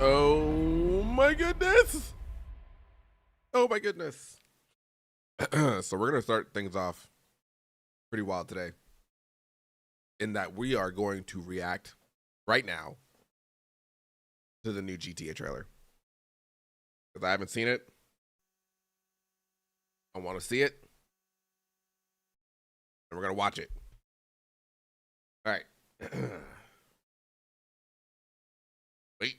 Oh my goodness. Oh my goodness. So we're going to start things off pretty wild today, in that we are going to react right now to the new GTA trailer. Because I haven't seen it. I want to see it. And we're going to watch it. All right. Wait.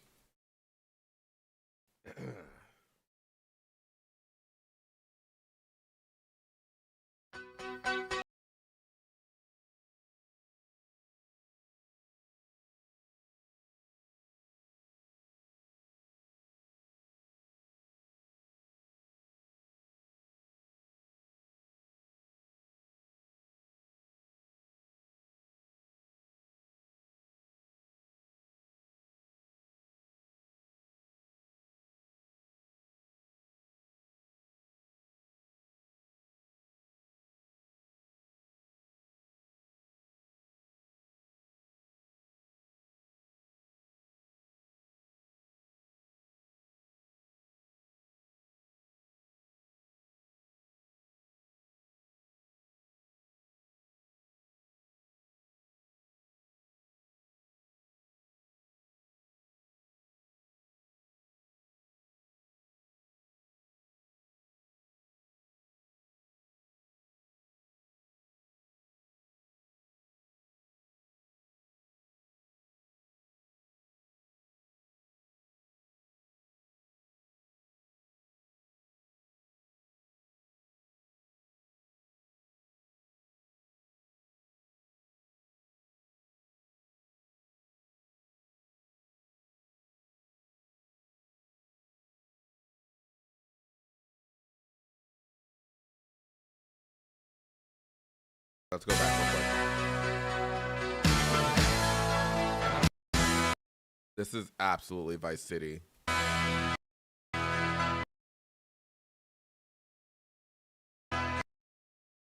Let's go back real quick. This is absolutely Vice City.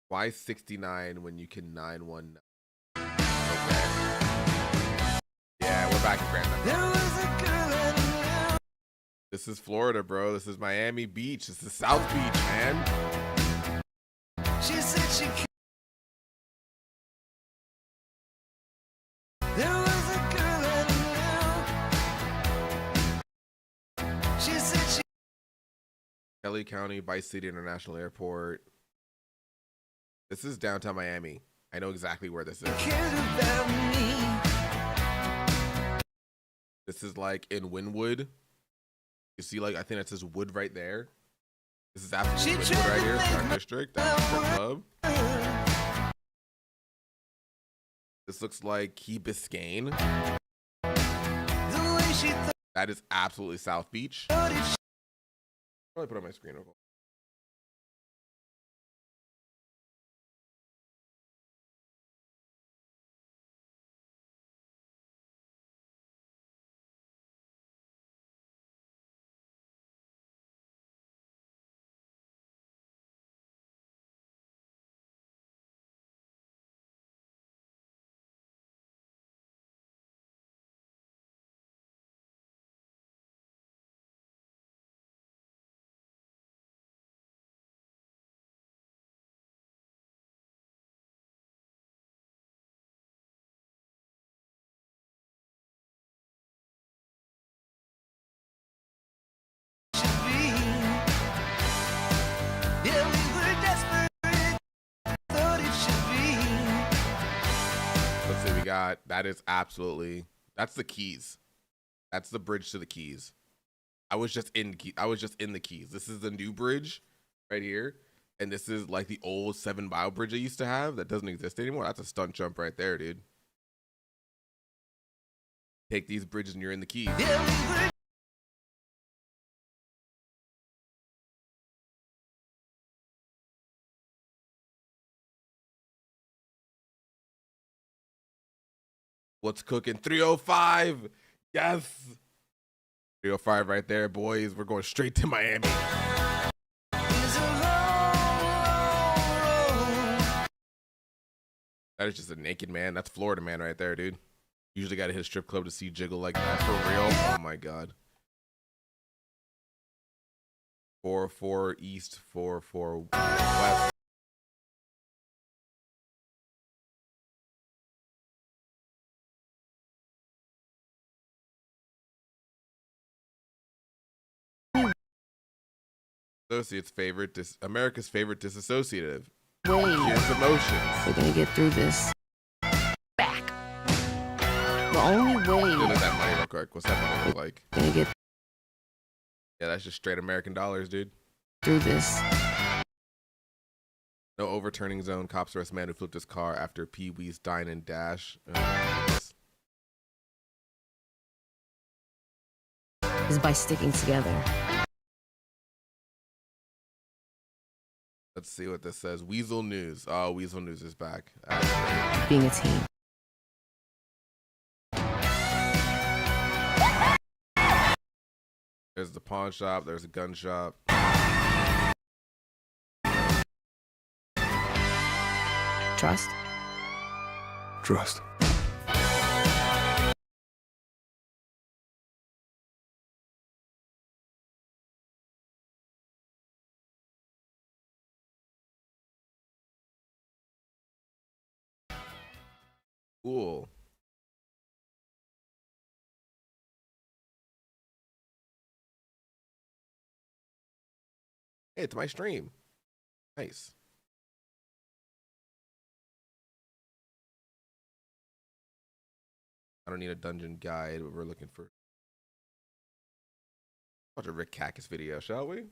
Why 69 when you can 919? Okay. Yeah, we're back in Grand Theft. This is Florida, bro. This is Miami Beach. This is South Beach, man. She said she can't. There was a girl I knew. She said she. Kelly County, Vice City International Airport. This is downtown Miami. I know exactly where this is. This is like in Wynwood. You see, like, I think it says Wood right there. This is absolutely Wynwood right here. Park District. That's the club. This looks like Key Biscayne. That is absolutely South Beach. Probably put on my screen. That is absolutely, that's the Keys. That's the bridge to the Keys. I was just in the Keys. This is the new bridge right here, and this is like the old 7 Mile bridge I used to have that doesn't exist anymore. That's a stunt jump right there, dude. Take these bridges and you're in the Keys. What's cooking? 305. Yes. 305 right there, boys. We're going straight to Miami. That is just a naked man. That's Florida man right there, dude. Usually got to hit a strip club to see jiggle like that for real. Oh my God. 4-4 east, 4-4 west. Associates favorite, America's favorite disassociative. Here's emotions. We're gonna get through this. Back. The only way. Look at that money real quick. What's that money look like? Gonna get. Yeah, that's just straight American dollars, dude. Through this. No overturning zone. Cops arrest man who flipped his car after Pee Wee's Dine and Dash. Is by sticking together. Let's see what this says. Weasel News. Oh, Weasel News is back. Being a team. There's the pawn shop. There's a gun shop. Trust. Trust. Cool. Hey, it's my stream. Nice. I don't need a dungeon guide, but we're looking for. Watch a Rick Cactus video, shall we?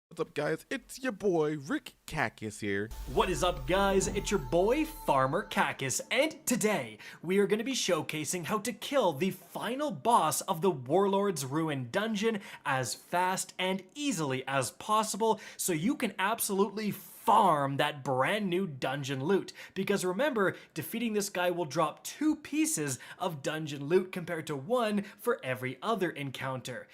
What's up, guys? It's your boy Rick Cactus here. What is up, guys? It's your boy Farmer Cactus, and today we are going to be showcasing how to kill the final boss of the Warlord's Ruin dungeon as fast and easily as possible, so you can absolutely farm that brand new dungeon loot. Because remember, defeating this guy will drop 2 pieces of dungeon loot compared to 1 for every other encounter.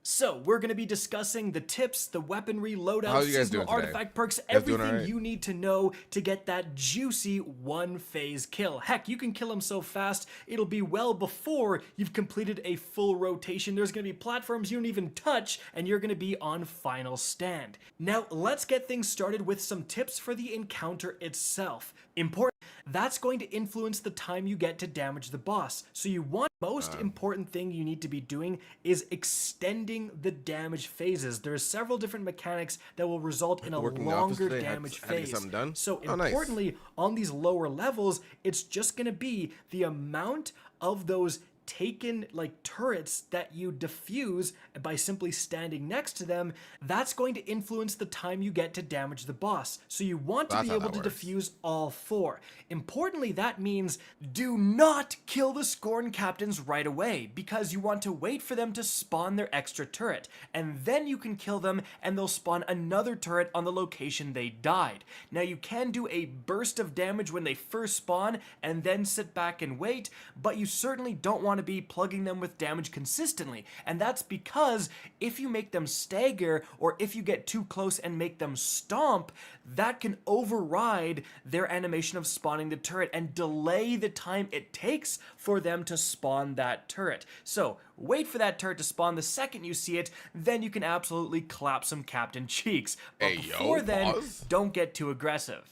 So, we're going to be discussing the tips, the weaponry, loadouts, seasonal artifact perks, everything you need to know to get that juicy one-phase kill. Heck, you can kill him so fast, it'll be well before you've completed a full rotation. There's going to be platforms you don't even touch, and you're going to be on final stand. Now, let's get things started with some tips for the encounter itself. Important. That's going to influence the time you get to damage the boss. So you want most important thing you need to be doing is extending the damage phases. There's several different mechanics that will result in a longer damage phase. So importantly, on these lower levels, it's just going to be the amount of those taken like turrets that you defuse by simply standing next to them. That's going to influence the time you get to damage the boss. So you want to be able to defuse all 4. Importantly, that means do not kill the Scorn captains right away, because you want to wait for them to spawn their extra turret, and then you can kill them and they'll spawn another turret on the location they died. Now you can do a burst of damage when they first spawn and then sit back and wait, but you certainly don't want to be plugging them with damage consistently, and that's because if you make them stagger or if you get too close and make them stomp, that can override their animation of spawning the turret and delay the time it takes for them to spawn that turret. So wait for that turret to spawn. The second you see it, then you can absolutely clap some captain cheeks. But before then, don't get too aggressive.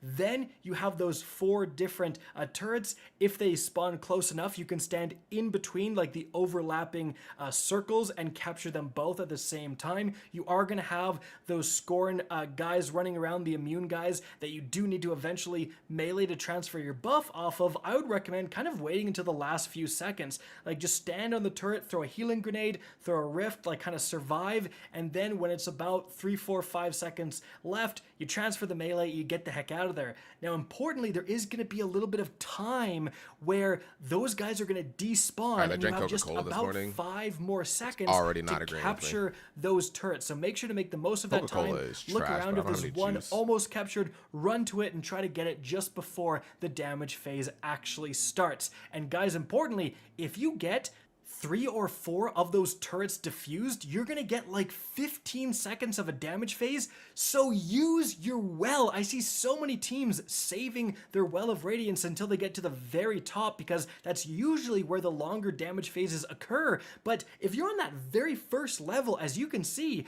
Then you have those 4 different turrets. If they spawn close enough, you can stand in between like the overlapping circles and capture them both at the same time. You are going to have those Scorn guys running around, the immune guys that you do need to eventually melee to transfer your buff off of. I would recommend kind of waiting until the last few seconds. Like just stand on the turret, throw a healing grenade, throw a rift, like kind of survive, and then when it's about 3, 4, 5 seconds left, you transfer the melee, you get the heck out of there. Now, importantly, there is going to be a little bit of time where those guys are going to despawn, and you have just about 5 more seconds to capture those turrets. So make sure to make the most of that time. Look around if there's one almost captured, run to it and try to get it just before the damage phase actually starts. And guys, importantly, if you get 3 or 4 of those turrets diffused, you're gonna get like 15 seconds of a damage phase, so use your well. I see so many teams saving their Well of Radiance until they get to the very top because that's usually where the longer damage phases occur, but if you're on that very first level, as you can see,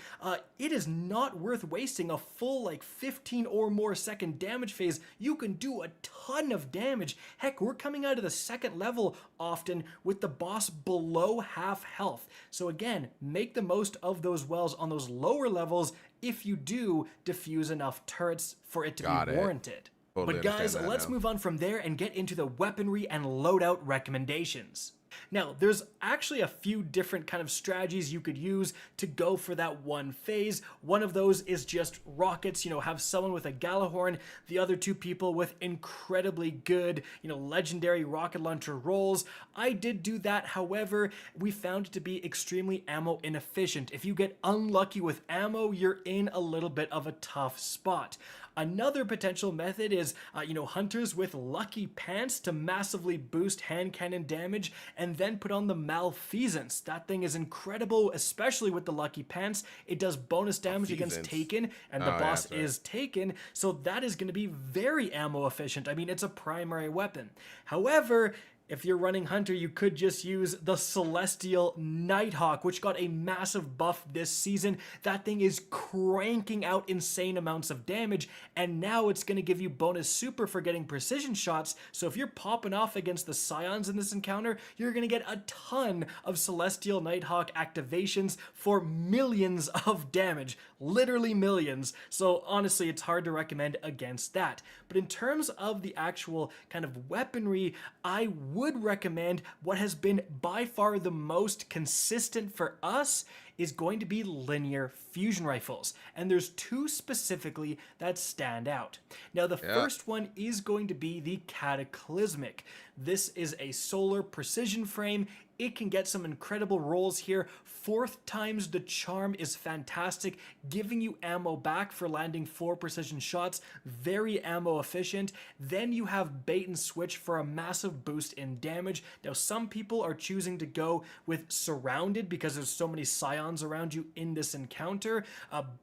it is not worth wasting a full like 15 or more second damage phase. You can do a ton of damage. Heck, we're coming out of the second level often with the boss below half health. So again, make the most of those wells on those lower levels if you do defuse enough turrets for it to be warranted. Totally But guys, understand that let's now. move on from there and get into the weaponry and loadout recommendations. Now, there's actually a few different kind of strategies you could use to go for that one phase. One of those is just rockets, have someone with a Galahorn, the other 2 people with incredibly good, legendary rocket launcher rolls. I did do that, however, we found it to be extremely ammo inefficient. If you get unlucky with ammo, you're in a little bit of a tough spot. Another potential method is, hunters with lucky pants to massively boost hand cannon damage and then put on the malfeasance. That thing is incredible, especially with the lucky pants. It does bonus damage against taken, and the boss is taken, so that is going to be very ammo efficient. I mean, it's a primary weapon. However, if you're running Hunter, you could just use the Celestial Nighthawk, which got a massive buff this season. That thing is cranking out insane amounts of damage, and now it's going to give you bonus super for getting precision shots. So if you're popping off against the Scions in this encounter, you're going to get a ton of Celestial Nighthawk activations for millions of damage. Literally millions. So honestly, it's hard to recommend against that. But in terms of the actual kind of weaponry, I would recommend what has been by far the most consistent for us is going to be linear fusion rifles. And there's 2 specifically that stand out. Now, the first one is going to be the Cataclysmic. This is a solar precision frame. It can get some incredible rolls here. 4th times the charm is fantastic, giving you ammo back for landing 4 precision shots. Very ammo efficient. Then you have bait and switch for a massive boost in damage. Now, some people are choosing to go with surrounded because there's so many Scions around you in this encounter,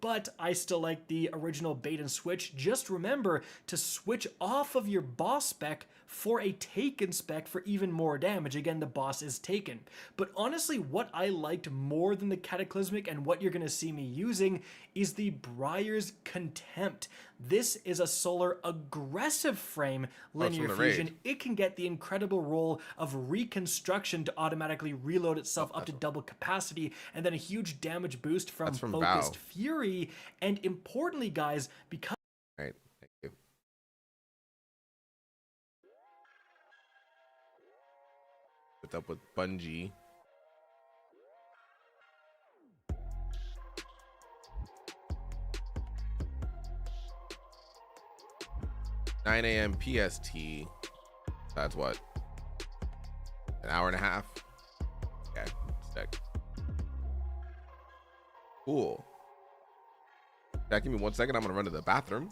but I still like the original bait and switch. Just remember to switch off of your boss spec for a taken spec for even more damage. Again, the boss is taken. But honestly, what I liked more than the Cataclysmic and what you're going to see me using is the Briar's Contempt. This is a solar aggressive frame linear fusion. It can get the incredible roll of reconstruction to automatically reload itself up to double capacity, and then a huge damage boost from Focused Fury. And importantly, guys, because All right, thank you. What's up with Bungie? (9 a.m. PST). That's what? An hour and a half? Okay, sick. Cool. Jack, give me 1 second. I'm gonna run to the bathroom.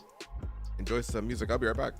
Enjoy some music. I'll be right back.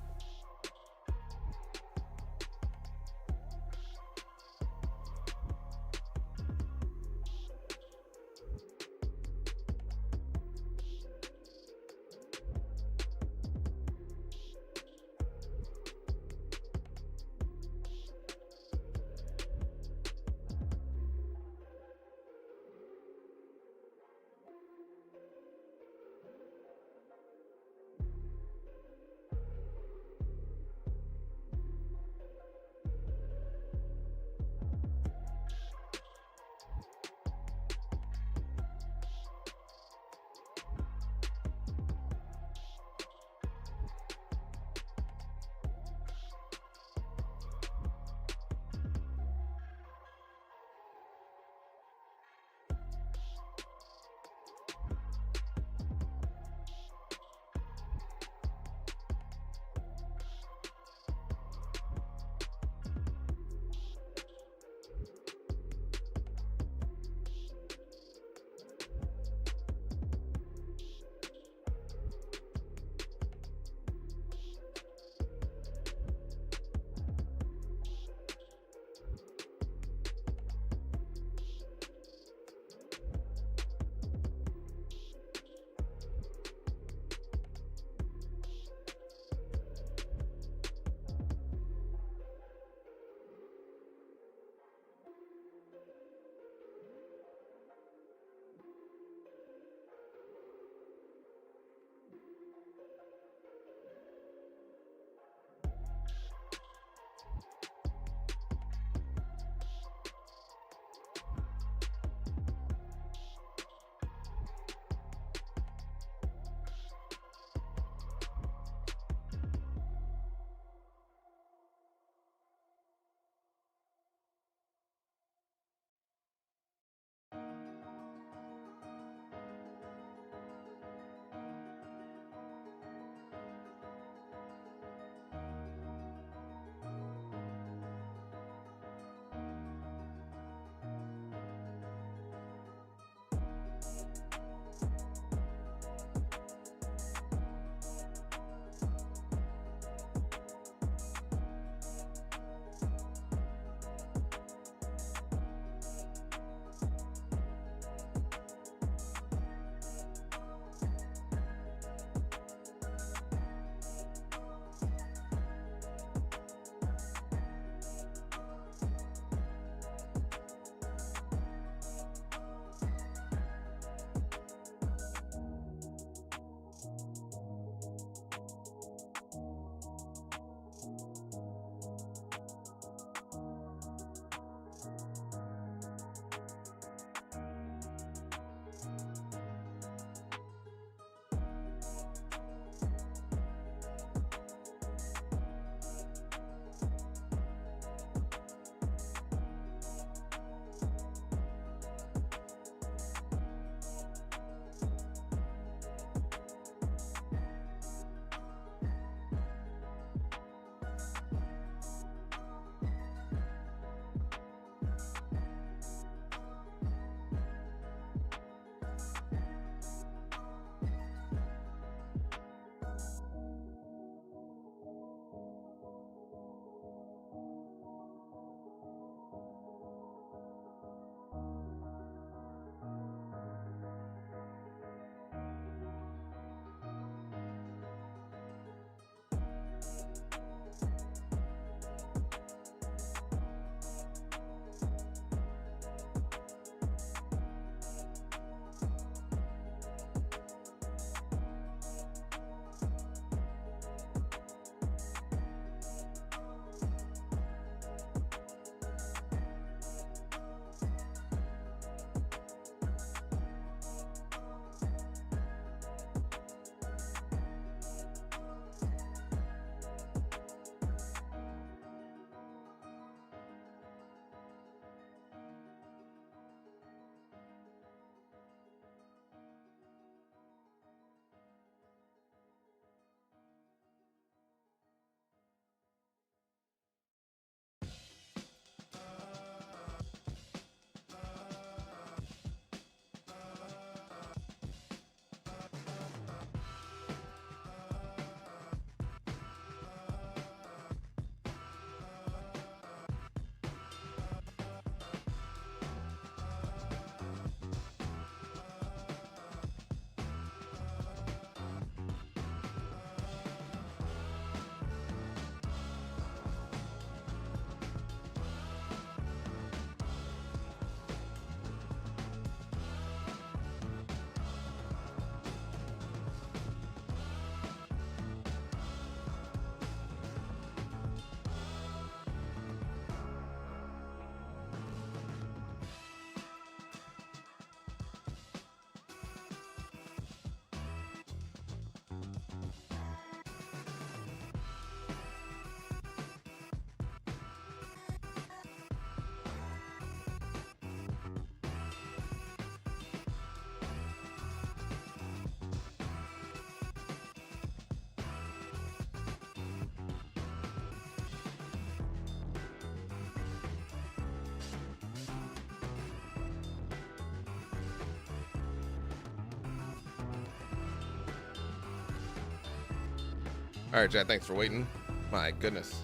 All right, Chad, thanks for waiting. My goodness.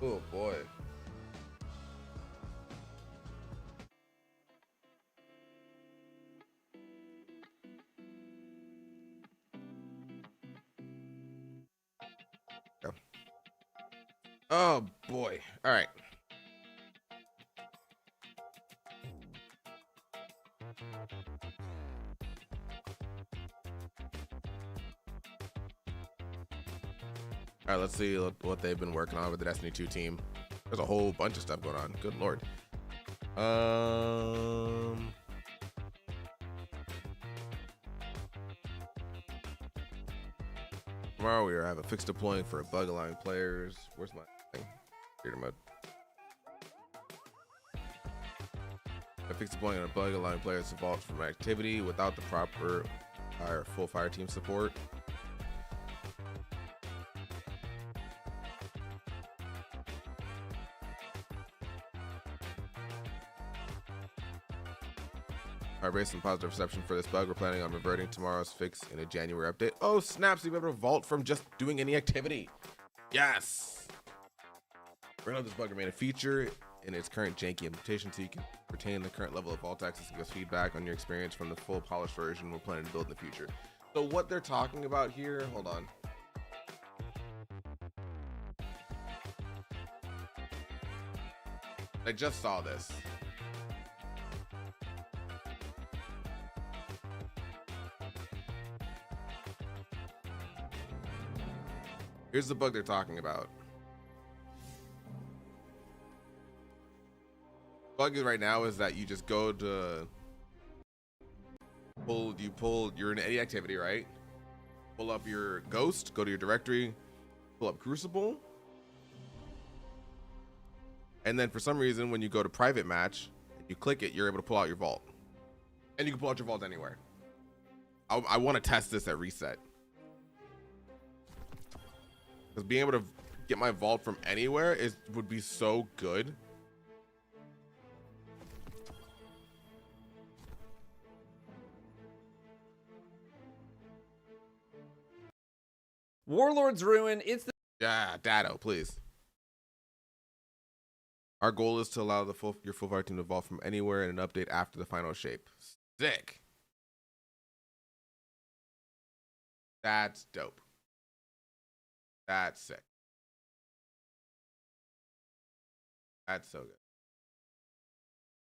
Oh boy. Go. Oh boy. All right. All right, let's see what they've been working on with the Destiny 2 team. There's a whole bunch of stuff going on. Good lord. Tomorrow we have a fix deploying for bug allowing players. Where's my thing? Creator mode. A fix deploying on a bug allowing players to vault from activity without the proper full fire team support. Based on positive reception for this bug, we're planning on reverting tomorrow's fix in a January update. Oh snaps, you'll be able to vault from just doing any activity. Yes! We're gonna have this bug remain a feature in its current janky implementation so you can retain the current level of vault access and give us feedback on your experience from the full polished version we're planning to build in the future. So what they're talking about here, hold on. I just saw this. Here's the bug they're talking about. Bug is right now is that you just go to you're in any activity, right? Pull up your Ghost, go to your directory, pull up Crucible, and then for some reason when you go to private match, you click it, you're able to pull out your vault. And you can pull out your vault anywhere. I want to test this at reset. Because being able to get my vault from anywhere would be so good. Warlord's Ruin, it's the... Yeah, Dado, please. Our goal is to allow your full fire team to vault from anywhere in an update after the final shape. Sick. That's dope. That's sick. That's so good.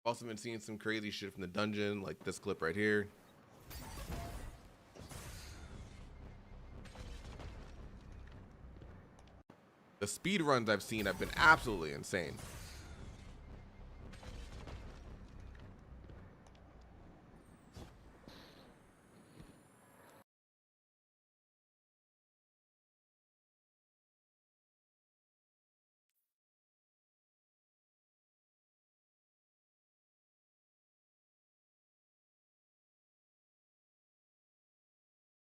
Also been seeing some crazy shit from the dungeon, like this clip right here. The speed runs I've seen have been absolutely insane.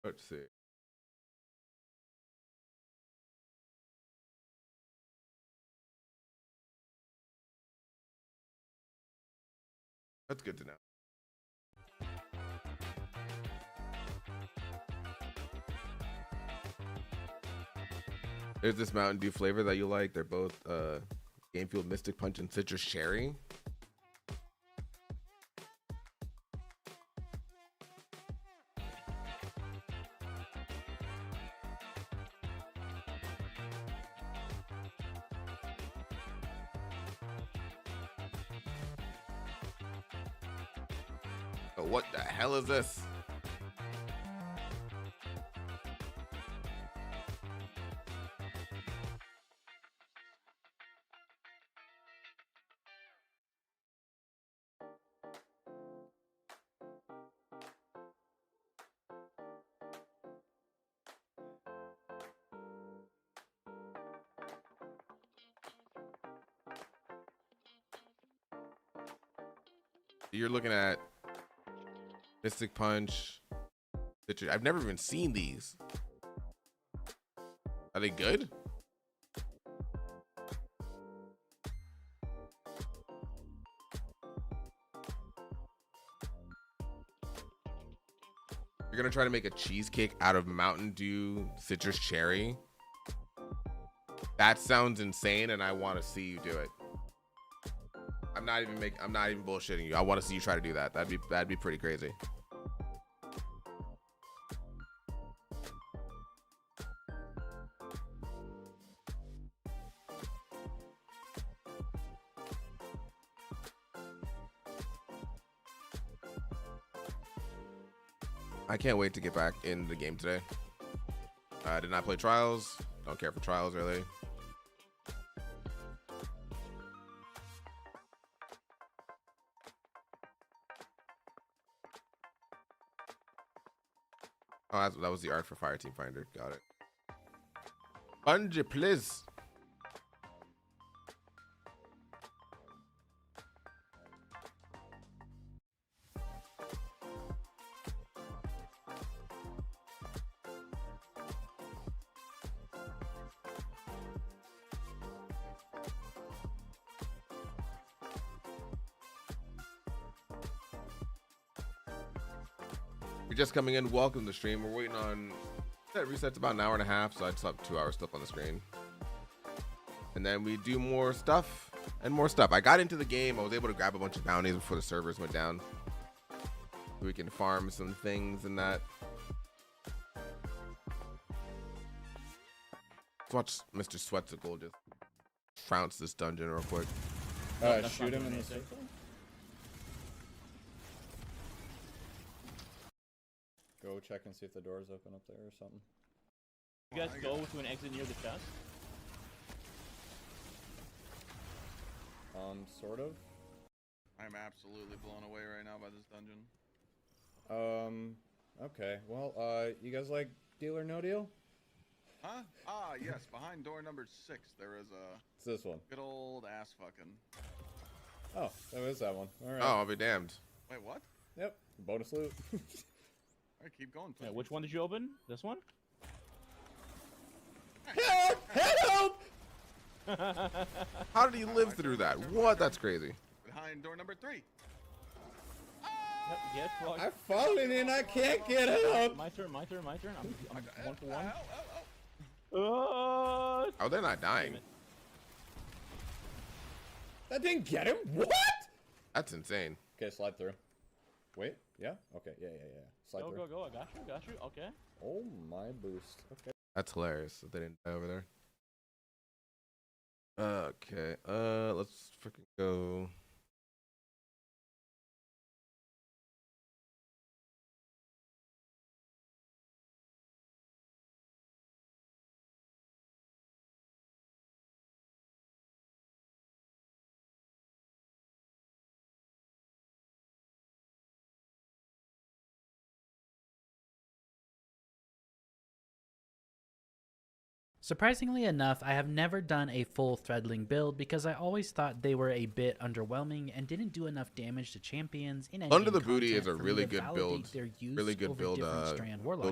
Let's see. That's good to know. There's this Mountain Dew flavor that you like. They're both Game Fuel Mystic Punch and Citrus Cherry. Oh, what the hell is this? You're looking at Mystic Punch. I've never even seen these. Are they good? You're gonna try to make a cheesecake out of Mountain Dew citrus cherry. That sounds insane, and I want to see you do it. I'm not even bullshitting you. I want to see you try to do that. That'd be pretty crazy. I can't wait to get back in the game today. I did not play Trials. Don't care for Trials really. Oh, that was the art for Fireteam Finder. Got it. Bungie, please. You're just coming in, welcome to the stream. We're waiting on that resets about an hour and a half, so I just have 2 hours stuff on the screen. And then we do more stuff and more stuff. I got into the game. I was able to grab a bunch of bounties before the servers went down. We can farm some things and that. Let's watch Mr. Sweatsicle just trounce this dungeon real quick. Shoot him in the circle. Go check and see if the door's open up there or something. You guys go to an exit near the chest? Sort of. I'm absolutely blown away right now by this dungeon. Okay. Well, you guys like Deal or No Deal? Huh? Ah, yes. Behind door number 6, there is a... It's this one. Good old ass fucking... Oh, that was that one. Alright. Oh, I'll be damned. Wait, what? Yep. Bonus loot. Alright, keep going. Yeah, which one did you open? This one? Help! Help! How did he live through that? What? That's crazy. Behind door number 3. Yep, get fucked. I've fallen in. I can't get up. My turn. I'm 1 for 1. Oh, they're not dying. That didn't get him. What? That's insane. Okay, slide through. Wait. Yeah. Okay. Yeah. Slide Go, through. go, go. I got you. Okay. Oh my boost. Okay. That's hilarious that they didn't die over there. Okay, let's freaking go. Surprisingly enough, I have never done a full Threadling build because I always thought they were a bit underwhelming and didn't do enough damage to champions in Under the Booty is a really good build, really good build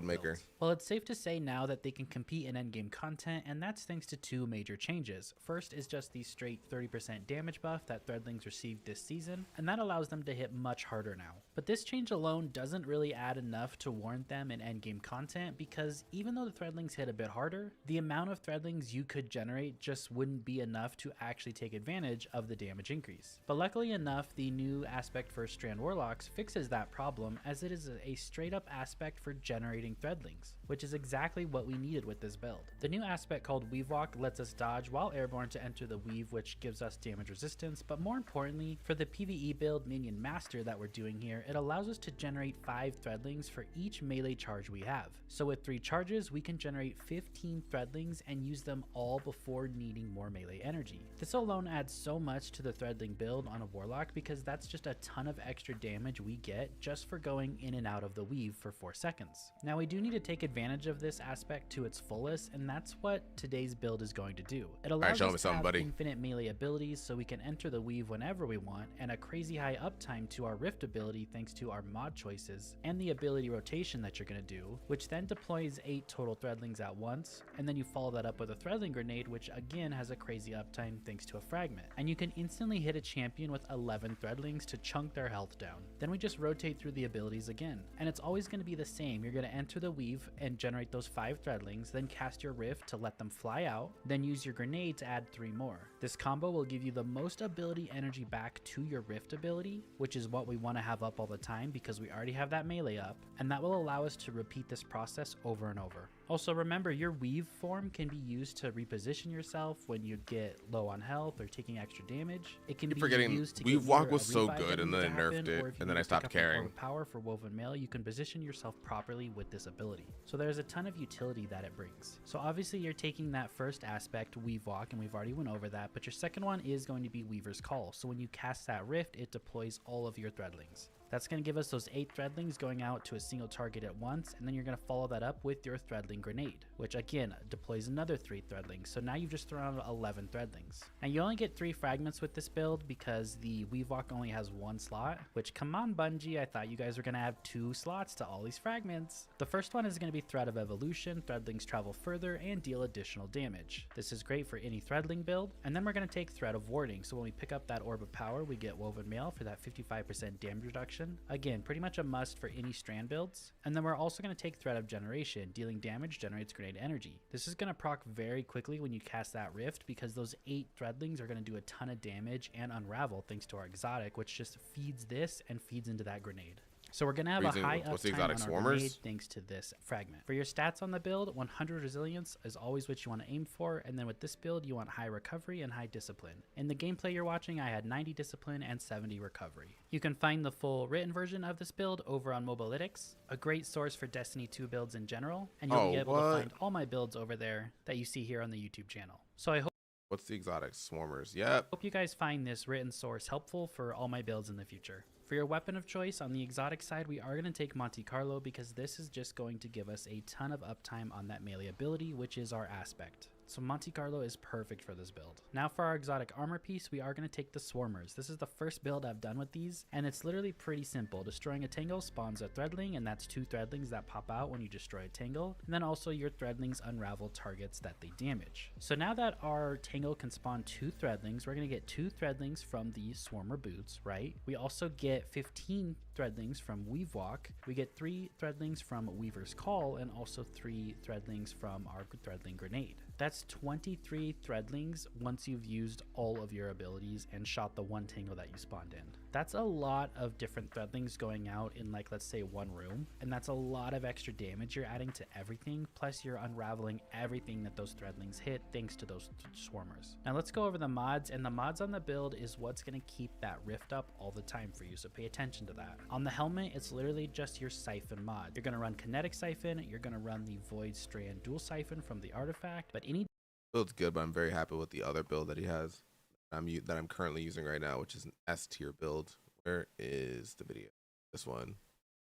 maker. Builds. Well, it's safe to say now that they can compete in endgame content, and that's thanks to 2 major changes. First is just the straight 30% damage buff that Threadlings received this season, and that allows them to hit much harder now. But this change alone doesn't really add enough to warrant them in endgame content because even though the Threadlings hit a bit harder, the amount of Threadlings you could generate just wouldn't be enough to actually take advantage of the damage increase. But luckily enough, the new aspect for Strand Warlocks fixes that problem, as it is a straight up aspect for generating Threadlings, which is exactly what we needed with this build. The new aspect called Weave Walk lets us dodge while airborne to enter the weave, which gives us damage resistance, but more importantly, for the PvE build Minion Master that we're doing here, it allows us to generate 5 Threadlings for each melee charge we have. So with 3 charges, we can generate 15 Threadlings and use them all before needing more melee energy. This alone adds so much to the Threadling build on a Warlock because that's just a ton of extra damage we get just for going in and out of the weave for 4 seconds. Now we do need to take advantage of this aspect to its fullest, and that's what today's build is going to do. It allows us to have infinite melee abilities so we can enter the weave whenever we want, and a crazy high uptime to our Rift ability thanks to our mod choices, and the ability rotation that you're going to do, which then deploys 8 total Threadlings at once, and then you follow that up with a Threadling Grenade, which again has a crazy uptime thanks to a fragment. And you can instantly hit a champion with 11 Threadlings to chunk their health down. Then we just rotate through the abilities again. And it's always going to be the same. You're going to enter the weave and generate those 5 Threadlings, then cast your Rift to let them fly out, then use your grenade to add 3 more. This combo will give you the most ability energy back to your Rift ability, which is what we want to have up all the time because we already have that melee up, and that will allow us to repeat this process over and over. Also remember, your weave form can be used to reposition yourself when you get low on health or taking extra damage. It can be used to Weave get Walk either was a so revive good, and then to they nerfed happen, it, or if you and then need I to stopped pick up an caring. Orb of Power for Woven Mail, you can position yourself properly with this ability. So there's a ton of utility that it brings. So obviously you're taking that first aspect, Weave Walk, and we've already went over that, but your second one is going to be Weaver's Call. So when you cast that Rift, it deploys all of your Threadlings. That's going to give us those 8 Threadlings going out to a single target at once, and then you're going to follow that up with your Threadling Grenade, which again deploys another 3 Threadlings. So now you've just thrown out 11 Threadlings. Now you only get 3 fragments with this build because the Weave Walk only has 1 slot, which come on Bungie, I thought you guys were going to have 2 slots to all these fragments. The first one is going to be Thread of Evolution. Threadlings travel further and deal additional damage. This is great for any Threadling build. And then we're going to take Thread of Warding. So when we pick up that Orb of Power, we get Woven Mail for that 55% damage reduction. Again, pretty much a must for any strand builds. And then we're also going to take Thread of Generation. Dealing damage generates grenade energy. This is going to proc very quickly when you cast that Rift because those 8 Threadlings are going to do a ton of damage and unravel thanks to our exotic, which just feeds this and feeds into that grenade. So we're going to have a high uptime on our grenade thanks to this fragment. For your stats on the build, 100 resilience is always what you want to aim for, and then with this build you want high recovery and high discipline. In the gameplay you're watching, I had 90 discipline and 70 recovery. You can find the full written version of this build over on Mobalytics, a great source for Destiny 2 builds in general, and you'll be able to find all my builds over there that you see here on the YouTube channel. So I hope What's the exotic? Swarmers. Yep. Hope you guys find this written source helpful for all my builds in the future. For your weapon of choice on the exotic side, we are going to take Monte Carlo because this is just going to give us a ton of uptime on that melee ability, which is our aspect. So Monte Carlo is perfect for this build. Now for our exotic armor piece, we are going to take the Swarmers. This is the first build I've done with these, and it's literally pretty simple. Destroying a Tangle spawns a Threadling, and that's 2 Threadlings that pop out when you destroy a Tangle, and then also your Threadlings unravel targets that they damage. So now that our Tangle can spawn 2 Threadlings, we're going to get 2 Threadlings from the Swarmer boots, right? We also get 15 Threadlings from Weave Walk. We get 3 Threadlings from Weaver's Call, and also 3 Threadlings from our Threadling Grenade. That's 23 Threadlings once you've used all of your abilities and shot the 1 Tangle that you spawned in. That's a lot of different Threadlings going out in, like, let's say 1 room, and that's a lot of extra damage you're adding to everything, plus you're unraveling everything that those Threadlings hit thanks to those Swarmers. Now let's go over the mods, and the mods on the build is what's going to keep that Rift up all the time for you, so pay attention to that. On the helmet, it's literally just your Siphon mod. You're going to run Kinetic Siphon, you're going to run the Void Strand Dual Siphon from the artifact, but any build's good, but I'm very happy with the other build that he has. That I'm currently using right now, which is an S tier build. Where is the video? This one.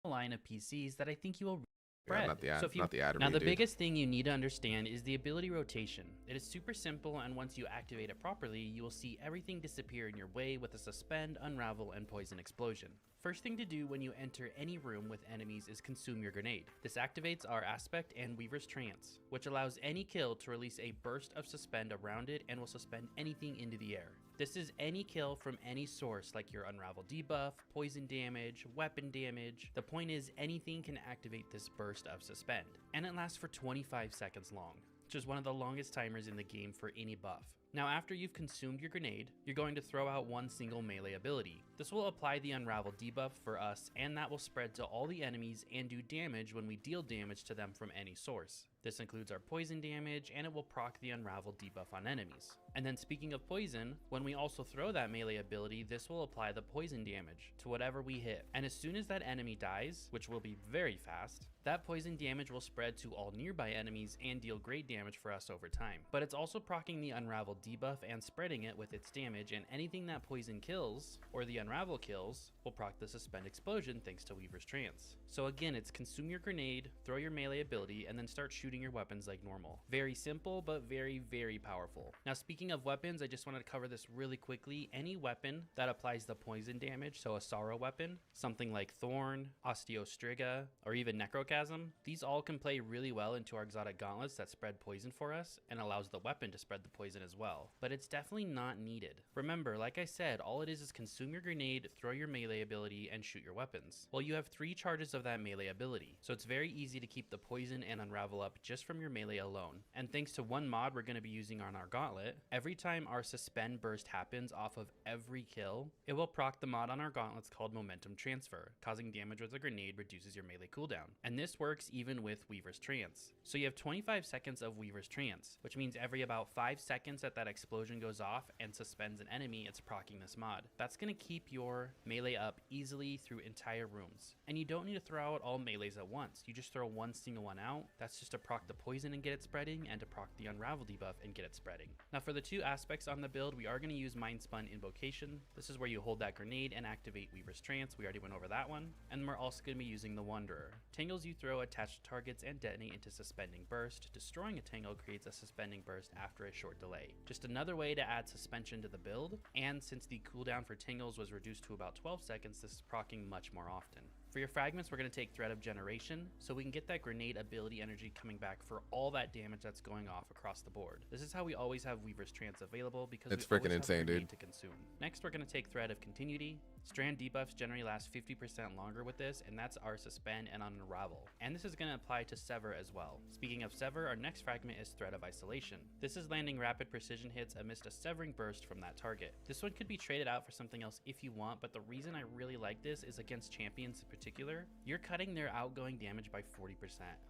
Line of PCs that I think you will Yeah, not the ad. Not the ad. Now the biggest thing you need to understand is the ability rotation. It is super simple, and once you activate it properly, you will see everything disappear in your way with a suspend, unravel, and poison explosion. First thing to do when you enter any room with enemies is consume your grenade. This activates our aspect and Weaver's Trance, which allows any kill to release a burst of suspend around it and will suspend anything into the air. This is any kill from any source, like your unravel debuff, poison damage, weapon damage. The point is anything can activate this burst of suspend, and it lasts for 25 seconds long, which is one of the longest timers in the game for any buff. Now after you've consumed your grenade, you're going to throw out 1 single melee ability. This will apply the unravel debuff for us, and that will spread to all the enemies and do damage when we deal damage to them from any source. This includes our poison damage, and it will proc the unravel debuff on enemies. And then speaking of poison, when we also throw that melee ability, this will apply the poison damage to whatever we hit. And as soon as that enemy dies, which will be very fast, that poison damage will spread to all nearby enemies and deal great damage for us over time. But it's also proccing the unravel debuff and spreading it with its damage, and anything that poison kills, or the unravel kills, will proc the suspend explosion thanks to Weaver's Trance. So again, it's consume your grenade, throw your melee ability, and then start shooting shooting your weapons like normal. Very simple, but very, very powerful. Now, speaking of weapons, I just wanted to cover this really quickly. Any weapon that applies the poison damage, so a Sorrow weapon, something like Thorn, Osteostriga, or even Necrochasm, these all can play really well into our exotic gauntlets that spread poison for us and allows the weapon to spread the poison as well. But it's definitely not needed. Remember, like I said, all it is consume your grenade, throw your melee ability, and shoot your weapons. Well, you have 3 charges of that melee ability, so it's very easy to keep the poison and unravel up just from your melee alone. And thanks to one mod we're going to be using on our gauntlet, every time our suspend burst happens off of every kill, it will proc the mod on our gauntlets called Momentum Transfer. Causing damage with a grenade reduces your melee cooldown. And this works even with Weaver's Trance. So you have 25 seconds of Weaver's Trance, which means every about 5 seconds that explosion goes off and suspends an enemy, it's proccing this mod. That's going to keep your melee up easily through entire rooms. And you don't need to throw out all melees at once. You just throw one single one out. That's just to proc the poison and get it spreading, and to proc the unravel debuff and get it spreading. Now for the 2 aspects on the build, we are going to use Mind Spun Invocation. This is where you hold that grenade and activate Weaver's Trance. We already went over that one. And we're also going to be using the Wanderer. Tangles you throw attached to targets and detonate into Suspending Burst. Destroying a tangle creates a Suspending Burst after a short delay. Just another way to add suspension to the build, and since the cooldown for Tingles was reduced to about 12 seconds, this is proccing much more often. For your fragments, we're going to take Thread of Generation, so we can get that grenade ability energy coming back for all that damage that's going off across the board. This is how we always have Weaver's Trance available, because it's we freaking always have insane, grenade dude. to consume. Next, we're going to take Thread of Continuity. Strand debuffs generally last 50% longer with this, and that's our Suspend and Unravel. And this is going to apply to Sever as well. Speaking of Sever, our next fragment is Thread of Isolation. This is landing rapid precision hits amidst a severing burst from that target. This one could be traded out for something else if you want, but the reason I really like this is against champions in particular. You're cutting their outgoing damage by 40%.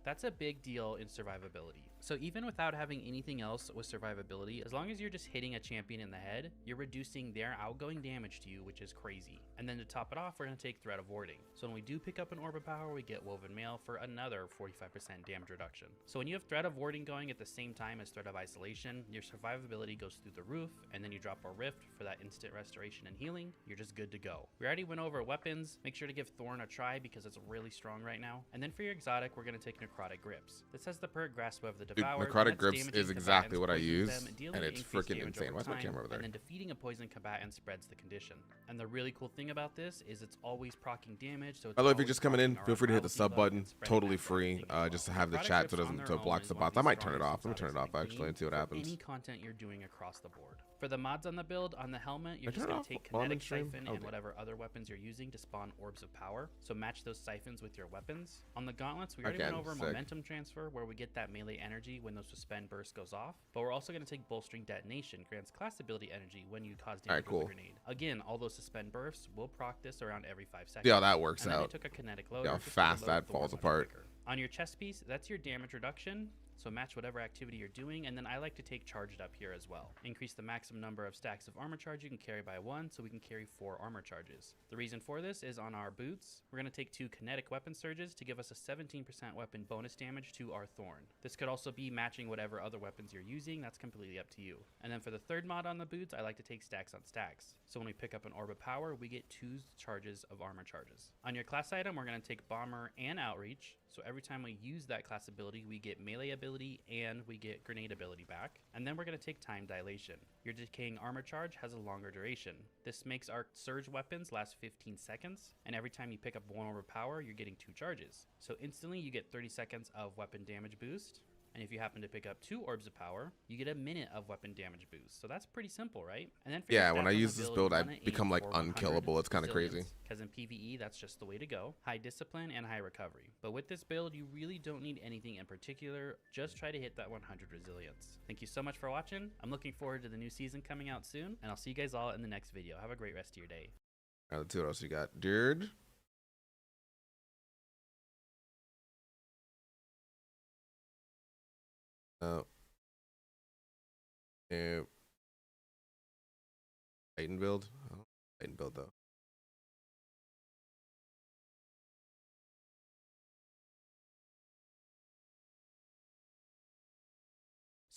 That's a big deal in survivability. So even without having anything else with survivability, as long as you're just hitting a champion in the head, you're reducing their outgoing damage to you, which is crazy. And then to top it off, we're going to take Threat of Warding. So when we do pick up an Orb of Power, we get Woven Mail for another 45% damage reduction. So when you have Threat of Warding going at the same time as Threat of Isolation, your survivability goes through the roof, and then you drop a Rift for that instant restoration and healing. You're just good to go. We already went over weapons. Make sure to give Thorn a try because it's really strong right now. And then for your exotic, we're going to take Necrotic Grips. This has the perk Grasp of the Dude, Devourer. Necrotic Grips is exactly what I use, and it's freaking insane. Why's my time, camera over there? And then defeating a poison combatant spreads the condition. And the really cool thing about this is it's always proccing damage. So it's By the way, if you're always just coming in, proccing feel free to hit our the sub debuff button. and spreading Totally that free, thing as just to well. have the Necrotic chat so it Grips on doesn't their to block own the is one of bots. I the might turn it off. strongest Let me turn it off exotics in the actually and see what game happens. for any content you're doing across the board. For the mods on the build, on the helmet, you're I just turn it going off to take while I'm in Kinetic stream? Siphon Oh, and damn. whatever other weapons you're using to spawn Orbs of Power. So match those siphons with your weapons. On the gauntlets, we already went Again, over sick. Momentum Transfer, where we get that melee energy when those Suspend Burst goes off. But we're also going to take Bolstering Detonation, grants class ability energy when you cause damage Alright, with a cool. grenade. Again, all those Suspend Bursts will proc this around every 5 seconds. See how that works And then I out. took a kinetic See loader how just to fast load that Thorn falls much apart. quicker. On your chest piece, that's your damage reduction. So match whatever activity you're doing, and then I like to take Charged Up here as well. Increase the maximum number of stacks of armor charge you can carry by 1, so we can carry 4 armor charges. The reason for this is on our boots, we're going to take 2 kinetic weapon surges to give us a 17% weapon bonus damage to our Thorn. This could also be matching whatever other weapons you're using, that's completely up to you. And then for the third mod on the boots, I like to take stacks on stacks. So when we pick up an Orb of Power, we get 2 charges of armor charges. On your class item, we're going to take Bomber and Outreach, so every time we use that class ability, we get melee ability and we get grenade ability back. And then we're going to take Time Dilation. Your decaying armor charge has a longer duration. This makes our surge weapons last 15 seconds, and every time you pick up 1 Orb of Power, you're getting 2 charges. So instantly you get 30 seconds of weapon damage boost. And if you happen to pick up 2 Orbs of Power, you get a minute of weapon damage boost. So that's pretty simple, right? And then for your Yeah, when stats I on the use this build, build, you I wanna aim become like for 100 unkillable. It's kind of crazy. Because in PvE, that's just the way to go. High discipline and high recovery. But with this build, you really don't need anything in particular. Just try to hit that 100 resilience. Thank you so much for watching. I'm looking forward to the new season coming out soon, and I'll see you guys all in the next video. Have a great rest of your day. All right, let's see what else you got, dude. Oh. Yeah. Titan build? Oh, Titan build though.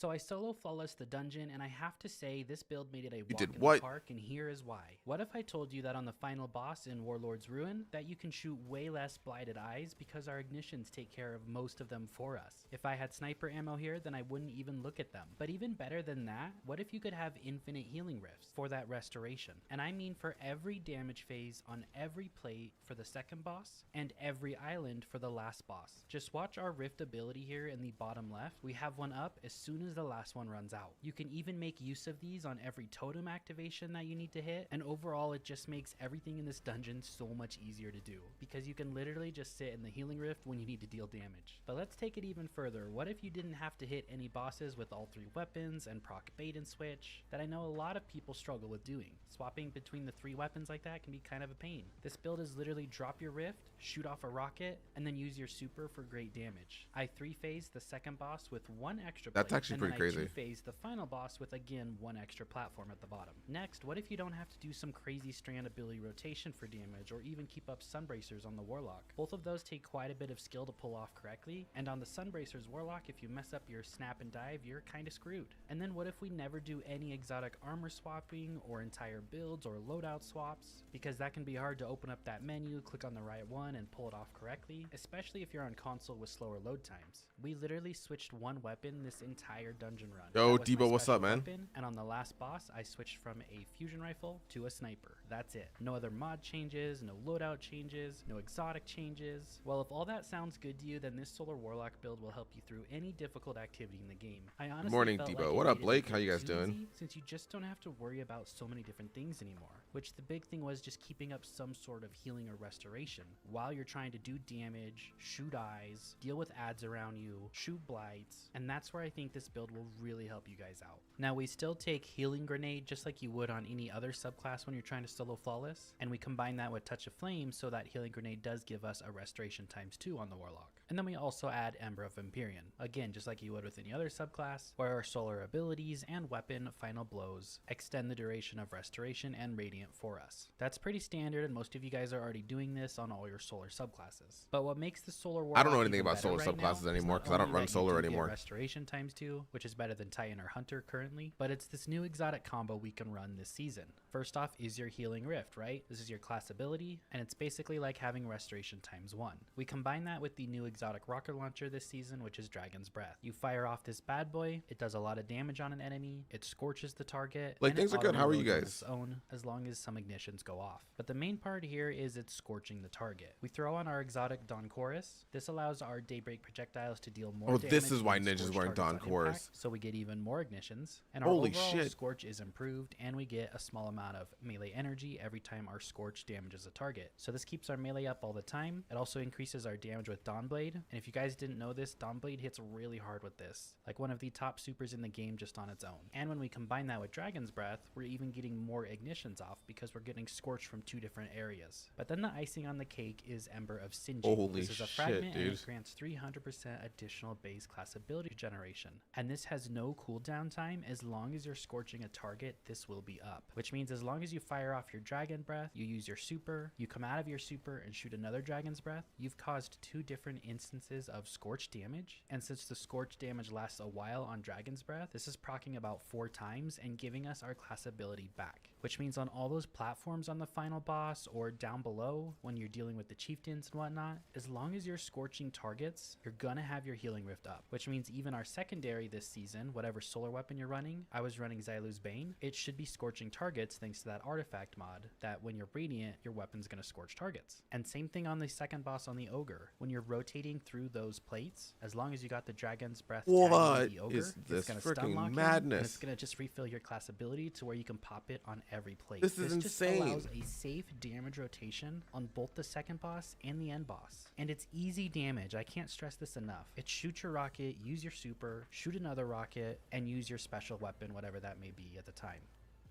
So I solo flawless the dungeon, and I have to say this build made it a walk did in what? the park, and here is why. What if I told you that on the final boss in Warlord's Ruin that you can shoot way less blighted eyes because our ignitions take care of most of them for us? If I had sniper ammo here, then I wouldn't even look at them. But even better than that, what if you could have infinite healing rifts for that restoration? And I mean for every damage phase on every plate for the second boss and every island for the last boss. Just watch our rift ability here in the bottom left. We have one up as soon as the last one runs out. You can even make use of these on every totem activation that you need to hit, and overall it just makes everything in this dungeon so much easier to do because you can literally just sit in the healing rift when you need to deal damage. But let's take it even further. What if you didn't have to hit any bosses with all 3 weapons and proc bait and switch that I know a lot of people struggle with doing? Swapping between the 3 weapons like that can be kind of a pain. This build is literally drop your rift, shoot off a rocket, and then use your super for great damage. I 3-phase the second boss with 1 extra That's plate, actually and pretty then crazy. I 2-phase the final boss with again 1 extra platform at the bottom. Next, what if you don't have to do some crazy strand ability rotation for damage or even keep up Sunbracers on the Warlock? Both of those take quite a bit of skill to pull off correctly, and on the Sunbracers Warlock, if you mess up your snap and dive, you're kinda screwed. And then what if we never do any exotic armor swapping or entire builds or loadout swaps? Because that can be hard to open up that menu, click on the right one, and pull it off correctly, especially if you're on console with slower load times. We literally switched 1 weapon this entire dungeon run. Yo, That was my Debo, what's special up, man? weapon, and on the last boss, I switched from a fusion rifle to a sniper. That's it. No other mod changes, no loadout changes, no exotic changes. Well, if all that sounds good to you, then this Solar Warlock build will help you through any difficult activity in the game. I honestly Morning, felt Debo. like it What up, made it a Blake? bit How you guys too doing? easy, since you just don't have to worry about so many different things anymore. Which the big thing was just keeping up some sort of healing or restoration while you're trying to do damage, shoot eyes, deal with ads around you, shoot blights, and that's where I think this build will really help you guys out. Now we still take healing grenade just like you would on any other subclass when you're trying to solo flawless, and we combine that with touch of flame so that healing grenade does give us a restoration ×2 on the Warlock. And then we also add Ember of Empyrean, again just like you would with any other subclass, where our solar abilities and weapon final blows extend the duration of restoration and radiant for us. That's pretty standard, and most of you guys are already doing this on all your solar subclasses. But what makes the solar Warlock I don't know anything even about better solar right now subclasses is anymore not because I don't only run that you solar do get anymore. Restoration ×2, which is better than Titan or Hunter currently, but it's this new exotic combo we can run this season. First off is your Healing Rift, right? This is your class ability, and it's basically like having restoration ×1. We combine that with the new exotic rocket launcher this season, which is Dragon's Breath. You fire off this bad boy, it does a lot of damage on an enemy, it scorches the target, Like, and it things are good. How are you auto-reloads on guys? its own as long as some ignitions go off. But the main part here is it's scorching the target. We throw on our exotic Dawn Chorus. This allows our Daybreak projectiles to deal more Oh, damage this is why when Ninja's scorched wearing targets Dawn on impact, Chorus. so we get even more ignitions, and our Holy overall shit. scorch is improved, and we get a small amount of melee energy every time our scorch damages a target. So this keeps our melee up all the time. It also increases our damage with Dawnblade, and if you guys didn't know this, Dawnblade hits really hard with this, like one of the top supers in the game just on its own. And when we combine that with Dragon's Breath, we're even getting more ignitions off because we're getting scorched from 2 different areas. But then the icing on the cake is Ember of Sinji. Holy This is a shit, fragment, and dude. it grants 300% additional base class ability generation. And this has no cooldown time. As long as you're scorching a target, this will be up. Which means as long as you fire off your Dragon Breath, you use your super, you come out of your super and shoot another Dragon's Breath, you've caused 2 different instances of scorch damage. And since the scorch damage lasts a while on Dragon's Breath, this is proccing about 4 times and giving us our class ability back. Which means on all those platforms on the final boss or down below when you're dealing with the chieftains and whatnot, as long as you're scorching targets, you're gonna have your healing rift up. Which means even our secondary this season, whatever solar weapon you're running, I was running Xylu's Bane, it should be scorching targets thanks to that artifact mod, that when you're radiant, your weapon's gonna scorch targets. And same thing on the second boss on the Ogre. When you're rotating through those plates, as long as you got the Dragon's Breath tagging What the Ogre, is it's this gonna freaking stun lock him, madness? and it's gonna just refill your class ability to where you can pop it on every plate. This is just insane. allows a safe damage rotation on both the second boss and the end boss. And it's easy damage, I can't stress this enough. It's shoot your rocket, use your super, shoot another rocket, and use your special weapon, whatever that may be at the time.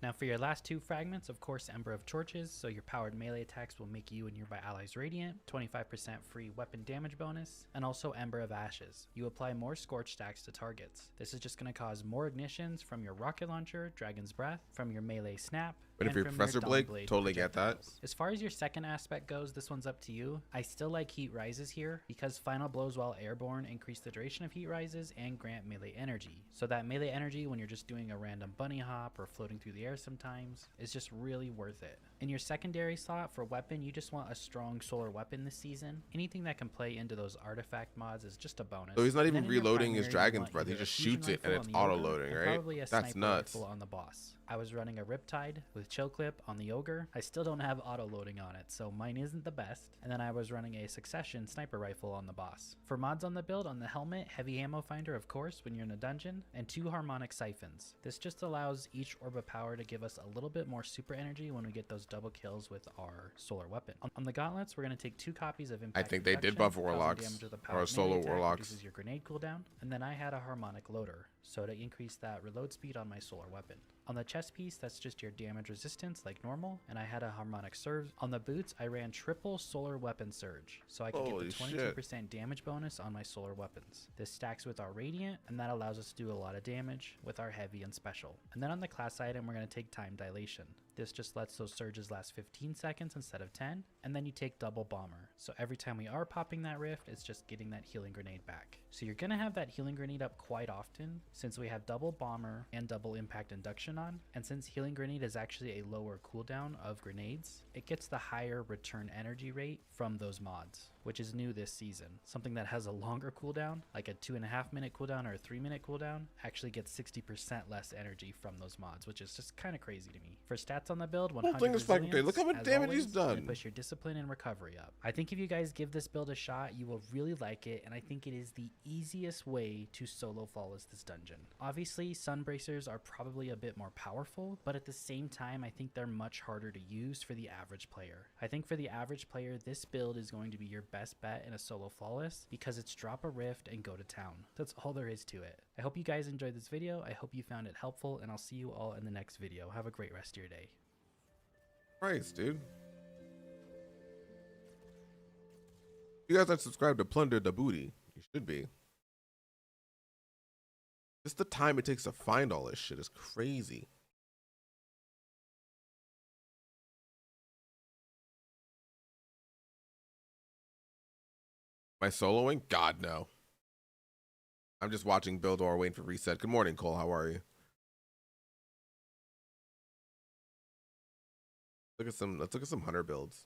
Now for your last 2 fragments, of course, Ember of Torches, so your powered melee attacks will make you and nearby allies radiant, 25% free weapon damage bonus, and also Ember of Ashes. You apply more scorch stacks to targets. This is just going to cause more ignitions from your rocket launcher, Dragon's Breath, from your melee snap, But if and you're from their Professor Dawn Blake, Blade totally get that. projectiles. As far as your second aspect goes, this one's up to you. I still like Heat Rises here because final blows while airborne increase the duration of Heat Rises and grant melee energy. So that melee energy when you're just doing a random bunny hop or floating through the air sometimes is just really worth it. In your secondary slot for weapon, you just want a strong solar weapon this season. Anything that can play into those artifact mods is just a bonus. So he's not And even then in your reloading his primary, you Dragon's want Breath. He either a just fusion shoots it and rifle it's on the ogre auto-loading, and right? probably a That's sniper nuts. rifle on the boss. I was running a Riptide with chill clip on the ogre. I still don't have auto loading on it, so mine isn't the best. And then I was running a succession sniper rifle on the boss. For mods on the build, on the helmet, heavy ammo finder of course when you're in a dungeon, and 2 harmonic siphons. This just allows each orb of power to give us a little bit more super energy when we get those double kills with our solar weapon. On the gauntlets, we're going to take 2 copies of Impact think they did Reduction, buff 1000 warlocks, damage with a or powered solo melee attack, warlocks. reduces your grenade cooldown, and then I had a harmonic loader, so to increase that reload speed on my solar weapon. On the chest piece, that's just your damage resistance like normal, and I had a harmonic surge. On the boots, I ran triple solar weapon surge, so I could Holy get the 22% damage bonus on my solar weapons. This stacks with our radiant, and that allows us to do a lot of damage with our heavy and special. And then on the class item, we're going to take time dilation. This just lets those surges last 15 seconds instead of 10, and then you take double bomber. So every time we are popping that rift, it's just getting that healing grenade back. So you're gonna have that healing grenade up quite often since we have double bomber and double impact induction on, and since healing grenade is actually a lower cooldown of grenades, it gets the higher return energy rate from those mods, which is new this season. Something that has a longer cooldown, like a 2.5 minute cooldown or a 3 minute cooldown, actually gets 60% less energy from those mods, which is just kind of crazy to me. For stats on the build, 100 thing is fucking great. Look how much as damage he's always, gonna done. push your discipline and recovery up. I think if you guys give this build a shot, you will really like it, and I think it is the easiest way to solo flawless this dungeon. Obviously, Sunbracers are probably a bit more powerful, but at the same time, I think they're much harder to use for the average player. I think for the average player, this build is going to be your best bet in a solo flawless because it's drop a rift and go to town. That's all there is to it. I hope you guys enjoyed this video. I hope you found it helpful, and I'll see you all in the next video. Have a great rest of your day. Christ, dude. You guys aren't subscribed to Plunder the Booty. You should be. Just the time it takes to find all this shit is crazy. Am I soloing? God, no. I'm just watching build or waiting for reset. Good morning, Cole. How are you? Let's look at some hunter builds.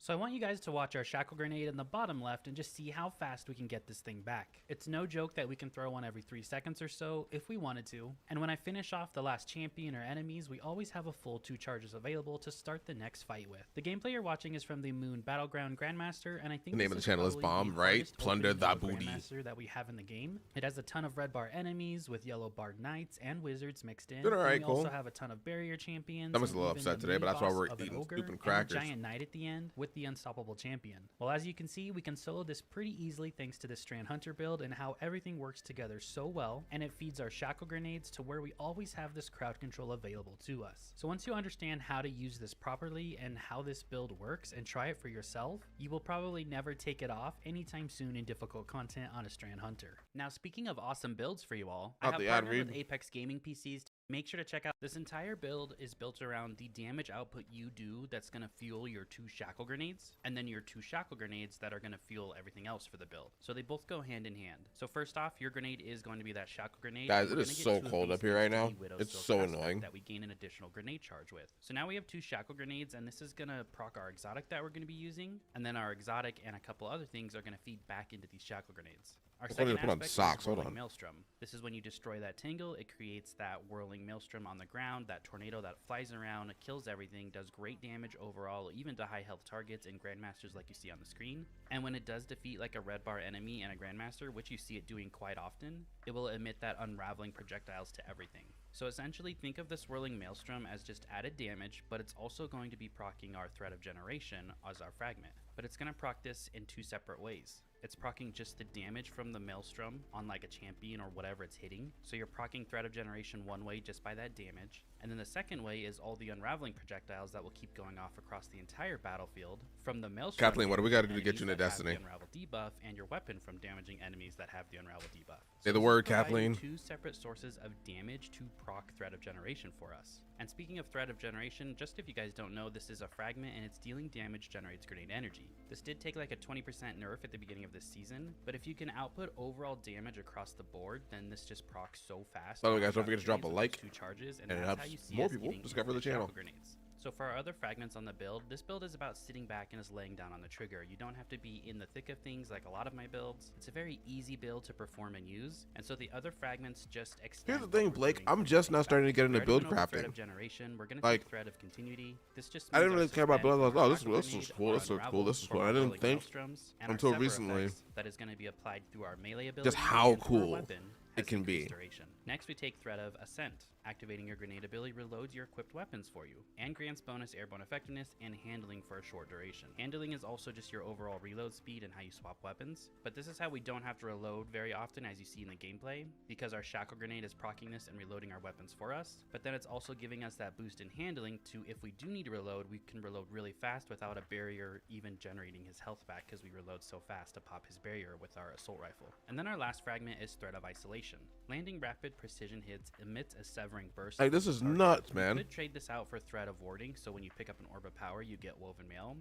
So I want you guys to watch our shackle grenade in the bottom left and just see how fast we can get this thing back. It's no joke that we can throw one every 3 seconds or so if we wanted to. And when I finish off the last champion or enemies, we always have a full 2 charges available to start the next fight with. The gameplay you're watching is from the Moon Battleground Grandmaster, and I think The name of the channel is Bomb, right? Plunder the Booty. Grandmaster that we have in the game. It has a ton of red bar enemies with yellow barred knights and wizards mixed in. Doing all right, And we cool. also have a ton of barrier champions. I'm just a and little even upset the today, but mini that's why boss we're of an eating ogre stupid and a crackers. giant knight at the end with the unstoppable champion. Well, as you can see, we can solo this pretty easily thanks to the Strand Hunter build and how everything works together so well, and it feeds our shackle grenades to where we always have this crowd control available to us. So once you understand how to use this properly and how this build works and try it for yourself, you will probably never take it off anytime soon in difficult content on a Strand Hunter. Now, speaking of awesome builds for you all, I Not have the ad partnered with read. Apex Gaming PCs. Make sure to check out this entire build is built around the damage output you do that's going to fuel your 2 shackle grenades, and then your 2 shackle grenades that are going to fuel everything else for the build. So they both go hand in hand. So first off, your grenade is going to be that shackle grenade. Guys, and it we're is gonna get so 2 of cold these up here thanks right to now. the Widow's It's Silk so aspect annoying. that we gain an additional grenade charge with. So now we have 2 shackle grenades, and this is going to proc our exotic that we're going to be using, and then our exotic and a couple other things are going to feed back into these shackle grenades. Our I thought you second put on aspect socks. is Hold Whirling on. Maelstrom. This is when you destroy that tangle, it creates that whirling maelstrom on the ground, that tornado that flies around, it kills everything, does great damage overall, even to high health targets and grandmasters like you see on the screen. And when it does defeat like a red bar enemy and a grandmaster, which you see it doing quite often, it will emit that unraveling projectiles to everything. So essentially think of this whirling maelstrom as just added damage, but it's also going to be proccing our threat of generation as our fragment. but it's going to proc this in 2 separate ways. It's proccing just the damage from the Maelstrom on like a champion or whatever it's hitting. So you're proccing Threat of Generation one way just by that damage. And then the second way is all the unraveling projectiles that will keep going off across the entire battlefield from the Maelstrom. Kathleen, what do we got to do to get enemies you into that have Destiny? The Unravel debuff and your weapon from damaging enemies that have the Unravel debuff. Say the this is word, providing Kathleen. 2 separate sources of damage to proc Threat of Generation for us. And speaking of Threat of Generation, just if you guys don't know, this is a fragment and it's dealing damage generates grenade energy. This did take like a 20% nerf at the beginning of this season, but if you can output overall damage across the board, then this just procs so fast. By the way, guys, don't forget to drop a Grenades with like, 2 charges, and it that's helps how you see more us people getting discover the infinite channel. shackle grenades. So for our other fragments on the build, this build is about sitting back and is laying down on the trigger. You don't have to be in the thick of things like a lot of my builds. It's a very easy build to perform and use, and so the other fragments just extend. Here's the thing, what we're Blake. doing I'm from just the now back. starting to get We into already build went over Threat crafting. of Generation. We're gonna Like, take Threat of Continuity. This just I didn't means our really care about suspend build. I was like, or oh, proc this is grenade cool. or This is cool. unravel This is for cool. I our didn't rolling think maelstroms, and our until sever recently effects that is going to be applied through our melee ability just how and through our cool weapon it has can be. increased duration. Next, we take Threat of Ascent. Activating your grenade ability reloads your equipped weapons for you, and grants bonus airborne effectiveness and handling for a short duration. Handling is also just your overall reload speed and how you swap weapons, but this is how we don't have to reload very often as you see in the gameplay, because our shackle grenade is proccing this and reloading our weapons for us, but then it's also giving us that boost in handling to, if we do need to reload, we can reload really fast without a barrier even generating his health back, because we reload so fast to pop his barrier with our assault rifle. And then our last fragment is Threat of Isolation. Landing rapid precision hits emits a severing burst. Like, this is nuts, man. You could trade this out for Threat of Warding, so when you pick up an Orb of Power, you get Woven Mail.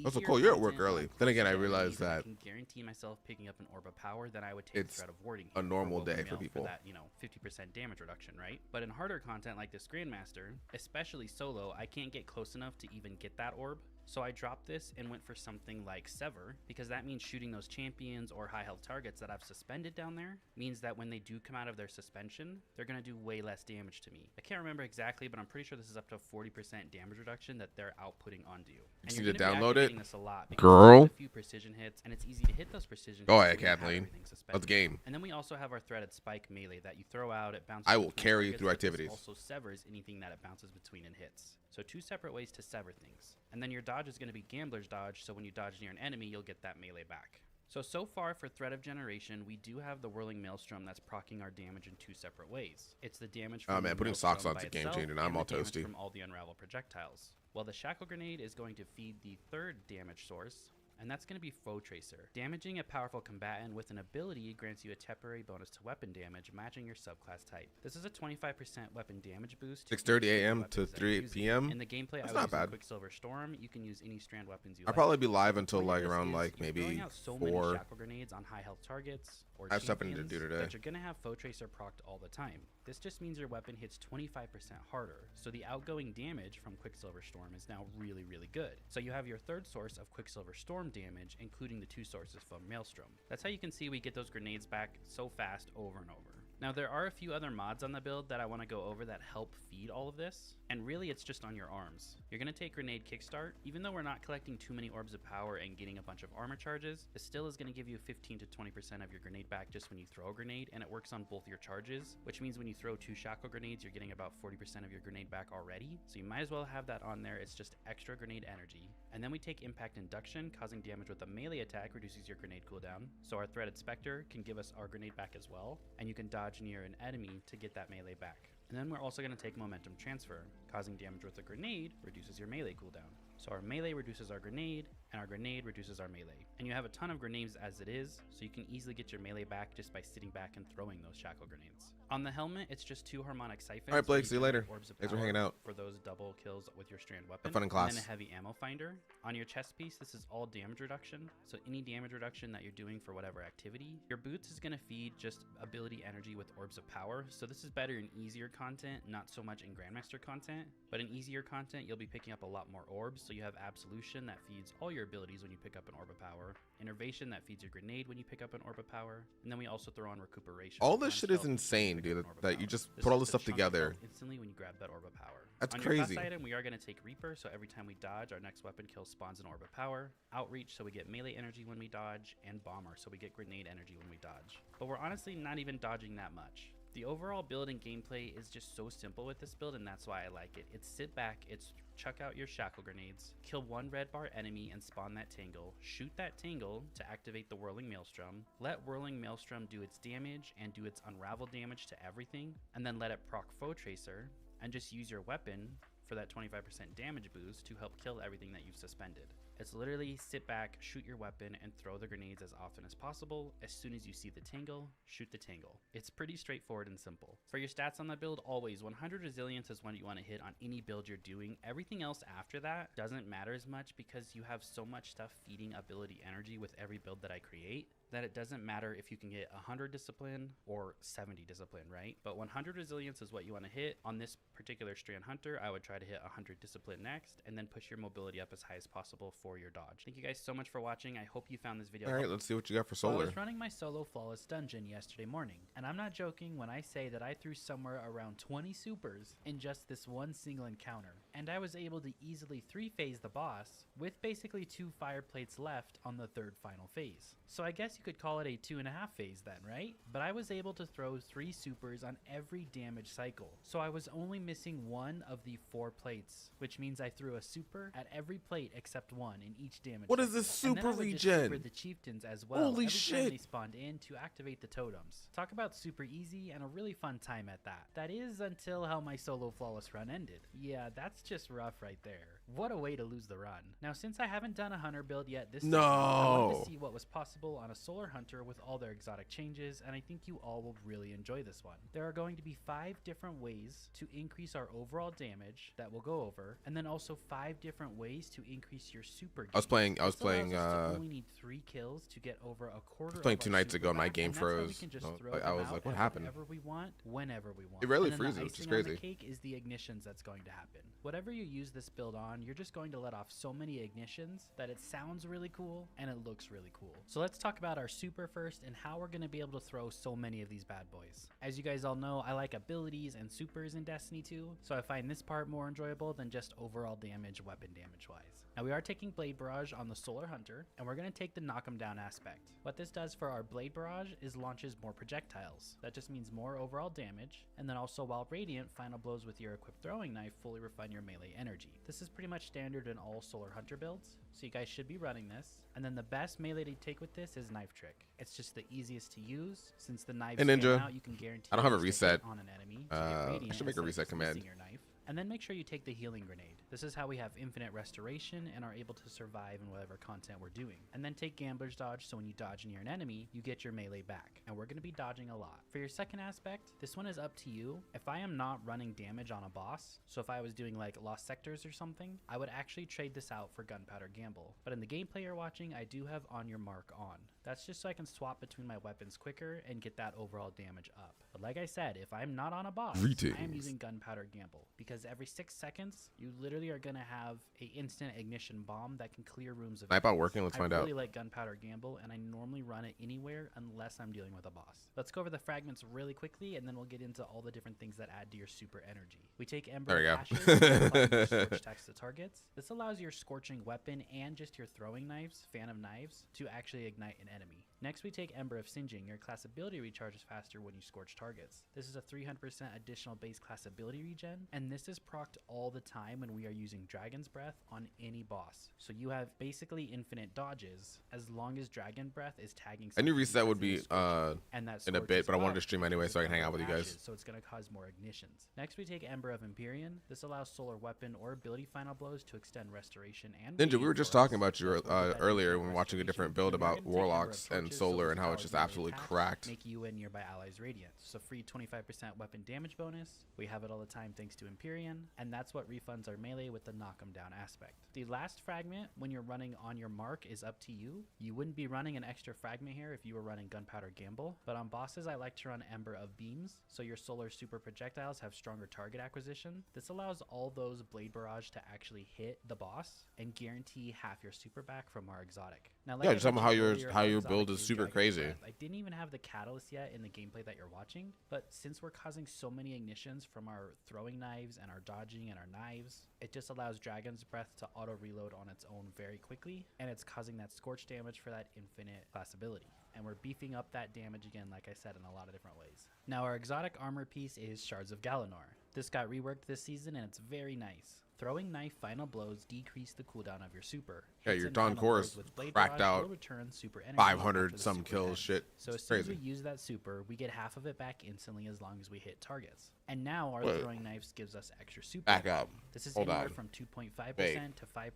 That's so cool. You're at work early. Then again, I realized that I can guarantee myself picking up an Orb of Power, then I would take it's Threat of Warding a here normal Woven day for Mail people. that, 50% damage reduction, right? But in harder content like this Grandmaster, especially solo, I can't get close enough to even get that orb. So I dropped this and went for something like Sever, because that means shooting those champions or high health targets that I've suspended down there means that when they do come out of their suspension, they're going to do way less damage to me. I can't remember exactly, but I'm pretty sure this is up to 40% damage reduction that they're outputting onto you. And just you're need to gonna be download it. activating this a lot because Girl. it's a few precision hits, and it's easy to hit those precision Go hits ahead, when you have Kathleen. everything Let's suspended. game. And then we also have our Threaded Spike melee that you throw out, it bounces I will between carry you targets, through but this activities. also severs anything that it bounces between and hits. So 2 separate ways to sever things. And then your dodge is going to be Gambler's Dodge, so when you dodge near an enemy, you'll get that melee back. So far for Threat of Generation, we do have the Whirling Maelstrom that's proccing our damage in 2 separate ways. It's the damage from Oh, man, the putting socks Maelstrom on's by a game itself changer, and I'm and all the damage toasty. from all the Unravel projectiles. While the Shackle Grenade is going to feed the 3rd damage source, and that's going to be Foe Tracer. Damaging a powerful combatant with an ability grants you a temporary bonus to weapon damage, matching your subclass type. This is a 25% weapon damage boost. to 6:30 each of the a.m. weapons to that you're 3 using. p.m. In the gameplay, That's I was not using bad. Quicksilver Storm. You can use any strand weapons you I'll like. probably be live The until point like of this around is like you're throwing maybe out so many 4. shackle grenades on high health targets or I have something to champions do today. that you're gonna have Foe Tracer procced all the time. This just means your weapon hits 25% harder, so the outgoing damage from Quicksilver Storm is now really, really good. So you have your 3rd source of Quicksilver Storm damage, including the 2 sources from Maelstrom. That's how you can see we get those grenades back so fast over and over. Now there are a few other mods on the build that I want to go over that help feed all of this, and really it's just on your arms. You're going to take Grenade Kickstart. Even though we're not collecting too many Orbs of Power and getting a bunch of armor charges, it still is going to give you 15 to 20% of your grenade back just when you throw a grenade, and it works on both your charges, which means when you throw 2 Shackle Grenades, you're getting about 40% of your grenade back already, so you might as well have that on there. It's just extra grenade energy. And then we take Impact Induction. Causing damage with a melee attack reduces your grenade cooldown, so our Threaded Spectre can give us our grenade back as well, and you can dodge near an enemy to get that melee back. And then we're also going to take Momentum Transfer. Causing damage with a grenade reduces your melee cooldown. So our melee reduces our grenade, and our grenade reduces our melee. And you have a ton of grenades as it is, so you can easily get your melee back just by sitting back and throwing those shackle grenades. On the helmet, it's just 2 harmonic siphons. All right, Blake, where see you generate later. orbs of Thanks for power hanging out. for those double kills with your strand weapon. Have fun in And class. then a heavy ammo finder. On your chest piece, this is all damage reduction. So any damage reduction that you're doing for whatever activity. Your boots is going to feed just ability energy with orbs of power. So this is better in easier content, not so much in Grandmaster content. But in easier content, you'll be picking up a lot more orbs. So you have Absolution that feeds all your abilities when you pick up an orb of power. Innervation that feeds your grenade when you pick up an orb of power. And then we also throw on Recuperation. All which this runs shit is health when you insane, pick up dude. an orb of That you power. just This put all is this to stuff chunk your together. health instantly when you grab that orb of power. That's On your crazy. class item, we are going to take Reaper, so every time we dodge, our next weapon kill spawns an orb of power. Outreach, so we get melee energy when we dodge, and Bomber, so we get grenade energy when we dodge. But we're honestly not even dodging that much. The overall build and gameplay is just so simple with this build, and that's why I like it. It's sit back, it's chuck out your shackle grenades, kill one red bar enemy and spawn that tangle, shoot that tangle to activate the whirling maelstrom, let whirling maelstrom do its damage and do its unravel damage to everything, and then let it proc foe tracer, and just use your weapon for that 25% damage boost to help kill everything that you've suspended. It's literally sit back, shoot your weapon, and throw the grenades as often as possible. As soon as you see the tangle, shoot the tangle. It's pretty straightforward and simple. For your stats on that build, always 100 resilience is what you want to hit on any build you're doing. Everything else after that doesn't matter as much because you have so much stuff feeding ability energy with every build that I create that it doesn't matter if you can get 100 discipline or 70 discipline, right? But 100 resilience is what you want to hit. On this particular Strand Hunter, I would try to hit 100 discipline next, and then push your mobility up as high as possible for your dodge. Thank you guys so much for watching. I hope you found this video All right, helpful. let's see what you got for So I solar. was running my solo flawless dungeon yesterday morning, and I'm not joking when I say that I threw somewhere around 20 supers in just this one single encounter, and I was able to easily 3-phase the boss with basically 2 fire plates left on the 3rd final phase. So I guess you could call it a 2.5 phase then, right? But I was able to throw 3 supers on every damage cycle, so I was only missing 1 of the 4 plates, which means I threw a super at every plate except 1 in each damage What is cycle. this And then super I would just regen? super the chieftains as well Holy every time they shit. spawned in to activate the totems. Talk about super easy and a really fun time at that. That is until how my solo flawless run ended. Yeah, that's just rough right there. What a way to lose the run. Now, since I haven't done a hunter build yet this season, I wanted No. to see what was possible on a solar hunter with all their exotic changes, and I think you all will really enjoy this one. There are going to be 5 different ways to increase our overall damage that we'll go over, and then also 5 different ways to increase your super I was gains. playing This allows us to uh only need 3 kills to get over a quarter playing of 2 our nights super ago and my back, game and that's how we froze. can just So, throw I them was out like, what at happened? whenever we want, whenever we want. It rarely And then the freezes, which is icing on the crazy. cake is the ignitions that's going to happen. Whatever you use this build on, you're just going to let off so many ignitions that it sounds really cool and it looks really cool. So let's talk about our super first and how we're going to be able to throw so many of these bad boys. As you guys all know, I like abilities and supers in Destiny 2, so I find this part more enjoyable than just overall damage, weapon damage wise. Now we are taking Blade Barrage on the Solar Hunter, and we're going to take the knock 'em down aspect. What this does for our Blade Barrage is launches more projectiles. That just means more overall damage, and then also while Radiant, final blows with your equipped throwing knife fully refine your melee energy. This is pretty much standard in all Solar Hunter builds, so you guys should be running this. And then the best melee to take with this is Knife Trick. It's just the easiest to use, since the knives Hey, fan Ninja. out, you can guarantee I don't have a at least hit reset. on an enemy to get I Radiant should make a instead of reset just command. missing your knife. And then make sure you take the healing grenade. This is how we have infinite restoration and are able to survive in whatever content we're doing. And then take Gambler's Dodge, so when you dodge near an enemy, you get your melee back. And we're going to be dodging a lot. For your second aspect, this one is up to you. If I am not running damage on a boss, so if I was doing like Lost Sectors or something, I would actually trade this out for Gunpowder Gamble. But in the gameplay you're watching, I do have On Your Mark on. That's just so I can swap between my weapons quicker and get that overall damage up. But like I said, if I'm not on a boss, I am Greetings. using Gunpowder Gamble, because every 6 seconds, you literally are going to have a instant ignition bomb that can clear rooms of Snipe out enemies. working, let's find I out. really like Gunpowder Gamble, and I normally run it anywhere unless I'm dealing with a boss. Let's go over the fragments really quickly, and then we'll get into all the different things that add to your super energy. We take Ember There we of go. Ashes and apply your Scorch attacks to targets. This allows your scorching weapon and just your throwing knives, Fan of Knives, to actually ignite an enemy. Next, we take Ember of Singeing. Your class ability recharges faster when you scorch targets. This is a 300% additional base class ability regen, and this is procced all the time when we are using Dragon's Breath on any boss. So you have basically infinite dodges as long as Dragon Breath is tagging. A new something reset would that's in be the scorching. And that in a scorch bit, as but I wanted well, to stream anyway because so I can it's hang out with you Ember of guys. Ashes, so it's going to cause more ignitions. Next, we take Ember of Empyrean. This allows solar weapon or ability final blows to extend restoration and Ninja, we were radiant just for us. talking about you We'll get that earlier infinite when watching a different restoration. build And we're about gonna take Ember of Warlocks and Torches, so Solar this and how it's powers just melee absolutely attacks, cracked. make you and nearby allies radiant. So free 25% weapon damage bonus. We have it all the time thanks to Empyrean, and that's what refunds our melee with the knock 'em down aspect. The last fragment, when you're running On Your Mark, is up to you. You wouldn't be running an extra fragment here if you were running Gunpowder Gamble, but on bosses I like to run Ember of Beams, so your solar super projectiles have stronger target acquisition. This allows all those Blade Barrage to actually hit the boss and guarantee half your super back from our exotic. Now, like Yeah, I just talking about mentioned how earlier, how our your exotic build is super Dragon's crazy. Breath. I didn't even have the catalyst yet in the gameplay that you're watching, but since we're causing so many ignitions from our throwing knives and our dodging and our knives, it just allows Dragon's Breath to auto reload on its own very quickly, and it's causing that scorch damage for that infinite class ability. And we're beefing up that damage again, like I said, in a lot of different ways. Now, our exotic armor piece is Shards of Galanor. This got reworked this season, and it's very nice. Throwing knife final blows decrease the cooldown of your super. Yeah, Hits your and Don final blows Chorus with blade cracked barrage out will return super energy 500 after the some super kills ends. shit. So It's as soon as crazy. we use that super, we get half of it back instantly as long as we hit targets. And now our Wait. throwing knives gives us extra super. Back up. This is Hold anywhere on. from 2.5% Babe. to 5%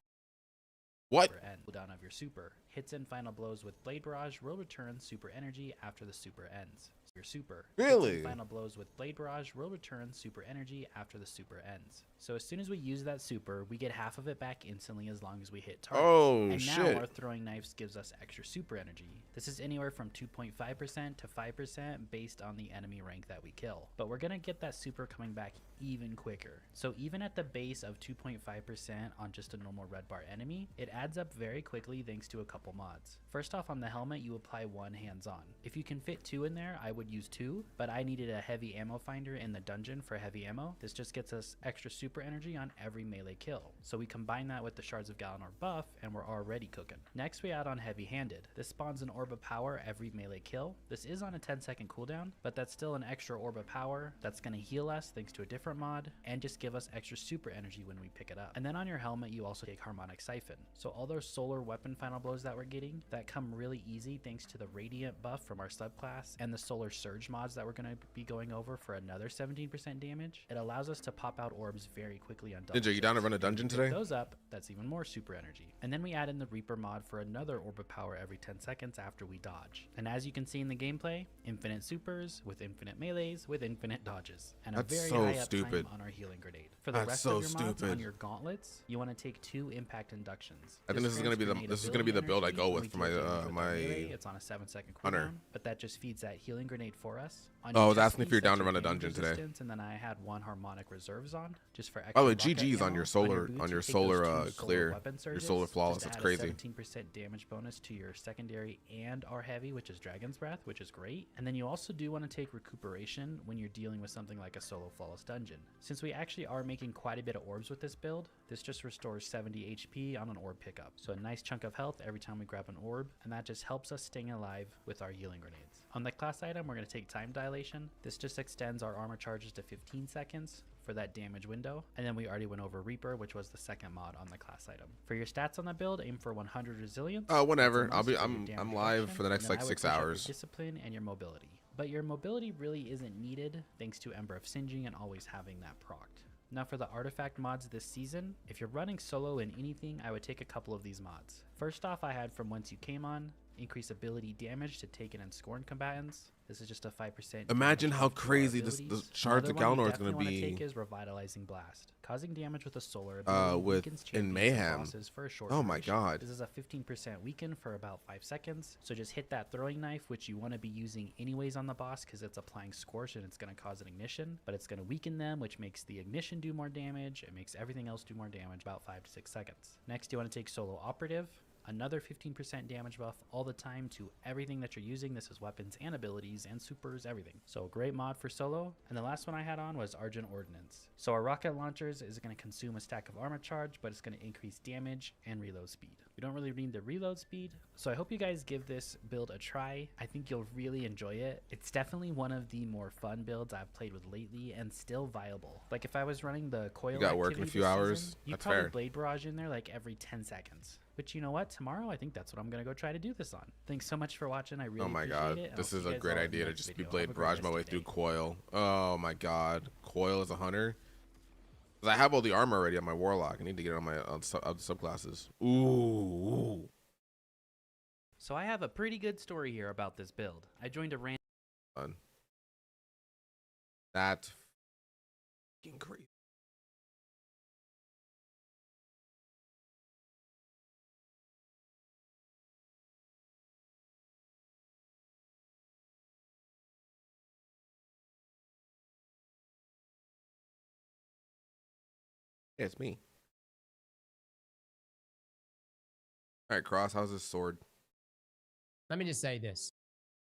What? end cooldown of your super. Hits and final blows with blade barrage will return super energy after the super ends. Your super. Hits Really? and final blows with blade barrage will return super energy after the super ends. So as soon as we use that super, we get half of it back instantly as long as we hit targets. Oh, and shit. now our throwing knives gives us extra super energy. This is anywhere from 2.5% to 5% based on the enemy rank that we kill. But we're gonna get that super coming back even quicker. So even at the base of 2.5% on just a normal red bar enemy, it adds up very quickly thanks to a couple mods. First off, on the helmet, you apply one hands-on. If you can fit two in there, I would use two, but I needed a heavy ammo finder in the dungeon for heavy ammo. This just gets us extra super energy on every melee kill. So we combine that with the Shards of Galanor buff, and we're already cooking. Next, we add on heavy-handed. This spawns an orb of power every melee kill. This is on a 10-second cooldown, but that's still an extra orb of power that's going to heal us thanks to a different mod, and just give us extra super energy when we pick it up. And then on your helmet, you also take Harmonic Siphon. So all those solar weapon final blows that we're getting, that come really easy thanks to the Radiant buff from our subclass, and the Solar Surge mods that we're going to be going over for another 17% damage. It allows us to pop out orbs very quickly on double Ninja, you down to hits. run a dungeon If we today? pick those up, that's even more super energy. And then we add in the Reaper mod for another orb of power every 10 seconds after we dodge. And as you can see in the gameplay, infinite supers with infinite melees with infinite dodges, and That's a very so high stupid. uptime on our healing grenade. For the That's rest so of your mods on stupid. your gauntlets, you want to take 2 impact inductions. I think this is gonna be the build I go with for my It's on a 7-second Hunter. cooldown, but that just feeds that healing grenade for us. On Oh, I your was chest asking if piece, you're down that's to your run a damage dungeon today. resistance, and then I had 1 harmonic reserves on just for extra. By the way, rocket GG's on ammo. your solar boots, on you your take those solar 2 clear, weapon your surges solar flawless. just to That's add crazy. a 17% damage bonus to your secondary and our heavy, which is Dragon's Breath, which is great. And then you also do want to take recuperation when you're dealing with something like a solo flawless dungeon. Since we actually are making quite a bit of orbs with this build, this just restores 70 HP on an orb pickup. So a nice chunk of health every time we grab an orb, and that just helps us staying alive with our healing grenades. On the class item, we're going to take Time Dilation. This just extends our armor charges to 15 seconds for that damage window. And then we already went over Reaper, which was the second mod on the class item. For your stats on the build, aim for 100 resilience. Whenever. That's a must for your I'm damage live reduction, for the next and then like I would 6 push up your hours. discipline and your mobility. But your mobility really isn't needed thanks to Ember of Singeing and always having that procced. Now for the artifact mods this season, if you're running solo in anything, I would take a couple of these mods. First off, I had From Whence You Came On, increase ability damage to taken and scorned combatants. This is just a 5%. Imagine damage how buff to our crazy the abilities. Shards of Another one you Galanor is going to definitely wanna be take is Revitalizing Blast, causing damage with a solar ability. with weakens in champions and Mayhem. bosses for a short Oh my duration. god. This is a 15% weaken for about 5 seconds. So just hit that throwing knife, which you want to be using anyways on the boss because it's applying scorch and it's going to cause an ignition, but it's going to weaken them, which makes the ignition do more damage. It makes everything else do more damage, about 5 to 6 seconds. Next, you want to take Solo Operative. Another 15% damage buff all the time to everything that you're using. This is weapons and abilities and supers, everything. So a great mod for solo. And the last one I had on was Argent Ordnance. So our rocket launchers is going to consume a stack of armor charge, but it's going to increase damage and reload speed. We don't really need the reload speed, so I hope you guys give this build a try. I think you'll really enjoy it. It's definitely one of the more fun builds I've played with lately and still viable. Like if I was running the coil You got work in a activity few this hours? season, you'd That's probably fair. blade barrage in there like every 10 seconds. But you know what? Tomorrow, I think that's what I'm going to go try to do this on. Thanks so much for watching. I really Oh my appreciate god, it. and this I'll is see a you guys great all in the idea to next just be video. blade Have a great barrage my rest way of through your day. coil. Oh my god, coil as a hunter. 'Cause I have all the armor already on my warlock. I need to get it on my subclasses. Ooh. So I have a pretty good story here about this build. I joined a random Fun. That's fucking crazy. Yeah, it's me. All right, Cross. How's this sword? Let me just say this.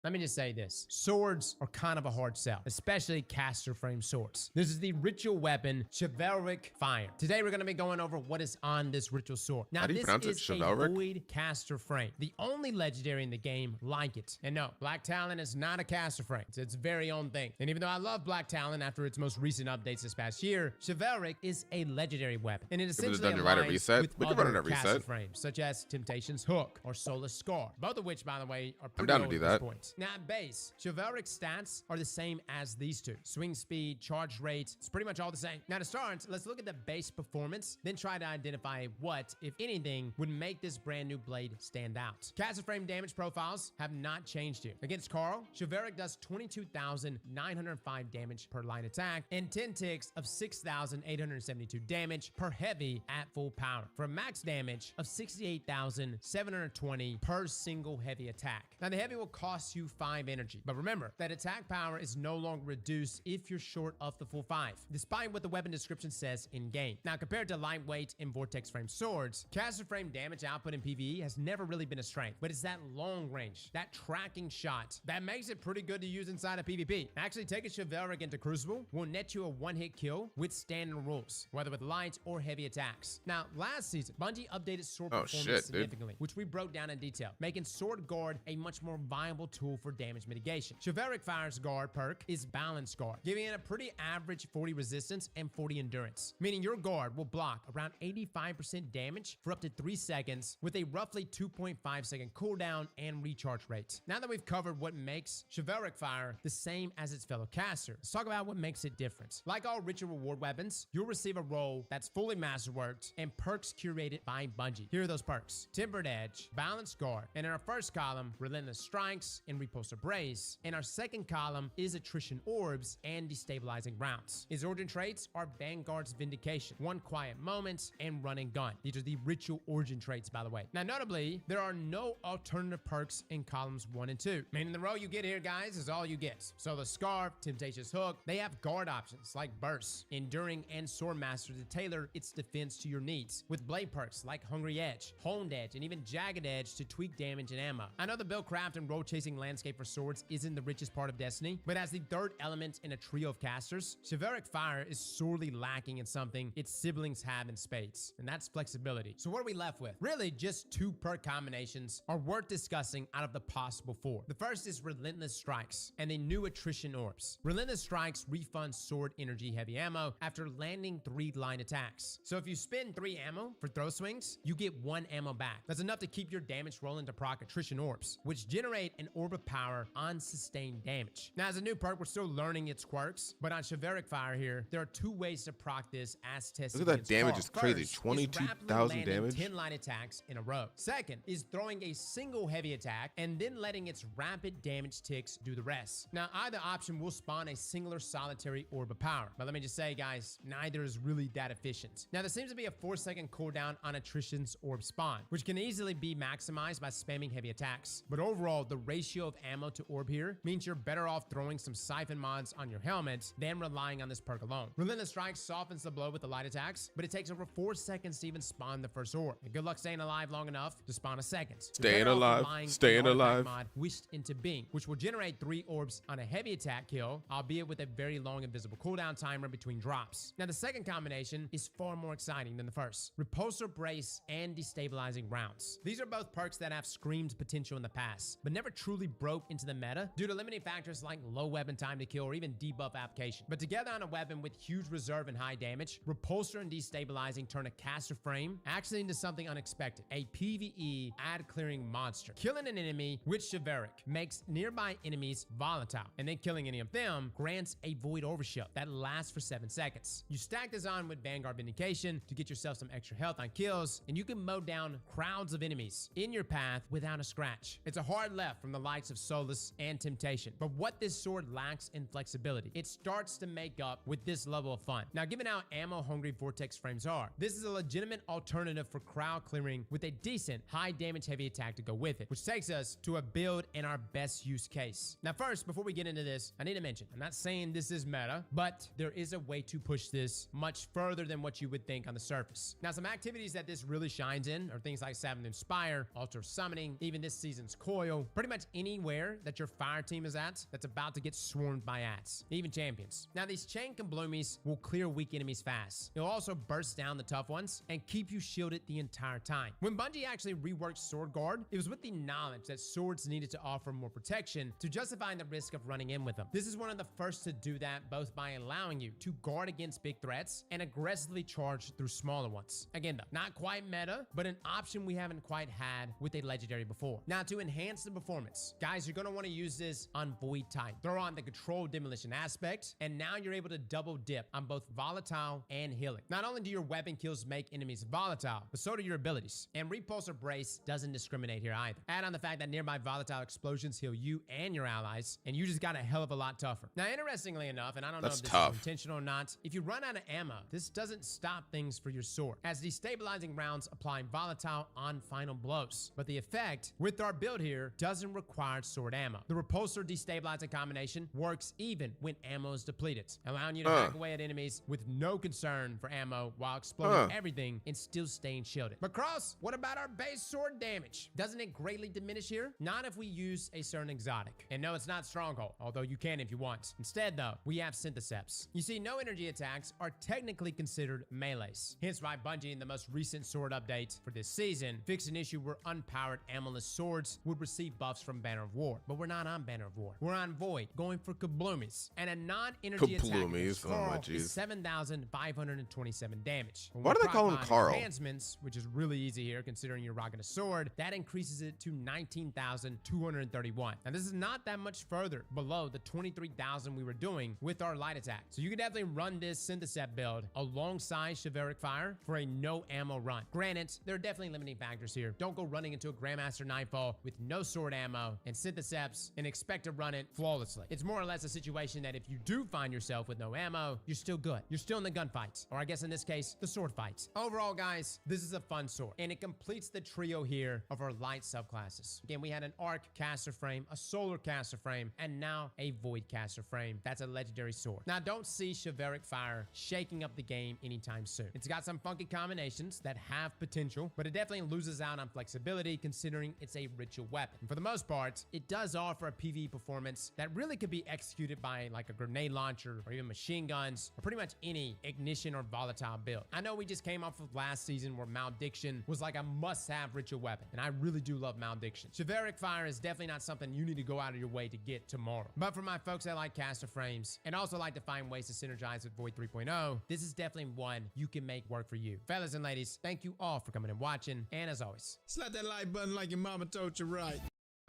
let me just say this. Swords are kind of a hard sell, especially caster frame swords. This is the ritual weapon, Chivalric Fire. Today, we're going to be going over what is on this ritual sword. Now, How do you this pronounce it? is Chivalric? a void caster frame, the only legendary in the game like it. And no, Black Talon is not a caster frame. It's its very own thing. And even though I love Black Talon after its most recent updates this past year, Chivalric is a legendary weapon. And it essentially done to write a aligns reset? with We can run other it a caster reset. frames, such as Temptation's Hook or Soulless Scar, both of which, by the way, are pretty down to old do at this that. point. Now, at base, Chivalric stats are the same as these two. Swing speed, charge rate, it's pretty much all the same. Now, to start, let's look at the base performance, then try to identify what, if anything, would make this brand new blade stand out. Caster frame damage profiles have not changed here. Against Carl, Chivalric does 22,905 damage per line attack and 10 ticks of 6,872 damage per heavy at full power, for a max damage of 68,720 per single heavy attack. Now, the heavy will cost you 5 energy, but remember that attack power is no longer reduced if you're short of the full 5, despite what the weapon description says in game. Now, compared to lightweight and vortex frame swords, caster frame damage output in PvE has never really been a strength, but it's that long range, that tracking shot, that makes it pretty good to use inside of PvP. Actually, taking Chivalric into Crucible will net you a one-hit kill with standard rules, whether with light or heavy attacks. Now, last season, Bungie updated sword performance significantly, which we broke down in detail, making Sword Guard a much more viable tool for damage mitigation. Chivalric Fire's Guard perk is Balance Guard, giving it a pretty average 40 resistance and 40 endurance, meaning your guard will block around 85% damage for up to 3 seconds with a roughly 2.5 second cooldown and recharge rate. Now that we've covered what makes Chivalric Fire the same as its fellow caster, let's talk about what makes it different. Like all ritual reward weapons, you'll receive a role that's fully masterworked and perks curated by Bungie. Here are those perks: Tempered Edge, Balance Guard, and in our first column, Relentless Strikes and Repulsor Brace. In our second column is Attrition Orbs and Destabilizing Rounds. His origin traits are Vanguard's Vindication, One Quiet Moment, and Run and Gun. These are the ritual origin traits, by the way. Now, notably, there are no alternative perks in columns 1 and 2, meaning the row you get here, guys, is all you get. So the Scarf, Temptation's Hook, they have guard options like Burst, Enduring, and Swordmaster to tailor its defense to your needs, with blade perks like Hungry Edge, Honed Edge, and even Jagged Edge to tweak damage and ammo. I know the build craft and road-chasing landscape for swords isn't the richest part of Destiny, but as the third element in a trio of casters, Chivalric Fire is sorely lacking in something its siblings have in spades, and that's flexibility. So what are we left with? Really, just 2 perk combinations are worth discussing out of the possible 4. The first is Relentless Strikes and the new Attrition Orbs. Relentless Strikes refund sword energy heavy ammo after landing 3 line attacks. So if you spend 3 ammo for throw swings, you get 1 ammo back. That's enough to keep your damage rolling to proc Attrition Orbs, which generate an orb of power on sustained damage. Now, as a new perk, we're still learning its quirks, but on Chivalric Fire here, there are 2 ways to proc this as tested. Look at that against damage, Carl. is crazy. First is 22,000 rapidly landing damage. 10 line attacks in a row. Second is throwing a single heavy attack and then letting its rapid damage ticks do the rest. Now, either option will spawn a singular solitary orb of power, but let me just say, guys, neither is really that efficient. Now, there seems to be a 4-second cooldown on Attrition's orb spawn, which can easily be maximized by spamming heavy attacks. But overall, the ratio of ammo to orb here means you're better off throwing some siphon mods on your helmet than relying on this perk alone. Relentless Strike softens the blow with the light attacks, but it takes over 4 seconds to even spawn the first orb. And good luck staying alive long enough to spawn a second. Staying alive, staying alive. Mod wished into being, which will generate 3 orbs on a heavy attack kill, albeit with a very long invisible cooldown timer between drops. Now, the second combination is far more exciting than the first. Repulsor Brace and Destabilizing Rounds. These are both perks that have screamed potential in the past, but never truly broke into the meta due to limiting factors like low weapon time to kill or even debuff application. But together on a weapon with huge reserve and high damage, Repulsor and Destabilizing turn a caster frame actually into something unexpected, a PvE ad clearing monster. Killing an enemy with Chivalric makes nearby enemies volatile, and then killing any of them grants a void overshield that lasts for 7 seconds. You stack this on with Vanguard Vindication to get yourself some extra health on kills, and you can mow down crowds of enemies in your path without a scratch. It's a hard left from the likes of Solus and Temptation, but what this sword lacks in flexibility, it starts to make up with this level of fun. Now, given how ammo-hungry Vortex frames are, this is a legitimate alternative for crowd clearing with a decent high damage heavy attack to go with it, which takes us to a build in our best use case. Now, first, before we get into this, I need to mention, I'm not saying this is meta, but there is a way to push this much further than what you would think on the surface. Now, some activities that this really shines in are things like Savage Inspire, Altar Summoning, even this season's Coil. Pretty much any anywhere that your fire team is at that's about to get swarmed by ats, even champions. Now, these chain kabloomies will clear weak enemies fast. It'll also burst down the tough ones and keep you shielded the entire time. When Bungie actually reworked Sword Guard, it was with the knowledge that swords needed to offer more protection to justify the risk of running in with them. This is one of the first to do that, both by allowing you to guard against big threats and aggressively charge through smaller ones. Again, though, not quite meta, but an option we haven't quite had with a legendary before. Now, to enhance the performance, guys, you're going to want to use this on Void type. Throw on the controlled demolition aspect, and now you're able to double dip on both volatile and healing. Not only do your weapon kills make enemies volatile, but so do your abilities. And Repulsor Brace doesn't discriminate here either. Add on the fact that nearby volatile explosions heal you and your allies, and you just got a hell of a lot tougher. Now, interestingly enough, and I don't know if this is intentional or not, if you run out of ammo, this doesn't stop things for your sword, as destabilizing rounds apply volatile on final blows. But the effect with our build here doesn't require sword ammo. The repulsor destabilizing combination works even when ammo is depleted, allowing you to hack away at enemies with no concern for ammo while exploding everything and still staying shielded. But Cross, what about our base sword damage? Doesn't it greatly diminish here? Not if we use a certain exotic. And no, it's not Stronghold, although you can if you want. Instead, though, we have Syntheseps. You see, no energy attacks are technically considered melees. Hence why Bungie, in the most recent sword update for this season, fixed an issue where unpowered ammoless swords would receive buffs from Banner of War. But we're not on Banner of War. We're on Void, going for kabloomies. And a non-energy attack against Carl is 7,527 damage. Why do they call him Carl? Enhancements, which is really easy here considering you're rocking a sword, that increases it to 19,231. Now, this is not that much further below the 23,000 we were doing with our light attack. So you can definitely run this Synthesept build alongside Chivalric Fire for a no ammo run. Granted, there are definitely limiting factors here. Don't go running into a Grandmaster Nightfall with no sword ammo and Syntheseps and expect to run it flawlessly. It's more or less a situation that if you do find yourself with no ammo, you're still good. You're still in the gunfights, or I guess in this case, the sword fights. Overall, guys, this is a fun sword, and it completes the trio here of our light subclasses. Again, we had an arc caster frame, a solar caster frame, and now a void caster frame. That's a legendary sword. Now, don't see Chivalric Fire shaking up the game anytime soon. It's got some funky combinations that have potential, but it definitely loses out on flexibility considering it's a ritual weapon. And for the most part, it does offer a PvE performance that really could be executed by like a grenade launcher or even machine guns or pretty much any ignition or volatile build. I know we just came off of last season where Malediction was like a must-have ritual weapon, and I really do love Malediction. Chivalric Fire is definitely not something you need to go out of your way to get tomorrow. But for my folks that like caster frames and also like to find ways to synergize with Void 3.0, this is definitely one you can make work for you. Fellas and ladies, thank you all for coming and watching, and as always, slap that like button like your mama told you right.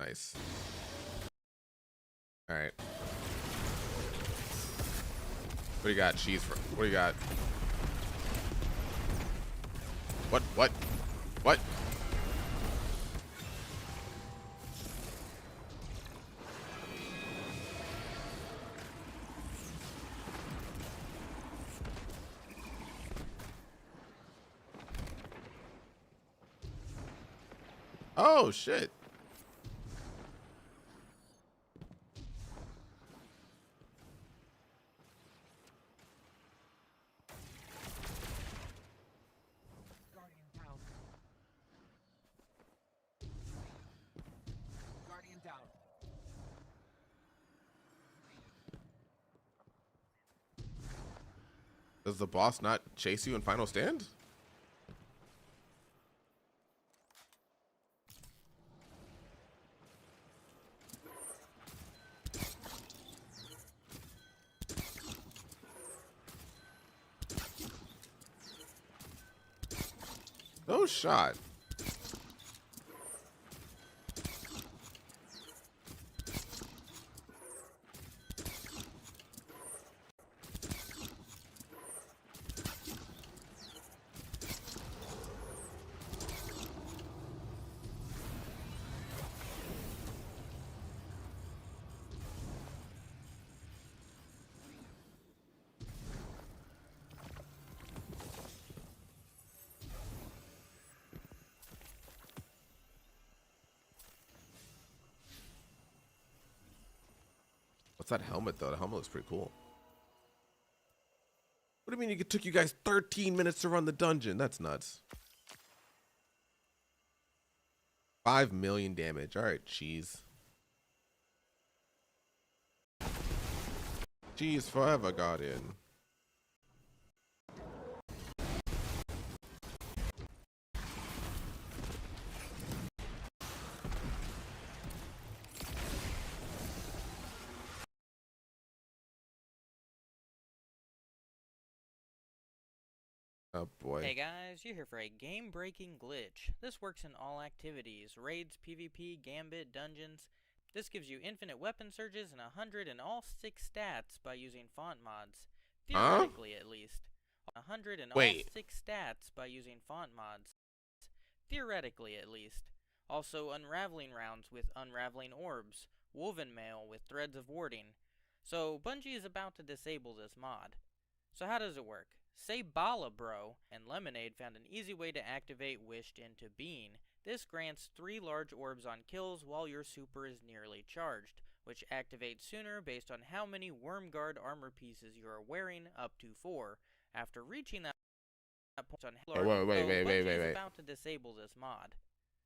Nice. All right. What do you got, cheese? What do you got? What? What? What? Oh, shit. Guardian down. Guardian down. Does the boss not chase you in Final Stand? No shot. What's that helmet though? The helmet looks pretty cool. What do you mean it took you guys 13 minutes to run the dungeon? That's nuts. 5 million damage. All right, cheese. She's forever guardian. Oh boy. Hey guys, you're here for a game-breaking glitch. This works in all activities, raids, PvP, gambit, dungeons. This gives you infinite weapon surges and 100 in all 6 stats by using font mods. Theoretically, at least. 100 in all 6 stats by using font mods. Theoretically, at least. Also, unraveling rounds with unraveling orbs, woven mail with threads of warding. So, Bungie is about to disable this mod. So how does it work? Say Bala bro, and Lemonade found an easy way to activate Wished into Being. This grants 3 large orbs on kills while your super is nearly charged, which activates sooner based on how many Wormguard armor pieces you are wearing, up to 4. After reaching that point on Wait. about to disable this mod.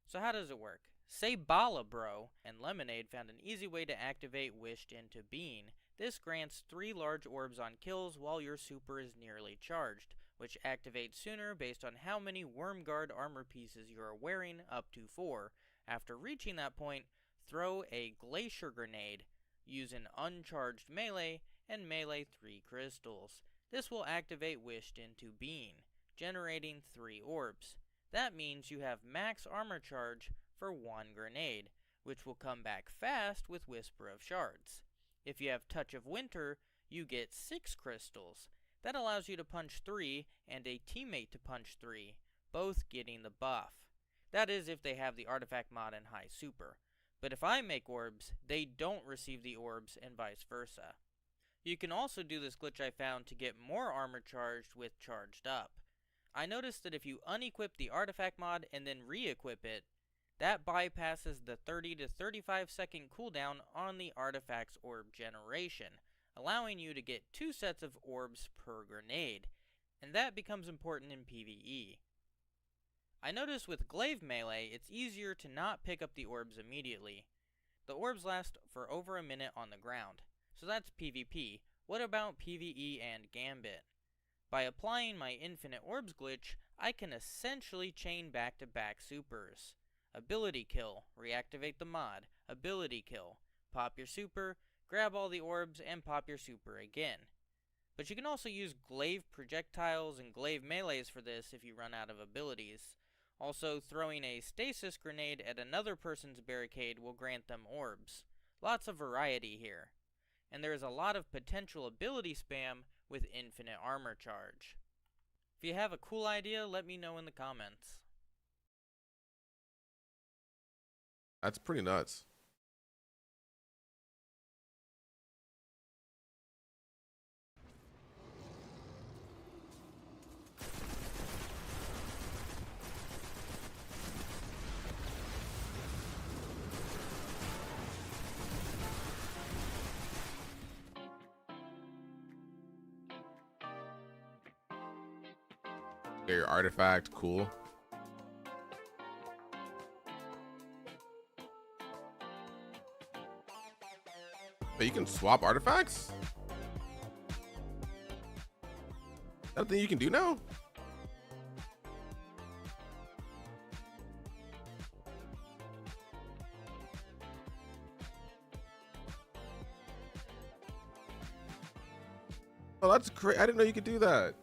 So how does it work? Say Bala bro, and Lemonade found an easy way to activate Wished into Being. This grants 3 large orbs on kills while your super is nearly charged, which activates sooner based on how many Wormguard armor pieces you are wearing, up to 4. After reaching that point, throw a Glacier Grenade, use an uncharged melee, and melee 3 crystals. This will activate Wished into Being, generating 3 orbs. That means you have max armor charge for 1 grenade, which will come back fast with Whisper of Shards. If you have Touch of Winter, you get 6 crystals. That allows you to punch 3 and a teammate to punch 3, both getting the buff. That is if they have the artifact mod and high super. But if I make orbs, they don't receive the orbs and vice versa. You can also do this glitch I found to get more armor charged with Charged Up. I noticed that if you unequip the artifact mod and then re-equip it, that bypasses the 30 to 35 second cooldown on the artifact's orb generation, allowing you to get 2 sets of orbs per grenade, and that becomes important in PvE. I noticed with glaive melee, it's easier to not pick up the orbs immediately. The orbs last for over a minute on the ground, so that's PvP. What about PvE and gambit? By applying my infinite orbs glitch, I can essentially chain back-to-back supers. Ability kill, reactivate the mod, ability kill, pop your super, grab all the orbs, and pop your super again. But you can also use glaive projectiles and glaive melees for this if you run out of abilities. Also, throwing a stasis grenade at another person's barricade will grant them orbs. Lots of variety here. And there is a lot of potential ability spam with infinite armor charge. If you have a cool idea, let me know in the comments. That's pretty nuts. Your artifact, cool. But you can swap artifacts? Is that a thing you can do now? Oh, that's great. I didn't know you could do that.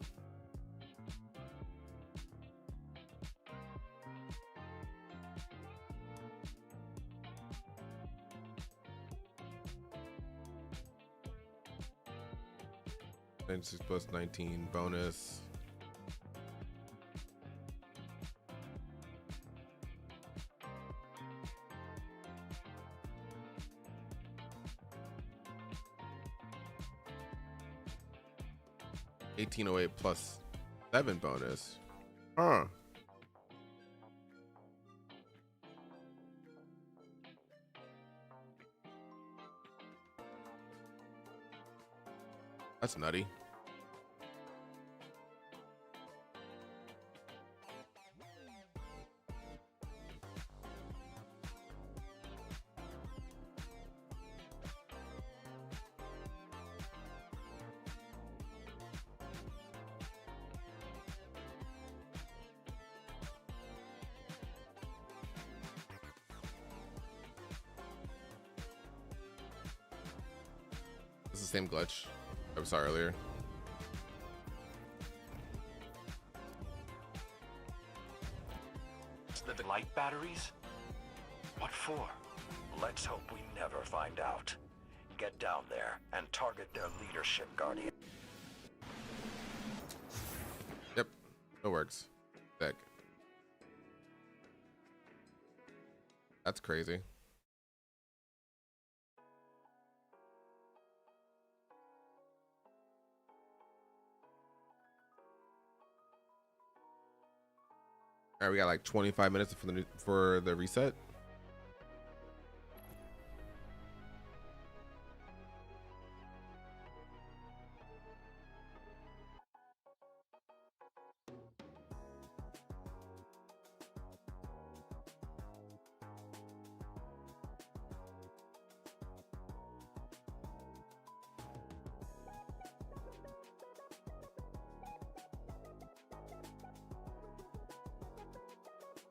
Plus 19 bonus. $18.08 plus 7 bonus. Huh. That's nutty. It's the same glitch I saw earlier. The light batteries? What for? Let's hope we never find out. Get down there and target their leadership, Guardian. Yep, it works. Sick. That's crazy. All right, we got like 25 minutes for the reset.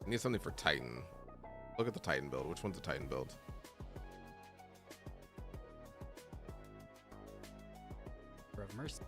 I need something for Titan. Look at the Titan build. Which one's the Titan build? Of mercy.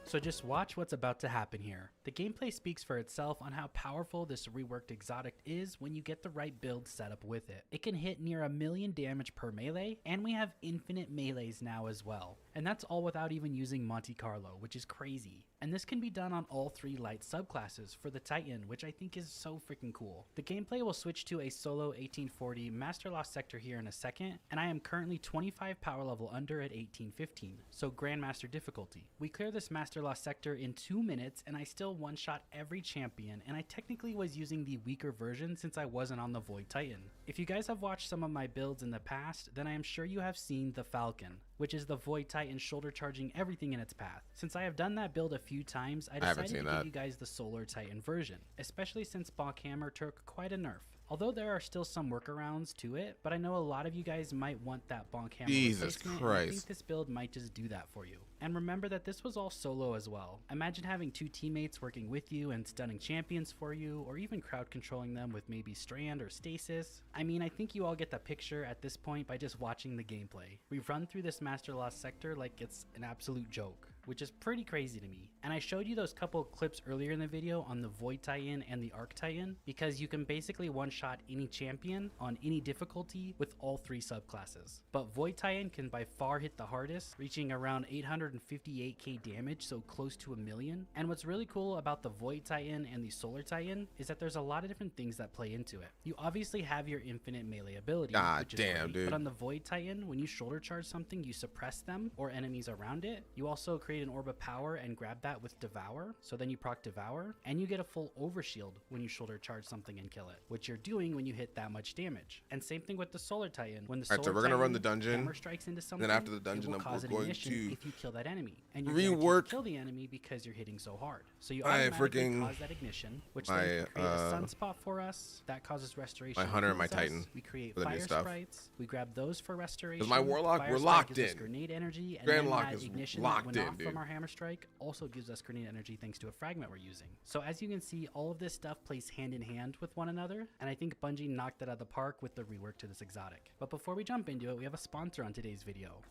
So just watch what's about to happen here. The gameplay speaks for itself on how powerful this reworked exotic is when you get the right build set up with it. It can hit near 1,000,000 damage per melee, and we have infinite melees now as well. And that's all without even using Monte Carlo, which is crazy. And this can be done on all 3 light subclasses for the Titan, which I think is so freaking cool. The gameplay will switch to a solo 1840 Master Lost sector here in a second, and I am currently 25 power level under at 1815, so Grandmaster difficulty. We clear this Master Lost sector in 2 minutes, and I still one-shot every champion, and I technically was using the weaker version since I wasn't on the Void Titan. If you guys have watched some of my builds in the past, then I am sure you have seen the Falcon, which is the Void Titan shoulder charging everything in its path. Since I have done that build a few times, I decided to give you guys the Solar Titan version, especially since Bonk Hammer took quite a nerf. Although there are still some workarounds to it, but I know a lot of you guys might want that Bonk Hammer Jesus replacement, Christ. and I think this build might just do that for you. And remember that this was all solo as well. Imagine having 2 teammates working with you and stunning champions for you, or even crowd controlling them with maybe Strand or Stasis. I mean, I think you all get the picture at this point by just watching the gameplay. We've run through this Master Lost sector like it's an absolute joke, which is pretty crazy to me. And I showed you those couple clips earlier in the video on the Void Titan and the Arc Titan, because you can basically one-shot any champion on any difficulty with all 3 subclasses. But Void Titan can by far hit the hardest, reaching around 858k damage, so close to 1,000,000. And what's really cool about the Void Titan and the Solar Titan is that there's a lot of different things that play into it. You obviously have your infinite melee ability, which is great, dude. but on the Void Titan, when you shoulder charge something, you suppress them or enemies around it. You also create an Orb of Power and grab that with Devour, so then you proc Devour, and you get a full Overshield when you shoulder charge something and kill it, which you're doing when you hit that much damage. And same thing with the Solar Titan. When the All right, so Solar we're gonna Titan run the dungeon, hammer strikes into something, then after the dungeon, it will cause we're an going ignition to if you kill that enemy, and you're rework guaranteed to kill the enemy because you're hitting so hard. So you automatically cause that ignition, which then create a sunspot for us that causes restoration. My Hunter and my heals us. Titan We create for the new fire stuff. sprites. We grab those for restoration. Because my Warlock, Fire we're Sprite locked gives us in. grenade energy, and Grand then Lock that is ignition locked that went in, off dude. from our hammer strike also gives us grenade energy thanks to a fragment we're using. So as you can see, all of this stuff plays hand in hand with one another, and I think Bungie knocked it out of the park with the rework to this exotic. But before we jump into it, we have a sponsor on today's video.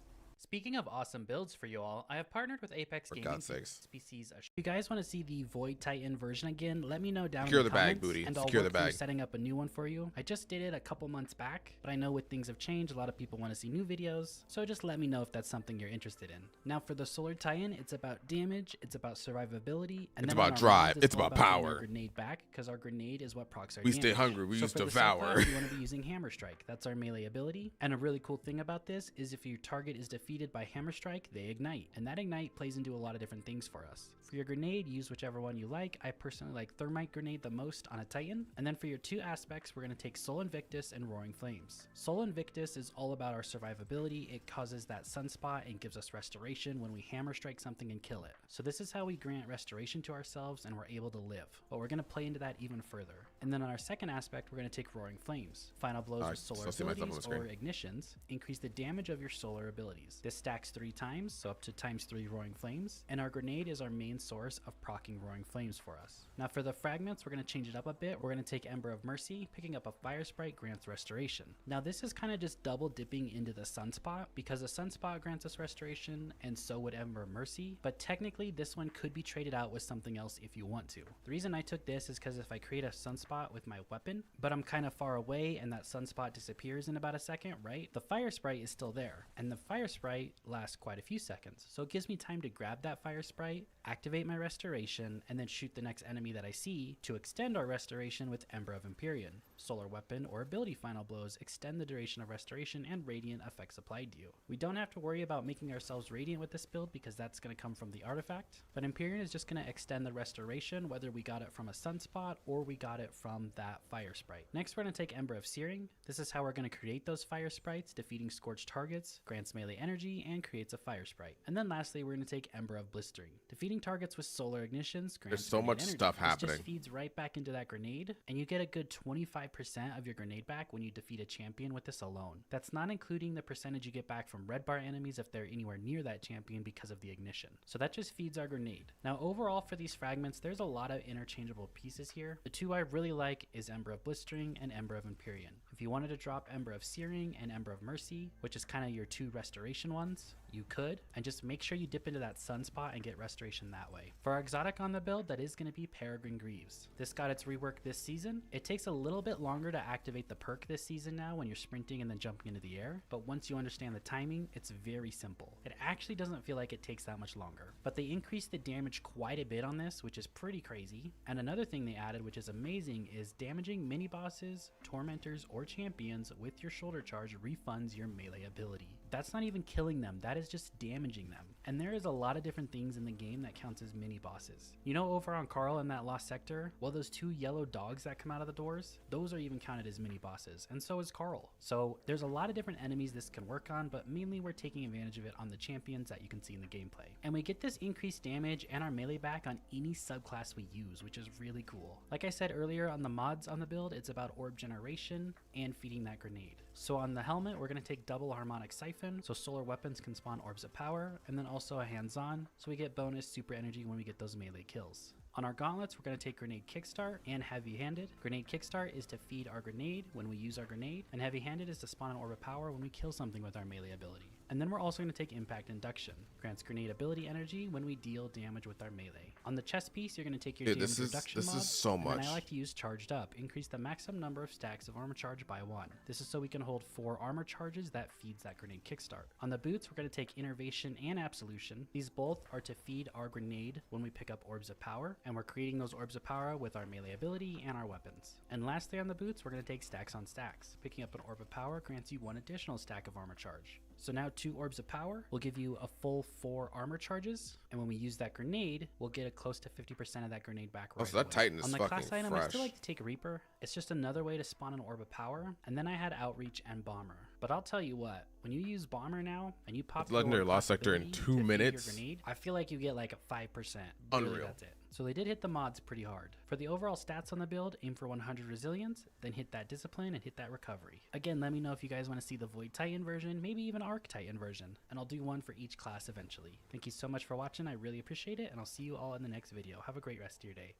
Speaking of awesome builds for you all, I have partnered with Apex Gaming. God's sakes. Species. If you guys want to see the Void Titan version again, let me know down Secure in the the bag, comments, booty. and Secure I'll the work through bag. setting up a new one for you. I just did it a couple months back, but I know with things have changed, a lot of people want to see new videos, so just let me know if that's something you're interested in. Now for the Solar Titan, it's about damage, it's about survivability, and It's then about on our drive, rounds, it's all about getting power. our grenade back, because our grenade is what procs our We damage. stay hungry, we So use for the Devour. subclass, you want to be using Hammer Strike. That's our melee ability. And a really cool thing about this is if your target is defeated by Hammer Strike, they ignite. And that ignite plays into a lot of different things for us. For your grenade, use whichever one you like. I personally like Thermite Grenade the most on a Titan. And then for your 2 aspects, we're going to take Soul Invictus and Roaring Flames. Soul Invictus is all about our survivability. It causes that sunspot and gives us restoration when we hammer strike something and kill it. So this is how we grant restoration to ourselves and we're able to live. But we're going to play into that even further. And then on our second aspect, we're going to take Roaring Flames. Final blows with solar still see myself on abilities the or screen. ignitions increase the damage of your solar abilities. This stacks 3 times, so up to ×3 Roaring Flames, and our grenade is our main source of proccing Roaring Flames for us. Now for the fragments, we're going to change it up a bit. We're going to take Ember of Mercy. Picking up a Fire Sprite grants Restoration. Now this is kind of just double dipping into the Sunspot, because the Sunspot grants us Restoration, and so would Ember of Mercy, but technically this one could be traded out with something else if you want to. The reason I took this is because if I create a Sunspot with my weapon, but I'm kind of far away and that Sunspot disappears in about a second, right? The Fire Sprite is still there, and the Fire Sprite lasts quite a few seconds, so it gives me time to grab that Fire Sprite, activate my Restoration, and then shoot the next enemy that I see to extend our Restoration with Ember of Empyrean. Solar Weapon or ability final blows extend the duration of Restoration and Radiant effects applied to you. We don't have to worry about making ourselves Radiant with this build because that's going to come from the artifact, but Empyrean is just going to extend the Restoration whether we got it from a Sunspot or we got it from that Fire Sprite. Next we're going to take Ember of Searing. This is how we're going to create those Fire Sprites. Defeating scorched targets grants melee energy and creates a Fire Sprite. And then lastly we're going to take Ember of Blistering. Defeating targets with solar ignitions grants There's so grenade much energy. stuff This happening. just feeds right back into that grenade, and you get a good 25% of your grenade back when you defeat a champion with this alone. That's not including the percentage you get back from red bar enemies if they're anywhere near that champion because of the ignition. So that just feeds our grenade. Now overall for these fragments, there's a lot of interchangeable pieces here. The 2 I really like is Ember of Blistering and Ember of Empyrean. If you wanted to drop Ember of Searing and Ember of Mercy, which is kind of your 2 restoration ones, you could, and just make sure you dip into that Sunspot and get restoration that way. For our exotic on the build, that is going to be Peregrine Greaves. This got its rework this season. It takes a little bit longer to activate the perk this season now when you're sprinting and then jumping into the air, but once you understand the timing, it's very simple. It actually doesn't feel like it takes that much longer, but they increased the damage quite a bit on this, which is pretty crazy. And another thing they added, which is amazing, is damaging mini bosses, tormentors, or champions with your shoulder charge refunds your melee ability. That's not even killing them, that is just damaging them. And there is a lot of different things in the game that counts as mini bosses. You know, over on Carl in that lost sector, well, those 2 yellow dogs that come out of the doors, those are even counted as mini bosses, and so is Carl. So there's a lot of different enemies this can work on, but mainly we're taking advantage of it on the champions that you can see in the gameplay. And we get this increased damage and our melee back on any subclass we use, which is really cool. Like I said earlier on the mods on the build, it's about orb generation and feeding that grenade. So on the helmet, we're going to take double harmonic siphon, so solar weapons can spawn orbs of power, and then also a hands-on, so we get bonus super energy when we get those melee kills. On our gauntlets, we're going to take Grenade Kickstart and Heavy Handed. Grenade Kickstart is to feed our grenade when we use our grenade, and Heavy Handed is to spawn an orb of power when we kill something with our melee ability. And then we're also going to take Impact Induction. Grants grenade ability energy when we deal damage with our melee. On the chest piece, you're going to take your damage reduction mod. This is so much. And I like to use Charged Up. Increase the maximum number of stacks of armor charge by 1. This is so we can hold 4 armor charges that feeds that grenade kickstart. On the boots, we're going to take Innervation and Absolution. These both are to feed our grenade when we pick up orbs of power, and we're creating those orbs of power with our melee ability and our weapons. And lastly on the boots, we're going to take stacks on stacks. Picking up an orb of power grants you 1 additional stack of armor charge. So now 2 orbs of power will give you a full 4 armor charges, and when we use that grenade, we'll get a close to 50% of that grenade back right so that away. Titan is On the fucking class item, fresh. I still like to take Reaper. It's just another way to spawn an orb of power, and then I had Outreach and Bomber. But I'll tell you what, when you use Bomber now, and you pop It's legendary your lost sector in ability 2 to feed your minutes. grenade, I feel like you get like a 5%. Unreal. Really, that's it. So they did hit the mods pretty hard. For the overall stats on the build, aim for 100 resilience, then hit that discipline and hit that recovery. Again, let me know if you guys want to see the Void Titan version, maybe even Arc Titan version, and I'll do one for each class eventually. Thank you so much for watching, I really appreciate it, and I'll see you all in the next video. Have a great rest of your day.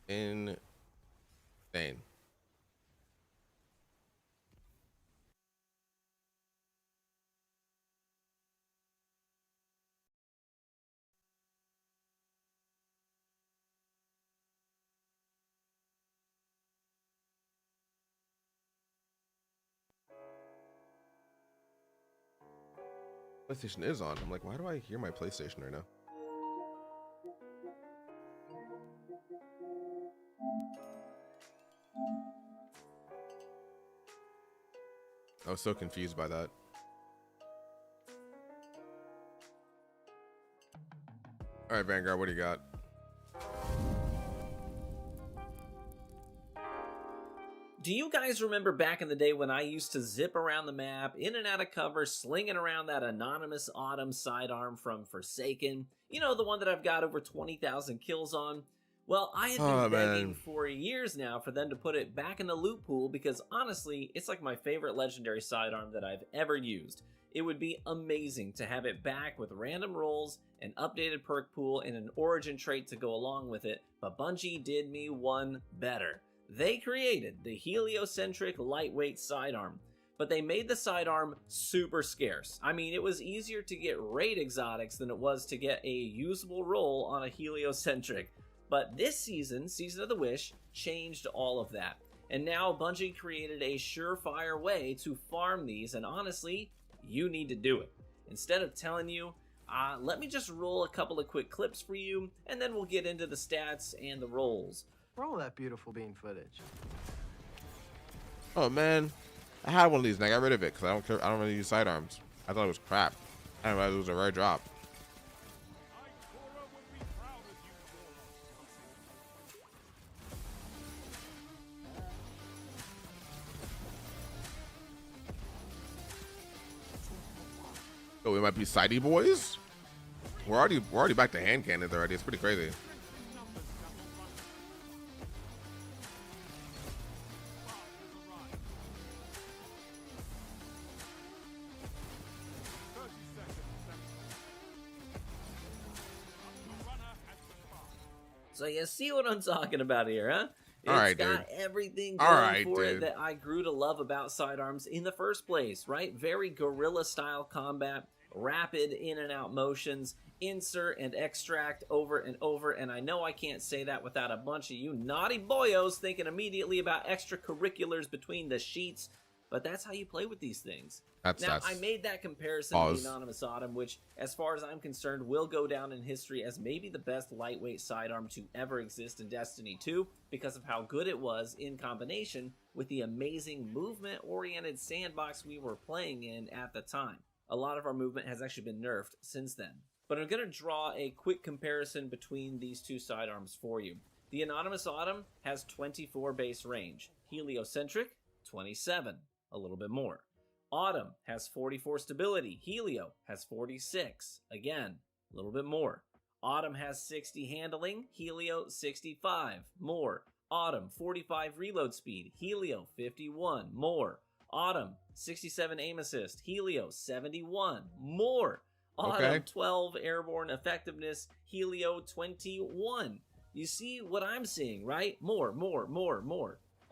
Insane. PlayStation is on. I'm like, why do I hear my PlayStation right now? I was so confused by that. All right, Vanguard, what do you got? Do you guys remember back in the day when I used to zip around the map, in and out of cover, slinging around that anonymous Autumn sidearm from Forsaken? You know, the one that I've got over 20,000 kills on? Well, I had been Oh, begging man. for years now for them to put it back in the loot pool because honestly, it's like my favorite legendary sidearm that I've ever used. It would be amazing to have it back with random rolls, an updated perk pool, and an origin trait to go along with it, but Bungie did me one better. They created the heliocentric lightweight sidearm, but they made the sidearm super scarce. I mean, it was easier to get raid exotics than it was to get a usable roll on a heliocentric. But this season, Season of the Wish, changed all of that. And now Bungie created a surefire way to farm these, and honestly, you need to do it. Instead of telling you, let me just roll a couple of quick clips for you, and then we'll get into the stats and the rolls. Roll that beautiful bean footage. Oh man, I had one of these and I got rid of it because I don't care. I don't really use sidearms. I thought it was crap. I didn't realize it was a rare drop. So we might be sidey boys. We're already back to hand cannons already. It's pretty crazy. So you see what I'm talking about here, huh? It's All right, got dude. everything All going right, for it dude. that I grew to love about sidearms in the first place, right? Very guerrilla style combat, rapid in and out motions, insert and extract over and over, and I know I can't say that without a bunch of you naughty boyos thinking immediately about extracurriculars between the sheets, but that's how you play with these things. Now, I made that comparison to Pause. the Anonymous Autumn, which, as far as I'm concerned, will go down in history as maybe the best lightweight sidearm to ever exist in Destiny 2 because of how good it was in combination with the amazing movement-oriented sandbox we were playing in at the time. A lot of our movement has actually been nerfed since then. But I'm going to draw a quick comparison between these two sidearms for you. The Anonymous Autumn has 24 base range. Heliocentric, 27. A little bit more. Autumn has 44 stability. Helio has 46. Again, a little bit more. Autumn has 60 handling. Helio 65. More. Autumn 45 reload speed. Helio 51. More. Autumn 67 aim assist. Helio 71. More. Autumn 12 airborne effectiveness. Helio 21. You see what I'm seeing, right? More.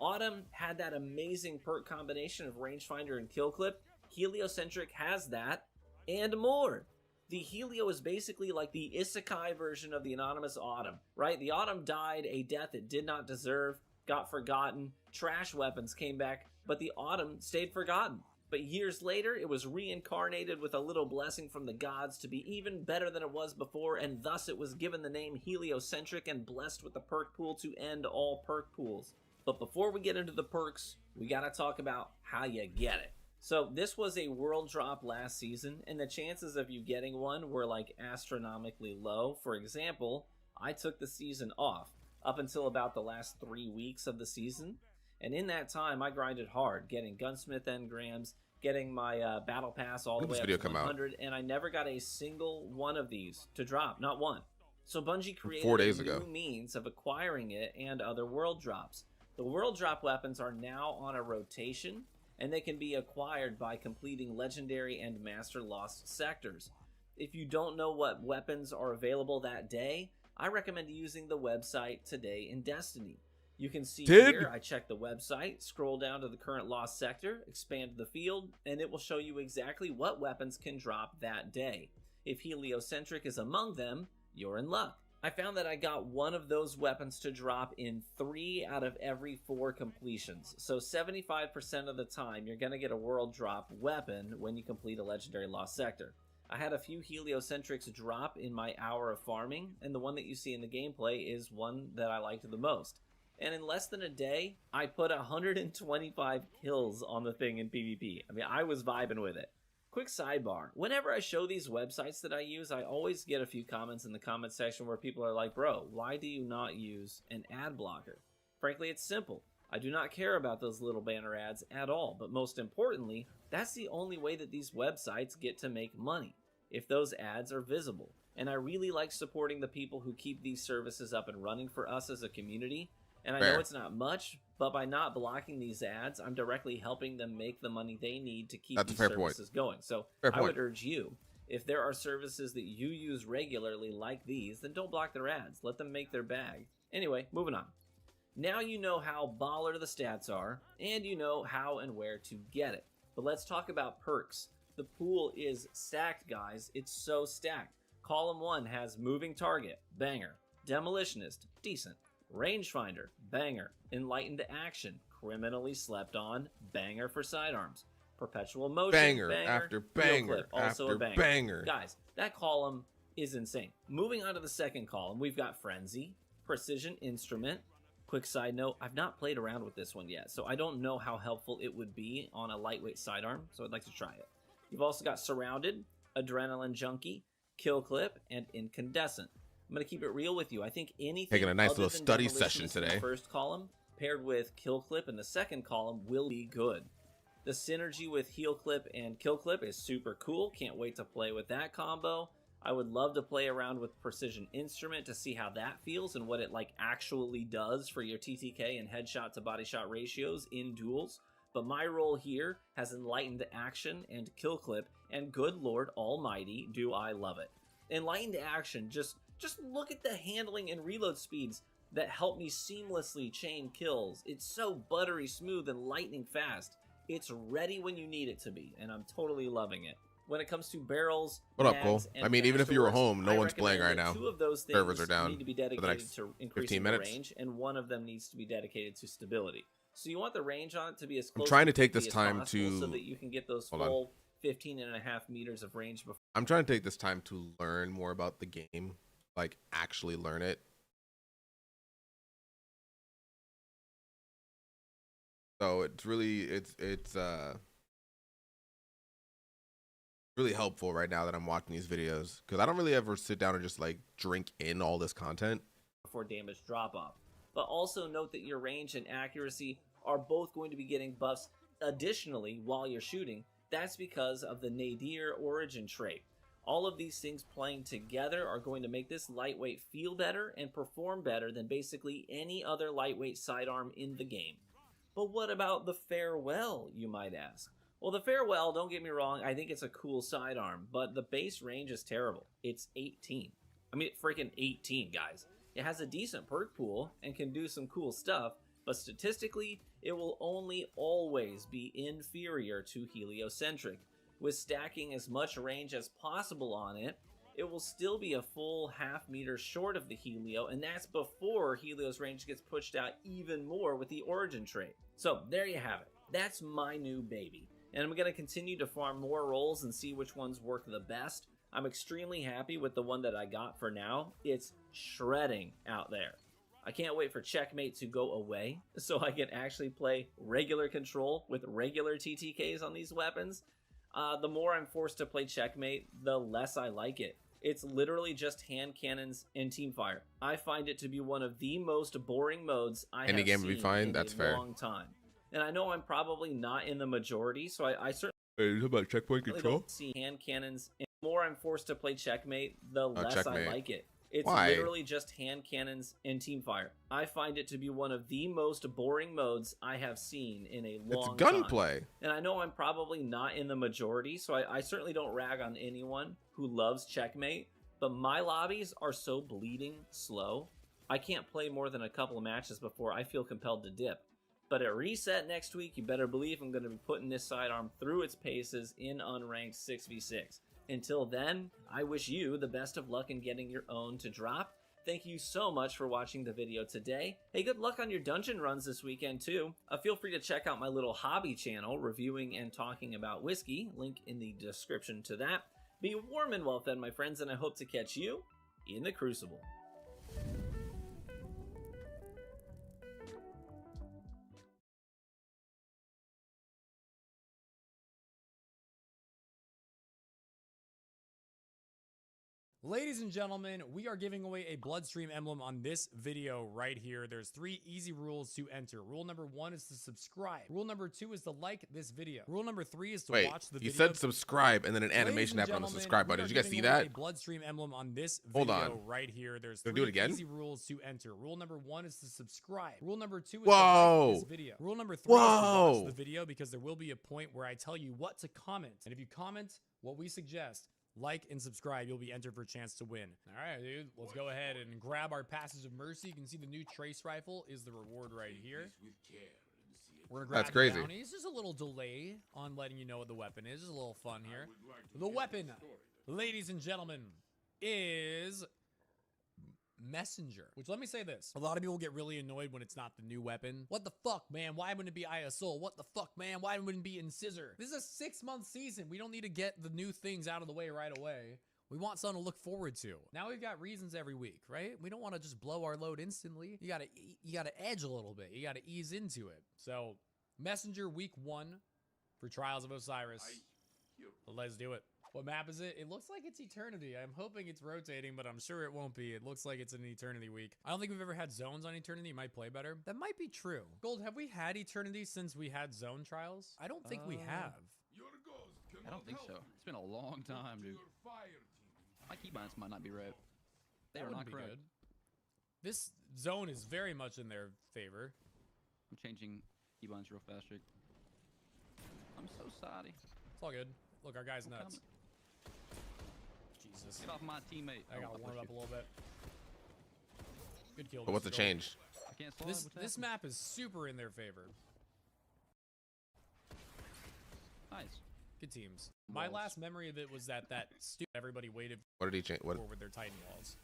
Autumn had that amazing perk combination of rangefinder and kill clip. Heliocentric has that, and more. The Helio is basically like the Isekai version of the Anonymous Autumn, right? The Autumn died a death it did not deserve, got forgotten, trash weapons came back, but the Autumn stayed forgotten. But years later, it was reincarnated with a little blessing from the gods to be even better than it was before, and thus it was given the name Heliocentric and blessed with the perk pool to end all perk pools. But before we get into the perks, we gotta talk about how you get it. So this was a world drop last season, and the chances of you getting one were like astronomically low. For example, I took the season off up until about the last 3 weeks of the season, and in that time I grinded hard, getting gunsmith engrams, getting my battle pass all the way up to 100, and I never got a single one of these to drop, not one. So Bungie created 4 days a ago. new means of acquiring it and other world drops. The world drop weapons are now on a rotation, and they can be acquired by completing legendary and master lost sectors. If you don't know what weapons are available that day, I recommend using the website Today in Destiny. You can see here, I check the website, scroll down to the current lost sector, expand the field, and it will show you exactly what weapons can drop that day. If Heliocentric is among them, you're in luck. I found that I got one of those weapons to drop in 3 out of every 4 completions. So 75% of the time, you're going to get a world drop weapon when you complete a legendary lost sector. I had a few Heliocentrics drop in my hour of farming, and the one that you see in the gameplay is one that I liked the most. And in less than a day, I put 125 kills on the thing in PvP. I mean, I was vibing with it. Quick sidebar, whenever I show these websites that I use, I always get a few comments in the comment section where people are like, bro, why do you not use an ad blocker? Frankly, it's simple. I do not care about those little banner ads at all, but most importantly, that's the only way that these websites get to make money. if those ads are visible. And I really like supporting the people who keep these services up and running for us as a community. And I know Fair. it's not much, but by not blocking these ads, I'm directly helping them make the money they need to keep That's a these fair point. services going. So Fair I point. would urge you, if there are services that you use regularly like these, then don't block their ads. Let them make their bag. Anyway, moving on. Now you know how baller the stats are, and you know how and where to get it. But let's talk about perks. The pool is stacked, guys. It's so stacked. Column 1 has Moving Target, banger. Demolitionist, decent. Rangefinder, banger. Enlightened Action, criminally slept on, banger for sidearms. Perpetual Motion, Banger after Heel banger Clip, also after a banger. banger. Guys, that column is insane. Moving on to the second column, we've got Frenzy, Precision Instrument. Quick side note, I've not played around with this one yet, so I don't know how helpful it would be on a lightweight sidearm, so I'd like to try it. You've also got Surrounded, Adrenaline Junkie, Kill Clip, and Incandescent. I'm going to keep it real with you. I think anything Taking a nice other little than study Demolitionist session in today. the first column paired with Kill Clip in the second column will be good. The synergy with Heel Clip and Kill Clip is super cool. Can't wait to play with that combo. I would love to play around with Precision Instrument to see how that feels and what it like actually does for your TTK and headshot to body shot ratios in duels. But my role here has Enlightened Action and Kill Clip, and good Lord Almighty, do I love it. Enlightened Action, just look at the handling and reload speeds that help me seamlessly chain kills. It's so buttery smooth and lightning fast. It's ready when you need it to be, and I'm totally loving it. When it comes to barrels, What up, mags, Cole? and I mean, even if you were finished home, no I one's playing right recommend now. that 2 of those things Servers are down need to be for the dedicated next to 15 increasing the minutes. range, and one of them needs to be dedicated to stability. So you want the range on it to be as I'm close trying to take 50 this as time possible to so that you can get those hold on. full 15.5 meters of range before. I'm trying to take this time to learn more about the game, like actually learn it. So it's really really helpful right now that I'm watching these videos, because I don't really ever sit down and just like drink in all this content. Before damage drop off. But also note that your range and accuracy are both going to be getting buffs additionally while you're shooting. That's because of the Nadir origin trait. All of these things playing together are going to make this lightweight feel better and perform better than basically any other lightweight sidearm in the game. But what about the Farewell, you might ask? Well, the Farewell, don't get me wrong, I think it's a cool sidearm, but the base range is terrible. It's 18. I mean, freaking 18, guys. It has a decent perk pool and can do some cool stuff, but statistically, it will only always be inferior to Heliocentric. With stacking as much range as possible on it, it will still be a full half meter short of the Helio, and that's before Helio's range gets pushed out even more with the origin trait. So there you have it. That's my new baby. And I'm going to continue to farm more rolls and see which ones work the best. I'm extremely happy with the one that I got for now. It's shredding out there. I can't wait for Checkmate to go away so I can actually play regular control with regular TTKs on these weapons. The more I'm forced to play Checkmate, the less I like it. It's literally just hand cannons and teamfire. I find it to be one of the most boring modes I have Any game would be seen fine. in That's a fair. long time. And I know I'm probably not in the majority, so I certainly Hey, you talking about checkpoint control? don't see hand cannons. And the more I'm forced to play Checkmate, the less Checkmate. I like it. It's Why? literally just hand cannons and teamfire. I find it to be one of the most boring modes I have seen in a It's long time. gunplay. And I know I'm probably not in the majority, so I certainly don't rag on anyone who loves Checkmate, but my lobbies are so bleeding slow, I can't play more than a couple of matches before I feel compelled to dip. But at reset next week, you better believe I'm going to be putting this sidearm through its paces in unranked 6v6. Until then, I wish you the best of luck in getting your own to drop. Thank you so much for watching the video today. Hey, good luck on your dungeon runs this weekend too. Feel free to check out my little hobby channel, reviewing and talking about whiskey. Link in the description to that. Be warm and well fed, my friends, and I hope to catch you in the Crucible. Ladies and gentlemen, we are giving away a Bloodstream emblem on this video right here. There's 3 easy rules to enter. Rule number 1 is to subscribe. Rule number 2 is to like this video. Rule number 3 is to watch the video. You said subscribe and then an animation happened on the subscribe button. Did you guys see that? A Bloodstream emblem on this Hold video on. right here. There's Do 3 it again? easy rules to enter. Rule number 1 is to subscribe. Rule number 2 is Whoa. to like this video. Rule number 3 is to watch the video, because there will be a point where I tell you what to comment. And if you comment what we suggest, like and subscribe, you'll be entered for a chance to win. All right, dude, let's go ahead and grab our Passage of Mercy. You can see the new trace rifle is the reward right here. We're gonna grab That's crazy. the bounties. There's a little delay on letting you know what the weapon is. Just a little fun here. The weapon, ladies and gentlemen, is Messenger. Which, let me say this. A lot of people get really annoyed when it's not the new weapon. What the fuck, man? Why wouldn't it be ISO? What the fuck, man? Why wouldn't it be Incisor? This is a 6-month season. We don't need to get the new things out of the way right away. We want something to look forward to. Now we've got reasons every week, right? We don't want to just blow our load instantly. You gotta edge a little bit. You gotta ease into it. So, Messenger week 1 for Trials of Osiris. Let's do it. What map is it? It looks like it's Eternity. I'm hoping it's rotating, but I'm sure it won't be. It looks like it's an Eternity week. I don't think we've ever had zones on Eternity. It might play better. That might be true. Gold, have we had Eternity since we had zone trials? I don't think we have. I don't think so. It's been a long time, dude. My keybinds might not be right. They are not correct. Good. This zone is very much in their favor. I'm changing keybinds real fast, Jake. I'm so sorry. It's all good. Look, our guy's nuts. Jesus. Get off my teammate. I gotta warm up a little bit. Good kill. But what's the change? I can't slide. This map is super in their favor. Nice. Good teams. My last memory of it was that stupid everybody waited. What did he change? What? With their Titan walls.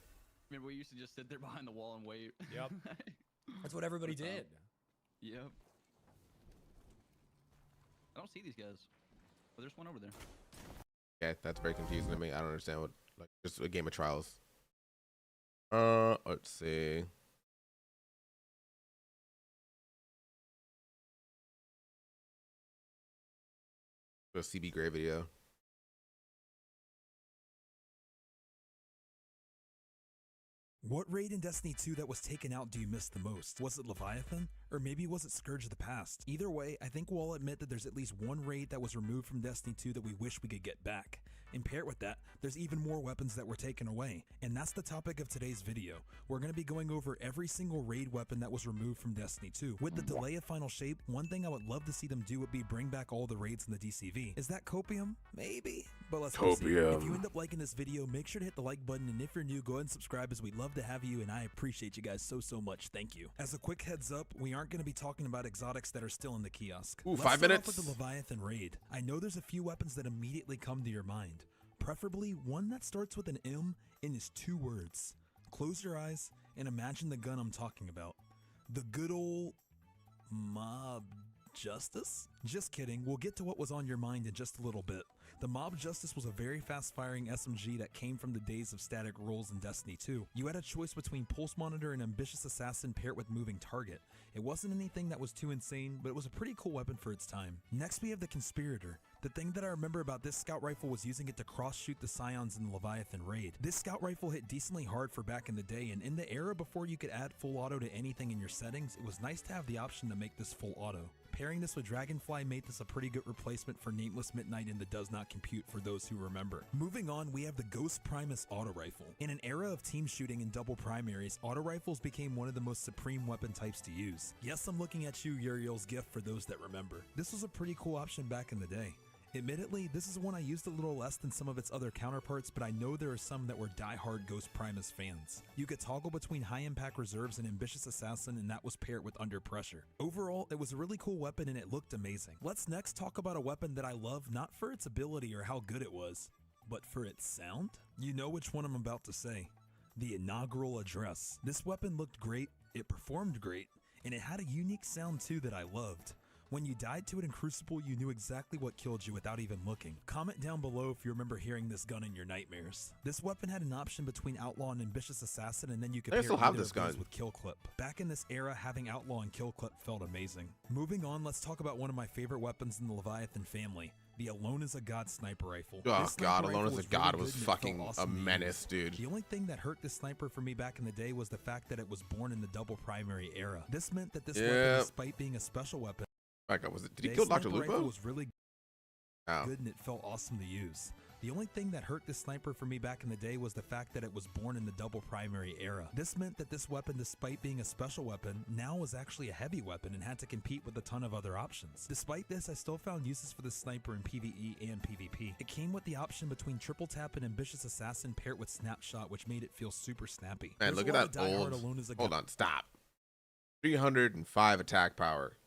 Remember, we used to just sit there behind the wall and wait. Yep. That's what everybody did. Yep. I don't see these guys. But there's one over there. Yeah, that's very confusing to me. I don't understand what, like, just a game of Trials. Let's see. A CB Gray video. What raid in Destiny 2 that was taken out do you miss the most? Was it Leviathan? Or maybe was it Scourge of the Past? Either way, I think we'll all admit that there's at least one raid that was removed from Destiny 2 that we wish we could get back. And paired with that, there's even more weapons that were taken away. And that's the topic of today's video. We're going to be going over every single raid weapon that was removed from Destiny 2. With the delay of Final Shape, one thing I would love to see them do would be bring back all the raids in the DCV. Is that copium? Maybe. But let's go see. If you end up liking this video, make sure to hit the like button, and if you're new, go ahead and subscribe, as we'd love to have you, and I appreciate you guys so much. Thank you. As a quick heads up, we aren't going to be talking about exotics that are still in the kiosk. Ooh, Let's 5 start minutes? off with the Leviathan raid. I know there's a few weapons that immediately come to your mind. Preferably one that starts with an M and is 2 words. Close your eyes and imagine the gun I'm talking about. The good old Mob Justice? Just kidding, we'll get to what was on your mind in just a little bit. The Mob Justice was a very fast-firing SMG that came from the days of static rolls in Destiny 2. You had a choice between Pulse Monitor and Ambitious Assassin paired with Moving Target. It wasn't anything that was too insane, but it was a pretty cool weapon for its time. Next we have the Conspirator. The thing that I remember about this scout rifle was using it to cross-shoot the Scions in the Leviathan raid. This scout rifle hit decently hard for back in the day, and in the era before you could add full auto to anything in your settings, it was nice to have the option to make this full auto. Pairing this with Dragonfly made this a pretty good replacement for Nameless Midnight in the Does Not Compute for those who remember. Moving on, we have the Ghost Primus auto rifle. In an era of team shooting and double primaries, auto rifles became one of the most supreme weapon types to use. Yes, I'm looking at you, Uriel's gift, for those that remember. This was a pretty cool option back in the day. Admittedly, this is one I used a little less than some of its other counterparts, but I know there are some that were die-hard Ghost Primus fans. You could toggle between high-impact reserves and Ambitious Assassin, and that was paired with Under Pressure. Overall, it was a really cool weapon and it looked amazing. Let's next talk about a weapon that I love not for its ability or how good it was, but for its sound? You know which one I'm about to say. The Inaugural Address. This weapon looked great, it performed great, and it had a unique sound too that I loved. When you died to it in Crucible, you knew exactly what killed you without even looking. Comment down below if you remember hearing this gun in your nightmares. This weapon had an option between Outlaw and Ambitious Assassin, and then you could pair still have either this of those gun. with Kill Clip. Back in this era, having Outlaw and Kill Clip felt amazing. Moving on, let's talk about one of my favorite weapons in the Leviathan family, the Alone as a God sniper rifle. Oh This sniper God, rifle Alone as a was God really was good and it felt fucking a awesome to menace, use. dude. The only thing that hurt this sniper for me back in the day was the fact that it was born in the double primary era. This meant that this weapon, despite being a special weapon, did he kill Dr. sniper rifle Lupo? was really good and it felt awesome to use. The only thing that hurt this sniper for me back in the day was the fact that it was born in the double primary era. This meant that this weapon, despite being a special weapon, now was actually a heavy weapon and had to compete with a ton of other options. Despite this, I still found uses for this sniper in PvE and PvP. It came with the option between triple tap and ambitious assassin paired with snapshot, which made it feel super snappy. Man, look at that old. Hold on, stop. 305 attack power.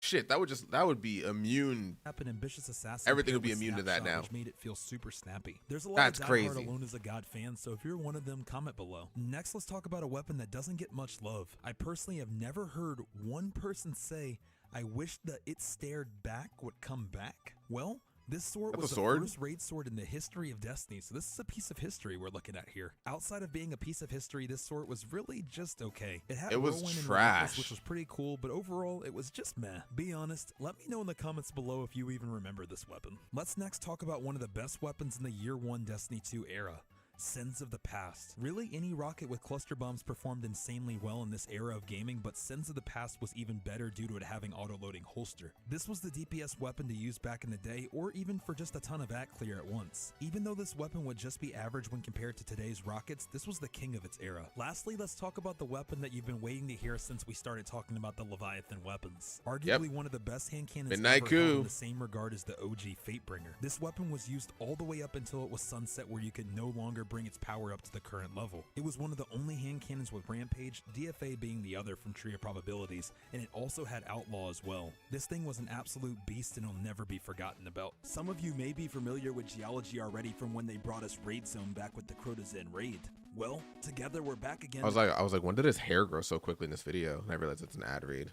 Shit, that would be immune. Ambitious assassin Everything would be immune to that now. Which made it feel super snappy. There's a lot That's of crazy. Alone as a God fans, so if you're one of them, comment below. Next, let's talk about a weapon that doesn't get much love. I personally have never heard one person say, "I wish the it stared back would come back." Well, this sword was the first raid sword in the history of Destiny, so this is a piece of history we're looking at here. Outside of being a piece of history, this sword was really just okay. It was whirlwind and trash, relentless, which was pretty cool, but overall, it was just meh. Be honest, let me know in the comments below if you even remember this weapon. Let's next talk about one of the best weapons in the Year 1 Destiny 2 era. Sins of the Past. Really, any rocket with cluster bombs performed insanely well in this era of gaming, but Sins of the Past was even better due to it having auto-loading holster. This was the DPS weapon to use back in the day, or even for just a ton of ACT clear at once. Even though this weapon would just be average when compared to today's rockets, this was the king of its era. Lastly, let's talk about the weapon that you've been waiting to hear since we started talking about the Leviathan weapons. Arguably one of the best hand cannons Midnight ever, held Coup. in the same regard as the OG Fatebringer. This weapon was used all the way up until it was sunset, where you could no longer bring its power up to the current level. It was one of the only hand cannons with Rampage, DFA being the other from Tree of Probabilities, and it also had Outlaw as well. This thing was an absolute beast and it'll never be forgotten about. Some of you may be familiar with Geology already from when they brought us Raid Zone back with the Crota Zen Raid. Well, together we're back again. I was like, when did his hair grow so quickly in this video? And I realized it's an ad read.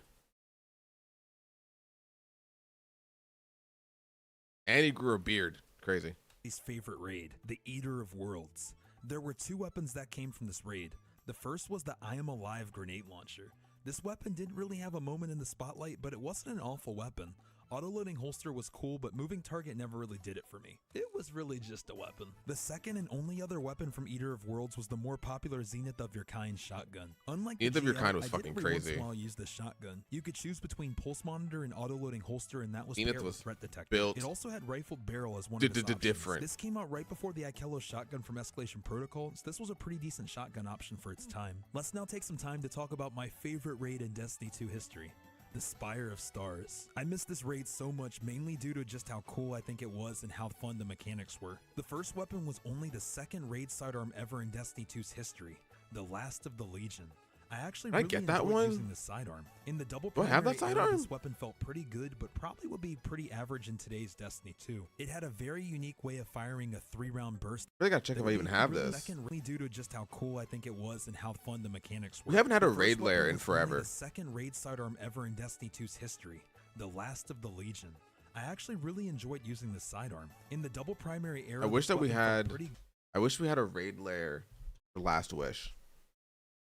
And he grew a beard. Crazy. His favorite raid, the Eater of Worlds. There were two weapons that came from this raid. The first was the I Am Alive grenade launcher. This weapon didn't really have a moment in the spotlight, but it wasn't an awful weapon. Auto-loading holster was cool, but moving target never really did it for me. It was really just a weapon. The second and only other weapon from Eater of Worlds was the more popular Zenith of Your Kind shotgun. Unlike Zenith the of Your GL, Kind was I fucking did every crazy. Once in a while use this shotgun. You could choose between pulse monitor and auto-loading holster, and that was Zenith paired with was threat detector. built It also had rifled barrel as one of its options. different. This came out right before the Ikello shotgun from Escalation Protocol, so this was a pretty decent shotgun option for its time. Let's now take some time to talk about my favorite raid in Destiny 2 history. The Spire of Stars. I missed this raid so much, mainly due to just how cool I think it was and how fun the mechanics were. The first weapon was only the second raid sidearm ever in Destiny 2's history, the Last of the Legion. I actually really enjoyed using this sidearm. In the double Do I have that primary era, sidearm? this weapon felt pretty good, but probably would be pretty average in today's Destiny 2. It had a very unique way of firing a 3-round burst. I gotta check if I even have this. Second, really due to just how cool I think it was and how fun the mechanics were. We haven't had a The first raid lair weapon in was only forever. The second raid sidearm ever in Destiny 2's history, the Last of the Legion. I actually really enjoyed using this sidearm. In the double primary era, I wish this that we weapon felt had. pretty I wish we had a raid lair for Last Wish.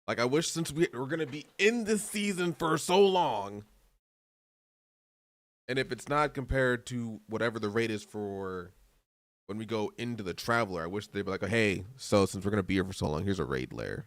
Like, I wish, since we're gonna be in this season for so long, and if it's not compared to whatever the rate is for when we go into the Traveler, I wish they'd be like, hey, so since we're gonna be here for so long, here's a raid lair.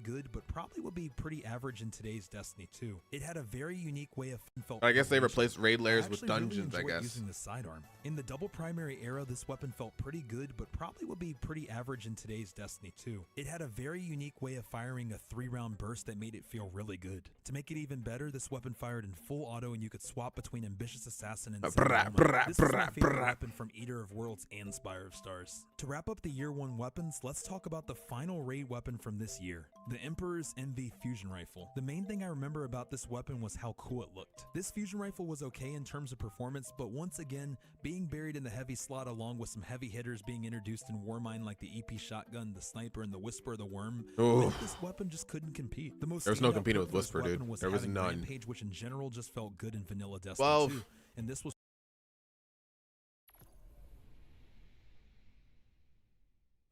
good, but probably would be pretty average in today's Destiny 2. It had a very unique way of felt. I guess they replaced raid lairs with actually really dungeons, I enjoyed guess. using the sidearm. In the double primary era, this weapon felt pretty good, but probably would be pretty average in today's Destiny 2. It had a very unique way of firing a 3-round burst that made it feel really good. To make it even better, this weapon fired in full auto and you could swap between Ambitious Assassin and Zenyatta. This is my favorite weapon from Eater of Worlds and Spire of Stars. To wrap up the Year 1 weapons, let's talk about the final raid weapon from this year, the Emperor's MV Fusion Rifle. The main thing I remember about this weapon was how cool it looked. This fusion rifle was okay in terms of performance, but once again, being buried in the heavy slot along with some heavy hitters being introduced in Warmind like the EP shotgun, the sniper, and the Whisper of the Worm, meant this weapon just couldn't compete. The most There was no standout competing perk with for this Whisper, dude. weapon was There was having none. Rampage, which in general just felt good in vanilla Destiny 12. 2, and this was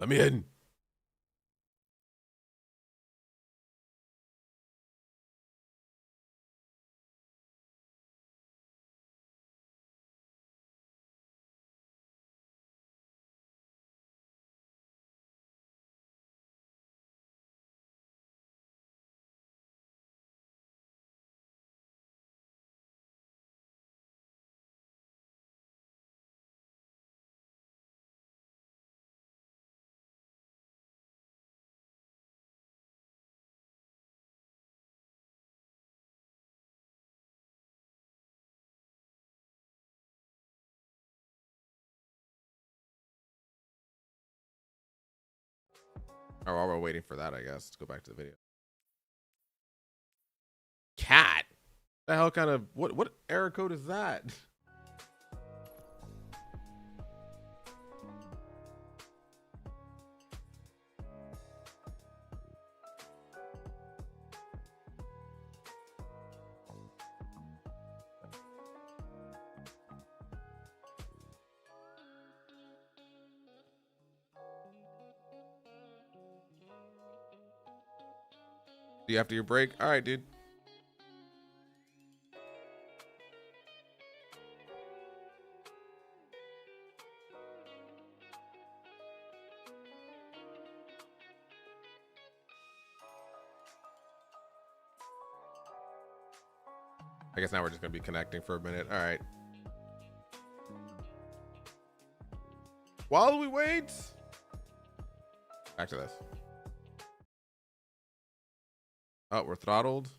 Let me in. Oh, while we're waiting for that, I guess let's go back to the video. Cat. The hell kind of what error code is that? See you after your break. All right, dude. I guess now we're just gonna be connecting for a minute. All right. While we wait, back to this. Oh, we're throttled.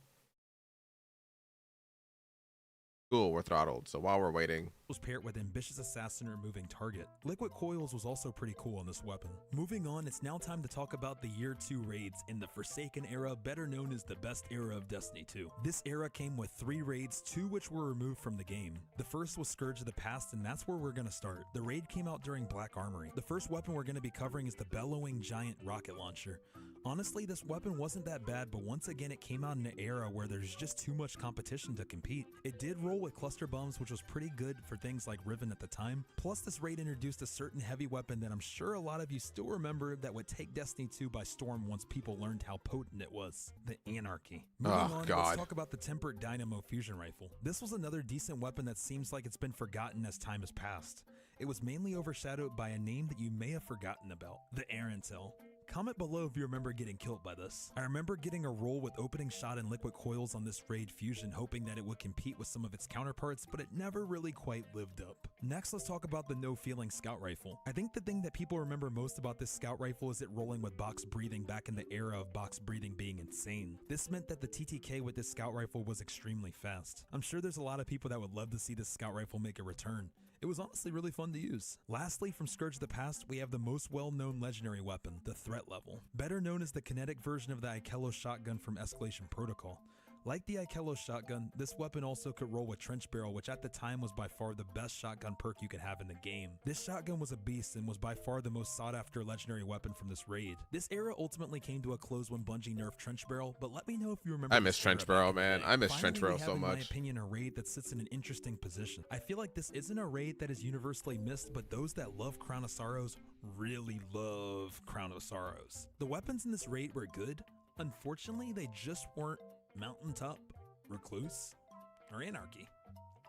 Cool, we're throttled. So while we're waiting, was paired with ambitious assassin removing target. Liquid coils was also pretty cool on this weapon. Moving on, it's now time to talk about the year 2 raids in the Forsaken era, better known as the best era of Destiny 2. This era came with 3 raids, 2 which were removed from the game. The first was Scourge of the Past, and that's where we're gonna start. The raid came out during Black Armory. The first weapon we're gonna be covering is the Bellowing Giant Rocket Launcher. Honestly, this weapon wasn't that bad, but once again it came out in an era where there's just too much competition to compete. It did roll with cluster bombs, which was pretty good for things like Riven at the time. Plus, this raid introduced a certain heavy weapon that I'm sure a lot of you still remember that would take Destiny 2 by storm once people learned how potent it was. The Anarchy. Moving on, let's talk about the Tempered Dynamo Fusion Rifle. This was another decent weapon that seems like it's been forgotten as time has passed. It was mainly overshadowed by a name that you may have forgotten about, the Arantel. Comment below if you remember getting killed by this. I remember getting a roll with opening shot and liquid coils on this raid fusion, hoping that it would compete with some of its counterparts, but it never really quite lived up. Next, let's talk about the No Feeling Scout Rifle. I think the thing that people remember most about this scout rifle is it rolling with box breathing back in the era of box breathing being insane. This meant that the TTK with this scout rifle was extremely fast. I'm sure there's a lot of people that would love to see this scout rifle make a return. It was honestly really fun to use. Lastly, from Scourge of the Past, we have the most well-known legendary weapon, the Threat Level. Better known as the kinetic version of the Ikelos shotgun from Escalation Protocol. Like the Ikelos shotgun, this weapon also could roll with Trench Barrel, which at the time was by far the best shotgun perk you could have in the game. This shotgun was a beast and was by far the most sought after legendary weapon from this raid. This era ultimately came to a close when Bungie nerfed Trench Barrel, but let me know if you remember. I miss Trench Barrel, man. I miss Trench Barrel so much. In my opinion, a raid that sits in an interesting position. I feel like this isn't a raid that is universally missed, but those that love Crown of Sorrows really love Crown of Sorrows. The weapons in this raid were good. Unfortunately, they just weren't Mountaintop, Recluse, or Anarchy,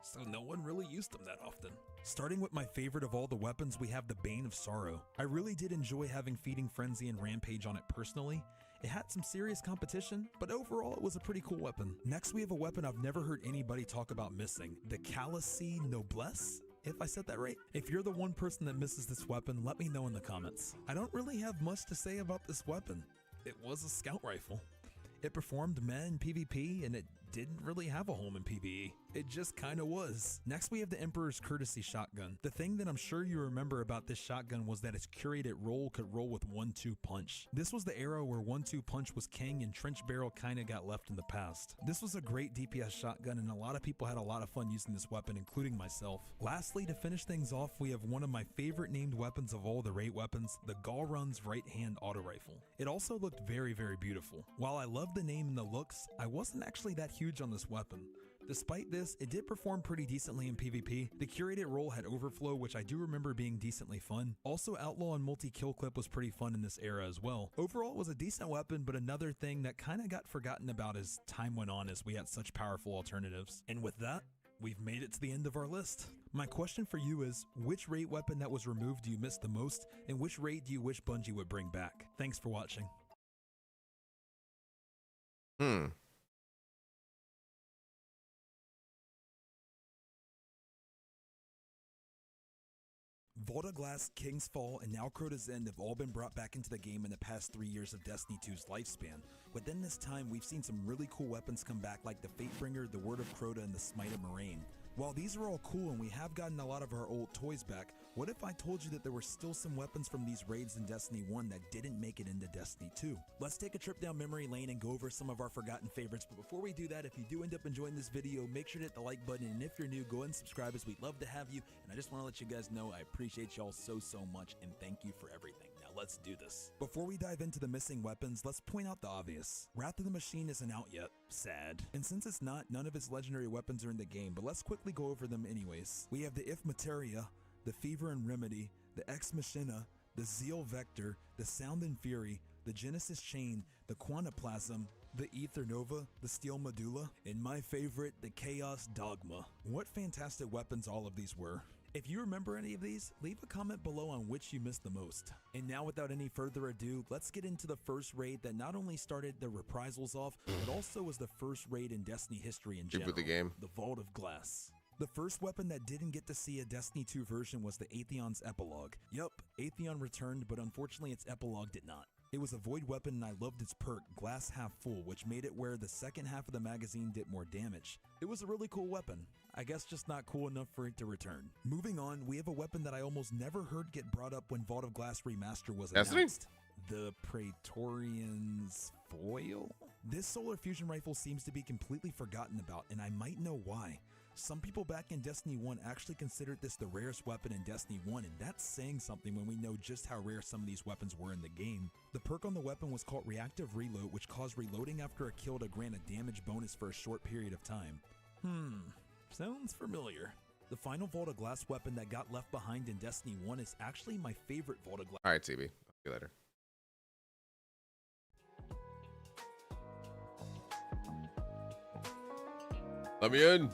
so no one really used them that often. Starting with my favorite of all the weapons, we have the Bane of Sorrow. I really did enjoy having Feeding Frenzy and Rampage on it personally. It had some serious competition, but overall it was a pretty cool weapon. Next we have a weapon I've never heard anybody talk about missing, the Calici Noblesse? If I said that right. If you're the one person that misses this weapon, let me know in the comments. I don't really have much to say about this weapon. It was a scout rifle. It performed meh in PvP, and it didn't really have a home in PvE. It just kinda was. Next we have the Emperor's Courtesy shotgun. The thing that I'm sure you remember about this shotgun was that its curated roll could roll with 1-2 punch. This was the era where 1-2 punch was king and Trench Barrel kinda got left in the past. This was a great DPS shotgun and a lot of people had a lot of fun using this weapon, including myself. Lastly, to finish things off, we have one of my favorite named weapons of all the raid weapons, the Galrun's right hand auto rifle. It also looked very, very beautiful. While I love the name and the looks, I wasn't actually that huge on this weapon. Despite this, it did perform pretty decently in PvP. The curated roll had overflow, which I do remember being decently fun. Also, outlaw and multi-kill clip was pretty fun in this era as well. Overall, it was a decent weapon, but another thing that kinda got forgotten about as time went on as we had such powerful alternatives. And with that, we've made it to the end of our list. My question for you is, which raid weapon that was removed do you miss the most, and which raid do you wish Bungie would bring back? Thanks for watching. Volta Glass, King's Fall, and now Crota's End have all been brought back into the game in the past 3 years of Destiny 2's lifespan. Within this time, we've seen some really cool weapons come back like the Fatebringer, the Word of Crota, and the Smite of Moraine. While these are all cool and we have gotten a lot of our old toys back, what if I told you that there were still some weapons from these raids in Destiny 1 that didn't make it into Destiny 2? Let's take a trip down memory lane and go over some of our forgotten favorites, but before we do that, if you do end up enjoying this video, make sure to hit the like button, and if you're new, go ahead and subscribe, as we'd love to have you, and I just want to let you guys know I appreciate y'all so much, and thank you for everything. Now let's do this. Before we dive into the missing weapons, let's point out the obvious. Wrath of the Machine isn't out yet. Sad. And since it's not, none of its legendary weapons are in the game, but let's quickly go over them anyways. We have the If Materia, the Fever and Remedy, the Ex Machina, the Zeal Vector, the Sound and Fury, the Genesis Chain, the Quantoplasm, the Ether Nova, the Steel Medulla, and my favorite, the Chaos Dogma. What fantastic weapons all of these were. If you remember any of these, leave a comment below on which you missed the most. And now without any further ado, let's get into the first raid that not only started the reprisals off, but also was the first raid in Destiny history in general, the Vault of Glass. The first weapon that didn't get to see a Destiny 2 version was the Atheon's Epilogue. Yup, Atheon returned, but unfortunately its Epilogue did not. It was a void weapon and I loved its perk, Glass Half Full, which made it where the second half of the magazine did more damage. It was a really cool weapon. I guess just not cool enough for it to return. Moving on, we have a weapon that I almost never heard get brought up when Vault of Glass Remaster was announced. The Praetorian's Foil? This solar fusion rifle seems to be completely forgotten about, and I might know why. Some people back in Destiny 1 actually considered this the rarest weapon in Destiny 1, and that's saying something when we know just how rare some of these weapons were in the game. The perk on the weapon was called Reactive Reload, which caused reloading after a kill to grant a damage bonus for a short period of time. Sounds familiar. The final Vault of Glass weapon that got left behind in Destiny 1 is actually my favorite Vault of Glass. Alright, CB. See you later. Let me in.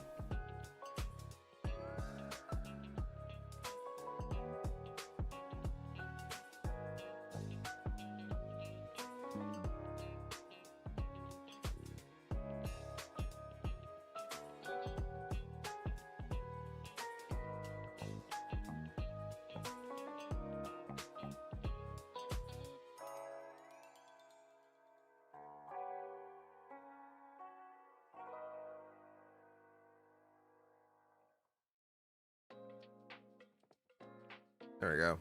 There we go.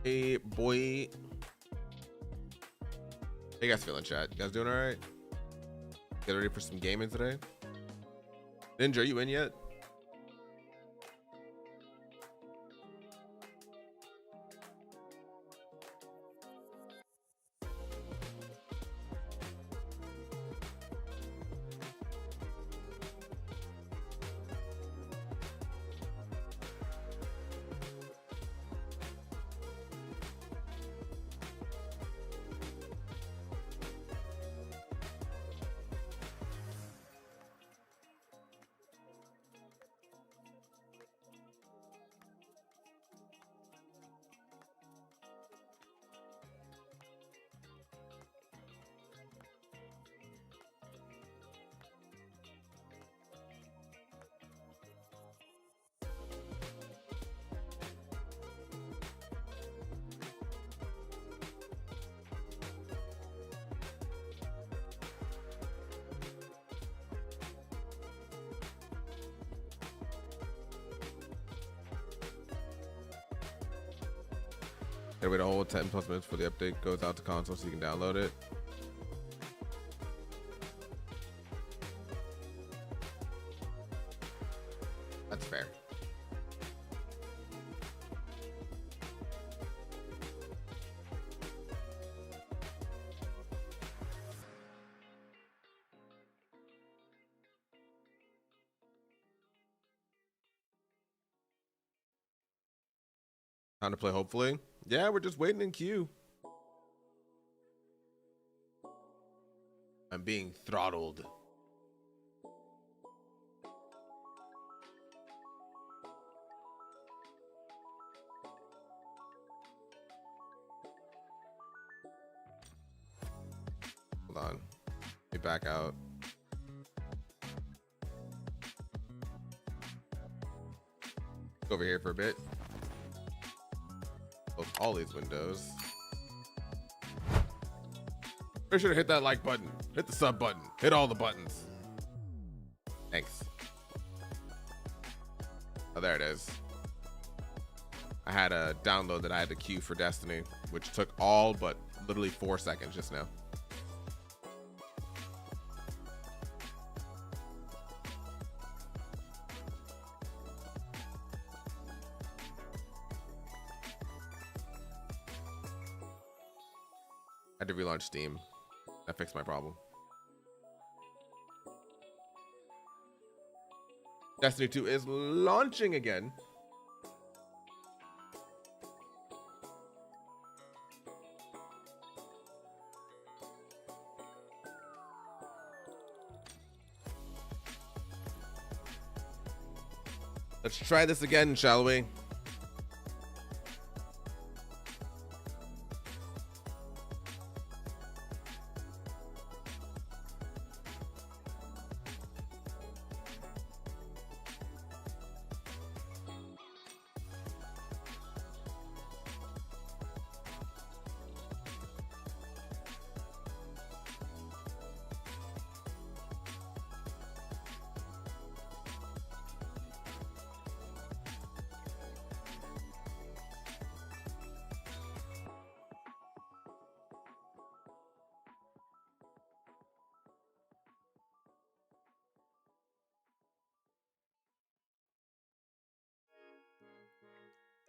Hey, boy. How you guys feeling, chat? You guys doing all right? Get ready for some gaming today? Ninja, are you in yet? Gotta wait a whole 10+ minutes for the update goes out to console so you can download it. That's fair. Time to play, hopefully. Yeah, we're just waiting in queue. I'm being throttled. Hold on. Let me back out. Go over here for a bit. Close all these windows. Make sure to hit that like button. Hit the sub button. Hit all the buttons. Thanks. Oh, there it is. I had a download that I had to queue for Destiny, which took all but literally 4 seconds just now. I had to relaunch Steam. That fixed my problem. Destiny 2 is launching again. Let's try this again, shall we?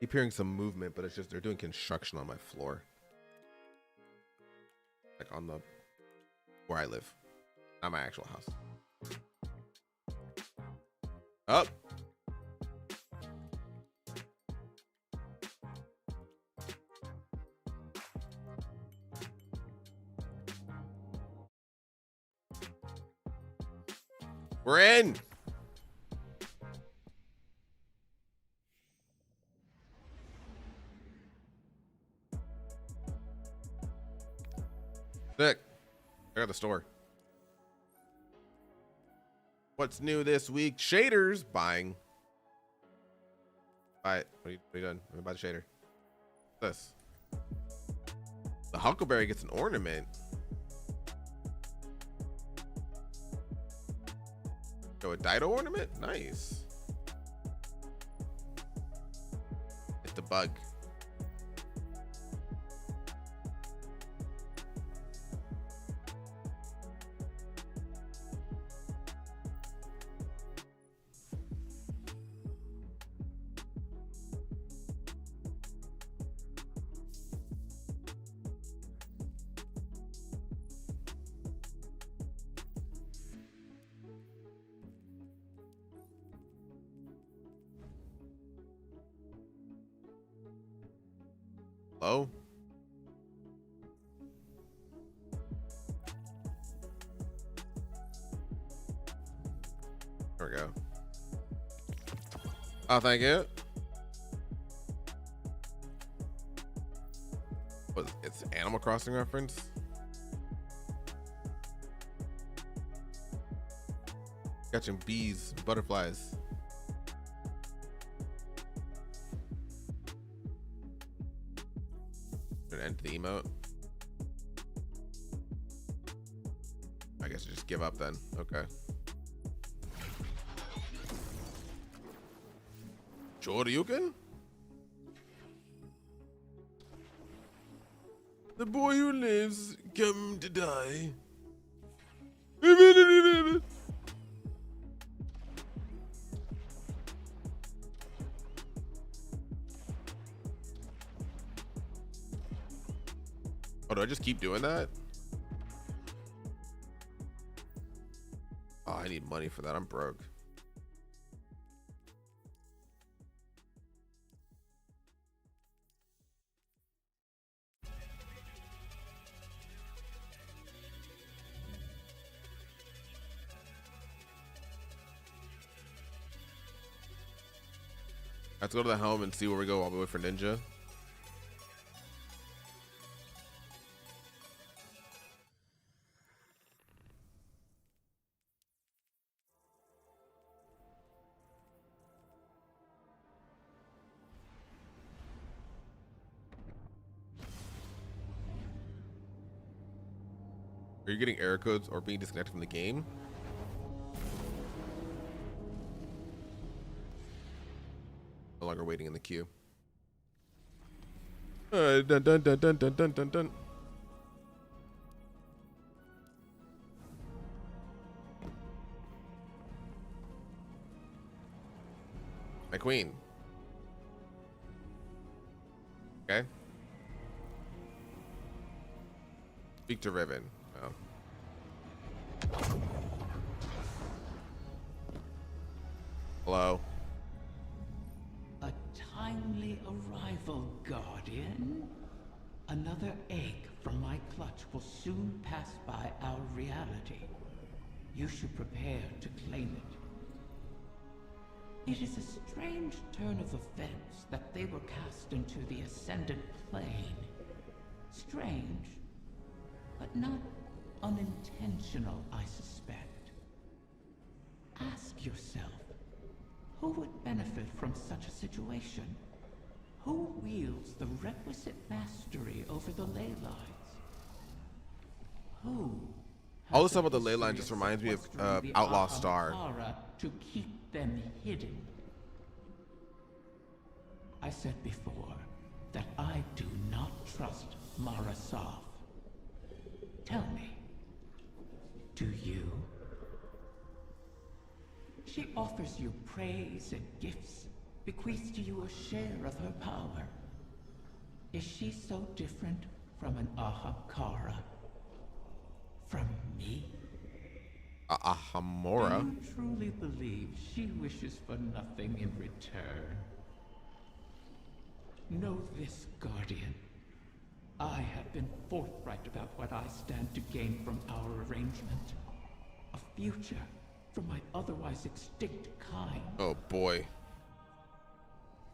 Keep hearing some movement, but it's just they're doing construction on my floor. Like on the where I live. Not my actual house. Up. We're in. Sick. I got the store. What's new this week? Shaders buying. Buy it. What are you doing? Let me buy the shader. What's this? The Huckleberry gets an ornament. So a Dido ornament? Nice. It's the bug. Hello? There we go. Oh, thank you. What, it's an Animal Crossing reference? Catching bees, butterflies. End the emote. I guess I just give up then. Okay. Shoryuken? The boy who lives come to die. Oh, do I just keep doing that? Oh, I need money for that. I'm broke. I have to go to the helm and see where we go all the way for Ninja. Are you getting error codes or being disconnected from the game? No longer waiting in the queue. Dun dun dun dun dun dun dun dun. My queen. Okay. Speak to Riven. Oh. Hello. A timely arrival, Guardian. Another egg from my clutch will soon pass by our reality. You should prepare to claim it. It is a strange turn of events that they were cast into the Ascendant Plane. Strange, but not unintentional, I suspect. Ask yourself, who would benefit from such a situation? Who wields the requisite mastery over the ley lines? Who? All this stuff about the ley line just reminds me of Outlaw Star. To keep them hidden. I said before that I do not trust Mara Sov. Tell me, do you? She offers you praise and gifts, bequeaths to you a share of her power. Is she so different from an Ahamkara? From me? Ahamora? Do you truly believe she wishes for nothing in return? Know this, Guardian. I have been forthright about what I stand to gain from our arrangement. A future for my otherwise extinct kind. Oh boy.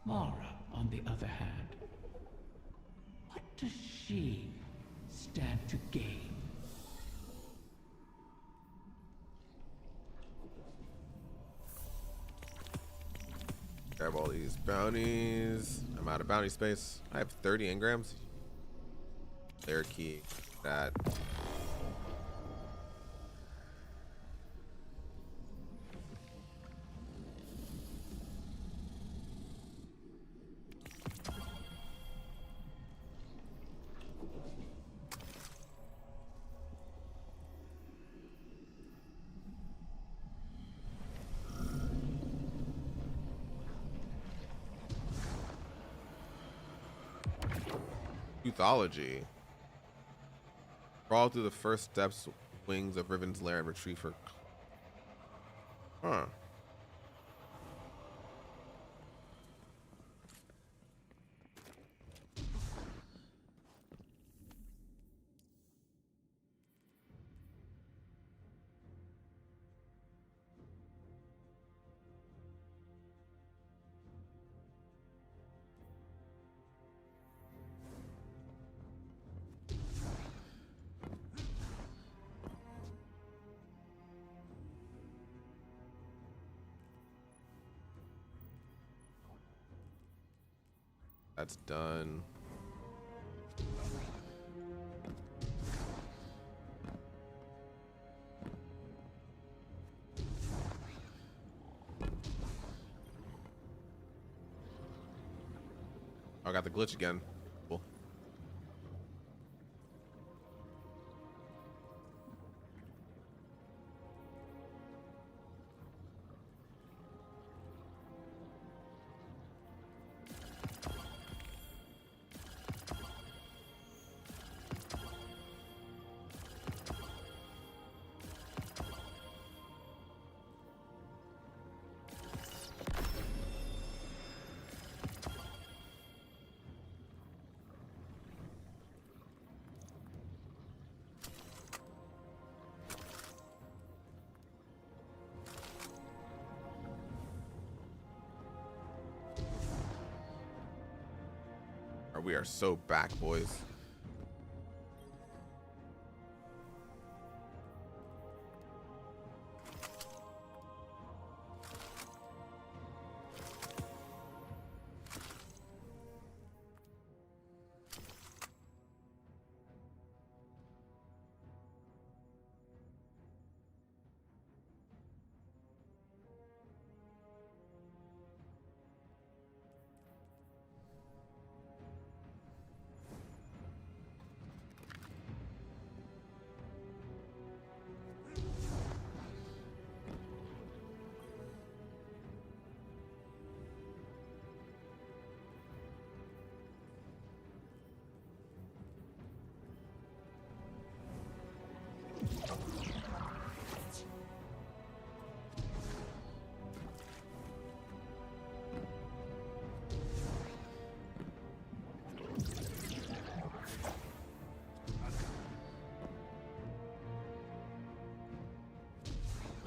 Mara, on the other hand, what does she stand to gain? Grab all these bounties. I'm out of bounty space. I have 30 engrams. Their key. That. Mythology. Crawl through the first steps, wings of Riven's lair and retrieve her. Huh. That's done. I got the glitch again. Cool. We are so back, boys.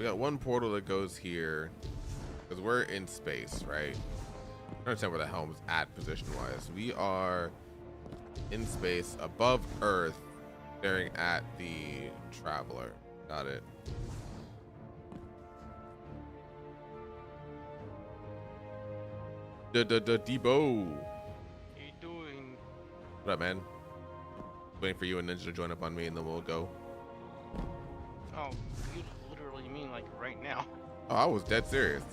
We got one portal that goes here because we're in space, right? I don't understand where the helm's at position-wise. We are in space above Earth, staring at the Traveler. Got it. Debo. What you doing? What up, man? Waiting for you and Ninja to join up on me, and then we'll go. Oh, you literally mean like right now? Oh, I was dead serious.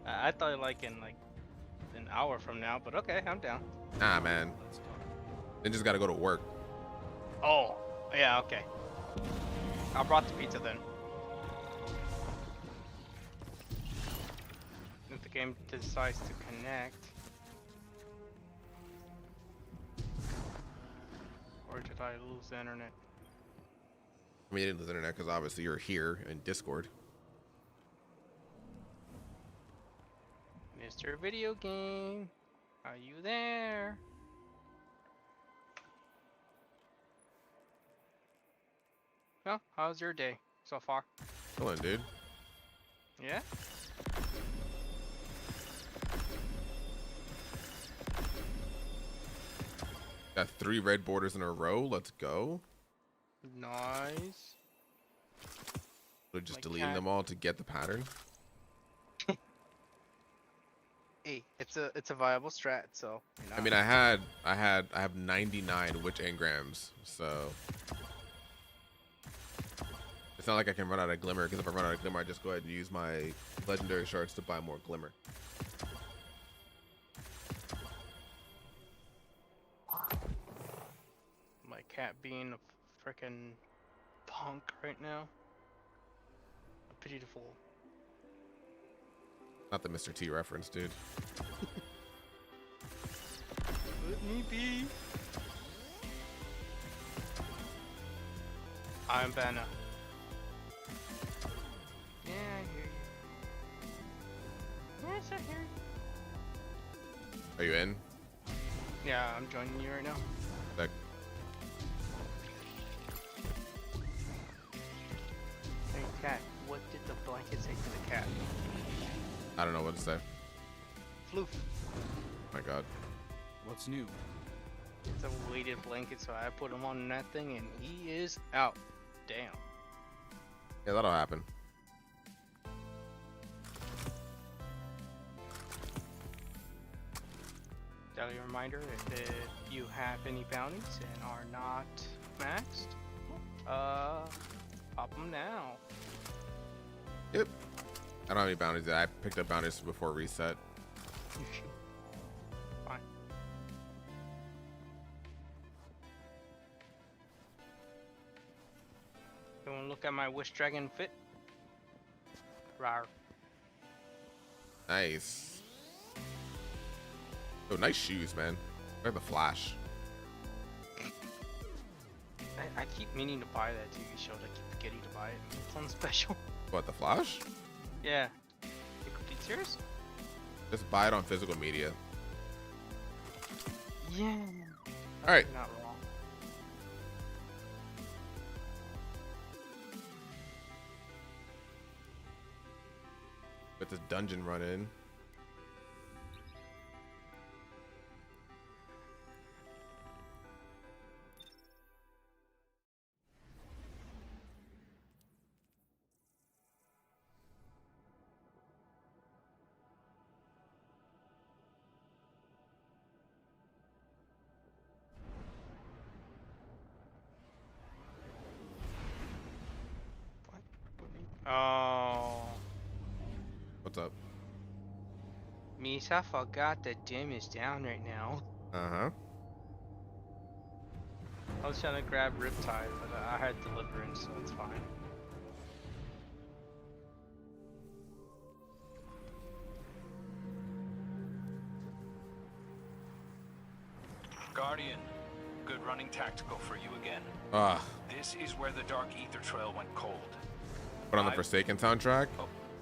I thought like in like an hour from now, but okay, I'm down. Nah, man. Ninja's got to go to work. Oh, yeah, okay. I brought the pizza then. If the game decides to connect. Or did I lose the internet? I mean, you didn't lose internet because obviously you're here in Discord. Mr. Video Game, are you there? Well, how's your day so far? Chillin', dude. Yeah? Got 3 red borders in a row. Let's go. Nice. So just My deleting cat. them all to get the pattern. Hey, it's a viable strat, so. You know. I mean, I have 99 witch engrams, so it's not like I can run out of glimmer. Because if I run out of glimmer, I just go ahead and use my legendary shards to buy more glimmer. My cat being a frickin' punk right now. Pitiful. Not the Mr. T reference, dude. Let me be. I'm Banner. Yeah, I hear you. Yes, I hear you. Are you in? Yeah, I'm joining you right now. Like, Hey, cat, what did the blanket say to the cat? I don't know what to say. Floof. My God. What's new? It's a weighted blanket, so I put him on that thing, and he is out. Damn. Yeah, that'll happen. Daily reminder, if you have any bounties and are not maxed, pop them now. Yep. I don't have any bounties yet. I picked up bounties before reset. Fine. You wanna look at my Wish Dragon fit? Rawr. Nice. Oh, nice shoes, man. They're the Flash. I keep meaning to buy that TV show. I keep forgetting to buy it. It's on special. What, the Flash? Yeah. You complete serious? Just buy it on physical media. Yeah. All right. You're not wrong. Get this dungeon run in. Oh. What's up? Misa forgot the gym is down right now. Uh-huh. I was trying to grab Riptide, but I had Deliverance, so it's fine. Guardian, good running tactical for you again. Ah. This is where the Dark Ether Trail went cold. Put on the Forsaken soundtrack.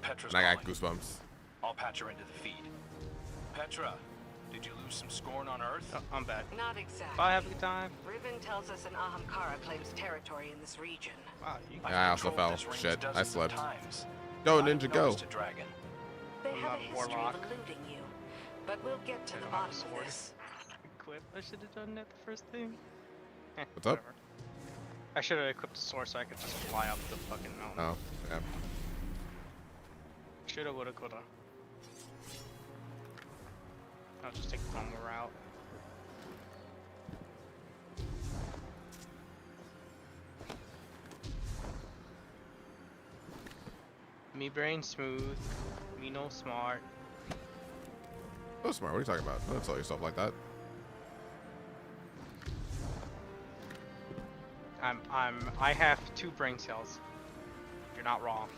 Petra's and I got calling. goosebumps. I'll patch her into the feed. Petra, Did you lose some scorn on Earth? Oh, I'm bad. Not exactly. Bye, have a good time. Riven tells us an Ahamkara claims territory in this region. Wow, Yeah, I also fell. Shit, I slept. Go, Ninja, go. They I'm have not a a history warlock. of eluding you, but we'll get to the bottom of this. Equip. I should have done that the first thing. What's up? I should have equipped the sword so I could just fly up the fucking mountain. Oh, yeah. Shoulda, woulda, coulda. I'll just take the longer route. Me brain smooth. Me no smart. So smart. What are you talking about? Don't tell yourself like that. I have 2 brain cells. You're not wrong.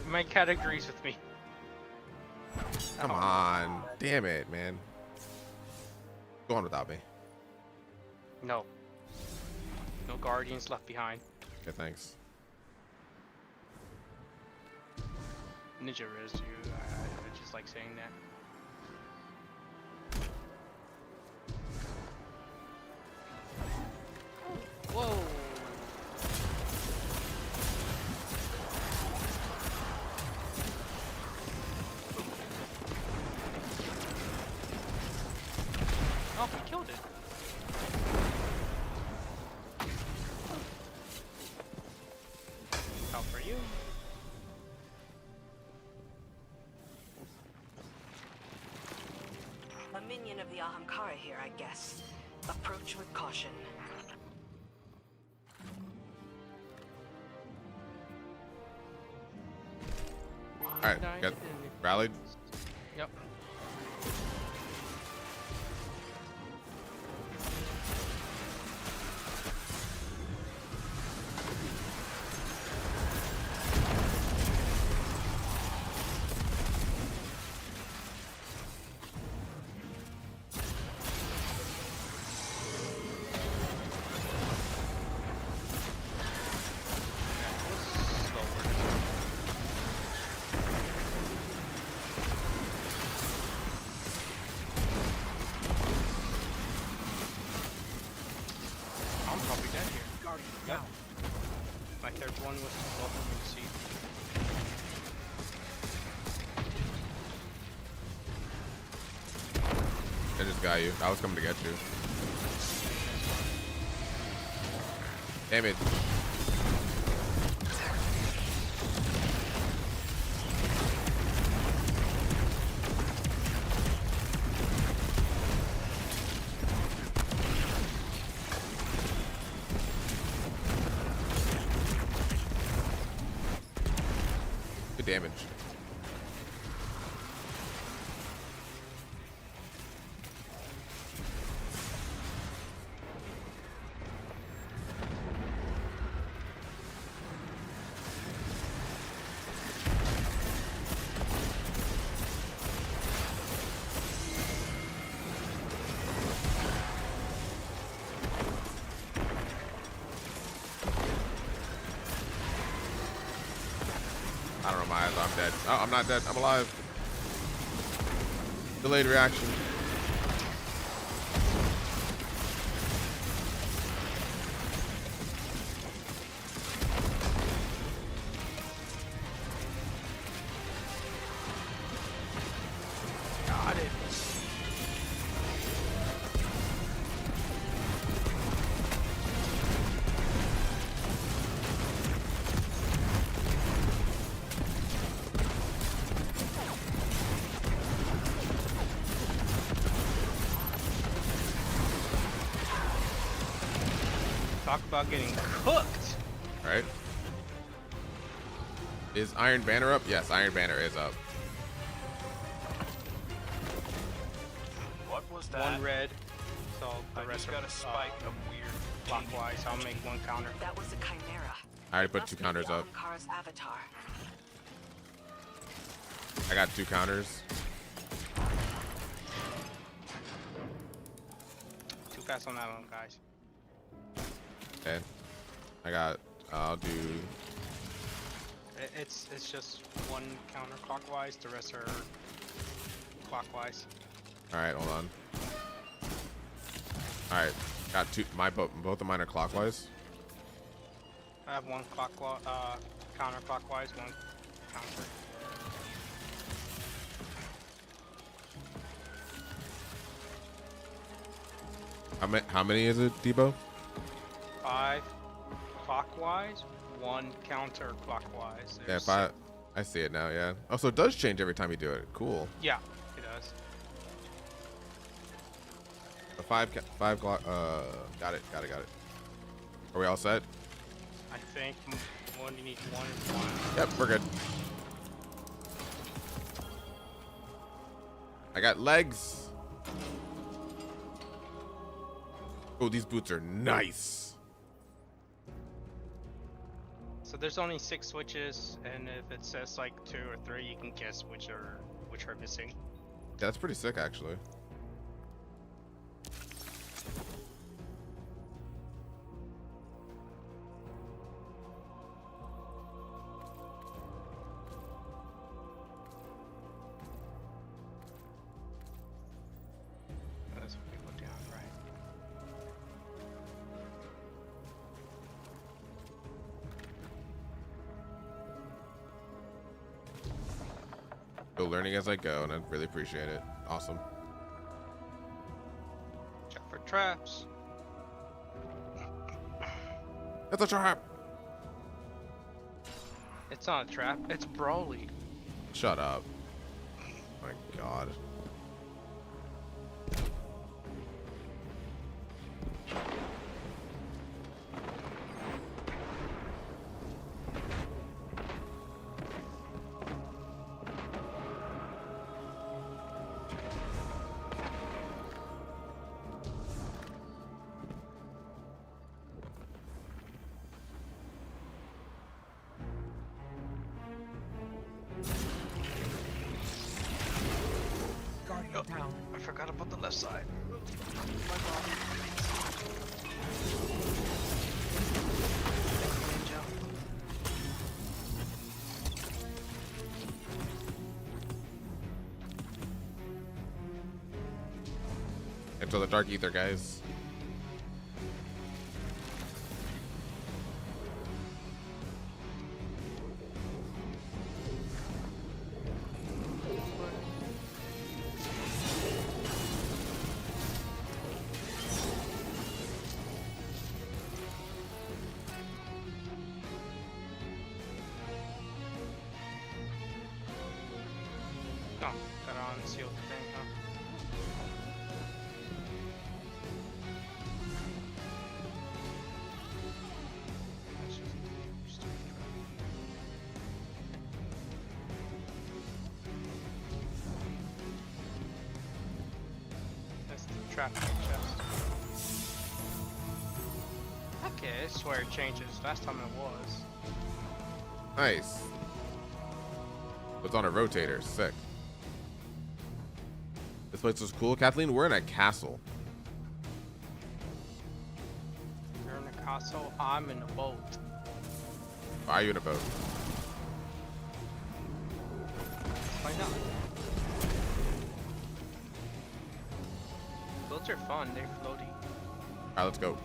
My cat agrees with me. Come on. Damn it, man. Go on without me. No. No guardians left behind. Okay, thanks. Ninja Riz, you. I just like saying that. Whoa! Oh, we killed it. Out for you. A minion of the Ahamkara here, I guess. Approach with caution. Alright, got rallied. Yep. I'm probably dead here. Yep. My third one was too low for me to see. I just got you. I was coming to get you. Damn it. Good damage. I don't know my eyes. I'm dead. Oh, I'm not dead. I'm alive. Delayed reaction. Got it. Talk about getting cooked. Right? Is Iron Banner up? Yes, Iron Banner is up. What was that? One red. So the I rest just are got a spike of weird clockwise. I'll make one counter. That was a chimera. I already put Must 2 be counters the up. Ahamkara's avatar. I got 2 counters. Too fast on that one, guys. Okay. I got, I'll do It's just one counterclockwise. The rest are clockwise. All right, hold on. All right, got two. Both of mine are clockwise. I have one counterclockwise, one counter. How many is it, Debo? 5 clockwise, 1 counterclockwise. Yeah, There's I see it now. Yeah. Oh, so it does change every time you do it. Cool. Yeah, it does. A 5 clock. Got it. Are we all set? I think one you need one. Yep, we're good. I got legs. Oh, these boots are nice. So there's only 6 switches, and if it says like 2 or 3, you can guess which are missing. Yeah, that's pretty sick, actually. That's what we look down, right? Still learning as I go, and I really appreciate it. Awesome. Check for traps. It's a trap. It's not a trap. It's Broly. Shut up. My God. Oh, I forgot about the left side. Into the dark ether, guys. Oh, got on sealed thing, huh? That's just that's the trap chest. Okay, I swear it changes. Last time it was. Nice. It's on a rotator. Sick. This place is cool. Kathleen, we're in a castle. You're in a castle. I'm in a boat. Why are you in a boat? Why not? Boats are fun. They're floaty. Alright, let's go.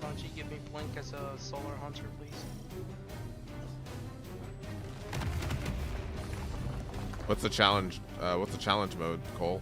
Why don't you give me Blink as a solar hunter, please? What's the challenge? What's the challenge mode, Cole?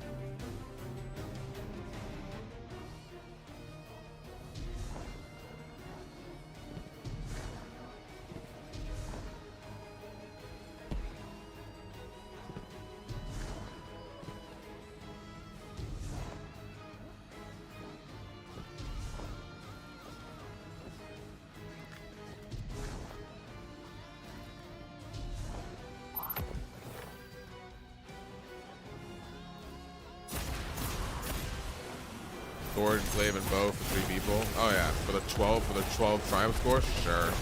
Sword, glaive, and bow for 3 people. Oh yeah, for the 12 triumph score, sure.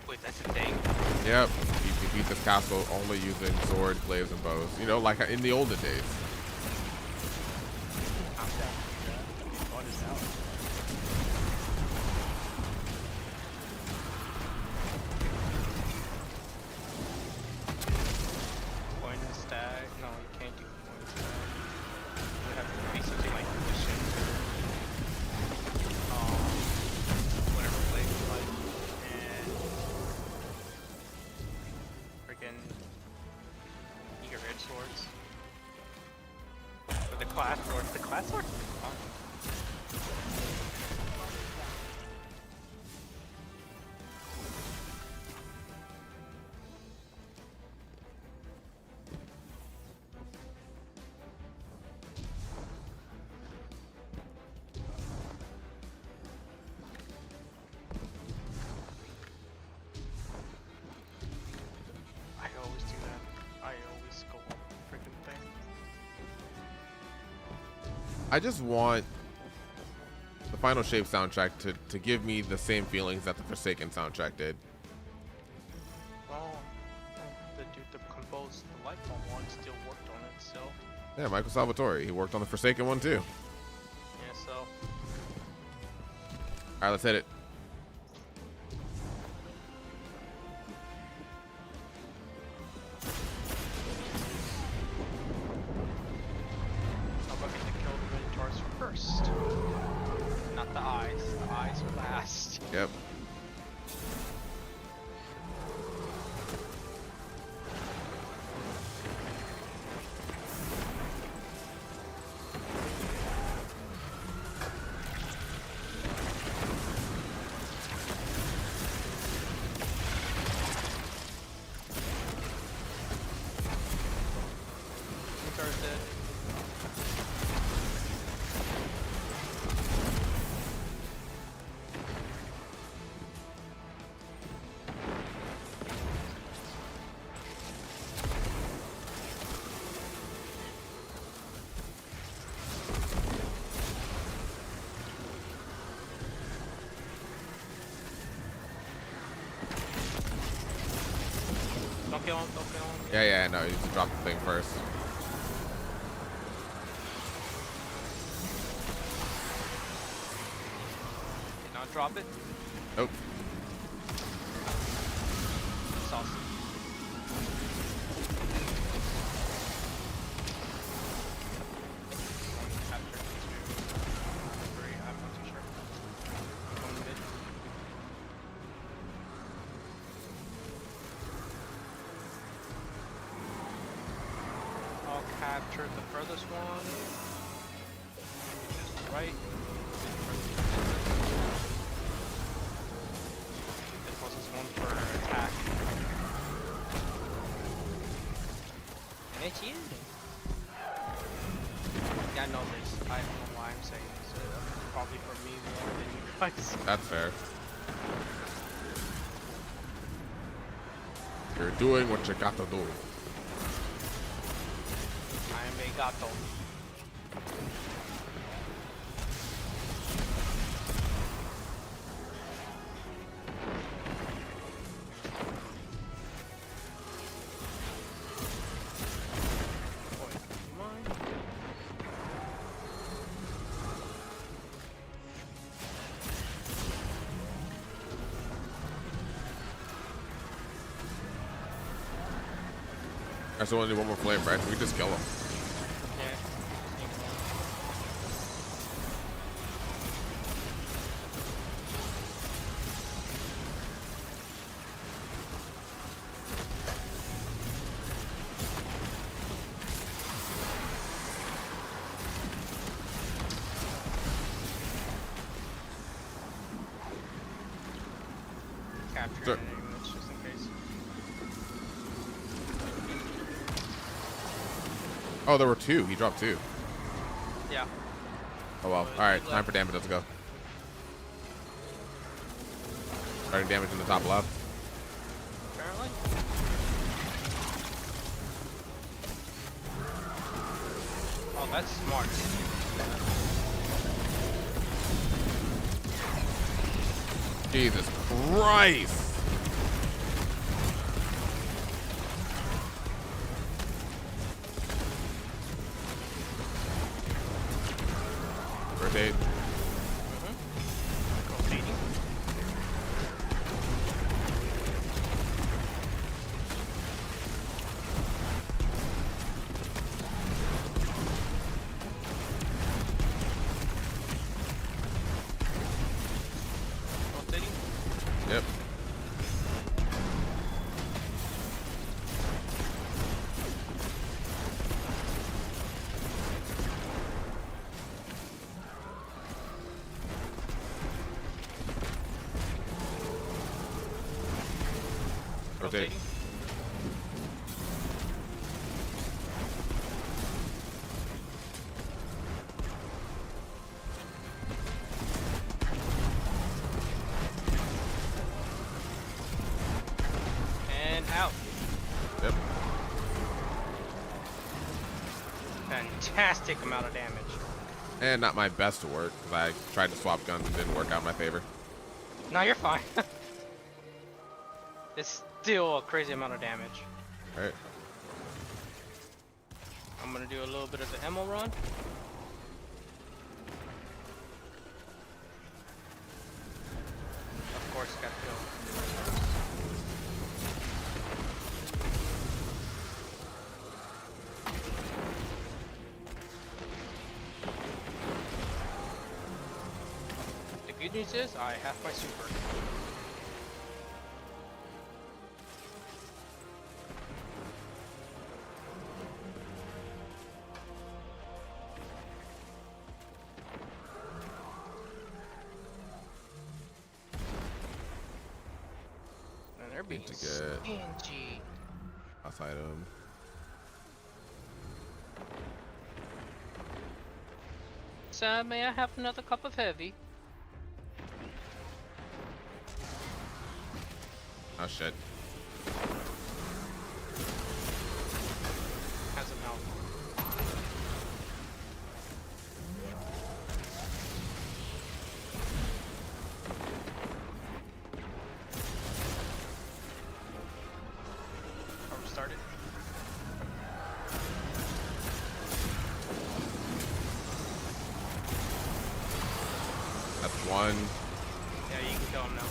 Wait, that's a thing? Yep. You can beat this castle only using sword, glaives, and bows. You know, like in the olden days. Point and stag. No, you can't do point and stag. It would have to be something like mission. Whatever blade you like. And freaking eager red swords. But the class swords. The class swords are fun. I always do that. I always go on the freaking thing. I just want the Final Shape soundtrack to give me the same feelings that the Forsaken soundtrack did. Well, the dude that composed the Lightfall one still worked on it, so. Yeah, Michael Salvatore. He worked on the Forsaken one too. Yeah, so. Alright, let's hit it. How about me to kill the Minotaurs first? Not the eyes. The eyes are last. Yep. Minotaur's dead. Don't kill him, don't kill him. Yeah, no, you just drop the thing first. Did not drop it. Nope. It's awesome. Capture two. 3, I'm not too sure. One mid. I'll capture the furthest one. Which is right. The closest one for attack. And it's you. Yeah, I know this. I don't know why I'm saying this. Probably for me more than you guys. That's fair. You're doing what you got to do. I am a gato. I still want to do one more flame, right? We just kill him. Capture Sure. it anyways, just in case. Oh, there were 2. He dropped 2. Yeah. Oh well. Alright, time for damage. Let's go. Starting damage in the top left. Apparently. Oh, that's smart. Jesus Christ. Rotate. Rotating. Rotating. Yep. Rotate. And out. Yep. Fantastic amount of damage. And not my best to work because I tried to swap guns and didn't work out in my favor. No, you're fine. It's still a crazy amount of damage. All right. I'm gonna do a little bit of the ammo run. Of course, gotta go. The good news is I have my super. And they're being Need to get stingy. last item. So may I have another cup of heavy? Oh shit. Has a mouth. Are we started? That's one. Yeah, you can kill him now.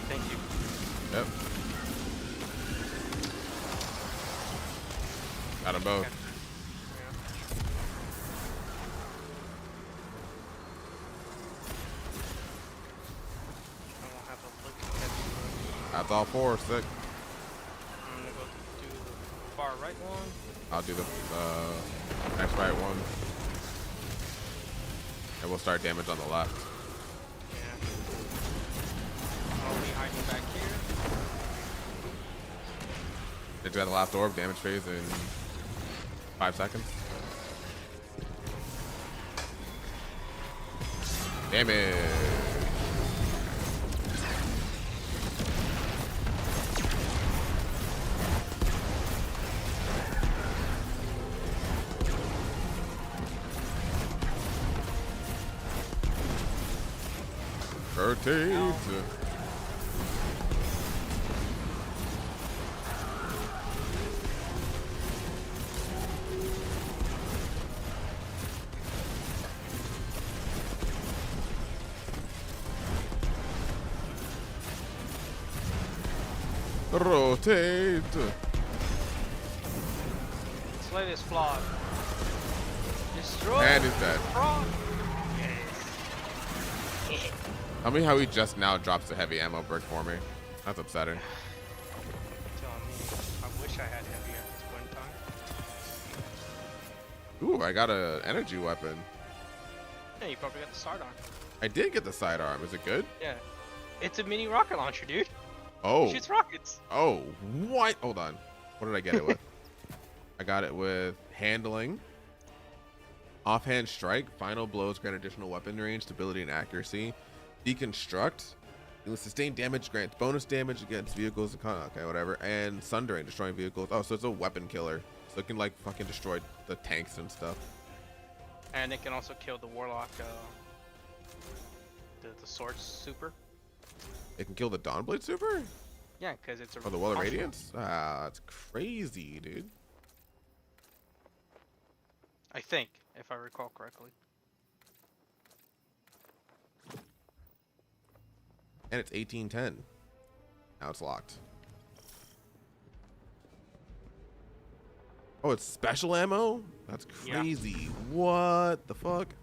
Thank you. Yep. Got them both. Okay. I won't have to look at that. That's all four. Sick. I'm gonna go do the far right one. I'll do the next right one. And we'll start damage on the left. Yeah. I'll be hiding back here. Did you have the last orb damage phase in 5 seconds? Damage. Rotate. Rotate. Slay this flog. Destroy. And he's dead. Frog. Yes. Tell me how he just now drops the heavy ammo brick for me. That's upsetting. Telling me, I wish I had heavy at this point in time. Ooh, I got an energy weapon. Yeah, you probably got the sidearm. I did get the sidearm. Is it good? Yeah. It's a mini rocket launcher, dude. Oh. It shoots rockets. Oh, what? Hold on. What did I get it with? I got it with handling, offhand strike, final blows grant additional weapon range, stability, and accuracy, deconstruct, Sustained damage grants bonus damage against vehicles. Okay, whatever. And sundering, destroying vehicles. Oh, so it's a weapon killer. So it can like fucking destroy the tanks and stuff. And it can also kill the warlock, the sword super. It can kill the Dawnblade super? Yeah, because it's a. Oh, the Wall of Radiance? Ah, that's crazy, dude. I think, if I recall correctly. And it's 1810. Now it's locked. Oh, it's special ammo? That's crazy. Yeah. What the fuck?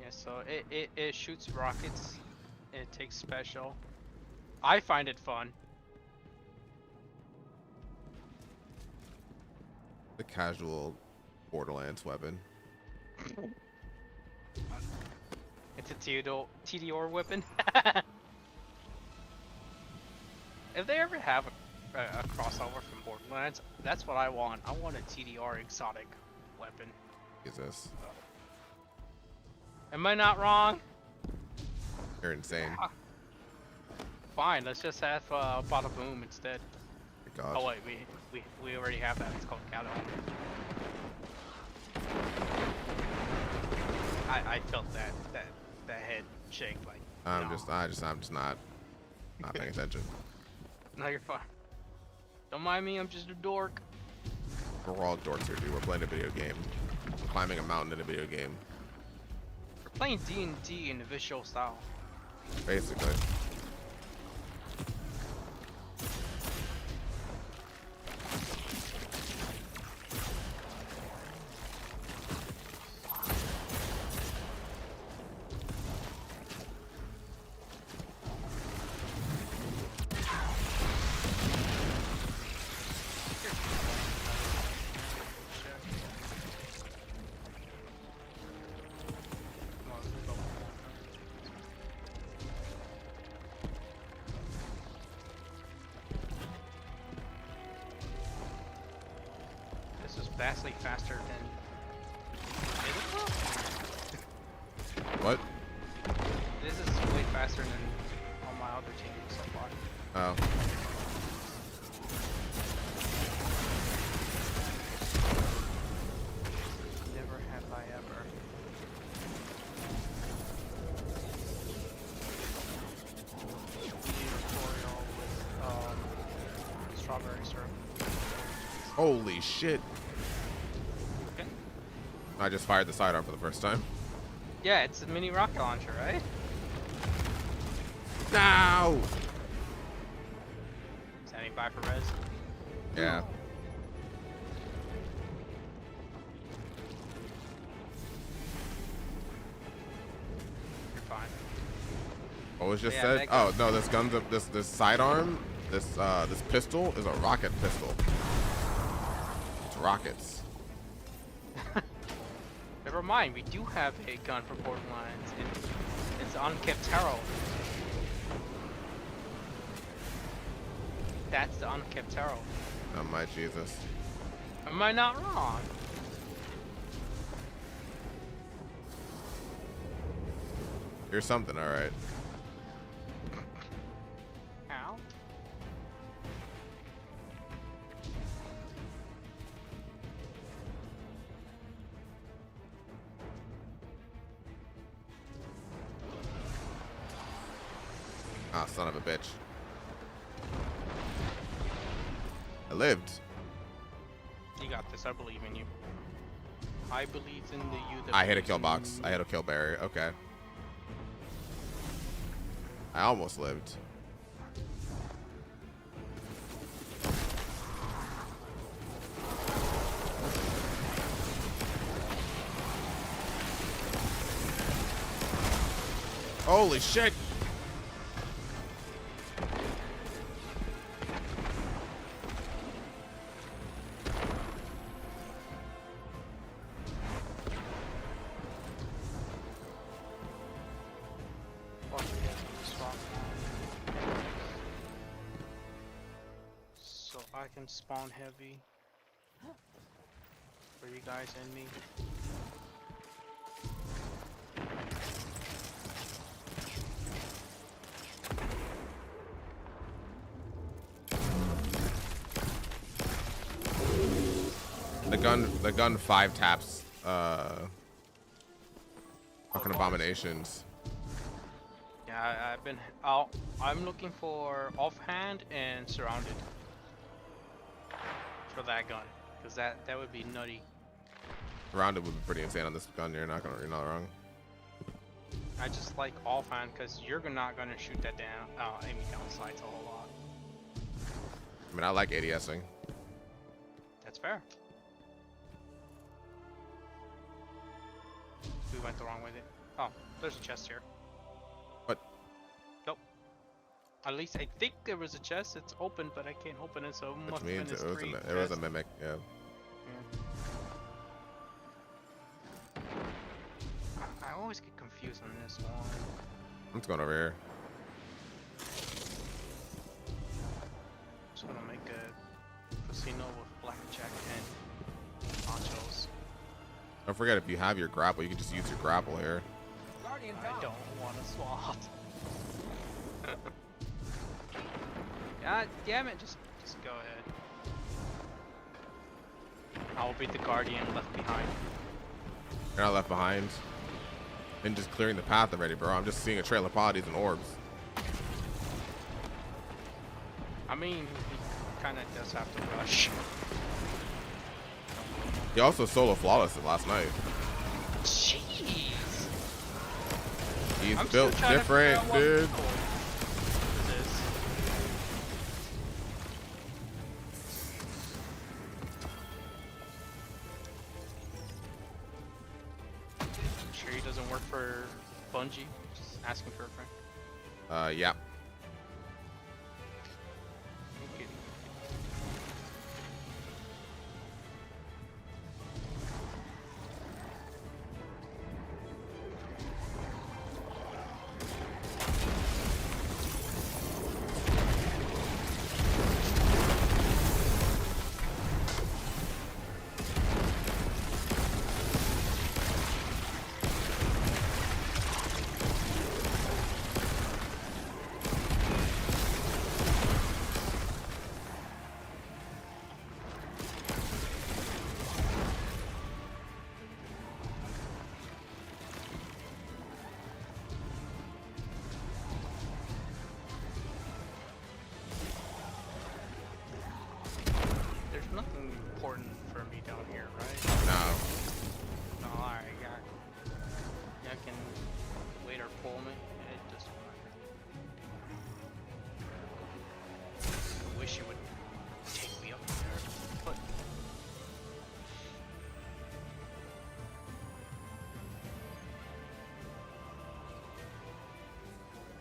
Yeah, so it shoots rockets. It takes special. I find it fun. The casual Borderlands weapon. It's a TDR weapon. If they ever have a crossover from Borderlands, that's what I want. I want a TDR exotic weapon. Is this? Am I not wrong? You're insane. Fine, let's just have Bada Boom instead. God. Oh wait, we already have that. It's called Cattle. I felt that head shake like. I'm just not paying attention. No, you're fine. Don't mind me. I'm just a dork. We're all dorks here, dude. We're playing a video game. We're climbing a mountain in a video game. We're playing D&D in the visual style. Basically. Vastly faster than. What? This is way faster than all my other teams so far. Oh. Never have I ever. Tutorial with strawberry syrup. Holy shit. I just fired the sidearm for the first time. Yeah, it's a mini rocket launcher, right? No! Standing by for res. Yeah. You're fine. What was just said? Oh no, this gun's this sidearm, this pistol is a rocket pistol. It's rockets. Never mind, we do have a gun for Borderlands. It's unkept tarot. That's the unkept tarot. Oh my Jesus. Am I not wrong? You're something, alright. How? Ah, son of a bitch. I lived. You got this, I believe in you. I believe in the you that I hit a kill box. I hit a kill barrier. Okay. I almost lived. Holy shit! So I can spawn heavy for you guys and me. The gun 5 taps. Fucking abominations. Yeah, I've been. I'm looking for offhand and surrounded for that gun, because that would be nutty. Surrounded would be pretty insane on this gun. You're not wrong. I just like offhand because you're not gonna shoot that down, aiming down sights a whole lot. I mean, I like ADSing. That's fair. We went the wrong way. Oh, there's a chest here. What? Nope. At least I think there was a chest. It's open, but I can't open it, so it must have been it was a mimic. Yeah. I always get confused on this one. I'm just going over here. Just gonna make a casino with blackjack and nachos. Don't forget, if you have your grapple, you can just use your grapple here. I don't want to swap. God damn it! Just go ahead. I will be the guardian left behind. You're not left behind. Been just clearing the path already, bro. I'm just seeing a trail of bodies and orbs. I mean, he kind of does have to rush. He also solo flawless it last night. Jeez. He's built different, dude. Sure he doesn't work for Bungie? Just asking for a friend. Yeah. Nothing important for me down here, right? No. No, alright, yeah. I can wait or pull me. It doesn't matter. I wish you would take me up there, but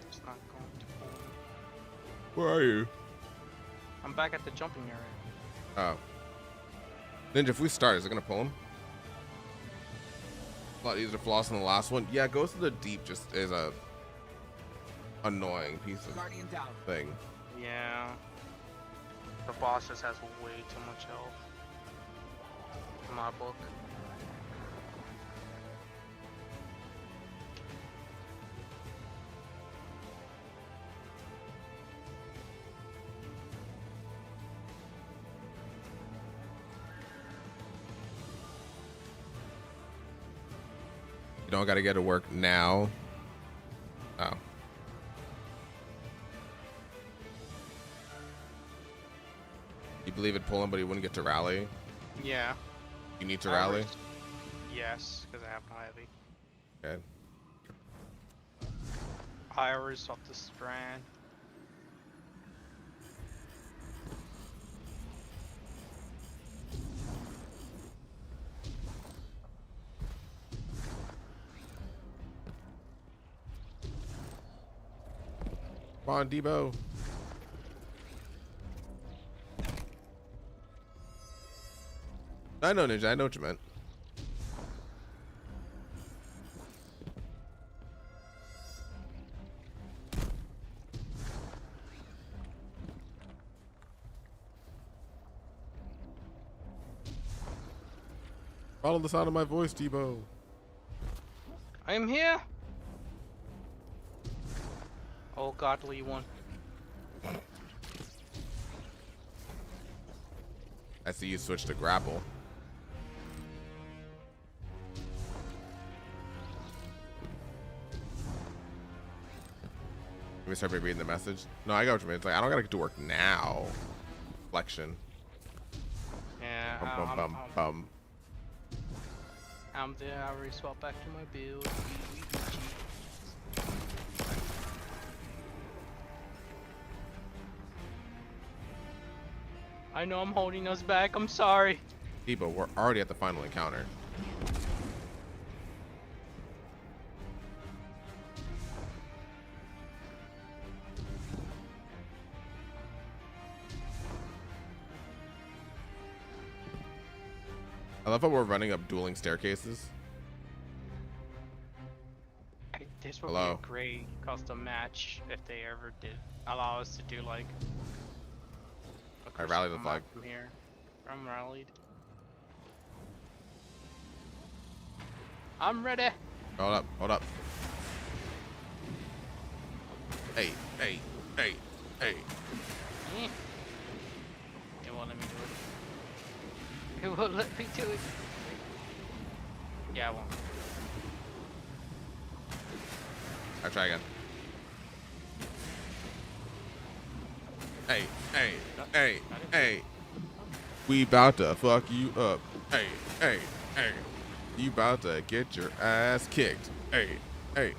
it's not going to pull me. Where are you? I'm back at the jumping area. Oh. Ninja, if we start, is it gonna pull him? A lot easier to floss than the last one. Yeah, goes to the deep just is a annoying piece of thing. Yeah. The boss just has way too much health. In my book. You don't gotta get to work now. Oh. You believe it'd pull him, but he wouldn't get to rally? Yeah. You need to rally? Yes, because I have no heavy. Okay. Iris off the strand. Come on, Debo. I know, Ninja. I know what you meant. Follow the sound of my voice, Debo. I am here. Oh, godly one. I see you switch to grapple. Let me start reading the message. No, I got what you mean. It's like, I don't gotta get to work now. Flexion. Yeah, Bum, bum, bum, bum. I'm there. I already swapped back to my build. I know I'm holding us back. I'm sorry. But we're already at the final encounter. I love how we're running up dueling staircases. This would Hello. be a great custom match if they ever did allow us to do like. I rally the flag. From here, I'm rallied. I'm ready. Hold up, hold up. Hey, hey, hey, hey. It won't let me do it. It won't let me do it. Yeah, I won't. I'll try again. Hey, hey, hey, hey. We about to fuck you up. Hey, hey, hey. You about to get your ass kicked. Hey, hey.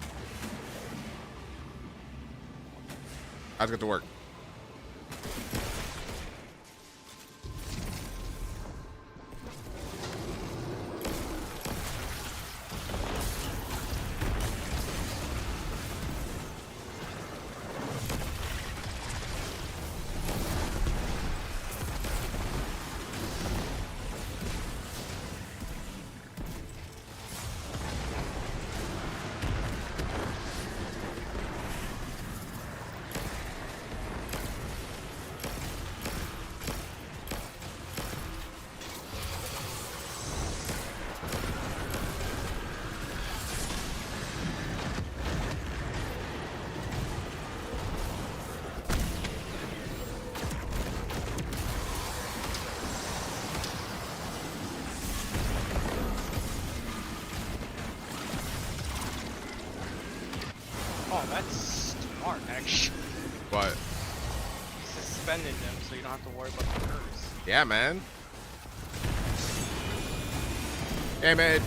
I just got to work. Oh, that's smart, actually. What? He suspended them so you don't have to worry about the curse. Yeah, man. Damage.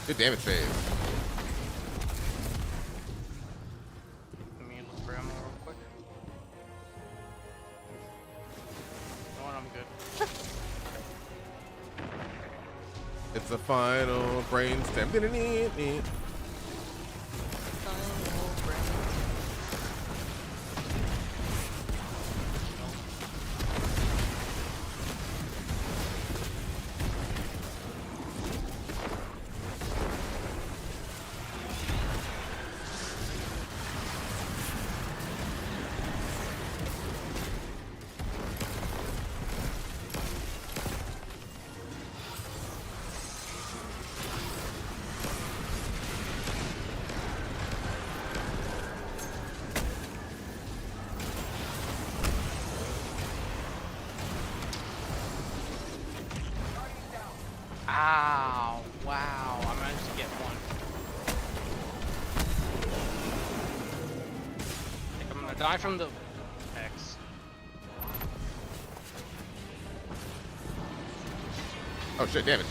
Good damage phase. Let me look for ammo real quick. You know what, I'm good. It's the final brainstem. Ow! Wow! I managed to get one. I think I'm gonna die from the X. Oh shit, damage.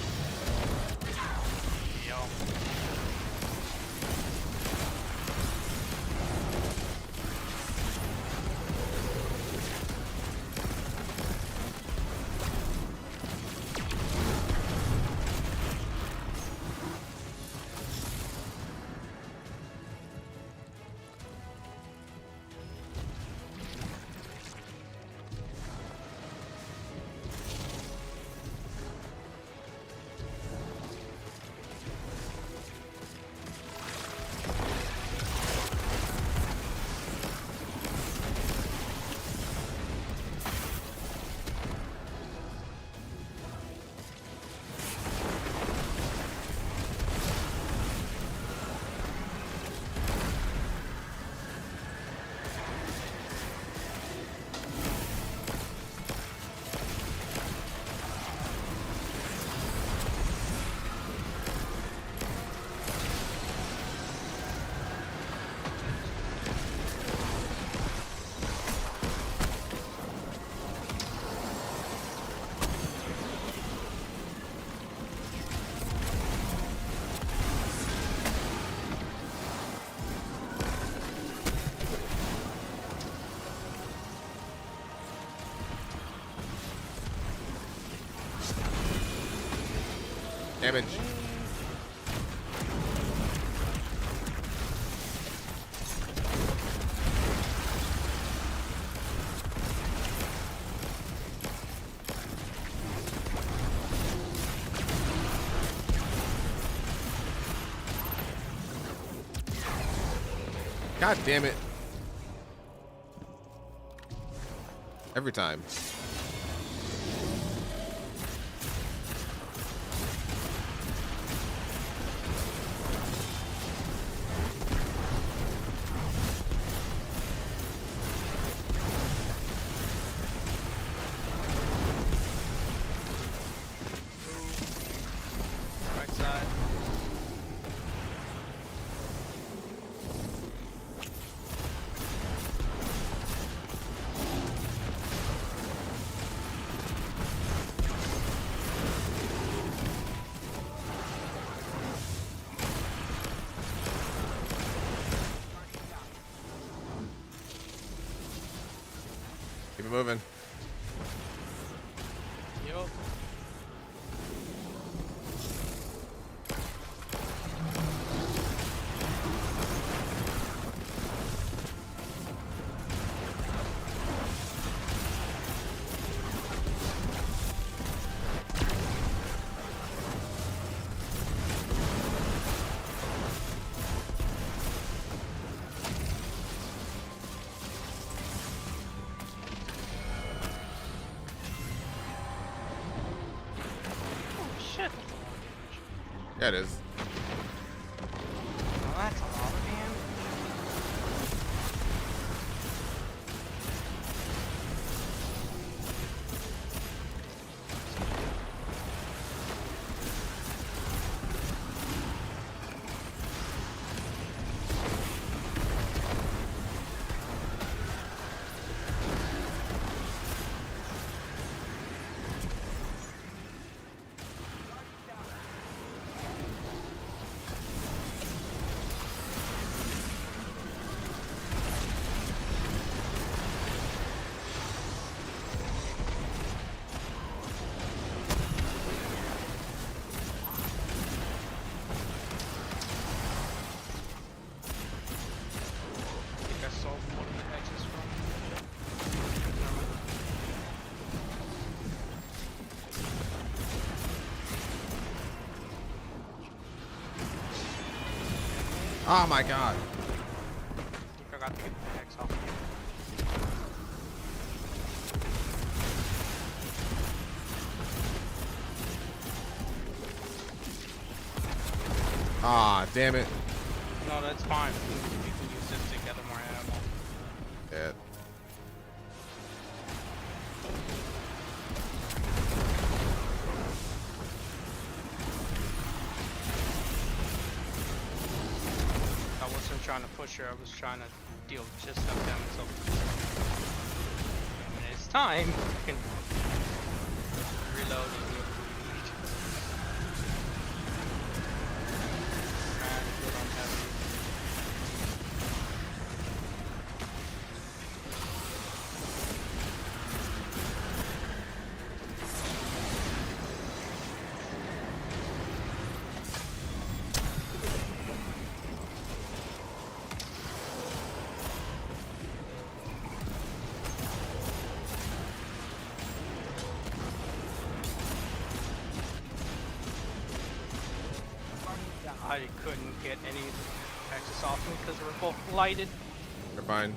Yo. Damage. God damn it. Every time. Right side. Keep it moving. Yup. Shit. Yeah, it is. Well, that's a lot of damage. I think I solved one of the hexes from. Oh my god. I think I got to get the hex off. Ah, damn it. No, that's fine. You can use this to gather more ammo. Yeah. I wasn't trying to push her, I was trying to deal just enough damage so when it's time, you can reload and do what you need. And good on heavy. I couldn't get any access off me because they were both lighted. You're fine.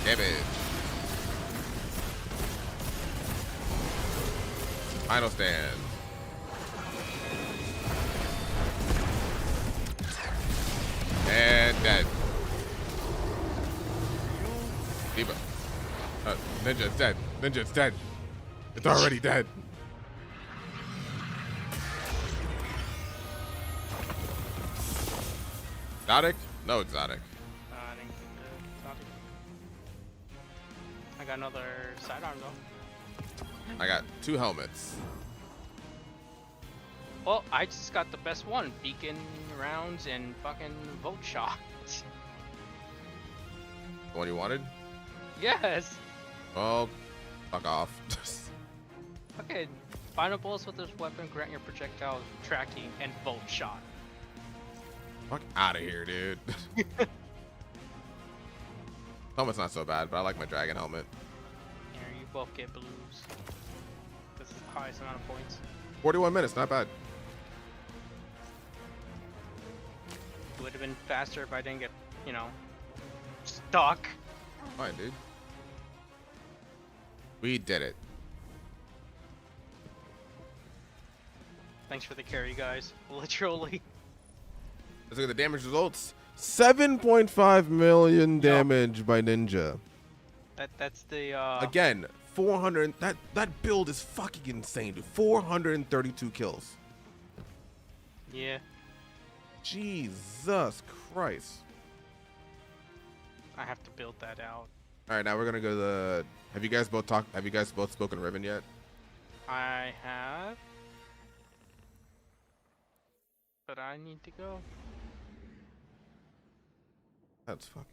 Damage. Final stand. And dead. Diva. Ninja's dead. Ninja's dead. It's already dead. Exotic? No exotic. I didn't get the exotic. I got another sidearm though. I got 2 helmets. Well, I just got the best one. Beacon rounds and fucking vote shot. The one you wanted? Yes. Well, fuck off. Fucking Final bullets with this weapon grant your projectile tracking and bolt shot. Fuck out of here, dude. Helmet's not so bad, but I like my dragon helmet. Here, you both get blues. This is the highest amount of points. 41 minutes, not bad. It would have been faster if I didn't get, you know, stuck. Fine, dude. We did it. Thanks for the carry, guys. Literally. Let's look at the damage results. 7.5 million damage by Ninja. That's the Again, 400. That build is fucking insane, dude. 432 kills. Yeah. Jesus Christ. I have to build that out. All right, now we're gonna go to the. Have you guys both spoken Riven yet? I have. But I need to go. That's fucking.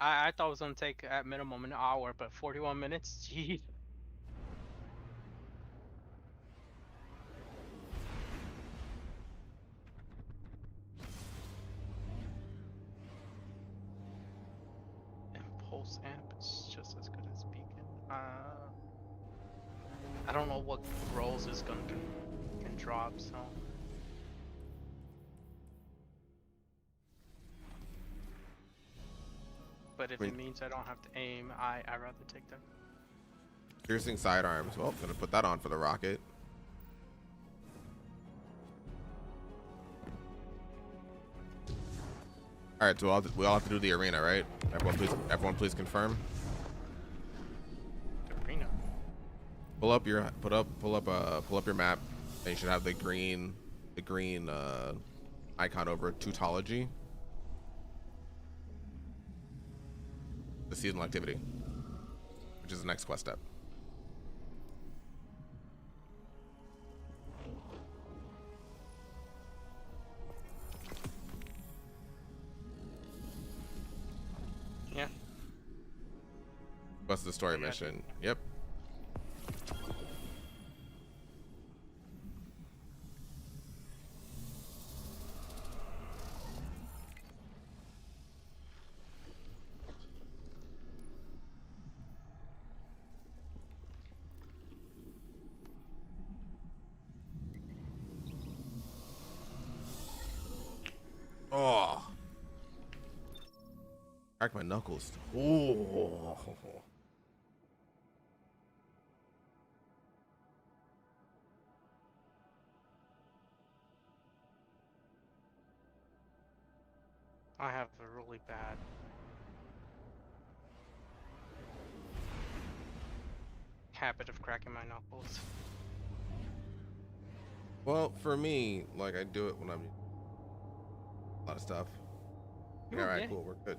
I thought it was gonna take at minimum an hour, but 41 minutes. Jeez. Impulse amp is just as good as beacon. I don't know what rolls this gun can drop, so. But if it means I don't have to aim, I'd rather take that. Piercing sidearms. Well, gonna put that on for the rocket. All right, so we all have to do the arena, right? Everyone, please confirm. The arena. Pull up your map, and you should have the green icon over Teutology. The seasonal activity, which is the next quest step. Yeah. What's the story mission? Yep. Oh. Crack my knuckles. Oh. I have a really bad habit of cracking my knuckles. Well, for me, like I do it when I'm a lot of stuff. Ooh, All right, yeah. cool, we're good.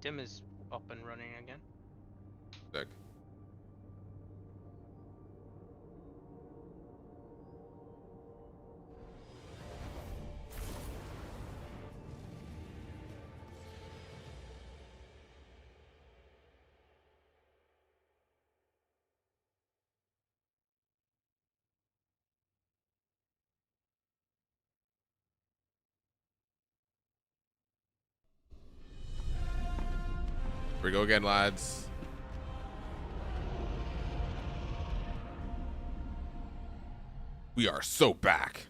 Dim is up and running again. Sick. Here we go again, lads. We are so back.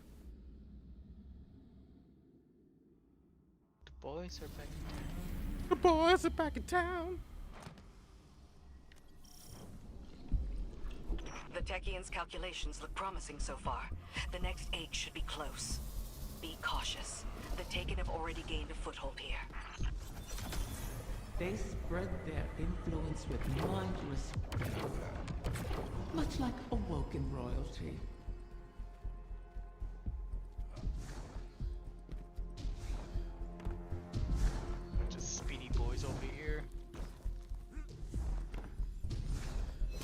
The boys are back. The boys are back in town. The Techians' calculations look promising so far. The next 8 should be close. Be cautious. The Taken have already gained a foothold here. They spread their influence with mindless faith, much like awoken royalty. Just speedy boys over here.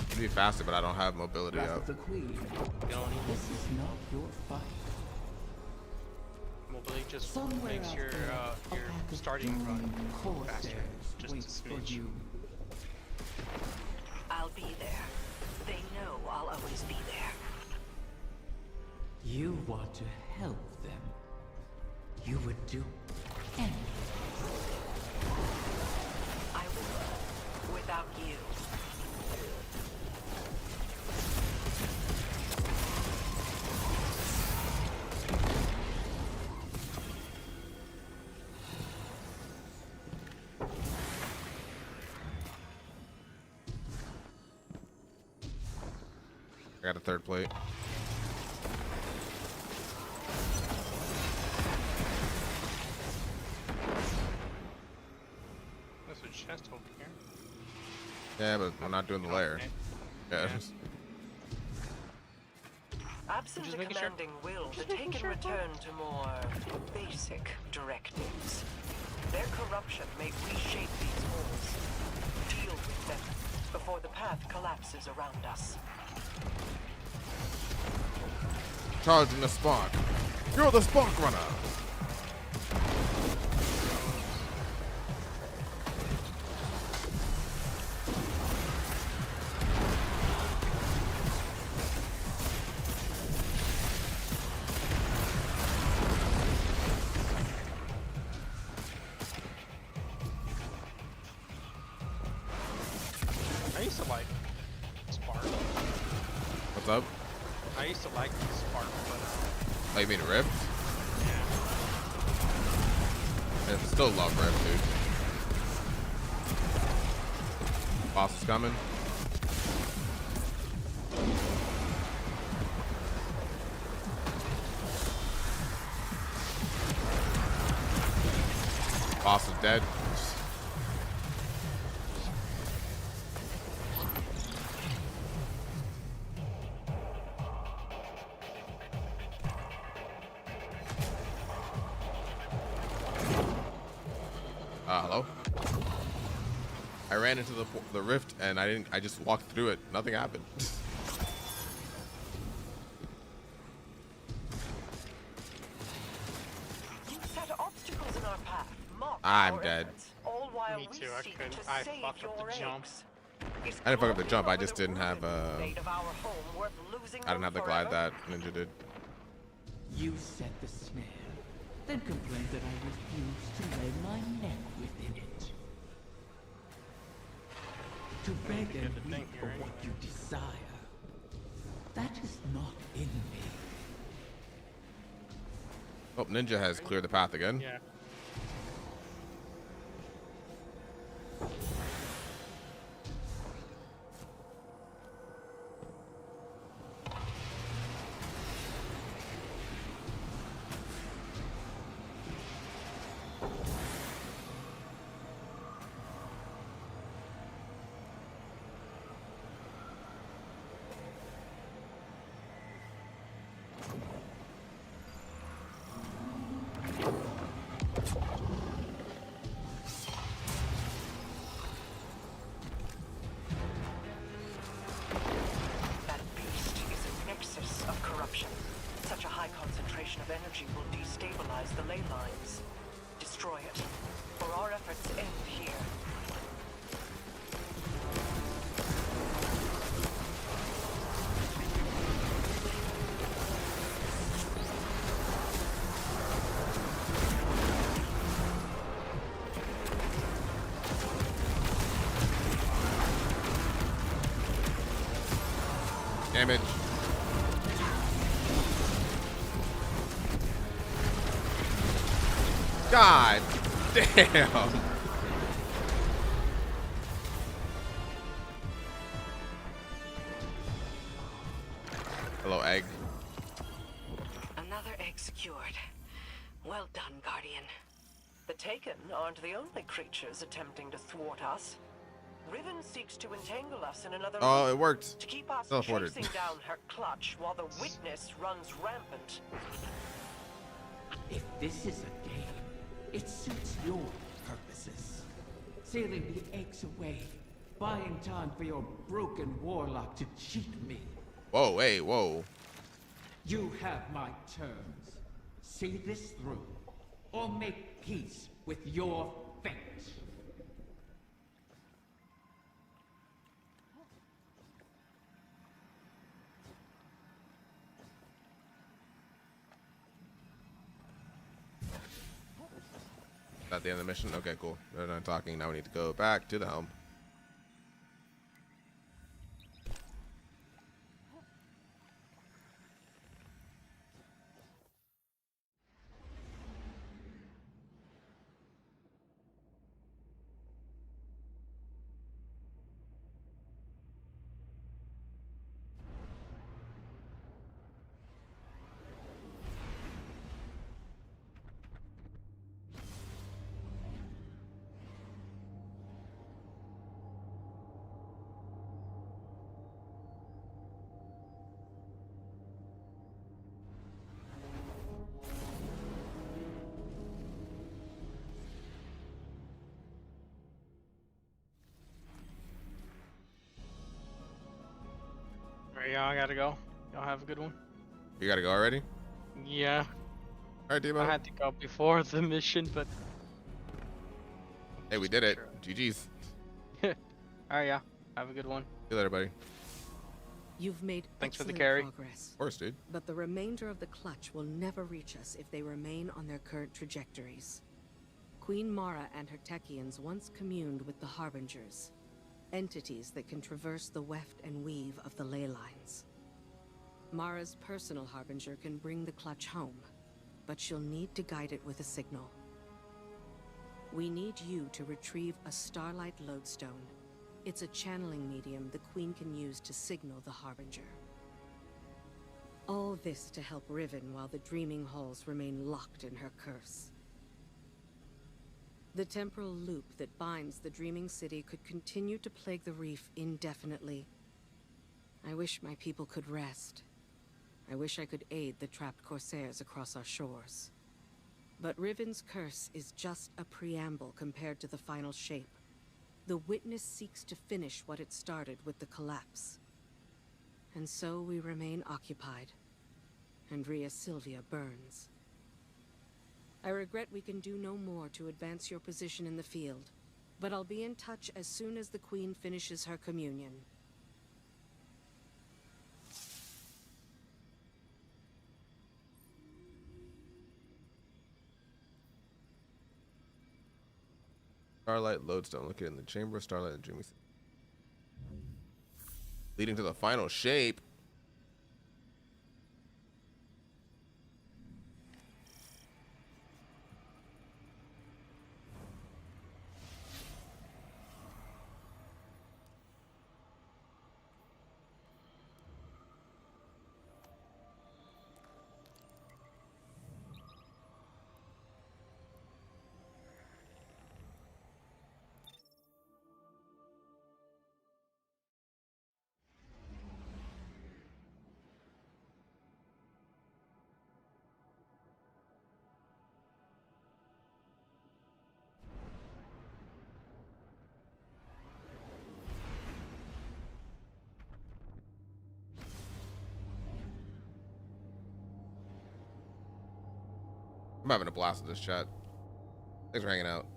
It'd be faster, but I don't have mobility Wrath up. of the Queen. Don't need This is not your fight. mobility just Somewhere makes out your there, a your pack of starting run doomed faster. Corsairs Just a waits for smidge. you. I'll be there. They know I'll always be there. You want to help them. You would do anything. I will. Without you. I got a third plate. There's a chest over here. Yeah, but I'm not doing the lair. Yeah. Absent a commanding will, the Taken return to more basic directives. Their corruption may reshape these walls. Deal with them before the path collapses around us. Charging the spark. You're the spark runner. I used to like Spark. What's up? I used to like Spark, but Oh, you mean Rift? Yeah, I still love Rift, dude. Boss is coming. Boss is dead. Hello? I ran into the rift and I just walked through it. Nothing happened. You set obstacles in our path. Mock I'm our dead. efforts, all while Me too, we I seek couldn't. to I save fucked up your the jump. eggs. I didn't fuck up the jump. I just didn't have Fate of our home worth losing I didn't have the them glide forever? that Ninja did. You set the snare, then complain that I refuse to lay my neck within it. To beg and weep for what you desire, that is not in me. Oh, Ninja has cleared the path again. yeah. That beast is a nexus of corruption. Such a high concentration of energy will destabilize the ley lines. Destroy it, or our efforts end here. Damage. God damn. Hello, egg. Another egg secured. Well done, Guardian. The Taken aren't the only creatures attempting to thwart us. Riven seeks to entangle us in another Oh, loop, it worked. to keep us Teleported. chasing down her clutch while the witness runs rampant. If this is a game, it suits your purposes. Sealing the eggs away, buying time for your broken warlock to cheat me. Whoa, hey, whoa. You have my terms. See this through, or make peace with your fate. At the end of the mission? Okay, cool. They're done talking. Now we need to go back to the helm. Alright, y'all, I gotta go. Y'all have a good one. You gotta go already? Yeah. Alright, Demo. I had to go before the mission, but... Hey, we did it. GG's. Alright, yeah. Have a good one. See you later, buddy. You've made Thanks for the excellent carry. progress. Of course, dude. But the remainder of the clutch will never reach us if they remain on their current trajectories. Queen Mara and her Techians once communed with the Harbingers, entities that can traverse the weft and weave of the ley lines. Mara's personal Harbinger can bring the clutch home, but she'll need to guide it with a signal. We need you to retrieve a Starlight Lodestone. It's a channeling medium the Queen can use to signal the Harbinger. All this to help Riven while the Dreaming Halls remain locked in her curse. The temporal loop that binds the Dreaming City could continue to plague the reef indefinitely. I wish my people could rest. I wish I could aid the trapped Corsairs across our shores. But Riven's curse is just a preamble compared to the final shape. The Witness seeks to finish what it started with the collapse. And so we remain occupied. And Rhea Sylvia burns. I regret we can do no more to advance your position in the field, but I'll be in touch as soon as the Queen finishes her communion. Starlight Lodestone. Located in the Chamber of Starlight and Dreamy City. Leading to the final shape. I'm having a blast with this chat. Thanks for hanging out.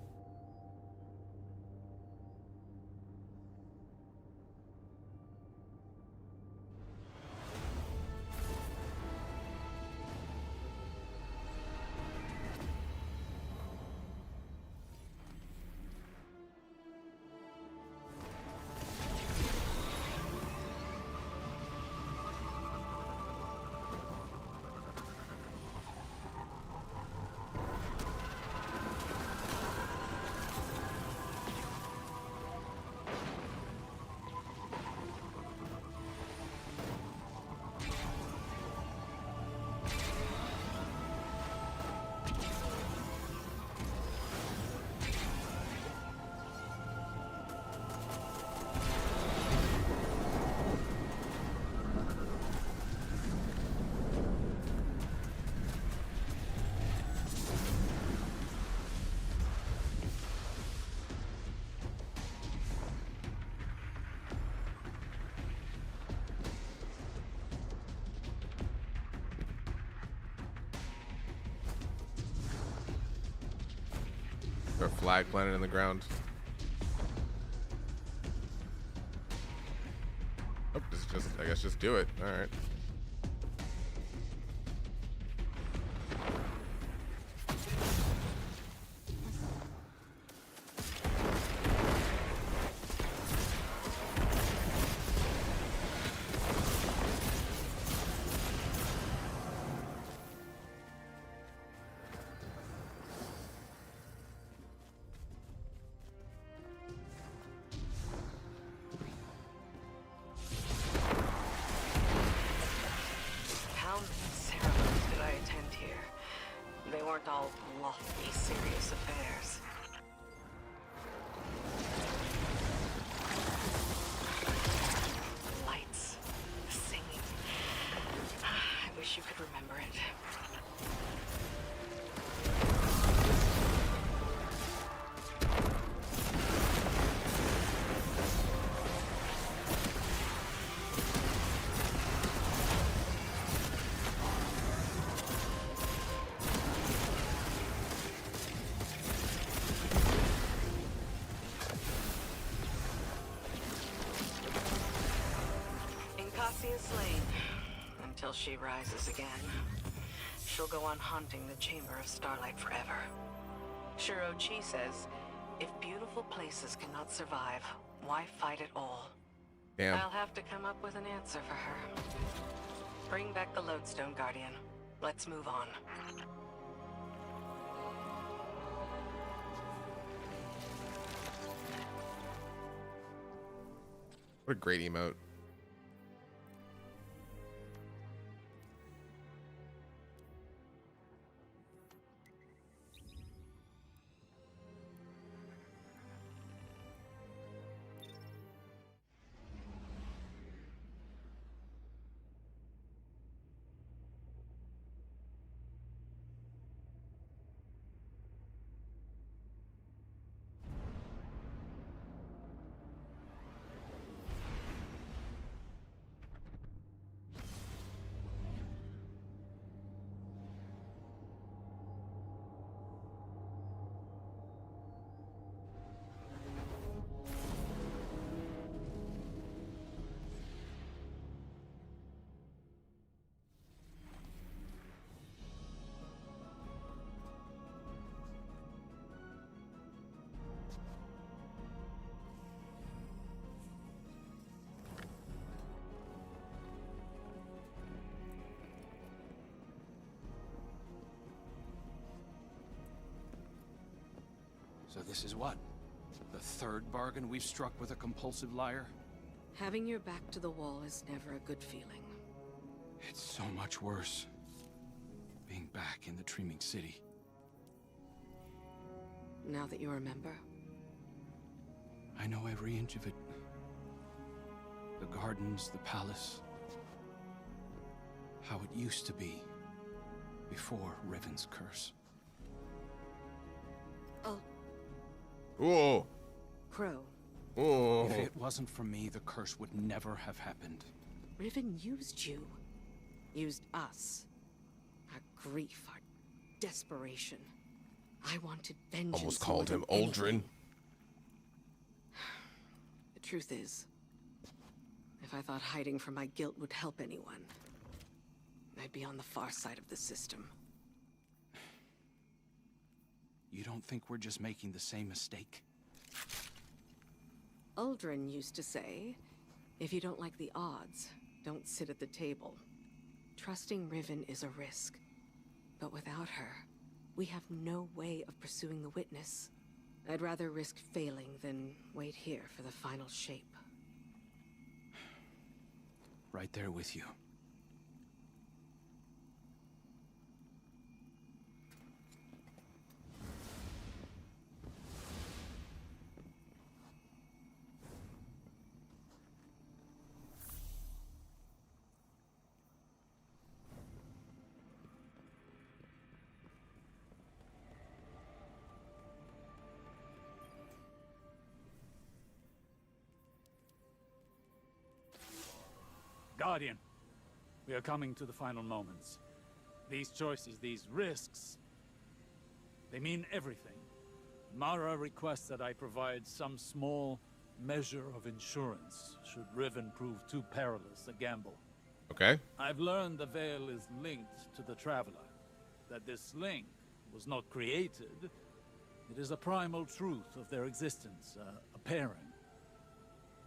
There's a flag planted in the ground. Oh, this is just, I guess just do it. All right. be serious affairs. Lights, singing. I wish you could remember it. Is slain until she rises again. She'll go on haunting the Chamber of Starlight forever. Shiro-chi says, if beautiful places cannot survive, why fight at all? Damn. I'll have to come up with an answer for her. Bring back the Lodestone Guardian. Let's move on. What a great emote. So this is what? The third bargain we've struck with a compulsive liar? Having your back to the wall is never a good feeling. It's so much worse. Being back in the Dreaming City. Now that you remember? I know every inch of it. The gardens, the palace. How it used to be. Before Riven's curse. Oh. Whoa. Crow. Whoa. If it wasn't for me, the curse would never have happened. Riven used you. Used us. Our grief, our desperation. I wanted vengeance. Almost called him anything. Aldrin. The truth is, if I thought hiding from my guilt would help anyone, I'd be on the far side of the system. You don't think we're just making the same mistake? Aldrin used to say, if you don't like the odds, don't sit at the table. Trusting Riven is a risk. But without her, we have no way of pursuing the witness. I'd rather risk failing than wait here for the final shape. Right there with you. Guardian, we are coming to the final moments. These choices, these risks, they mean everything. Mara requests that I provide some small measure of insurance should Riven prove too perilous a gamble. Okay. I've learned the Veil is linked to the Traveler. That this link was not created. It is a primal truth of their existence, a pairing.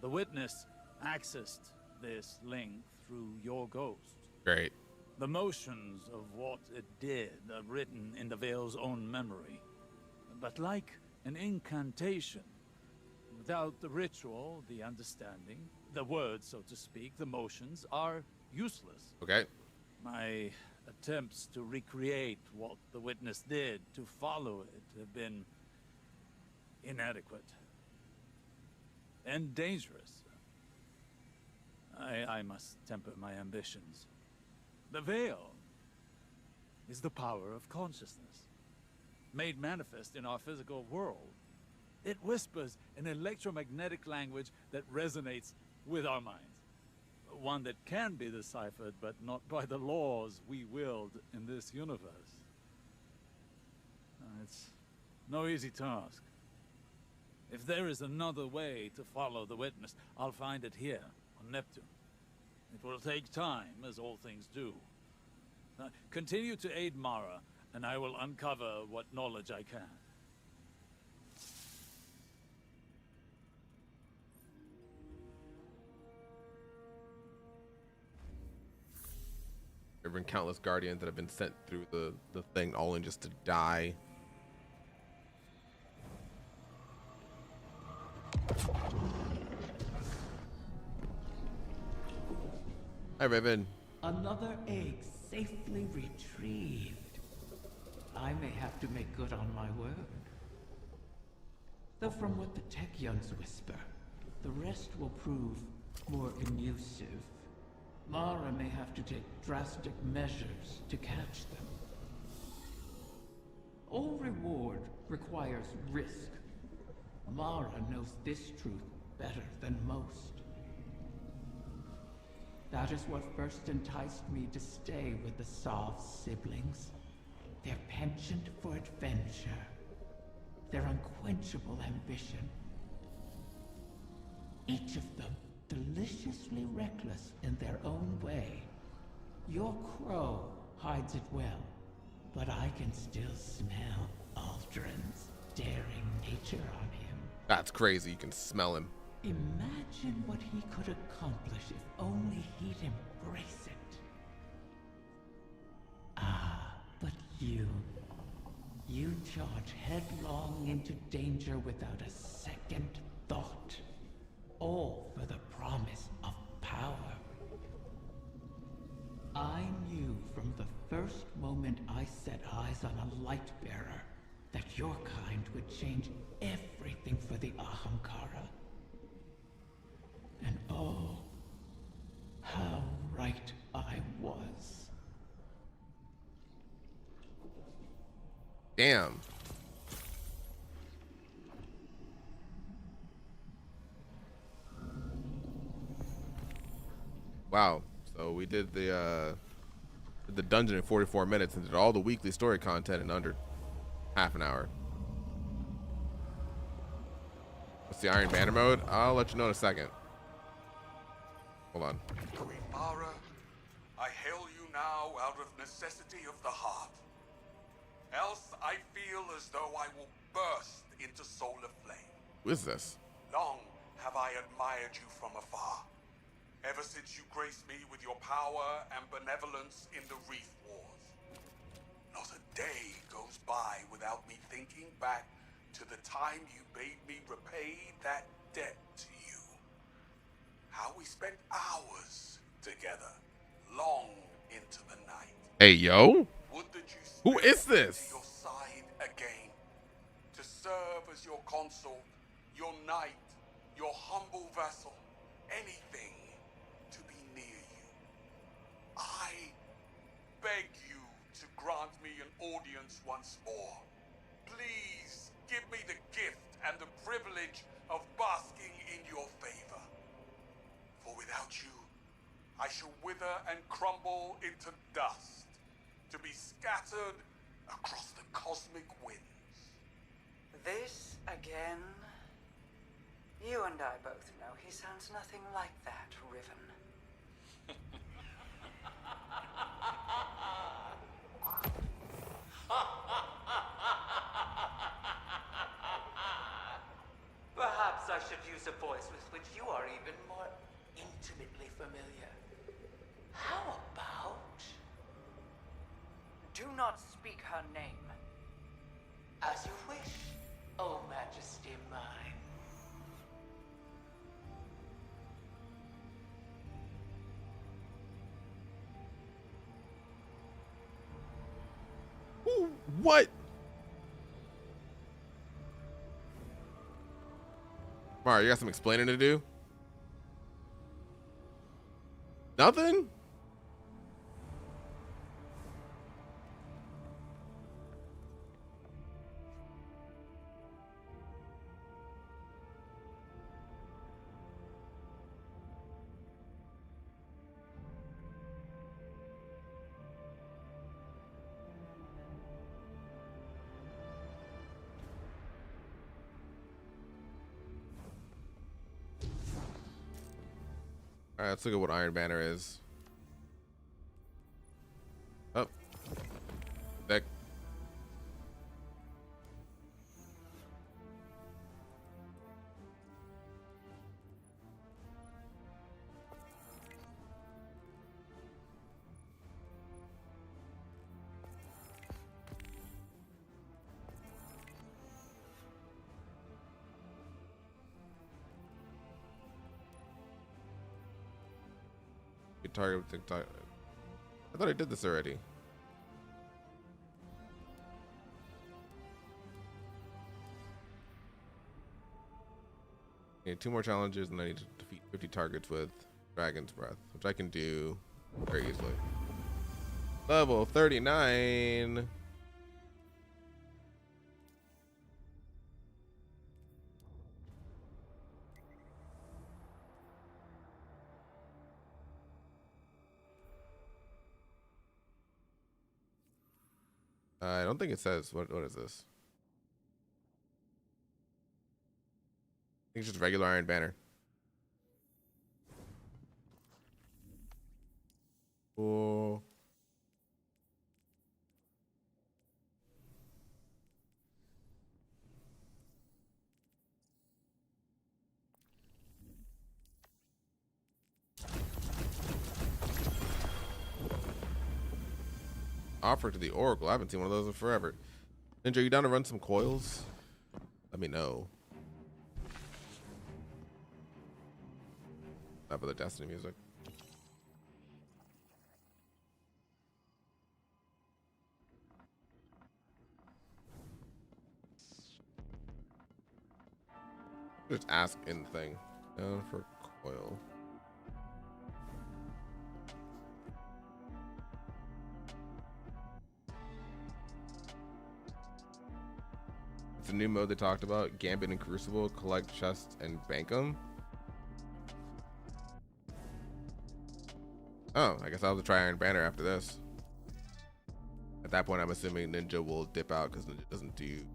The Witness accessed this link through your ghost. Great. The motions of what it did are written in the Veil's own memory. But like an incantation, without the ritual, the understanding, the words, so to speak, the motions are useless. Okay. My attempts to recreate what the witness did, to follow it, have been inadequate and dangerous. I must temper my ambitions. The veil is the power of consciousness, made manifest in our physical world. It whispers an electromagnetic language that resonates with our minds. One that can be deciphered, but not by the laws we wield in this universe. It's no easy task. If there is another way to follow the witness, I'll find it here on Neptune. It will take time, as all things do. Continue to aid Mara, and I will uncover what knowledge I can. There have been countless guardians that have been sent through the thing, all in just to die. Hi, Raven. Another egg safely retrieved. I may have to make good on my word. Though from what the Techyons whisper, the rest will prove more elusive. Mara may have to take drastic measures to catch them. All reward requires risk. Mara knows this truth better than most. That is what first enticed me to stay with the Sov siblings. Their penchant for adventure. Their unquenchable ambition. Each of them deliciously reckless in their own way. Your crow hides it well, but I can still smell Aldrin's daring nature on him. That's crazy. You can smell him. Imagine what he could accomplish if only he'd embrace it. Ah, but you charge headlong into danger without a second thought. All for the promise of power. I knew from the first moment I set eyes on a light bearer that your kind would change everything for the Ahamkara. And oh, how right I was. Damn. Wow. So we did the dungeon in 44 minutes and did all the weekly story content in under half an hour. What's the Iron Banner mode? I'll let you know in a second. Hold on. Queen Mara, I hail you now out of necessity of the heart. Else I feel as though I will burst into solar flame. Who is this? Long have I admired you from afar. Ever since you graced me with your power and benevolence in the Reef Wars. Not a day goes by without me thinking back to the time you bade me repay that debt to you. How we spent hours together, long into the night. Hey, yo. Would that you Who is this? to your side again, to serve as your consort, your knight, your humble vassal, anything to be near you. I beg you to grant me an audience once more. Please give me the gift and the privilege of basking in your favor. For without you, I shall wither and crumble into dust, to be scattered across the cosmic winds. This again? You and I both know he sounds nothing like that, Riven. Perhaps I should use a voice with which you are even more intimately familiar. How about... Do not speak her name. As you wish, O Majesty mine. What? Mario, you got some explaining to do? Nothing? All right, let's look at what Iron Banner is. Oh, deck. Target TikTok. I thought I did this already. Need 2 more challenges, and I need to defeat 50 targets with Dragon's Breath, which I can do very easily. Level 39. I don't think it says what is this? I think it's just regular Iron Banner. Cool. Offer to the Oracle. I haven't seen one of those in forever. Ninja, you down to run some coils? Let me know. Not for the Destiny music. Just ask in the thing. Down for coil. It's a new mode they talked about. Gambit and Crucible. Collect chests and bank them. Oh, I guess I'll have to try Iron Banner after this. At that point, I'm assuming Ninja will dip out because Ninja doesn't do...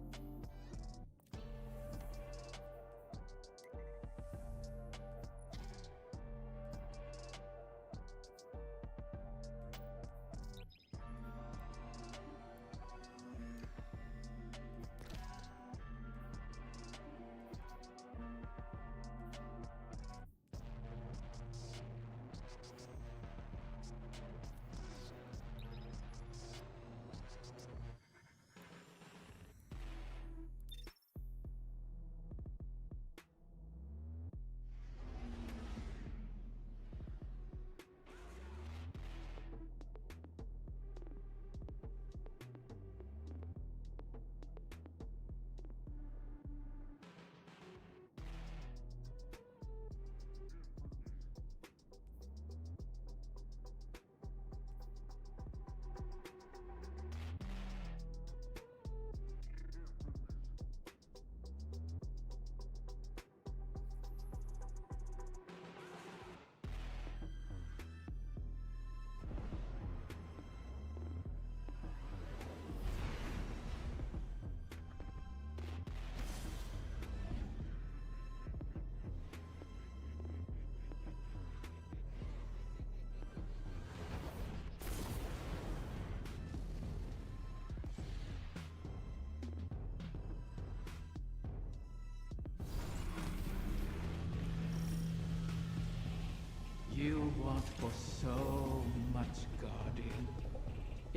You want for so much, Guardian.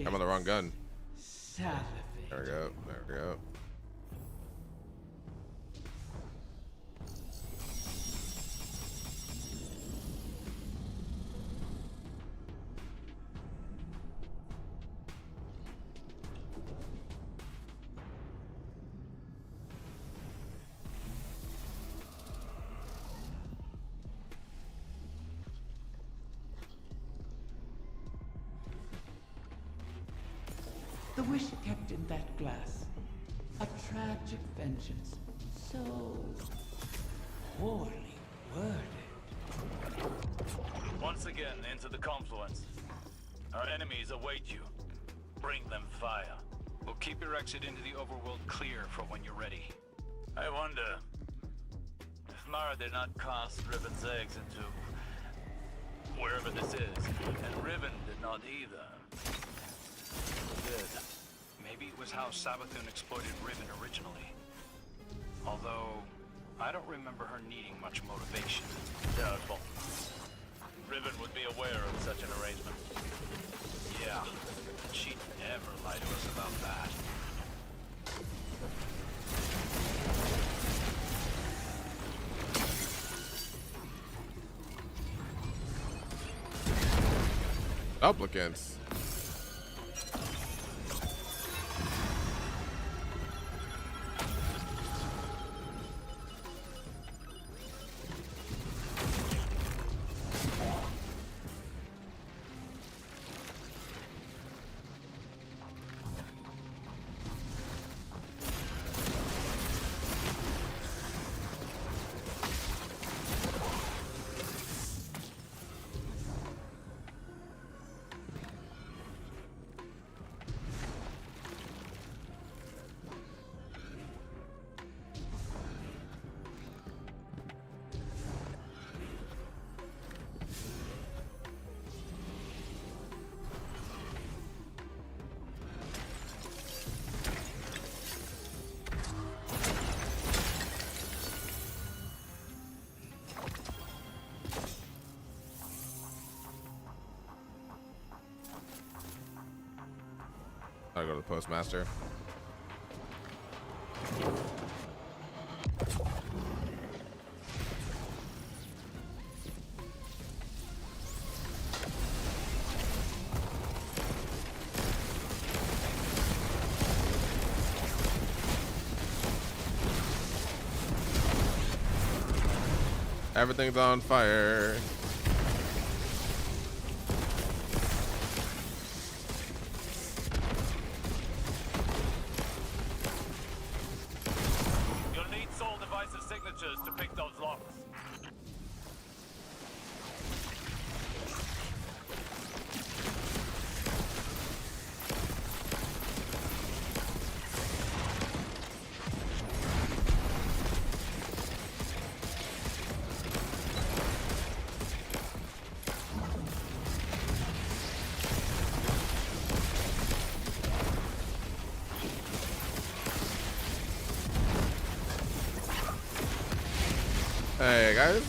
I'm on the wrong gun. Salivate. There we go. There we go. The wish kept in that glass. A tragic vengeance. So poorly worded. Once again, into the confluence. Our enemies await you. Bring them fire. We'll keep your exit into the overworld clear for when you're ready. I wonder if Mara did not cast Riven's eggs into wherever this is, and Riven did not either. Did. Maybe it was how Sabathun exploited Riven originally. Although, I don't remember her needing much motivation. Doubtful. Riven would be aware of such an arrangement. Yeah, and she'd never lie to us about that. Supplicants. I'll go to the postmaster. Everything's on fire. You'll need soul devices signatures to pick those locks. Hey guys.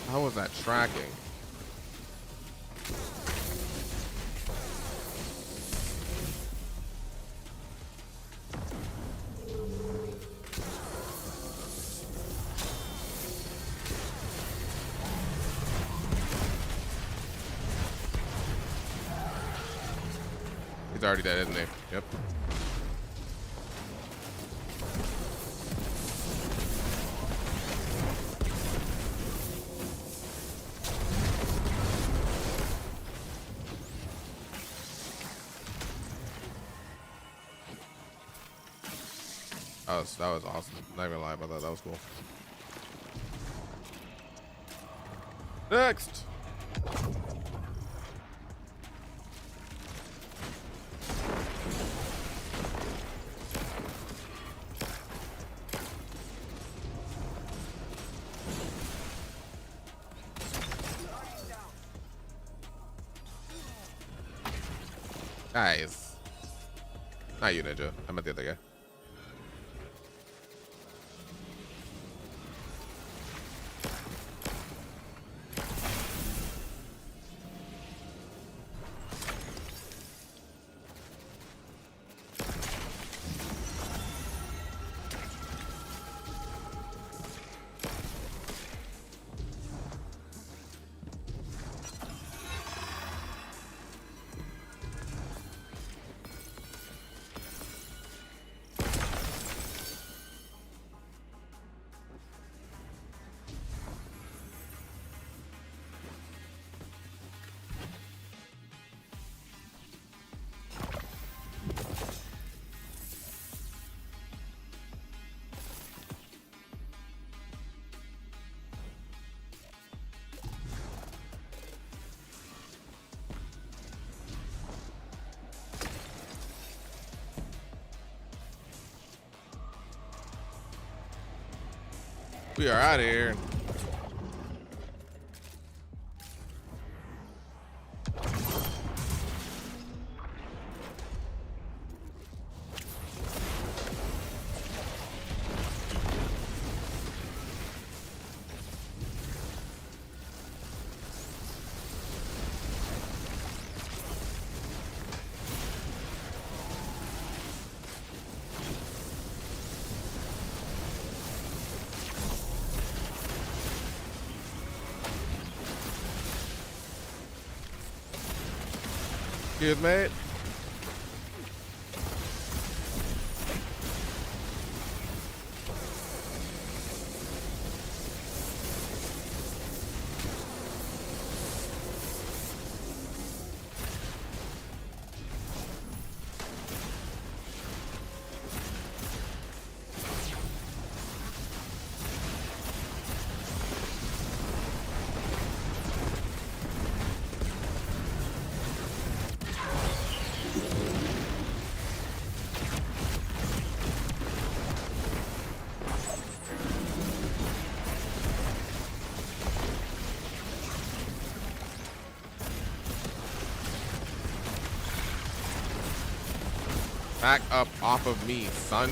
How was that tracking? He's already dead, isn't he? Yep. That was awesome. Not even lie about that. That was cool. Next. Guys. Not you, Ninja. I meant the other guy. We are out of here. Excuse me. Back up off of me, son.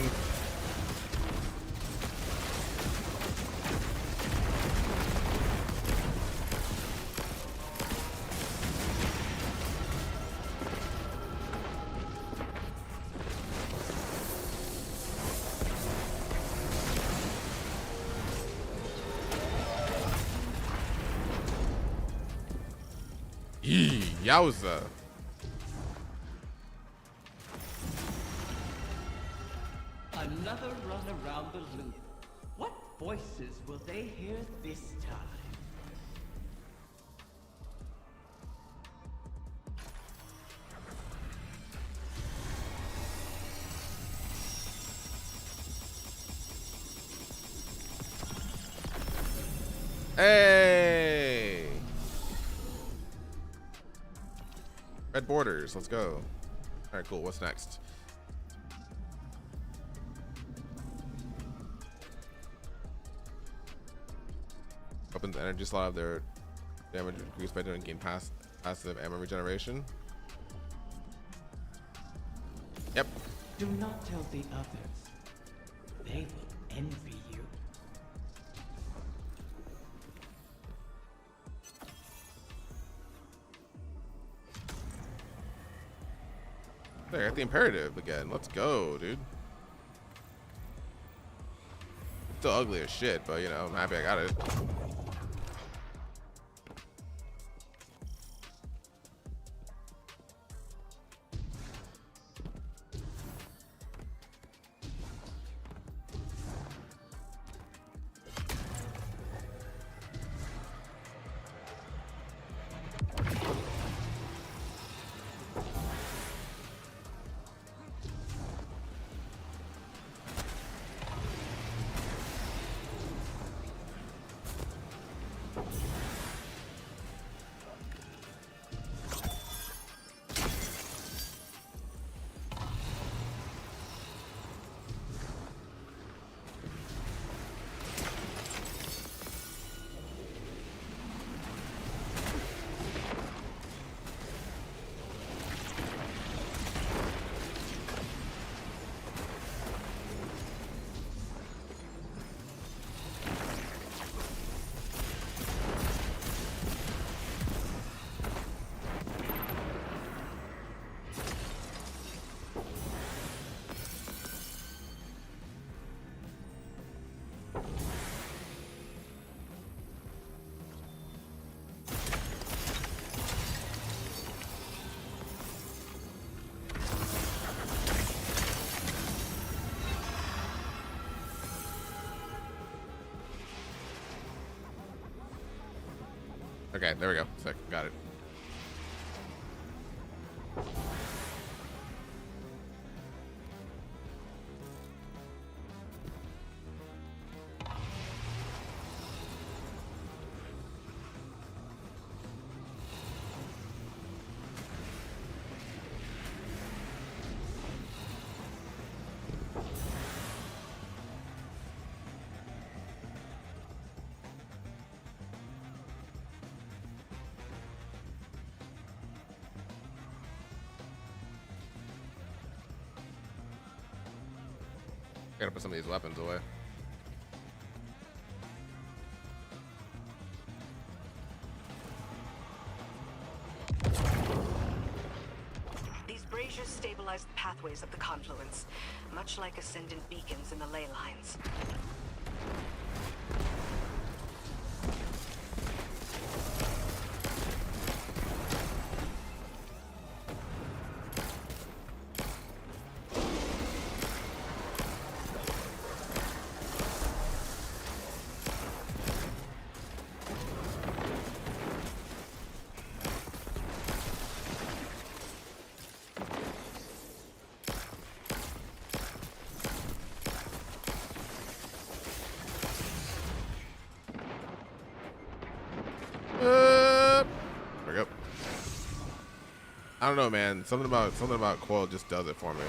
Yee, yowza. Another run around the loop. What voices will they hear this time? Hey! Red borders, let's go. All right, cool. What's next? Opens the energy slot of their damage increased by doing gain passive ammo regeneration. Yep. Do not tell the others. They will envy you. There, got the imperative again. Let's go, dude. Still ugly as shit, but you know, I'm happy I got it. Okay, there we go. Sick. Got it. Gotta put some of these weapons away. These braziers stabilize the pathways of the confluence, much like ascendant beacons in the ley lines. There we go. I don't know, man. Something about Coil just does it for me.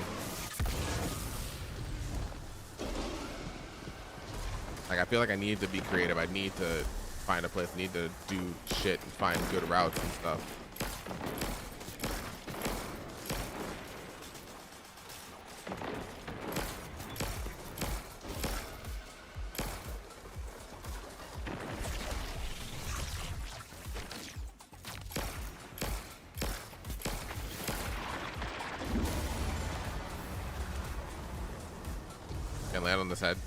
Like, I feel like I need to be creative. I need to find a place. I need to do shit and find good routes and stuff. Can land on this head.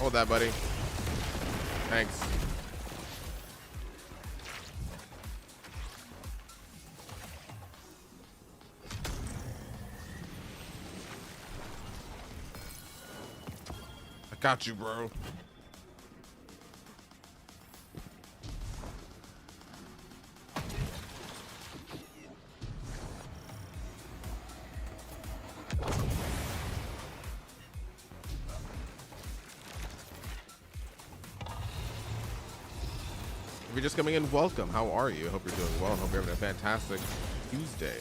Hold that, buddy. Thanks. I got you, bro. If you're just coming in, welcome. How are you? Hope you're doing well. Hope you're having a fantastic Tuesday.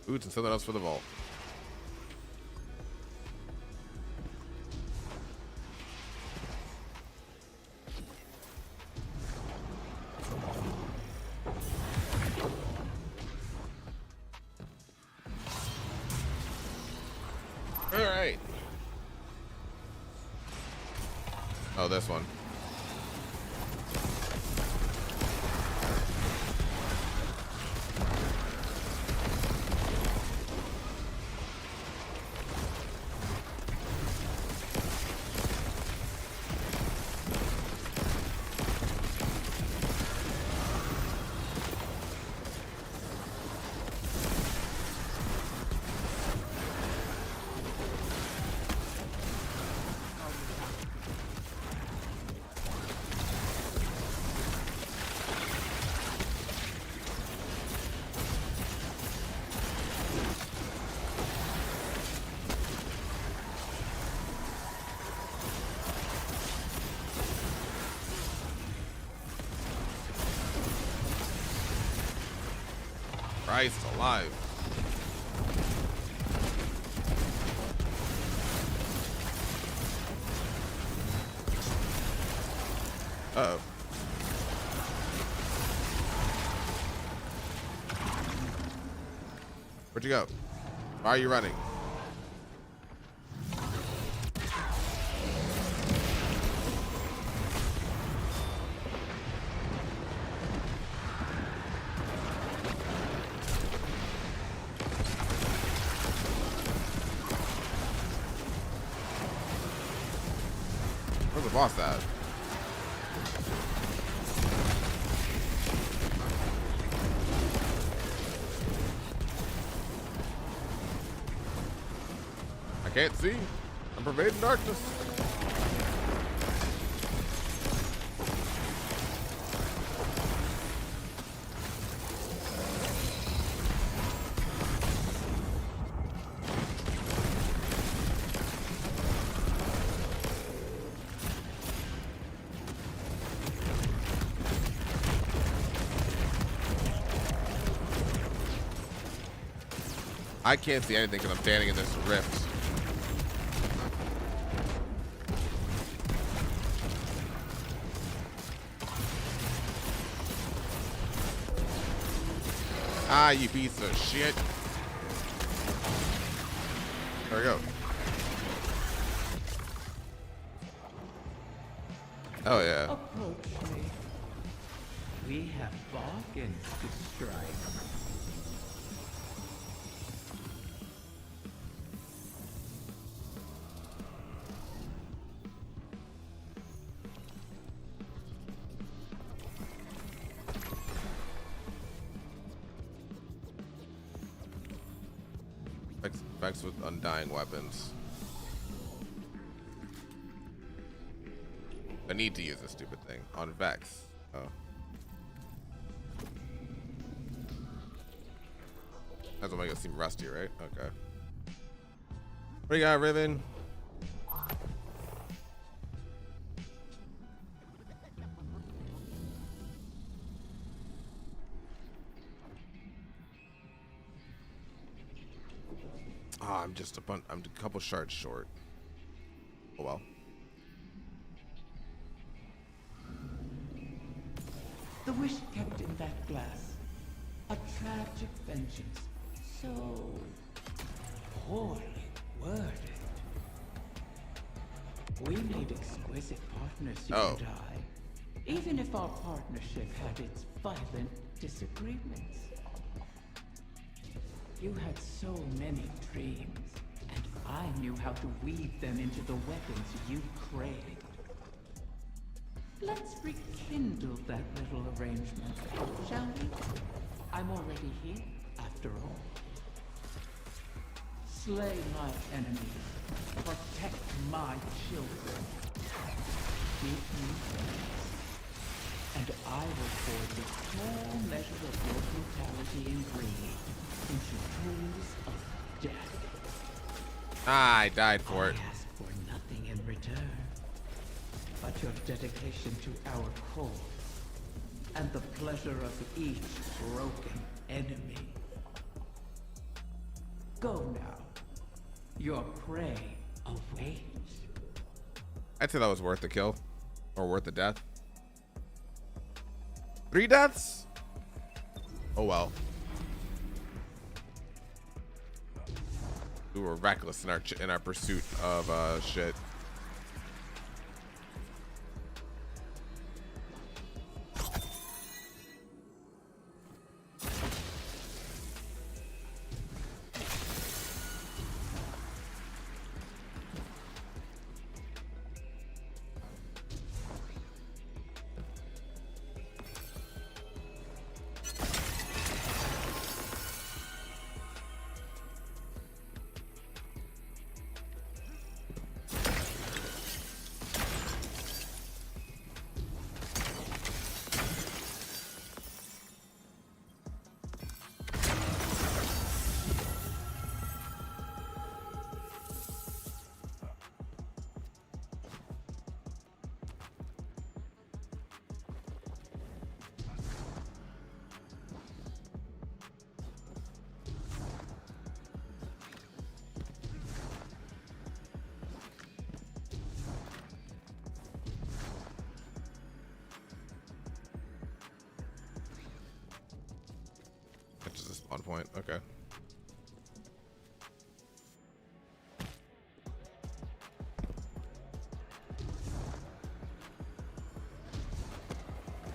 Boots and something else for the vault. All right. Oh, this one. Christ alive. Uh-oh. Where'd you go? Why are you running? boss at? I can't see. I'm pervading darkness. I can't see anything because I'm standing in this rift. Ah, you piece of shit. There we go. Oh yeah. Approach me. We have bargains to strike. Effects with undying weapons. I need to use this stupid thing on Vex. Oh. That's what make it seem rusty, right? Okay. What do you got, Riven? Ah, I'm just I'm a couple shards short. Oh well. The wish kept in that glass. A tragic vengeance. So poorly worded. We made exquisite partners, you and I. Even if our partnership had its violent disagreements. You had so many dreams, and I knew how to weave them into the weapons you craved. Let's rekindle that little arrangement, shall we? I'm already here, after all. Slay my enemies. Protect my children. Give me thanks. And I will pour the whole measure of your brutality and greed into pools of death. Ah, I died for it. I ask for nothing in return, but your dedication to our cause and the pleasure of each broken enemy. Go now. Your prey awaits. I'd say that was worth the kill, or worth the death. 3 deaths? Oh well. We were reckless in our pursuit of shit. On point, okay.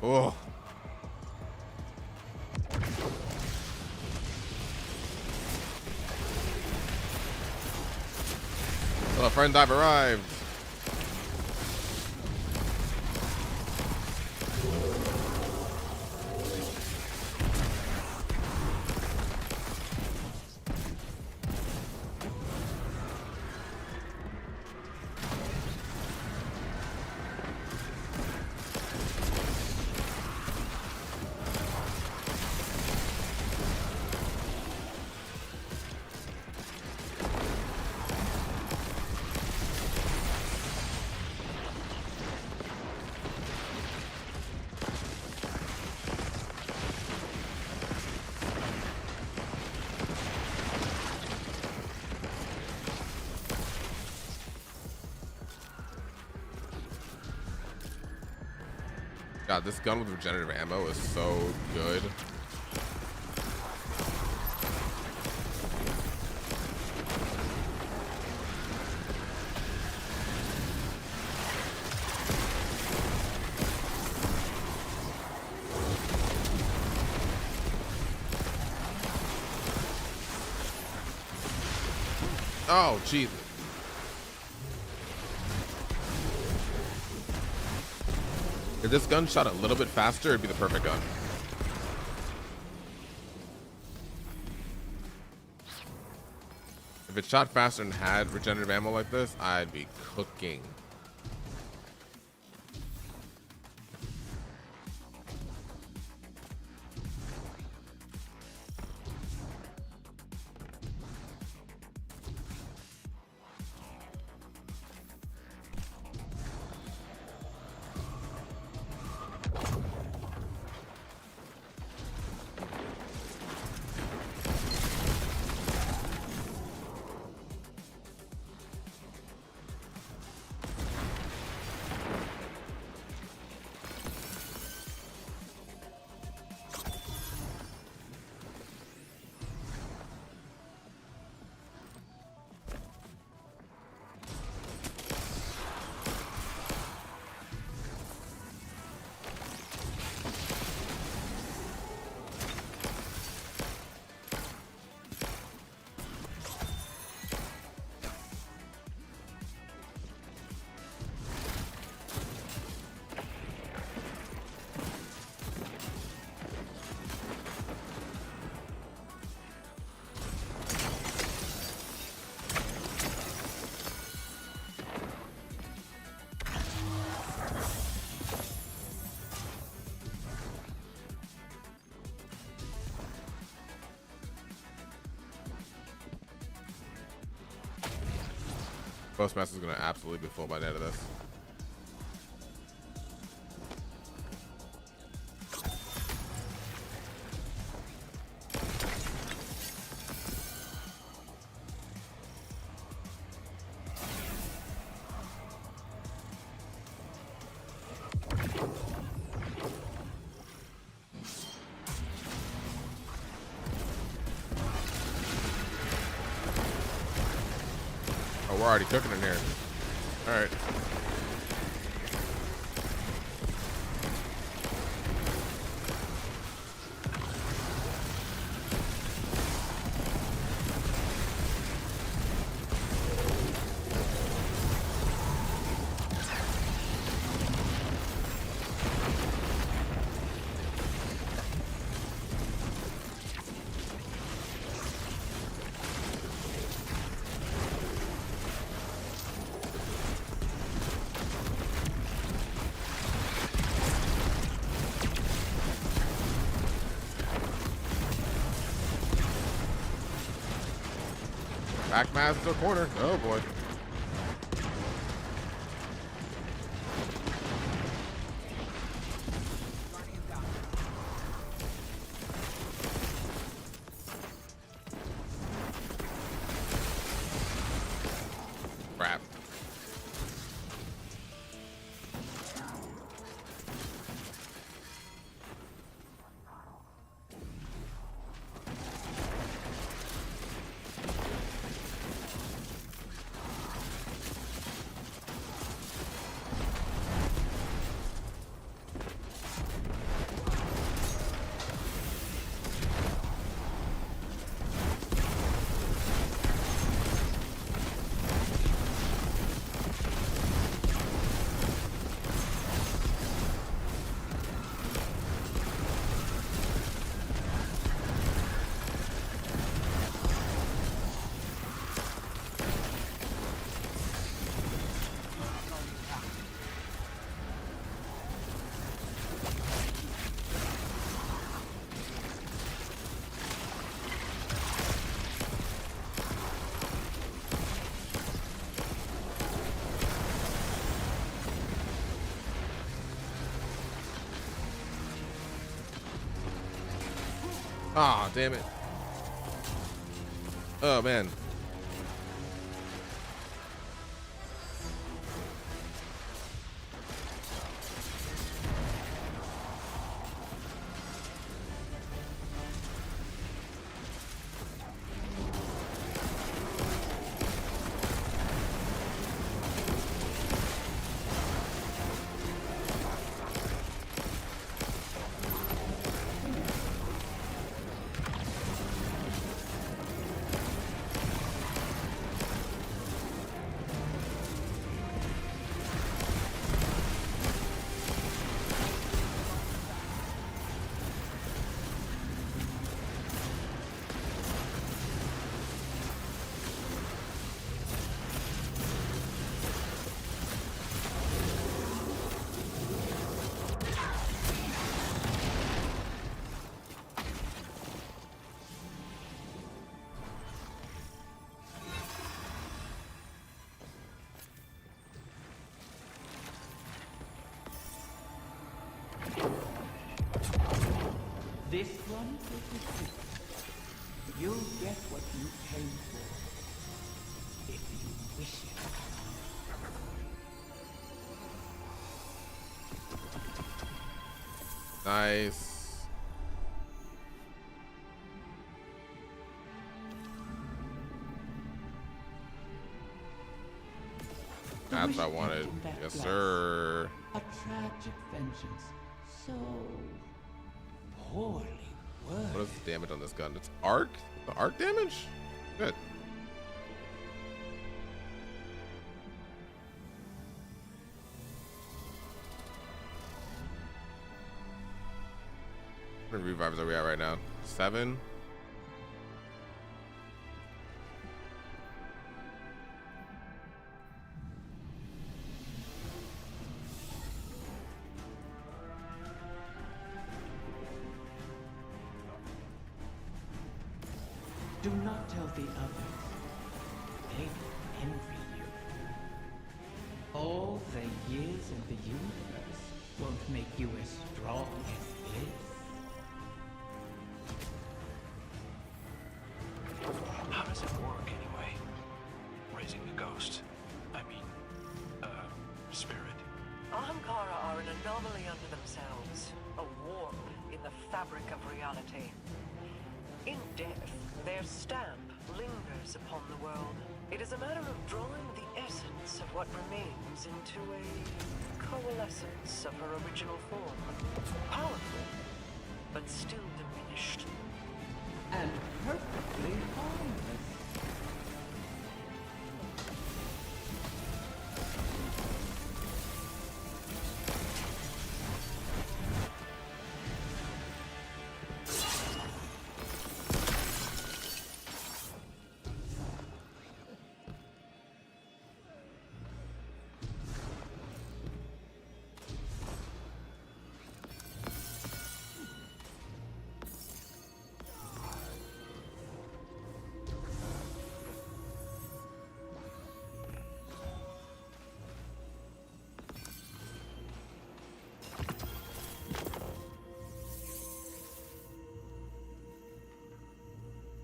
Oh. Well, friends, I've arrived. God, this gun with regenerative ammo is so good. Oh, Jesus. If this gun shot a little bit faster, it'd be the perfect gun. If it shot faster and had regenerative ammo like this, I'd be cooking. Postmaster's gonna absolutely be full by the end of this. We're already cooking in here. All right. Back mass to a corner. Oh boy. Crap. Ah, oh, damn it. Oh, man. This one will be different. You'll get what you came for. If you wish it. Nice. That's what I wanted. Yes, sir. A tragic vengeance. So poorly worded. What is the damage on this gun? It's arc? The arc damage? Good. How many revives are we at right now? 7? Do not tell the others. They will envy you. All the years in the universe won't make you as strong as this. How does it work anyway? Raising a ghost. I mean, spirit. Ahamkara are an anomaly unto themselves, a warp in the fabric of reality. In death, their stamp lingers upon the world. It is a matter of drawing the essence of what remains into a coalescence of her original form. Powerful, but still diminished. And perfectly harmless.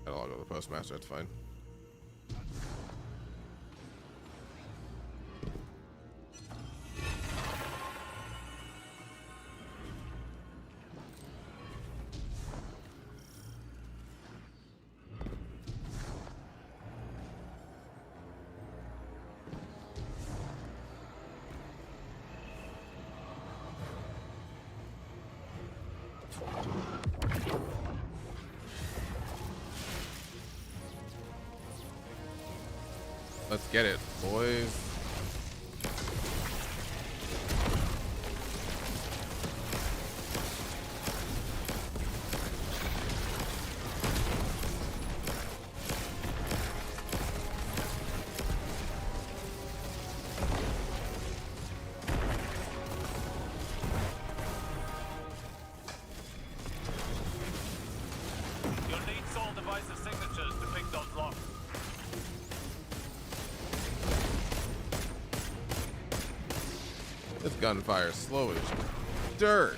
I'll go to the postmaster, that's fine. Let's get it, boys. You'll need Soul Device's signatures to pick those locks. This gunfire slow as dirt.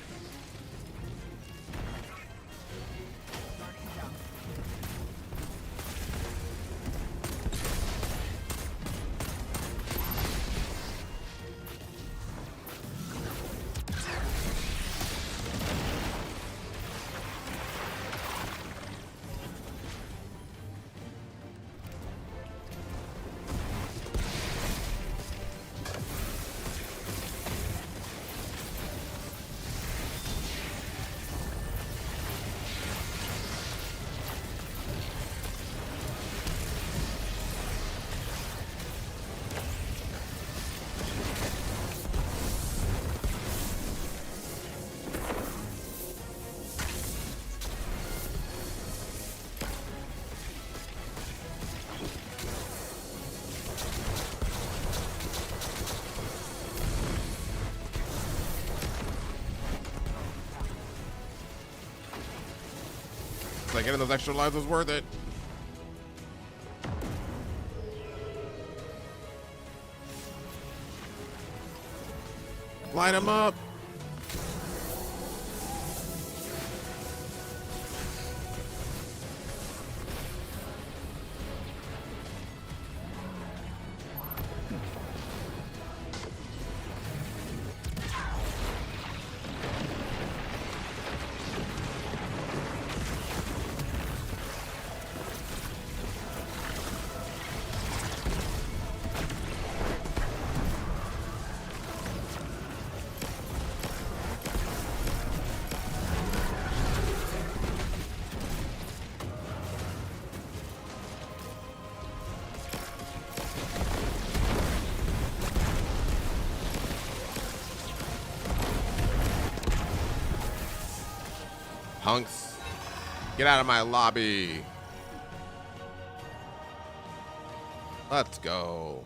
Like getting those extra lives was worth it. Light him up. punks. Get out of my lobby. Let's go.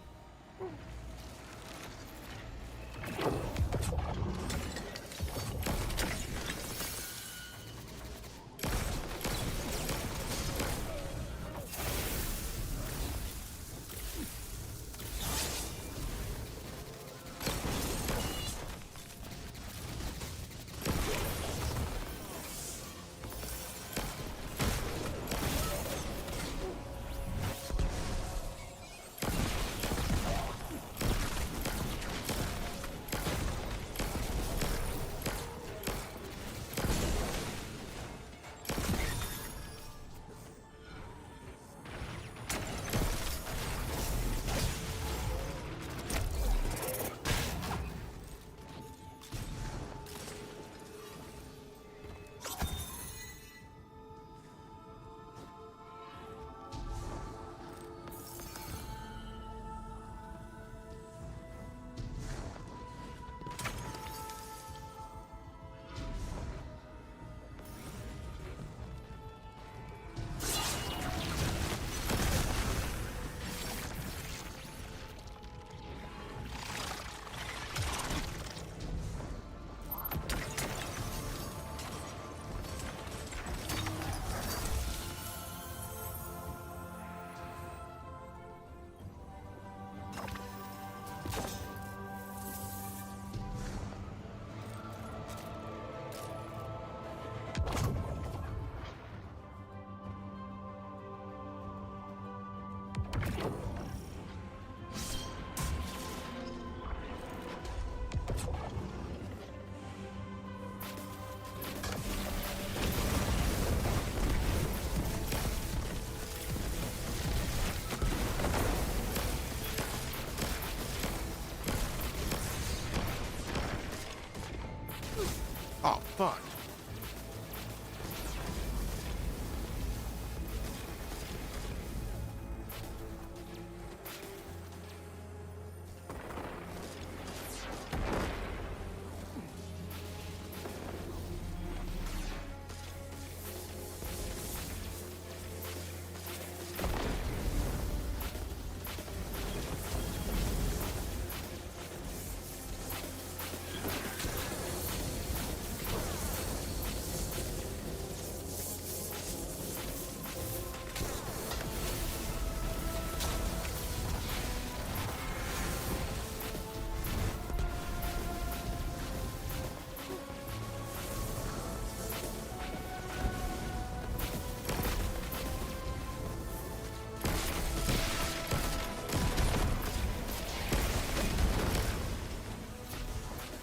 Oh, fuck.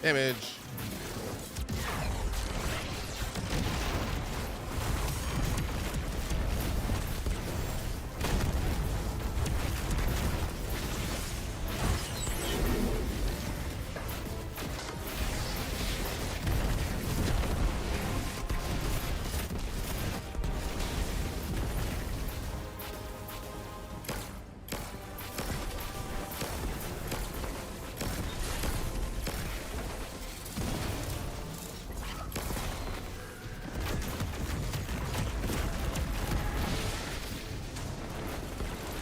Damage.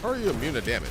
How are you immune to damage?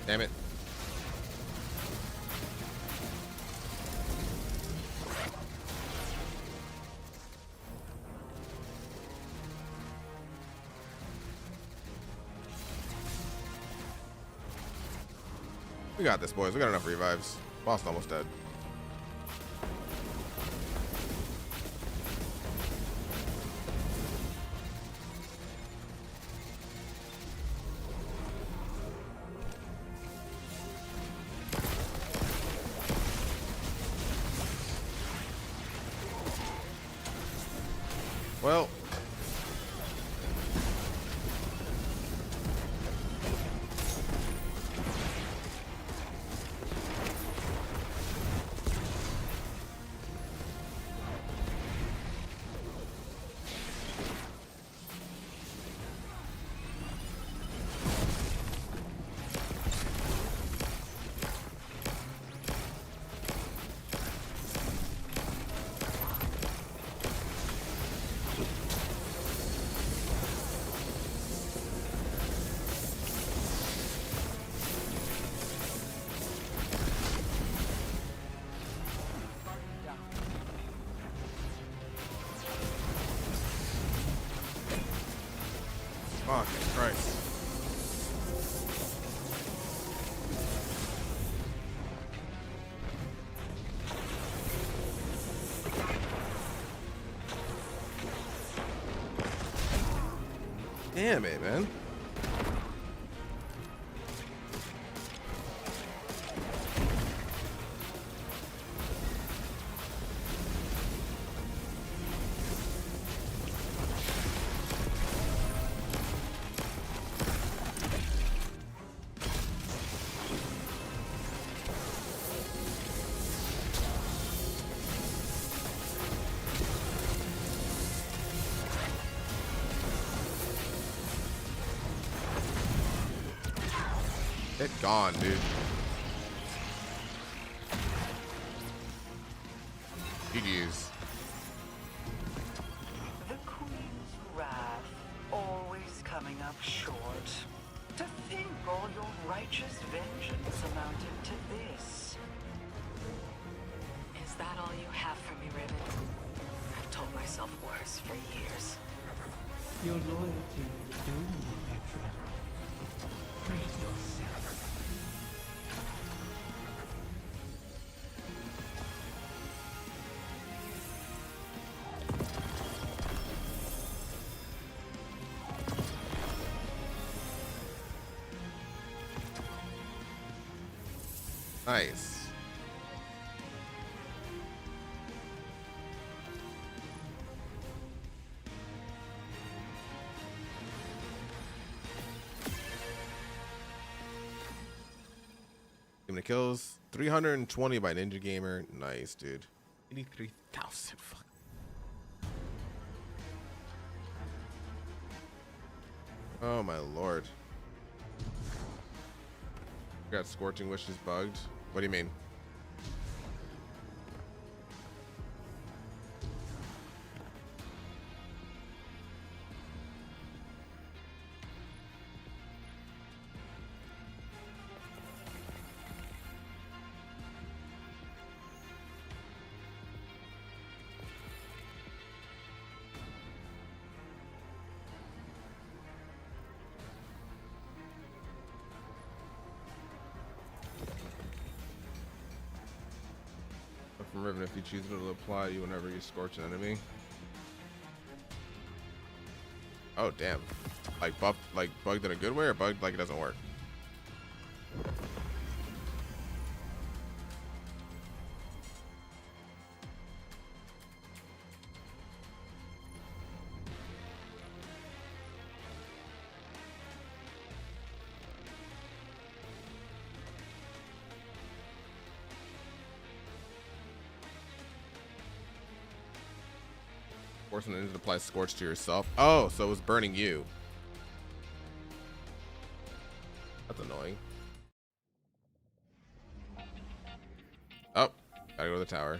Damn it. We got this, boys. We got enough revives. Boss almost dead. Well. Fucking Christ. Damn it, man. It gone, dude. GG's. The Queen's wrath, always coming up short. To think all your righteous vengeance amounted to this. Is that all you have for me, Riven? I've told myself worse for years. Your loyalty is doomed, Petra. Free yourself. Nice. Gonna kills 320 by Ninja Gamer. Nice, dude. 83,000. Fuck. Oh my lord. Got Scorching Wishes bugged. What do you mean? From Riven, if you choose it, it'll apply you whenever you scorch an enemy. Oh damn. Like buffed, like bugged in a good way, or bugged like it doesn't work? Forcing it to apply Scorch to yourself. Oh, so it was burning you. That's annoying. Oh, gotta go to the tower.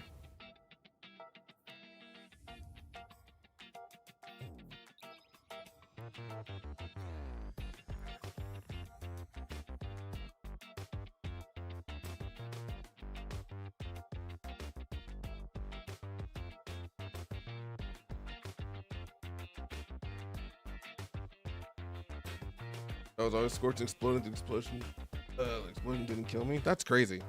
I was always scorching, exploding, the explosion. The explosion didn't kill me. That's crazy.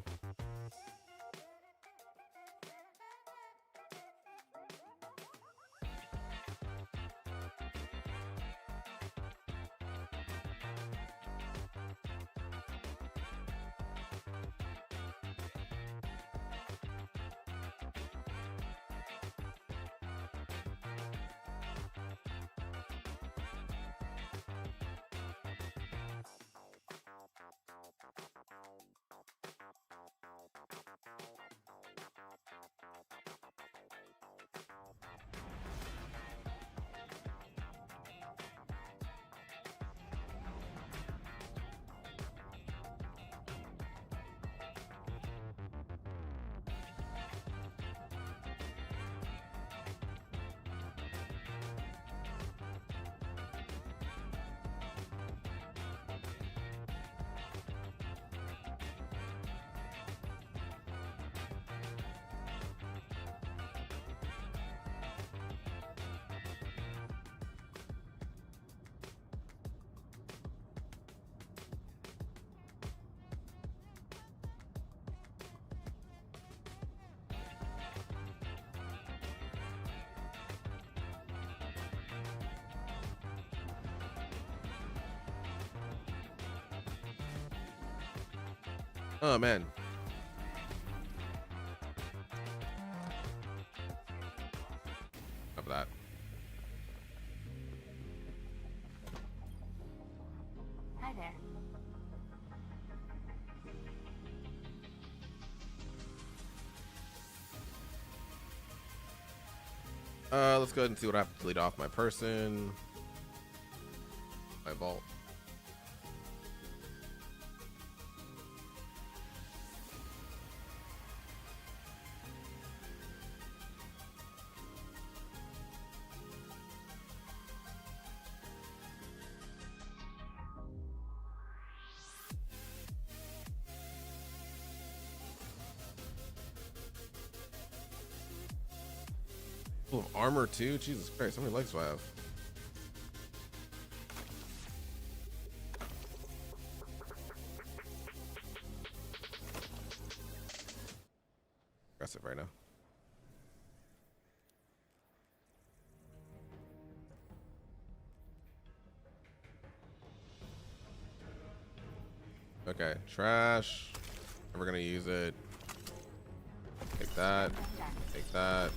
Oh man. Of that. Hi there. Let's go ahead and see what I have to delete off my person. My vault. Full of armor too? Jesus Christ, how many legs do I have? Aggressive right now. Okay, trash. Never gonna use it. Take that. Take that.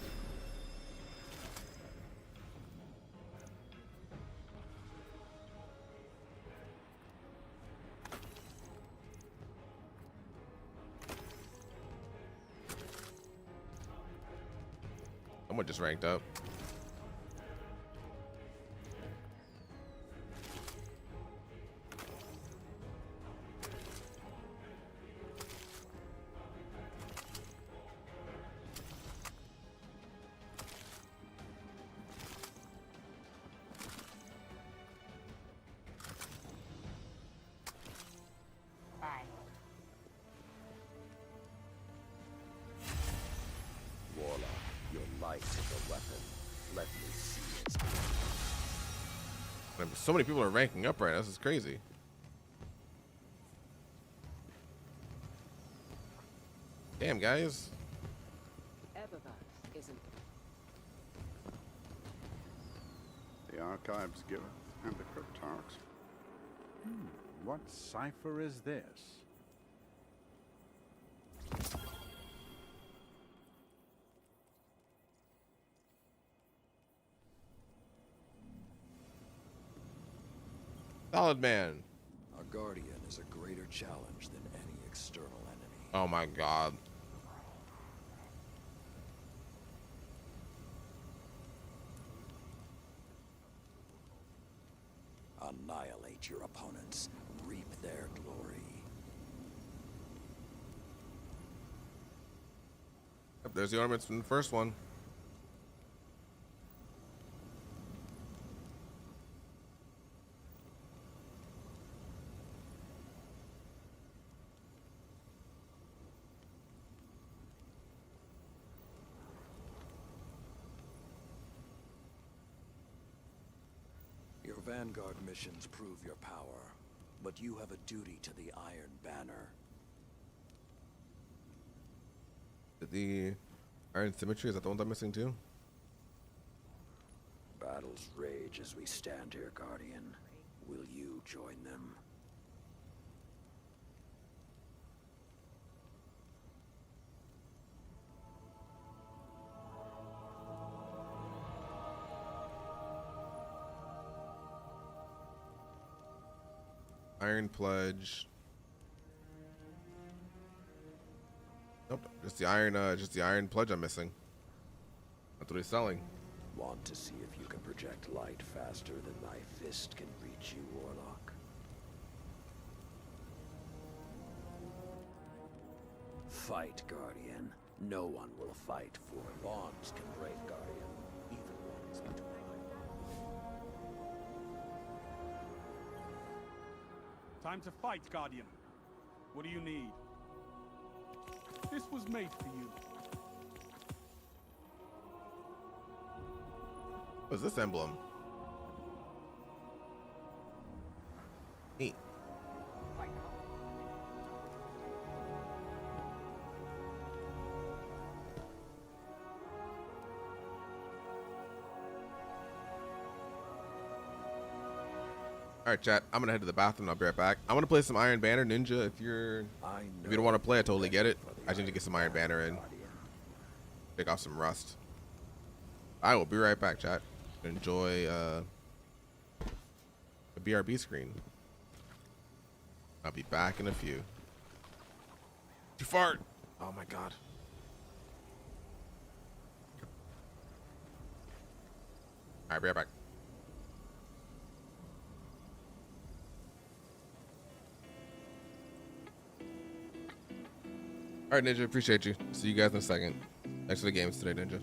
Someone just ranked up. Bye. Warlock, your light is a weapon. Let me see it. So many people are ranking up right now. This is crazy. Damn, guys. The archives give it, and the cryptarchs. What cipher is this? Solid man. Our guardian is a greater challenge than any external enemy. Oh my god. Annihilate your opponents. Reap their glory. Yep, there's the ornaments from the first one. Your Vanguard missions prove your power, but you have a duty to the Iron Banner. The Iron Symmetry, is that the one I'm missing too? Battles rage as we stand here, Guardian. Will you join them? Iron Pledge. Nope, just the Iron Pledge I'm missing. That's what he's selling. Want to see if you can project light faster than my fist can reach you, Warlock? Fight, Guardian. No one will fight, for bonds can break, Guardian. Even ones between. Time to fight, Guardian. What do you need? This was made for you. What's this emblem? Neat. All right, chat. I'm gonna head to the bathroom. I'll be right back. I'm gonna play some Iron Banner Ninja. If you don't want to play, I totally get it. I just need to get some Iron Banner in. Pick off some rust. I will be right back, chat. Enjoy the BRB screen. I'll be back in a few. You fart! Oh my god. All right, be right back. All right, Ninja, appreciate you. See you guys in a second. Thanks for the games today, Ninja.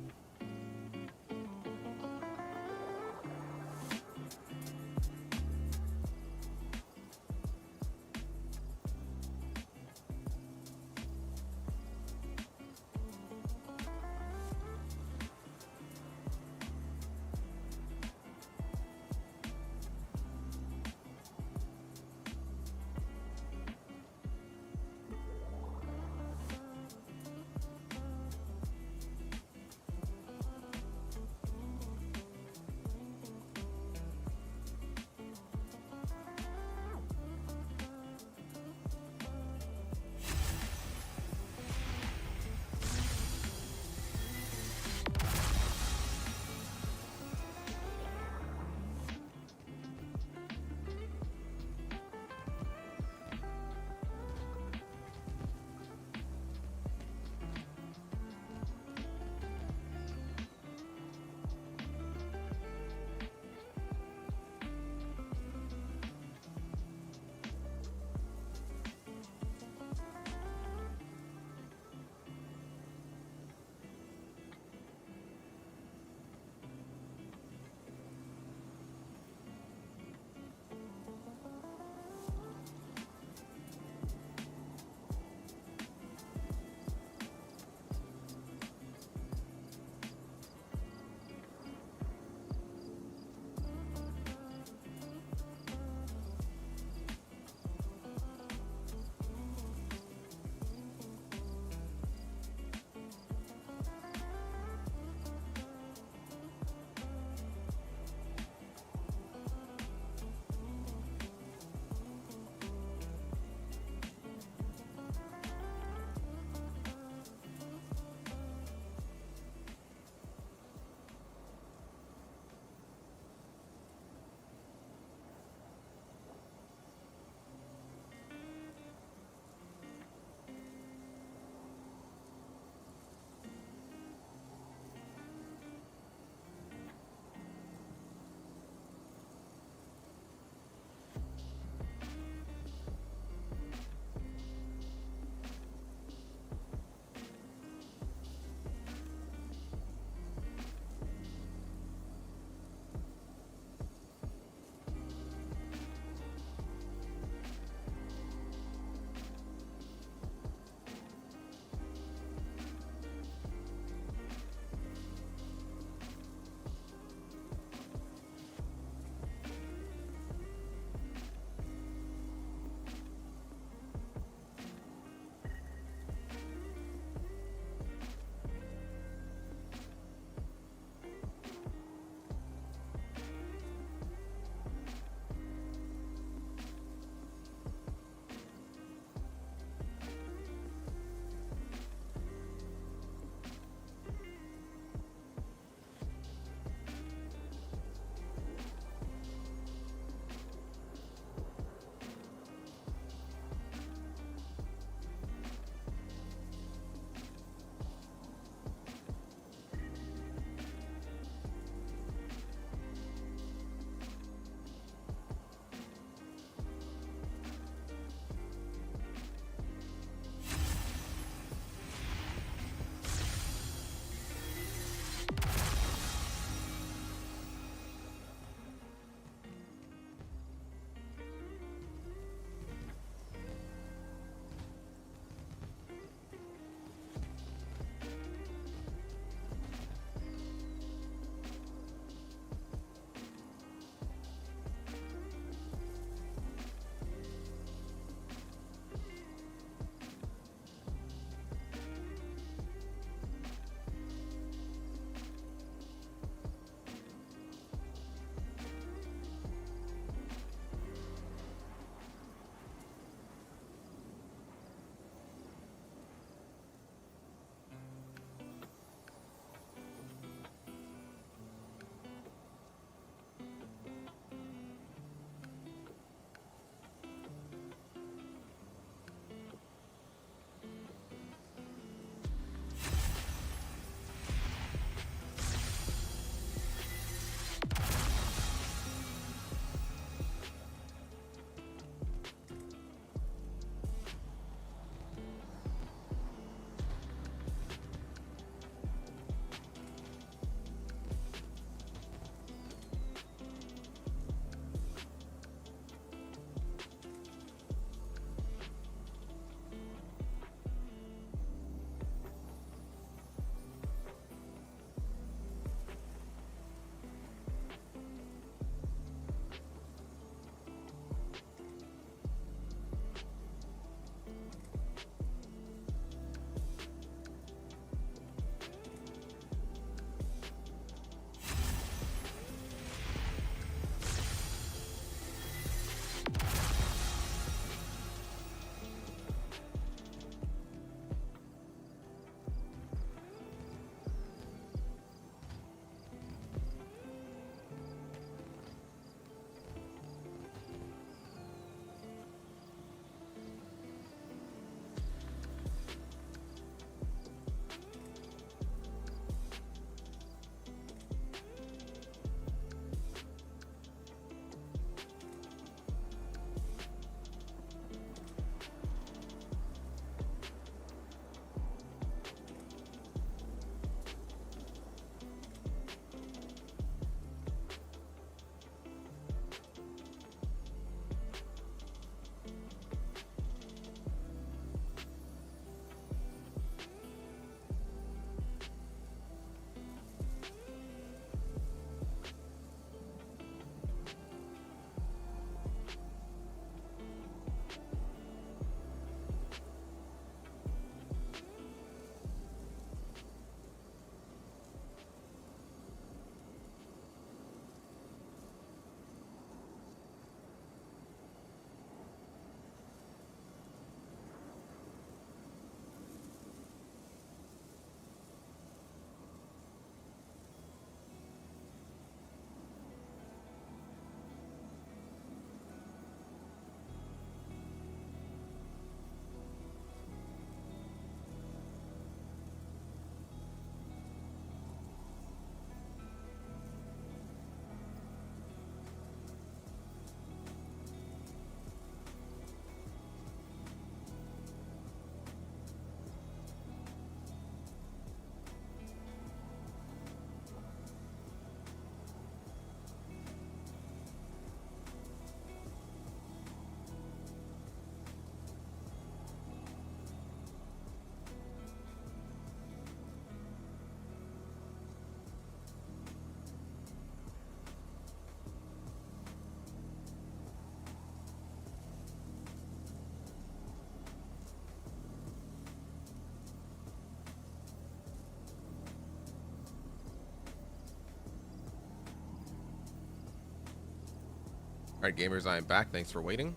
Alright, gamers, I am back. Thanks for waiting.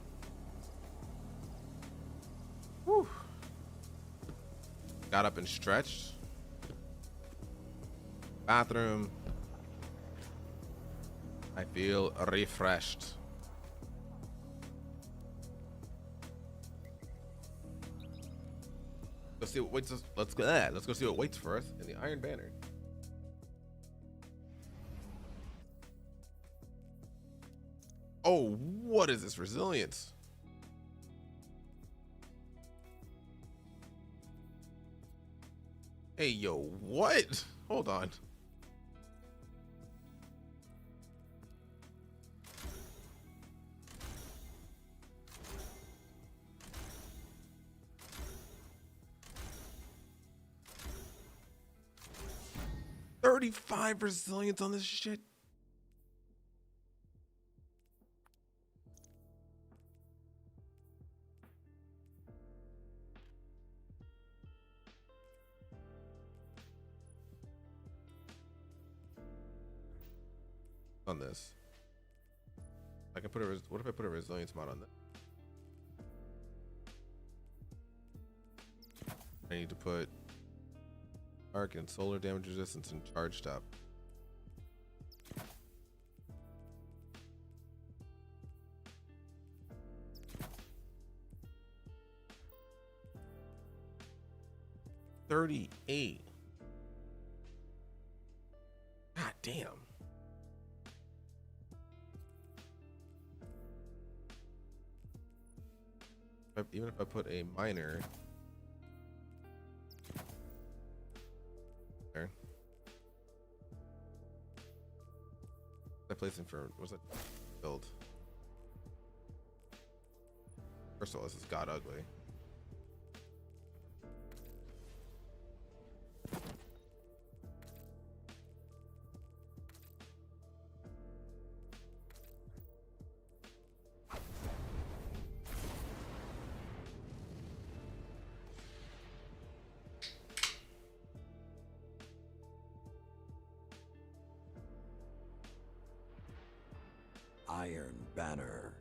Whew. Got up and stretched. Bathroom. I feel refreshed. Let's see what waits us. Let's go see what waits for us in the Iron Banner. Oh, what is this resilience? Hey, yo, what? Hold on. $35 resilience on this shit. On this, I can put a what if I put a resilience mod on that? I need to put arc and solar damage resistance and charged up. $38. God damn. Even if I put a minor there, that placing for what's that build? First of all, this is god ugly. Iron Banner.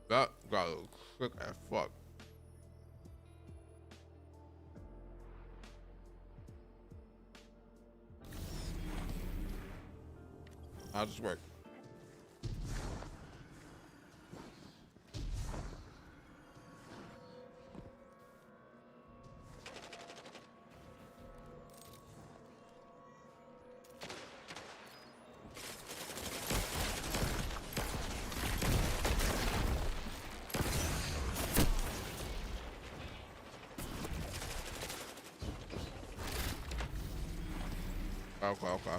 That got quick as fuck. How's this work? Okay.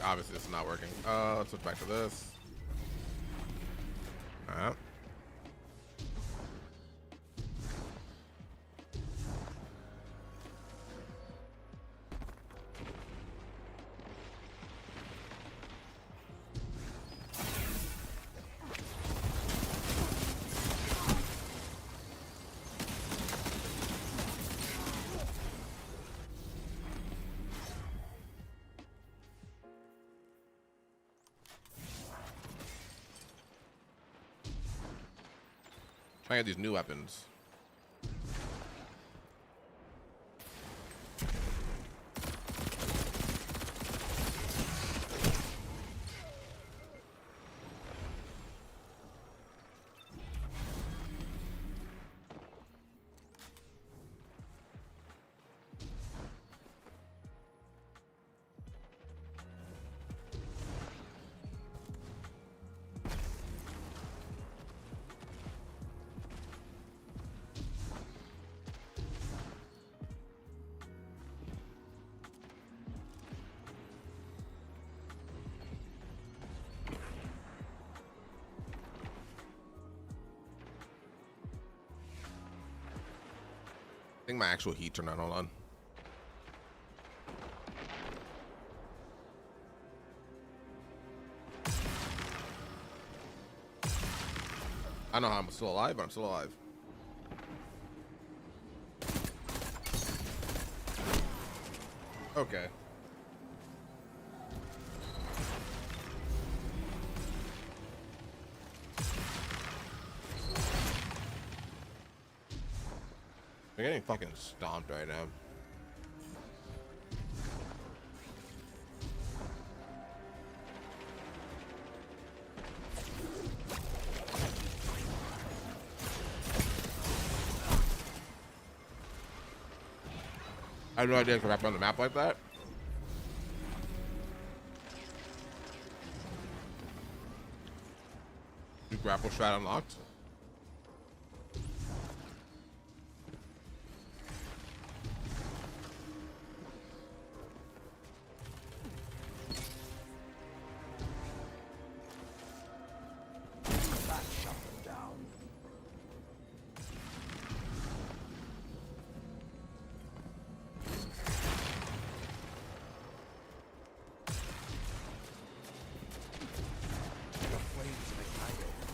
Obviously, this is not working. Let's switch back to this. All right. Trying to get these new weapons. think my actual heat turned on. Hold on. I know how I'm still alive, but I'm still alive. Okay. They're getting fucking stomped right now. I have no idea if I wrap on the map like that. New grapple strat unlocked.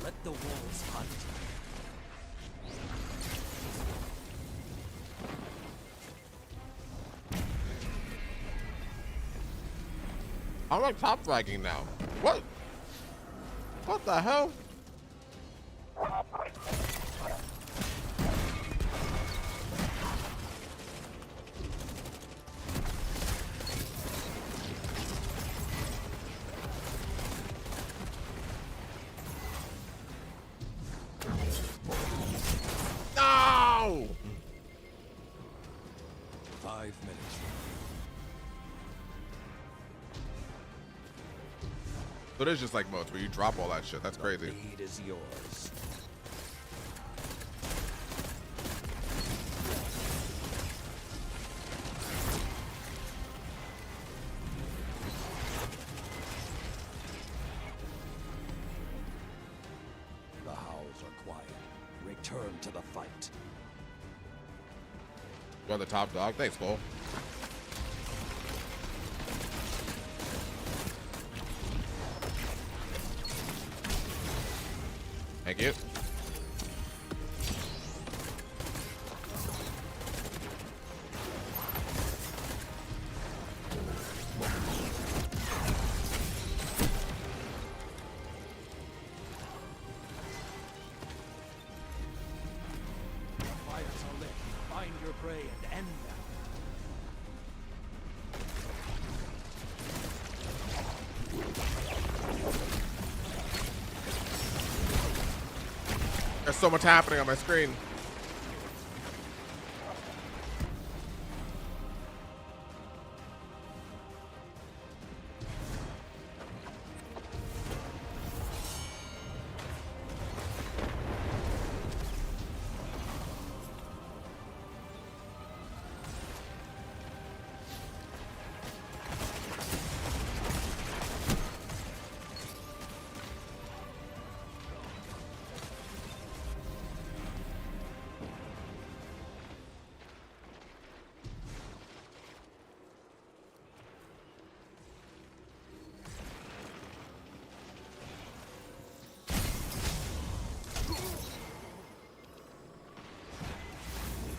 Let the wolves hunt. I'm like top flagging now. What? What the hell? No! 5 minutes. So there's just like modes where you drop all that shit. That's crazy. The lead is yours. The howls are quiet. Return to the fight. You are the top dog. Thanks, Cole. Thank you. Fires are lit. Find your prey and end them. There's so much happening on my screen.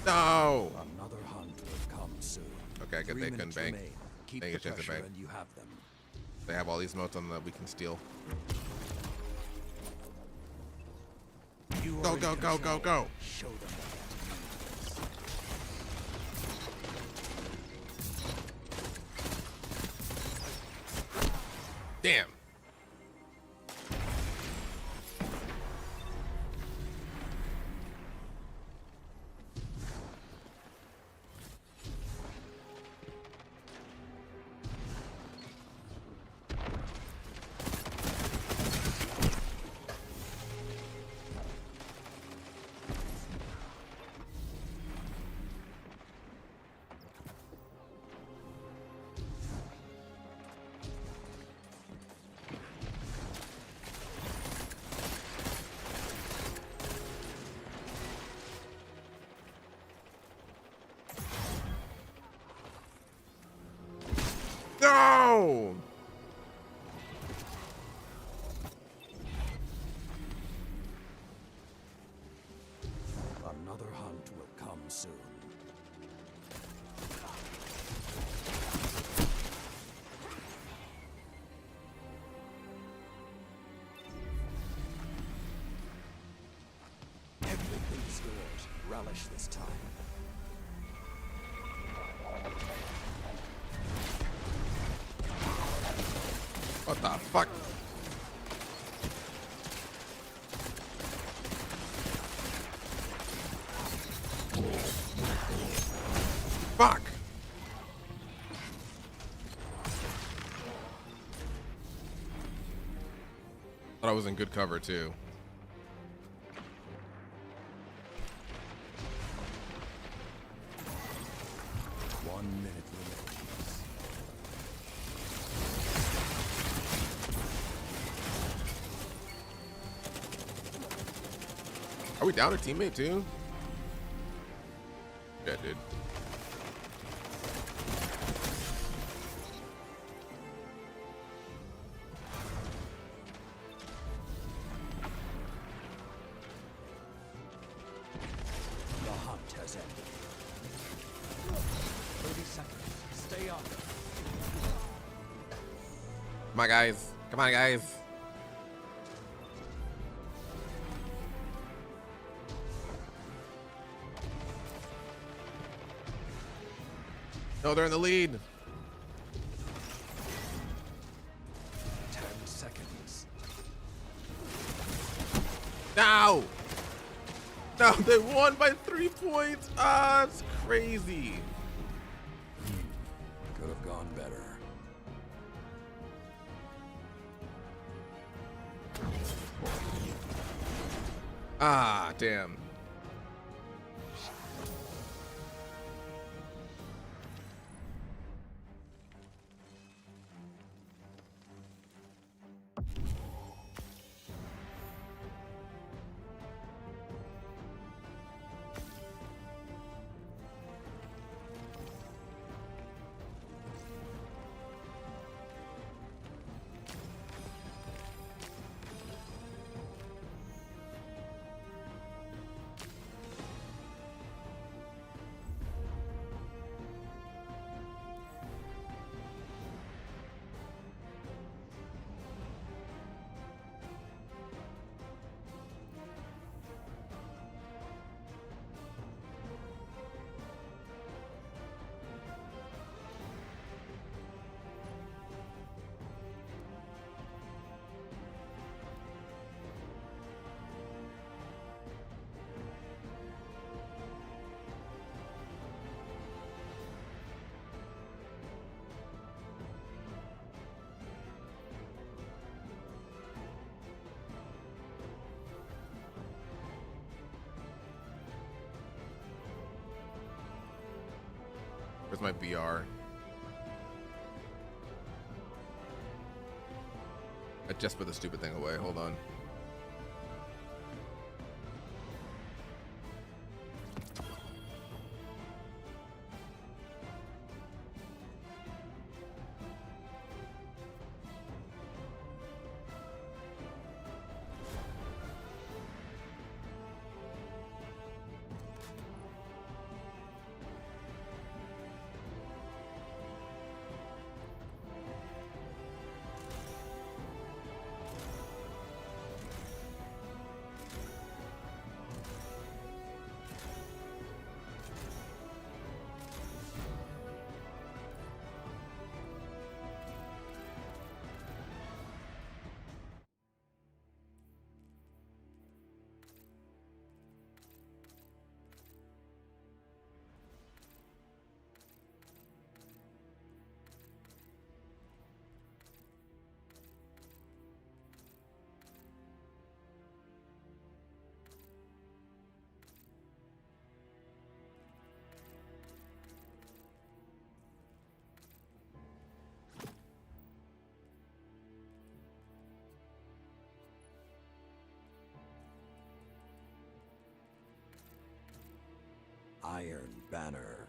No. Another hunt will come soon. Okay, good. 3 They couldn't minutes bank. remain. Keep They the get a chance to pressure bank. and you have them. They have all these motes on that we can steal. You Go, are in go, go, go, control. go. Show them what Damn. No! Another hunt will come soon. Everything's yours. Relish this time. What the fuck? Fuck! Thought I was in good cover too. One minute remains. Are we down a teammate too? Yeah, dude. The hunt has ended. 30 seconds. Stay up. Come on, guys. Come on, guys. No, they're in the lead. 10 seconds. No! No, they won by 3 points. Ah, it's crazy. Could have gone better. Ah, damn. Where's my VR? I just put the stupid thing away. Hold on. Iron Banner.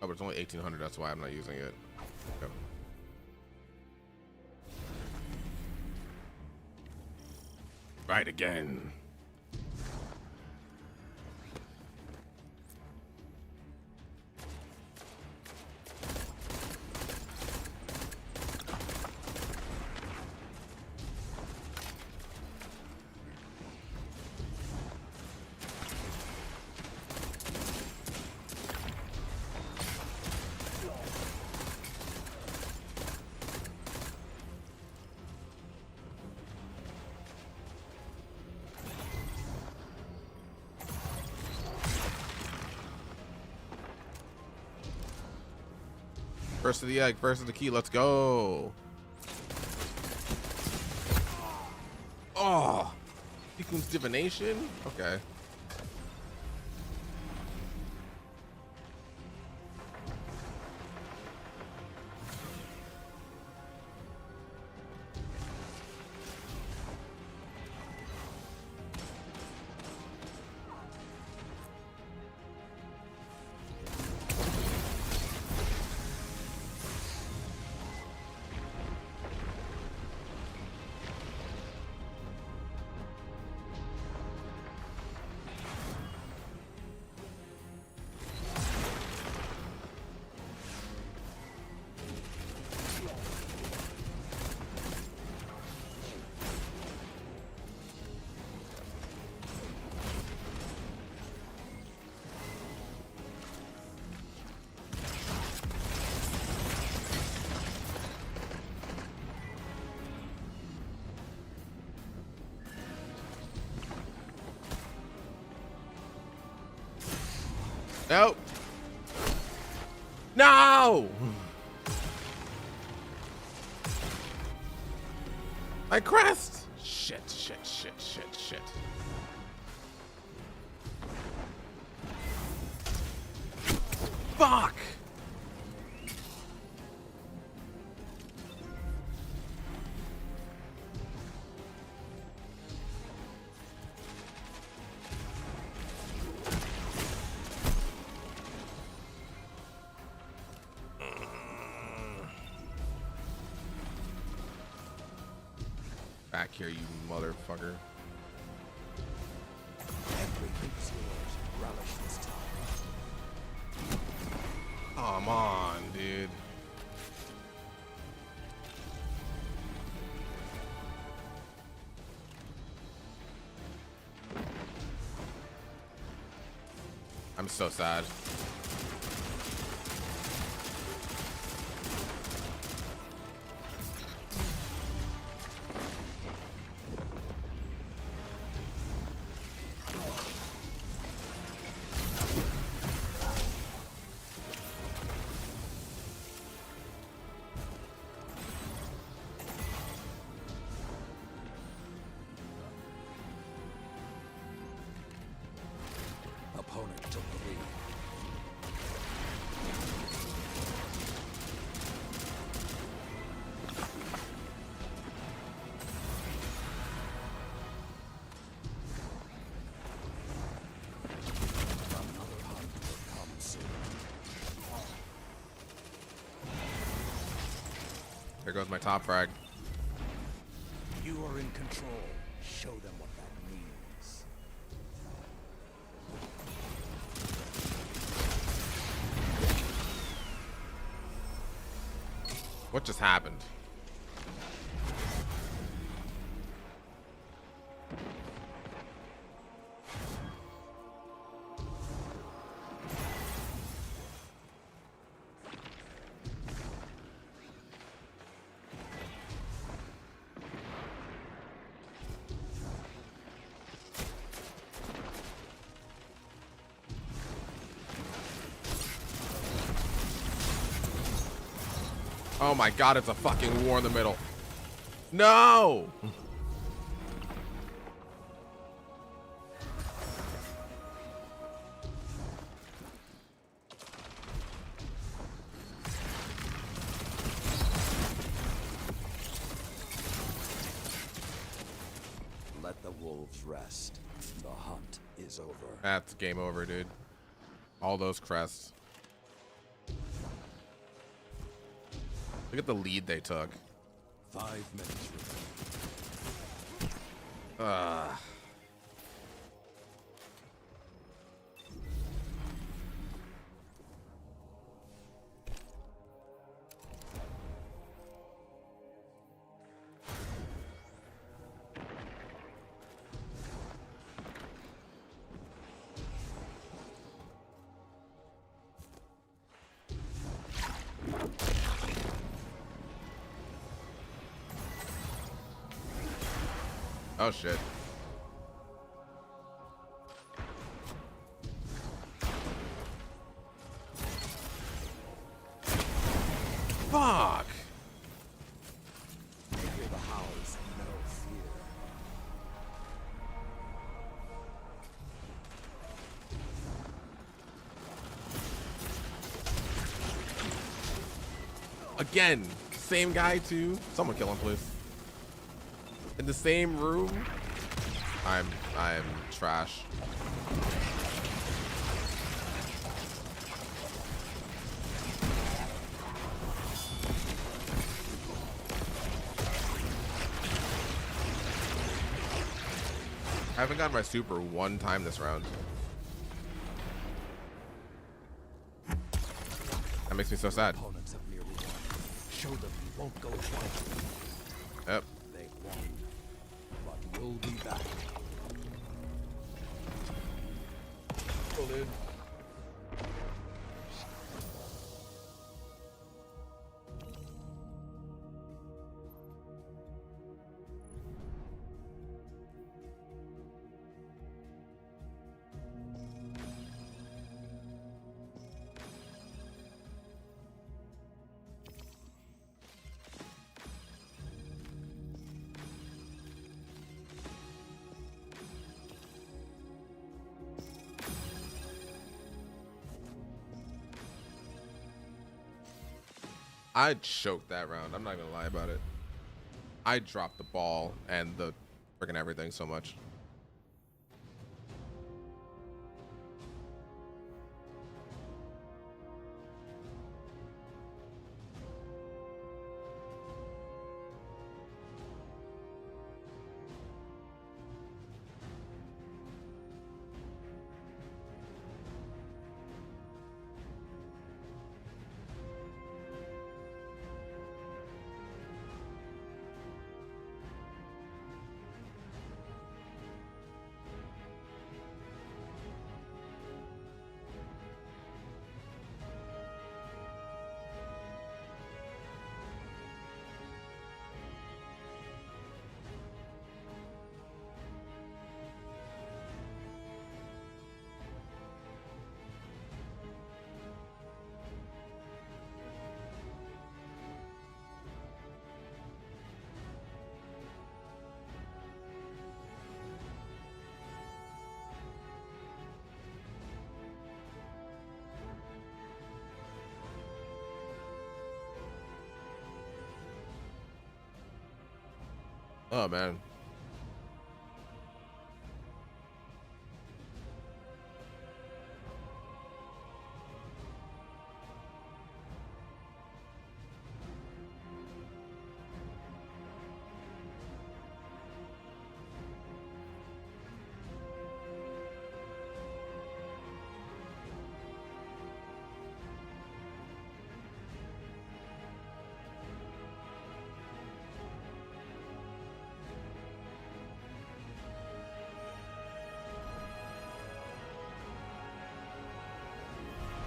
Oh, but it's only 1800. That's why I'm not using it. Okay. Right again. First of the egg, first of the key. Let's go. Oh, Tikkun divination. Okay. Nope. No! My crest! Shit, shit, shit, shit, shit. Fuck! Back here, you motherfucker. Everything's yours. Relish this time. Come on, dude. I'm so sad. Opponent took the lead. Another hunt will come soon. There goes my top frag. You are in control. Show them what that means. What just happened? Oh my god, it's a fucking war in the middle. No! Let the wolves rest. The hunt is over. That's game over, dude. All those crests. Look at the lead they took. 5 minutes. Oh shit. Fuck. I hear the howls and no fear. Again, same guy too. Someone kill him, please. In the same room. I'm trash. I haven't gotten my super one time this round. That makes me so sad. Opponents have merely won. Show them you won't go twice. Yep. They won. But we'll be back. Cool, dude. I choked that round. I'm not gonna lie about it. I dropped the ball and the freaking everything so much. Oh man.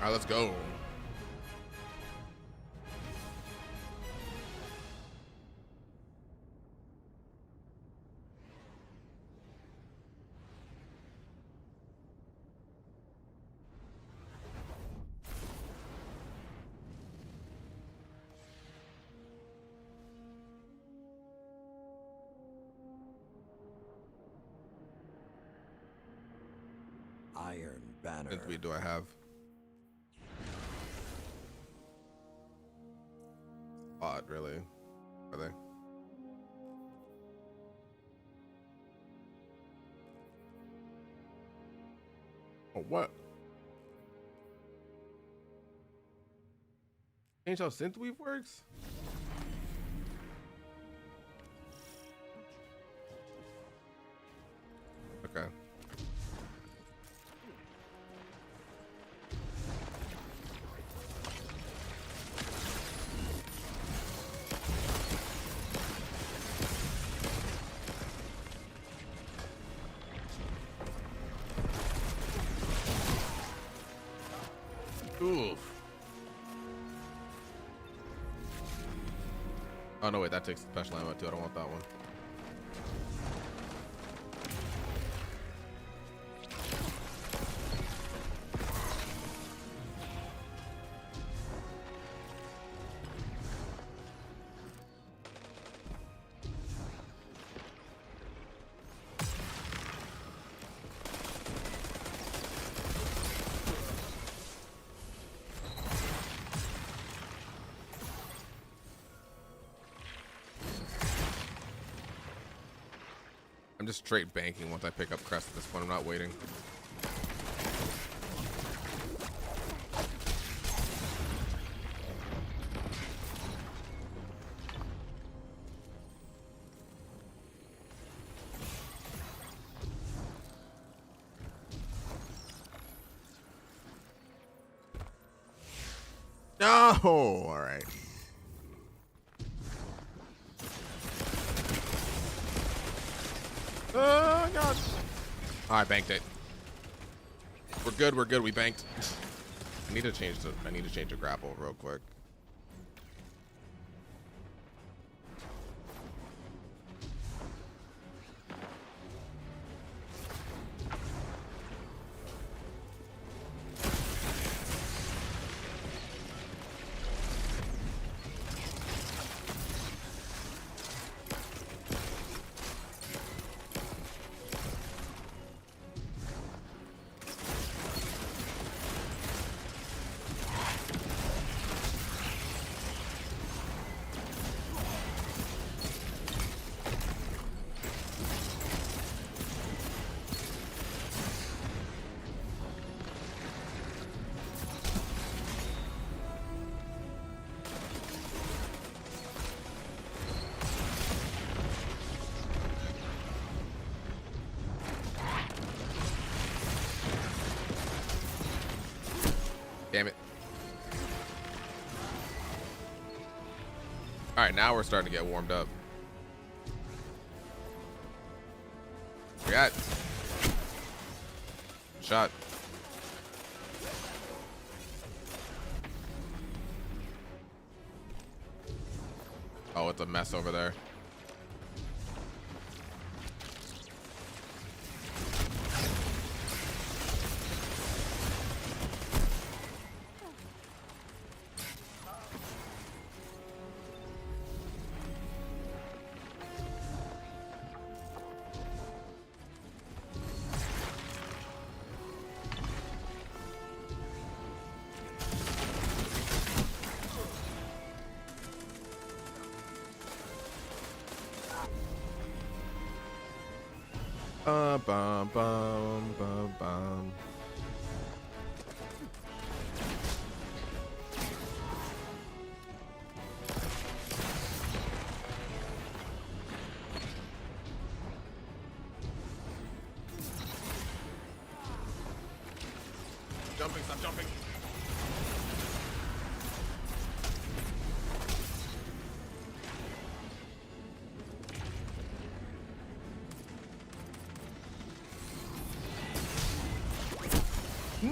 All right, let's go. Iron Banner. What do I have? Odd, really? Are they? Oh, what? Change how synthwave works? Oof. Oh no, wait, that takes special ammo too. I don't want that one. I'm just straight banking once I pick up Crest at this point. I'm not waiting. No! All right. Oh god! Oh, I banked it. We're good. We're good. We banked. I need to change the grapple real quick. Damn it. All right, now we're starting to get warmed up. We got shot. Oh, it's a mess over there. Bum, bum, bum, bum. Jumping, stop jumping.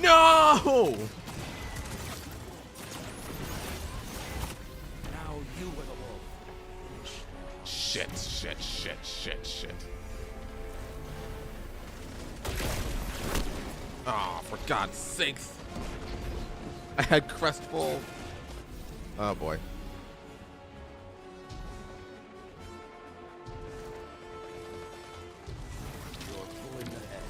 No! Now you were the wolf. Shit, shit, shit, shit, shit. Oh, for God's sakes. I had Crest full. Oh boy. You're full in the head.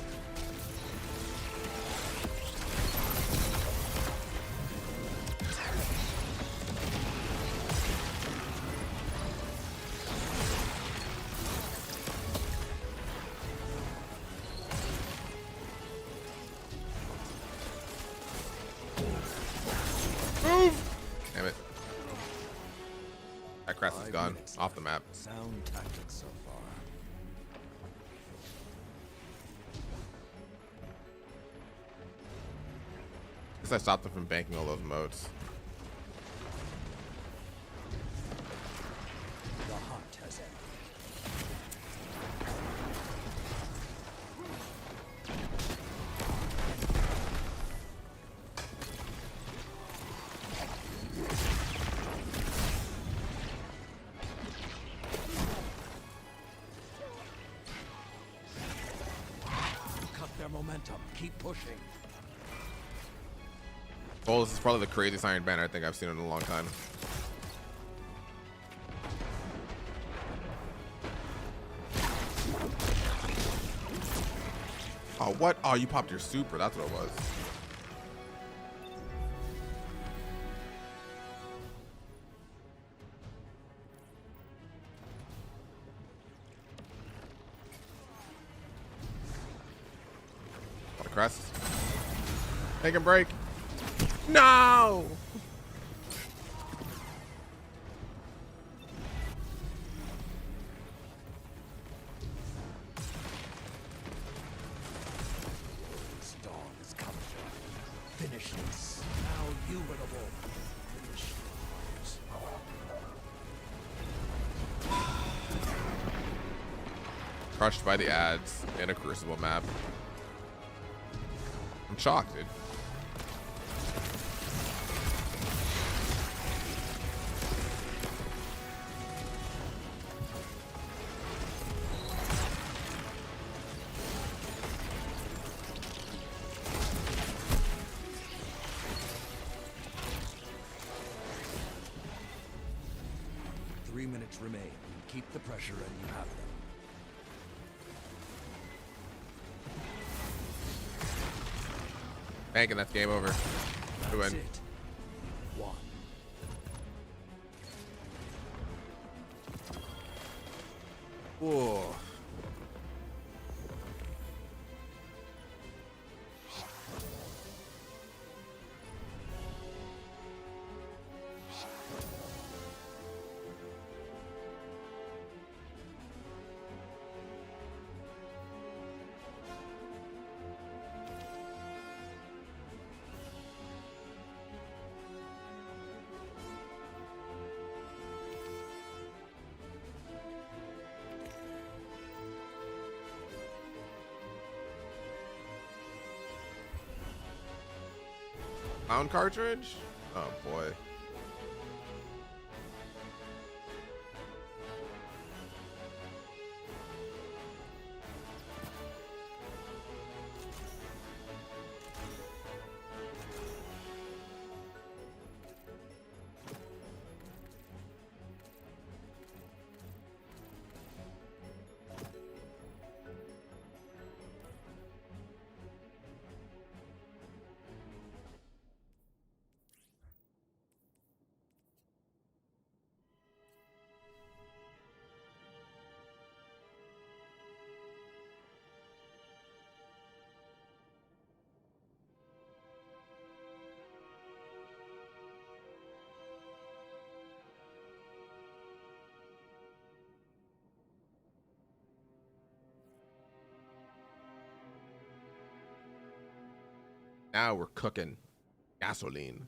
Move! Damn it. That Crest is gone. Off the map. Sound tactics so far. Guess I stopped them from banking all those motes. The hunt has ended. momentum. Keep pushing. Oh, this is probably the craziest Iron Banner I think I've seen in a long time. Oh, what? Oh, you popped your super. That's what it was. What a crest. Make him break. No! This dawn is coming. Finish this. Now you are the wolf. Finish yours. Crushed by the ads in a Crucible map. I'm shocked, dude. Remain. Keep the pressure and you have them. Banking, that's game over. We win. It. One. Whoa. Pound cartridge? Oh boy. Now we're cooking gasoline.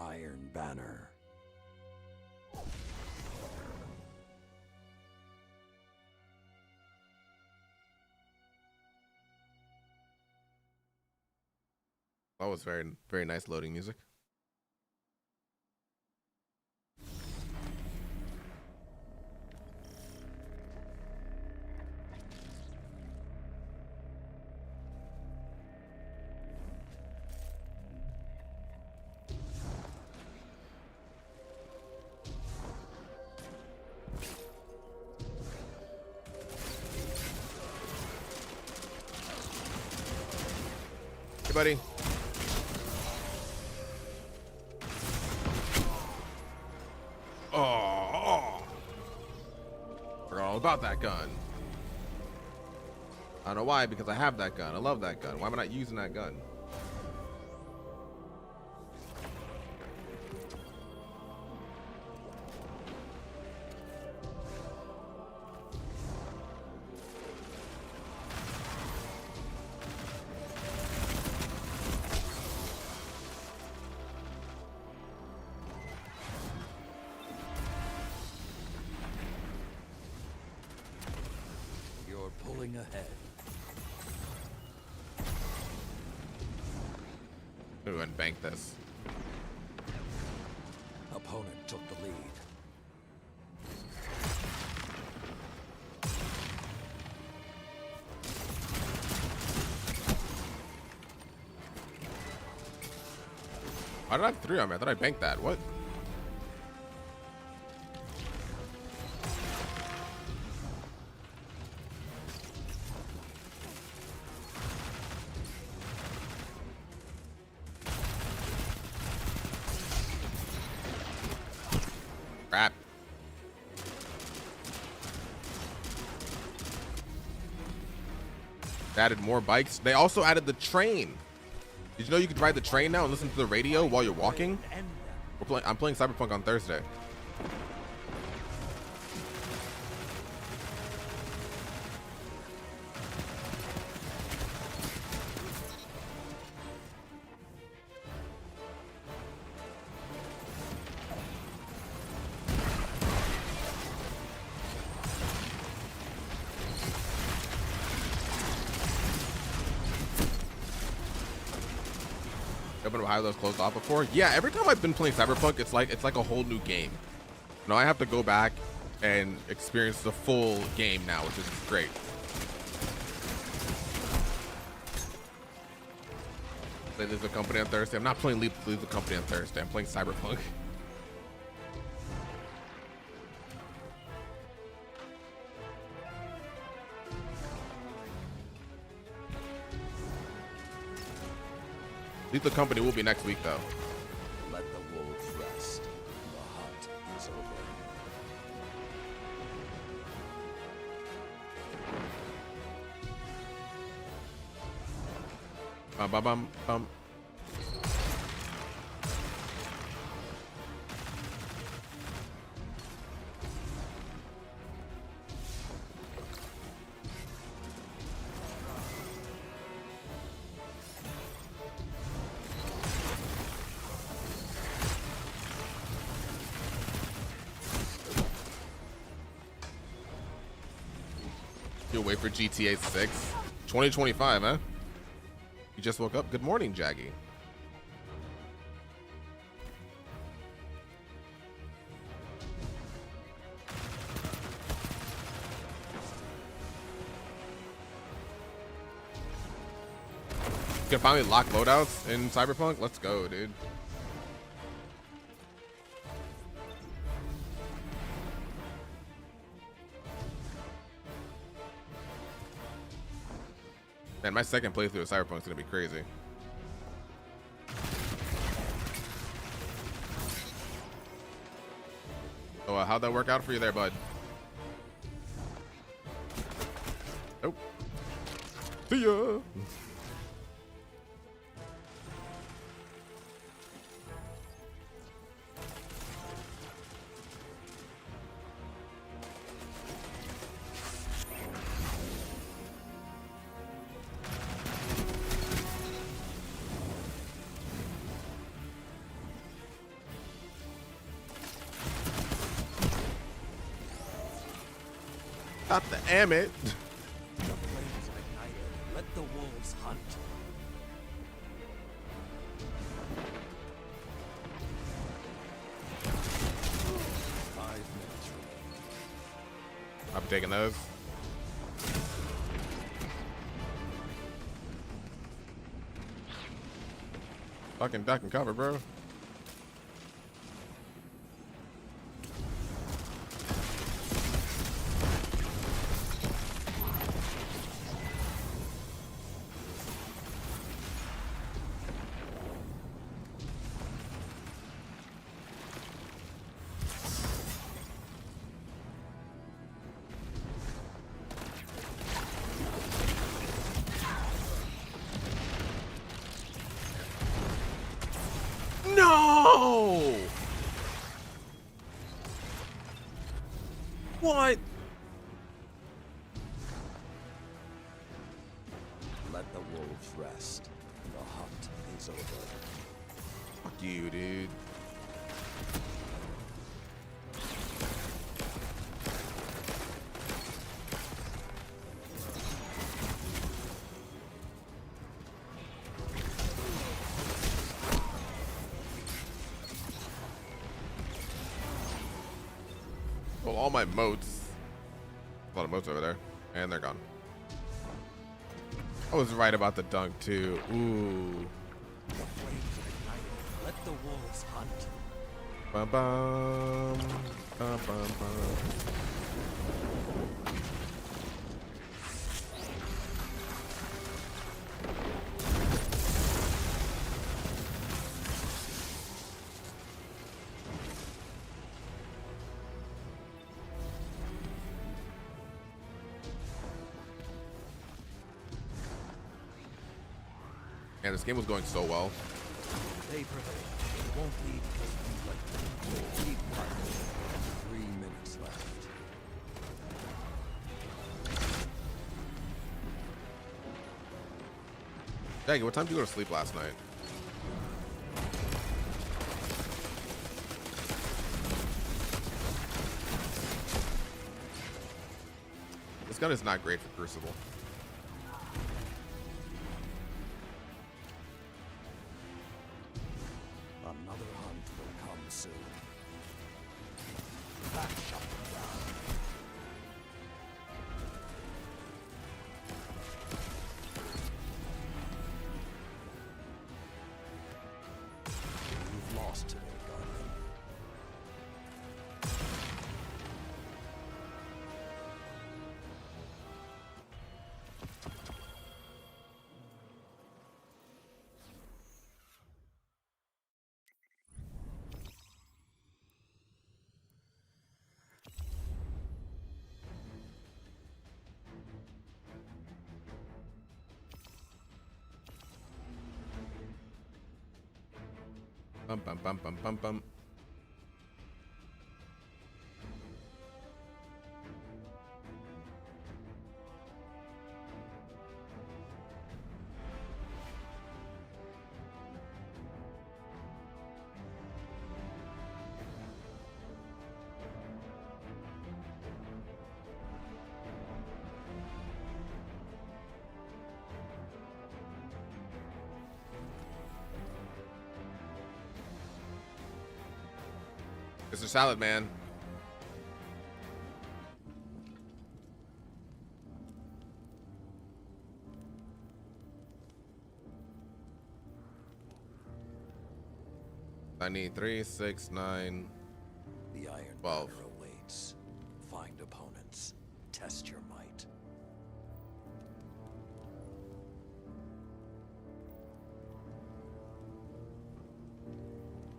Iron Banner. That was very, very nice loading music. Hey, buddy. Oh, forgot all about about that gun. I don't know why, because I have that gun. I love that gun. Why am I not using that gun? You're pulling ahead. Let me go ahead and bank this. Opponent took the lead. Why did I have 3 on me? I thought I banked that. What? Crap. They added more bikes. They also added the train. Did you know you could ride the train now and listen to the radio while you're walking? I'm playing Cyberpunk on Thursday. Open up high those closed off before. Yeah, every time I've been playing Cyberpunk, it's like a whole new game. Now I have to go back and experience the full game now, which is great. Play Leave the Company on Thursday. I'm not playing Leave the Company on Thursday. I'm playing Cyberpunk. Leave the Company will be next week, though. Let the wolves rest. The hunt is over. Bum, bum, bum, bum. You'll wait for GTA 6. 2025, huh? You just woke up? Good morning, Jaggy. You can finally lock loadouts in Cyberpunk? Let's go, dude. Man, my second playthrough of Cyberpunk is gonna be crazy. Oh, how'd that work out for you there, bud? Nope. See ya. Got the Amit. The flames have ignited. Let the wolves hunt. I'm taking those. Fucking duck and cover, bro. No! What? Let the wolves rest. The hunt is over. Fuck you, dude. Well, all my moats. A lot of moats over there. And they're gone. I was right about the dunk, too. Ooh. Let the wolves hunt. Bum, bum, bum, bum, bum. Man, this game was going so well. They prevail. It won't be because we let them keep fighting. 3 minutes left. Dang, what time did you go to sleep last night? This gun is not great for Crucible. Another hunt will come soon. That shot down. You've lost today, Guardian. Bum, bum, bum, bum, bum, bum. Mr. Salad Man. I need 3, 6, 9, The Iron 12. Banner awaits. Find opponents. Test your might.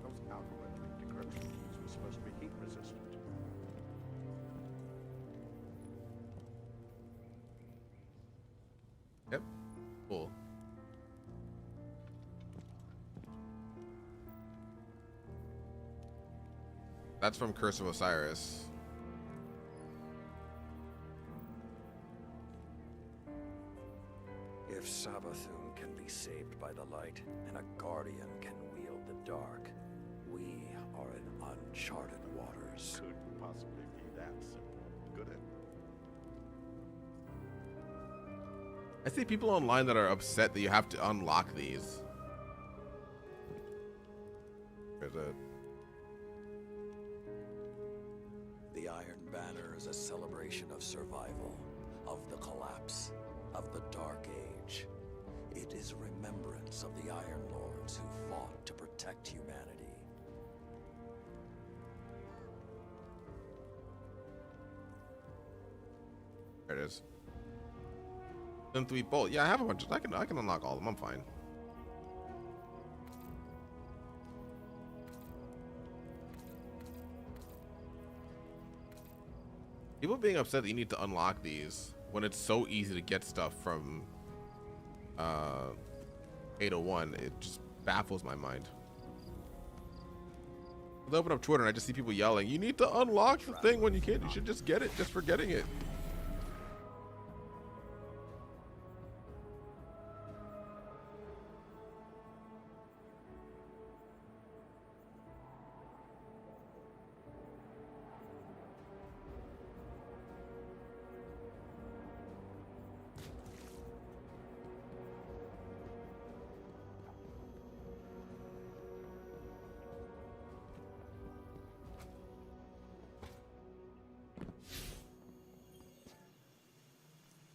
Those algorithmic decryption keys were supposed to be heat resistant. Yep. Cool. That's from Curse of Osiris. If Savathun can be saved by the light, and a Guardian can wield the dark, we are in uncharted waters. Couldn't possibly be that simple, could it? I see people online that are upset that you have to unlock these. Where's it? The Iron Banner is a celebration of survival, of the collapse, of the Dark Age. It is remembrance of the Iron Lords who fought to protect humanity. There it is. Then 3 bolt. Yeah, I have a bunch of. I can unlock all of them. I'm fine. People being upset that you need to unlock these when it's so easy to get stuff from 801, it just baffles my mind. I open up Twitter and I just see people yelling, "You need to unlock the thing when you can't. You should just get it just for getting it."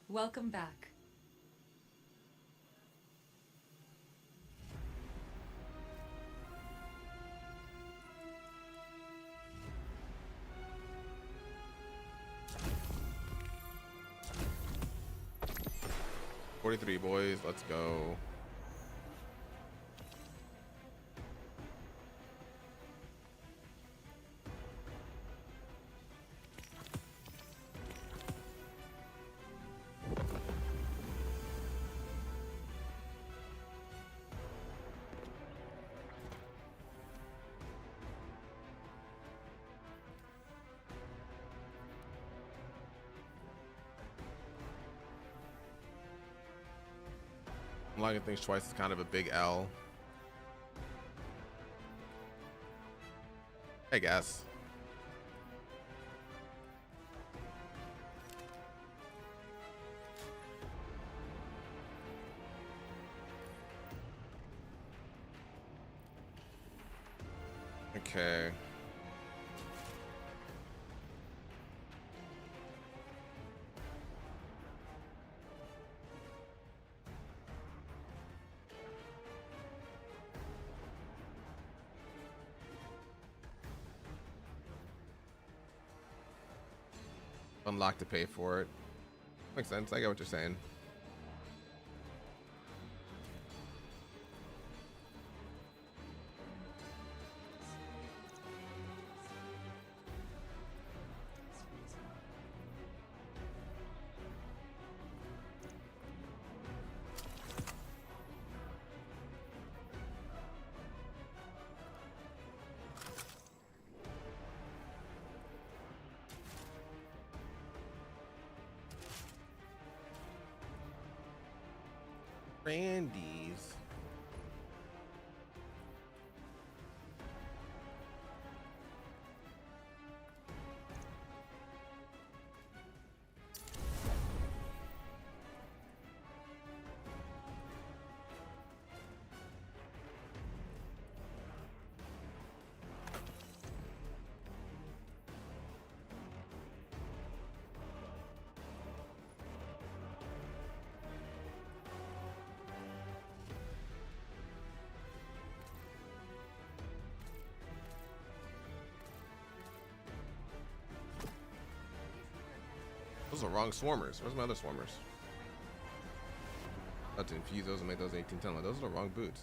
Welcome back. "43 boys, let's go." Unlocking things twice is kind of a big L, I guess. Okay. Unlock to pay for it. Makes sense. I get what you're saying. Randy's. Those are wrong swarmers. Where's my other swarmers? I have to infuse those and make those 1810. Those are the wrong boots.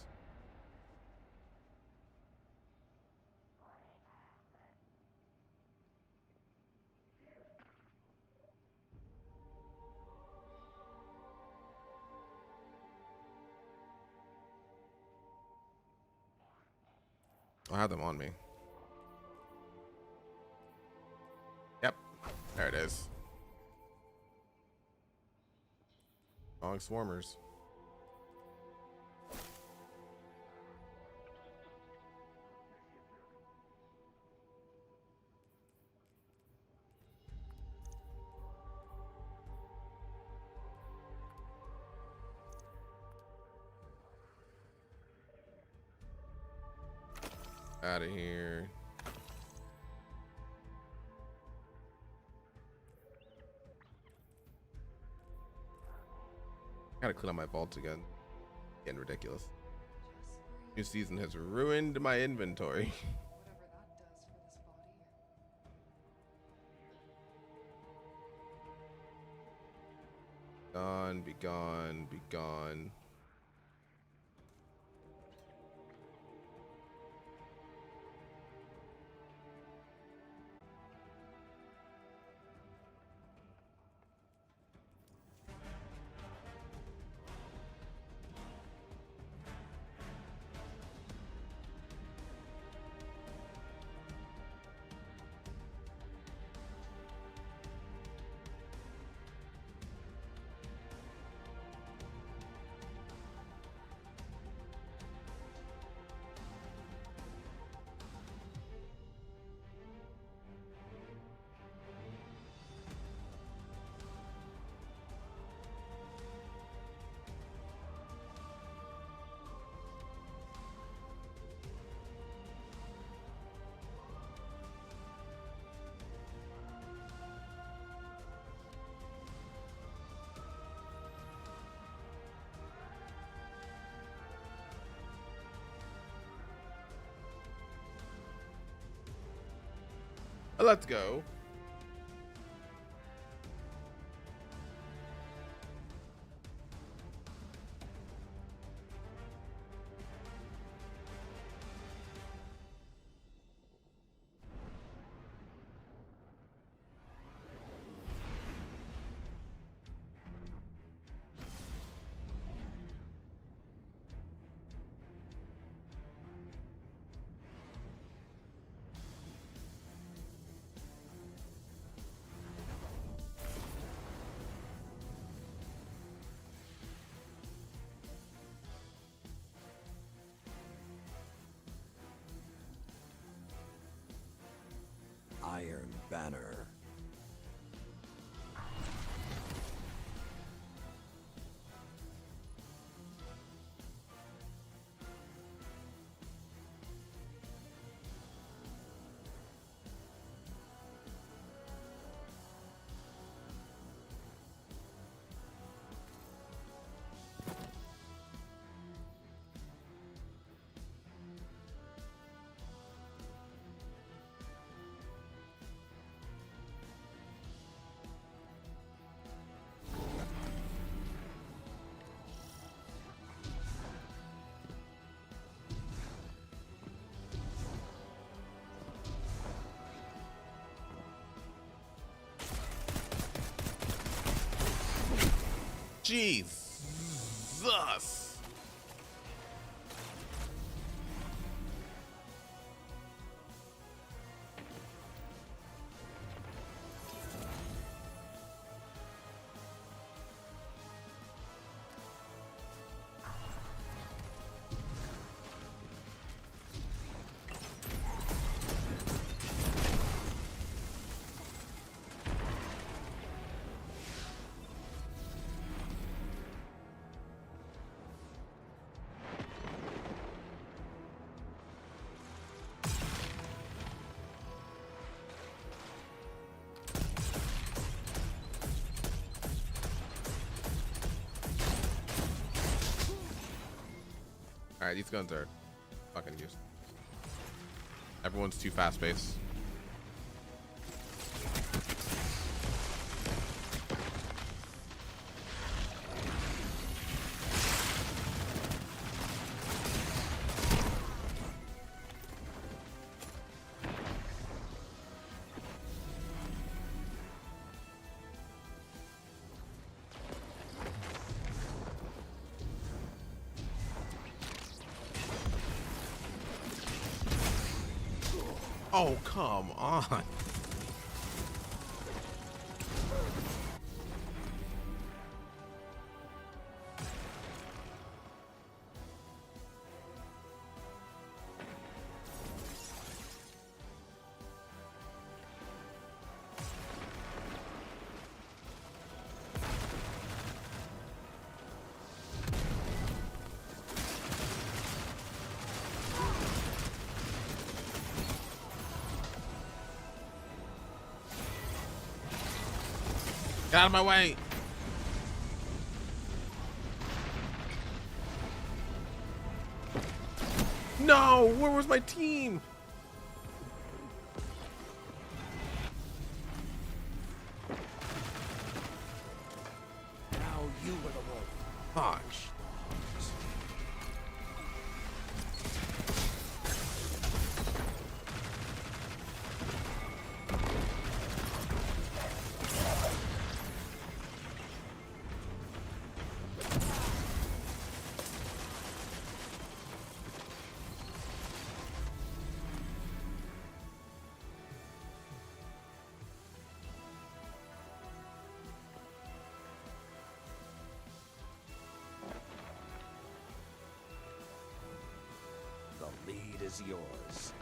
I have them on me. Yep, there it is. Wrong swarmers. Out of here. Gotta clean up my vaults again. Getting ridiculous. New season has ruined my inventory. Gone, be gone, be gone. Let's go. Iron Banner. Jesus. Alright, these guns are fucking useless. Everyone's too fast paced. Oh, come on. Get out of my way. No, where was my team? Now you were the wolf. Fuck. The lead is yours.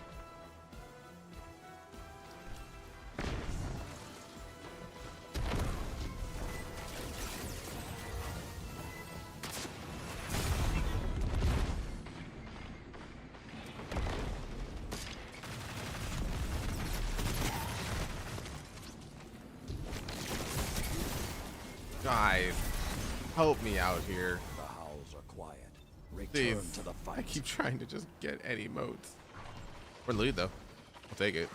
Guys, help me out here. The howls are quiet. Please. Return to the fight. I keep trying to just get any motes. We're in the lead though. I'll take it.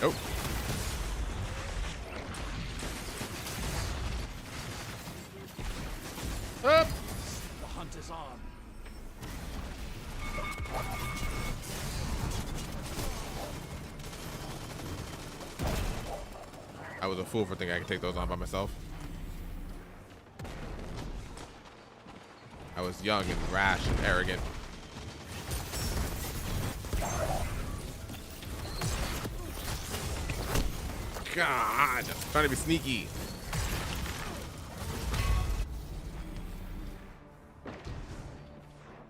Nope. Up. The hunt is on. I was a fool for thinking I could take those on by myself. I was young and rash and arrogant. God, trying to be sneaky.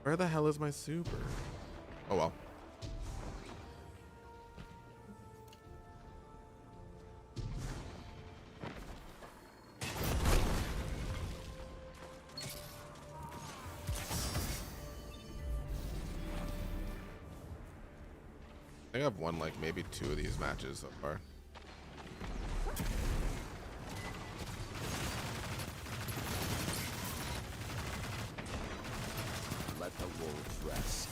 Where the hell is my super? Oh well. I think I've won like maybe 2 of these matches so far. Let the wolves rest.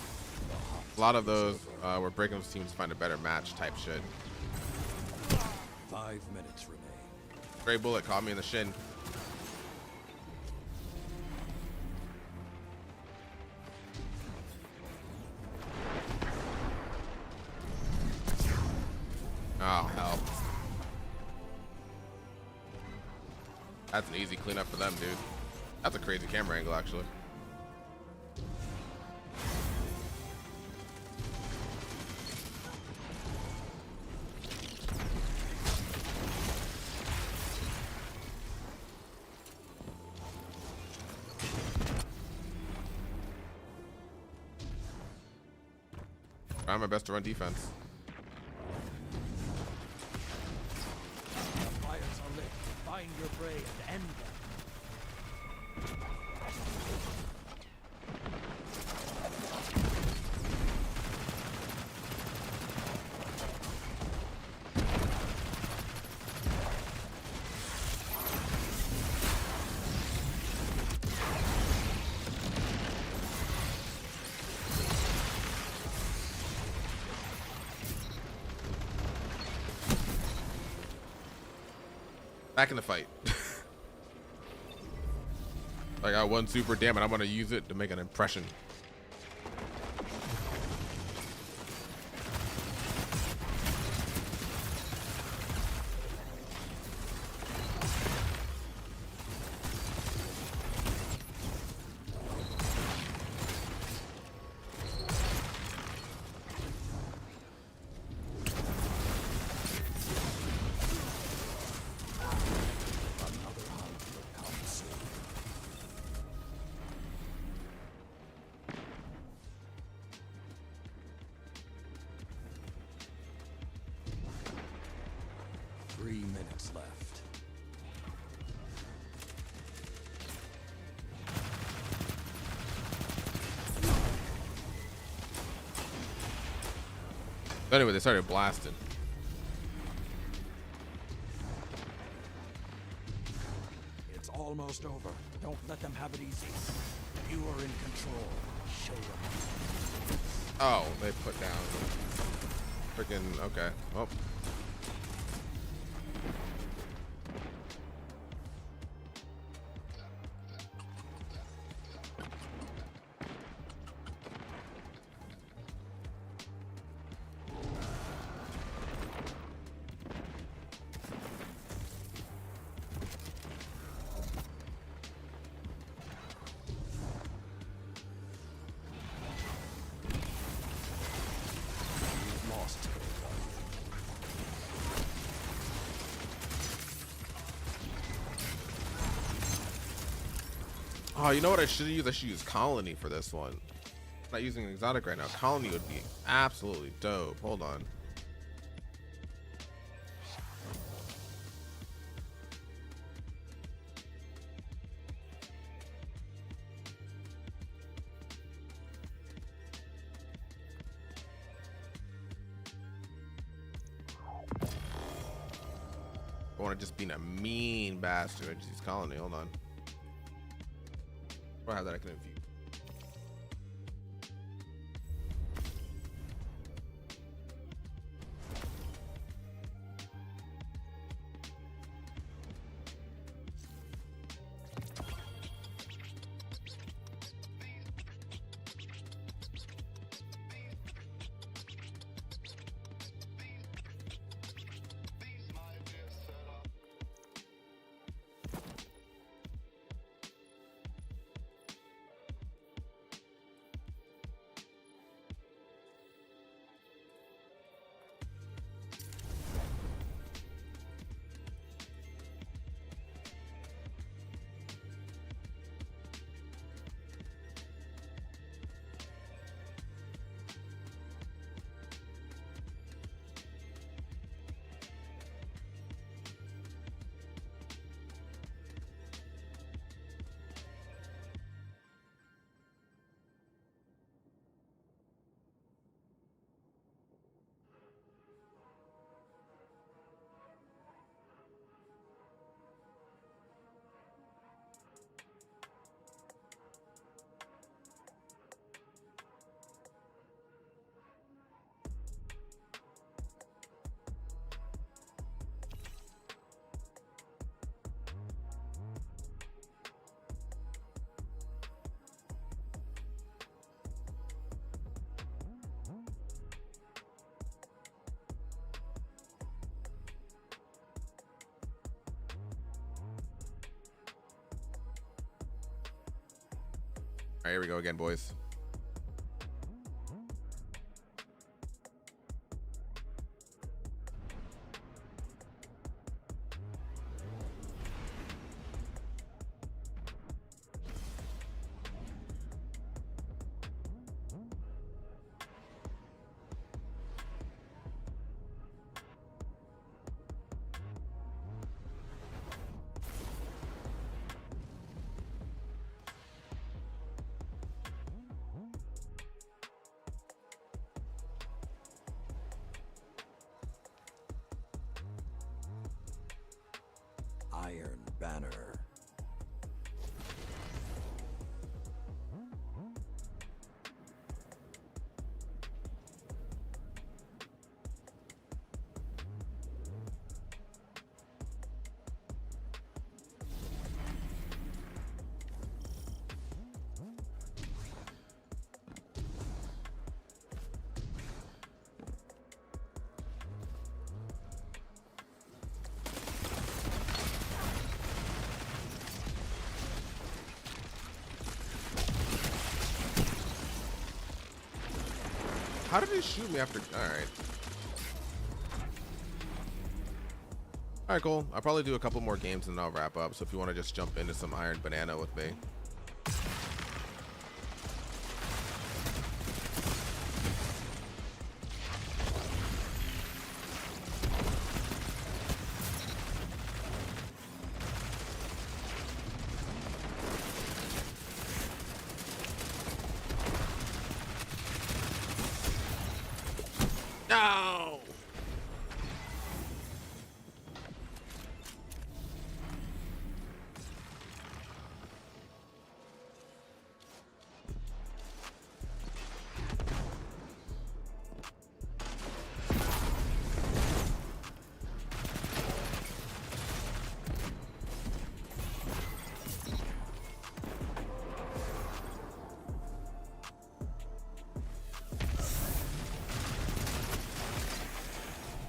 A lot of those were breaking those teams to find a better match type shit. 5 minutes remain. Stray bullet caught me in the shin. Oh, hell. That's an easy cleanup for them, dude. That's a crazy camera angle, actually. Trying my best to run defense. The fires are lit. Find your prey and end them. Back in the fight. I got 1 super, damn it, I'm gonna use it to make an impression. Left. But anyway, they started blasting. It's almost over. Don't let them have it easy. You are in control. Show them. Oh, they put down. Freaking, okay. Well. Oh, you know what I should use? I should use Colony for this one. I'm not using an exotic right now. Colony would be absolutely dope. Hold on. I want to just be a mean bastard. I just use Colony. Hold on. Or have that I can infuse. right, here we go again, boys. Iron Banner. How did he shoot me after? All right. All right, cool. I'll probably do a couple more games and then I'll wrap up. So if you want to just jump into some Iron Banana with me. No!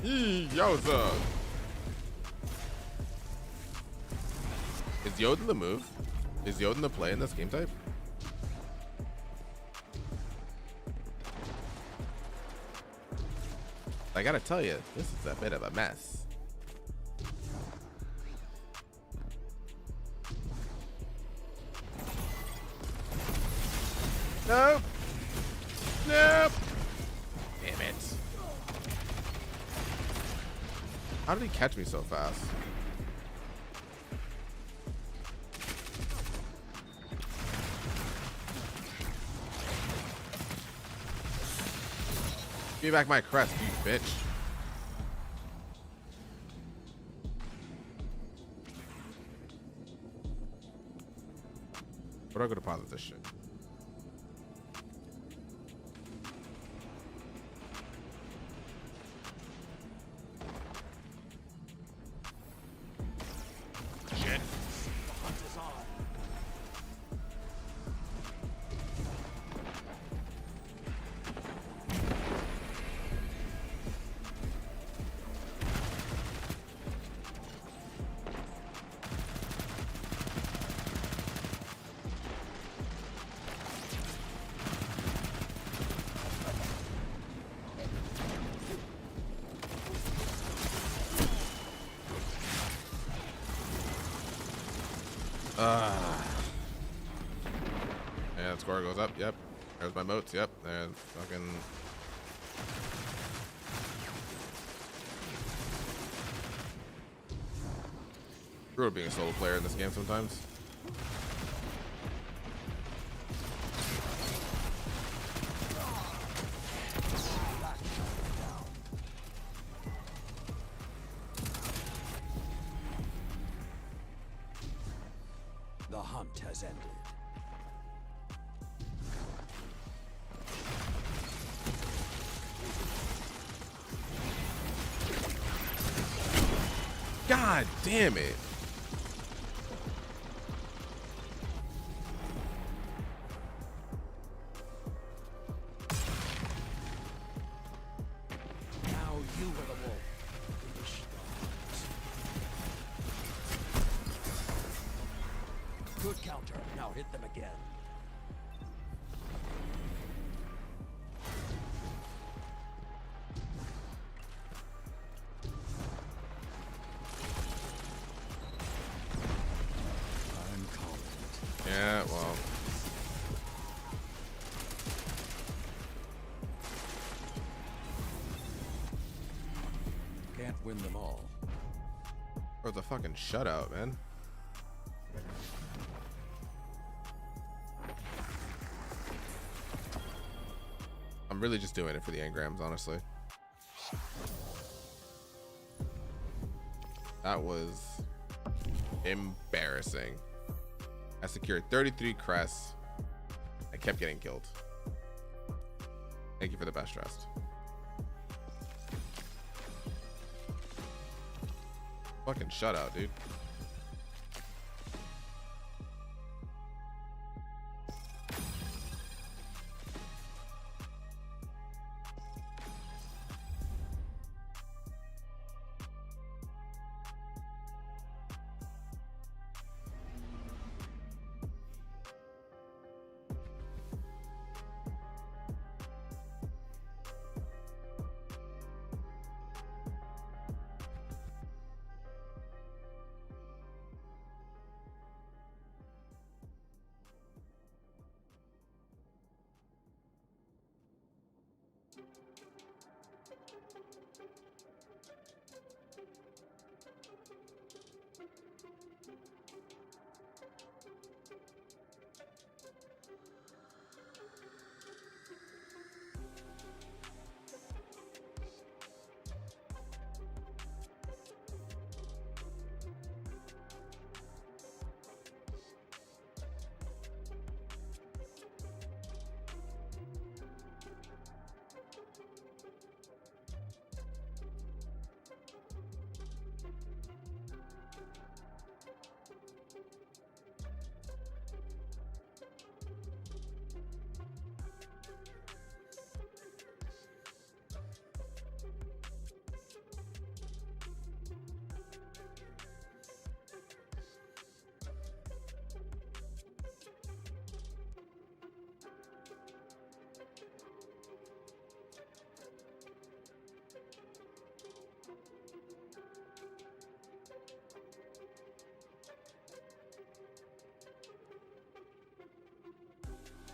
Yowza! Is Yoden the move? Is Yoden the play in this game type? I gotta tell you, this is a bit of a mess. Nope! Nope! Damn it. How did he catch me so fast? Give me back my crest, you bitch. Where do I go deposit this shit? Shit. The hunt is on. Yeah, the score goes up. Yep. There's my moats. Yep. And fucking. Screw being a solo player in this game sometimes. The hunt has ended. God damn it. Now you are the wolf. Good counter. Now hit them again. fucking shutout, man. I'm really just doing it for the engrams, honestly. That was embarrassing. I secured 33 crests. I kept getting killed. Thank you for the best trust. Fucking shutout, dude.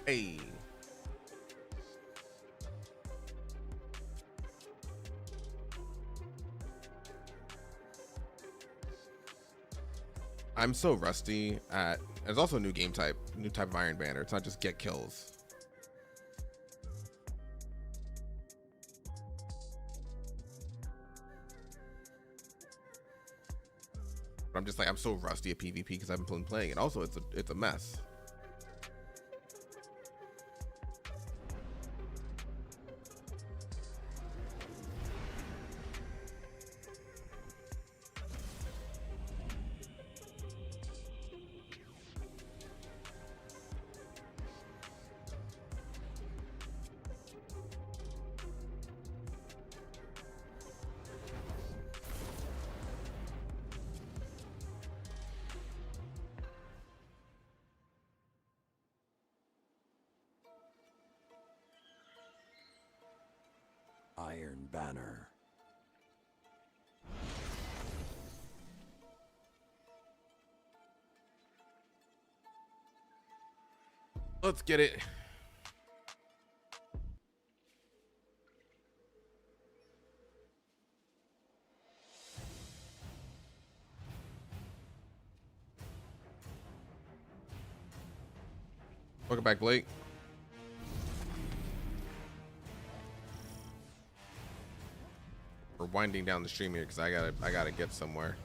Hey. I'm so rusty at. There's also a new game type, new type of Iron Banner. It's not just get kills. But I'm just like, I'm so rusty at PvP because I've been playing it. Also, it's a mess. Iron Banner. Let's get it. Welcome back, Blake. We're winding down the stream here because I gotta get somewhere.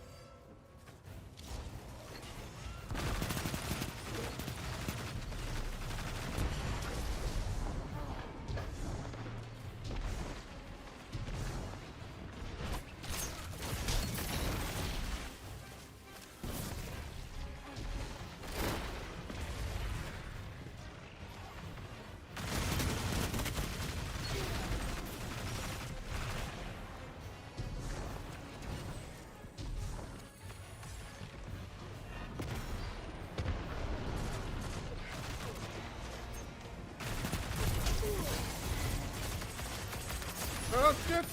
Oh shit!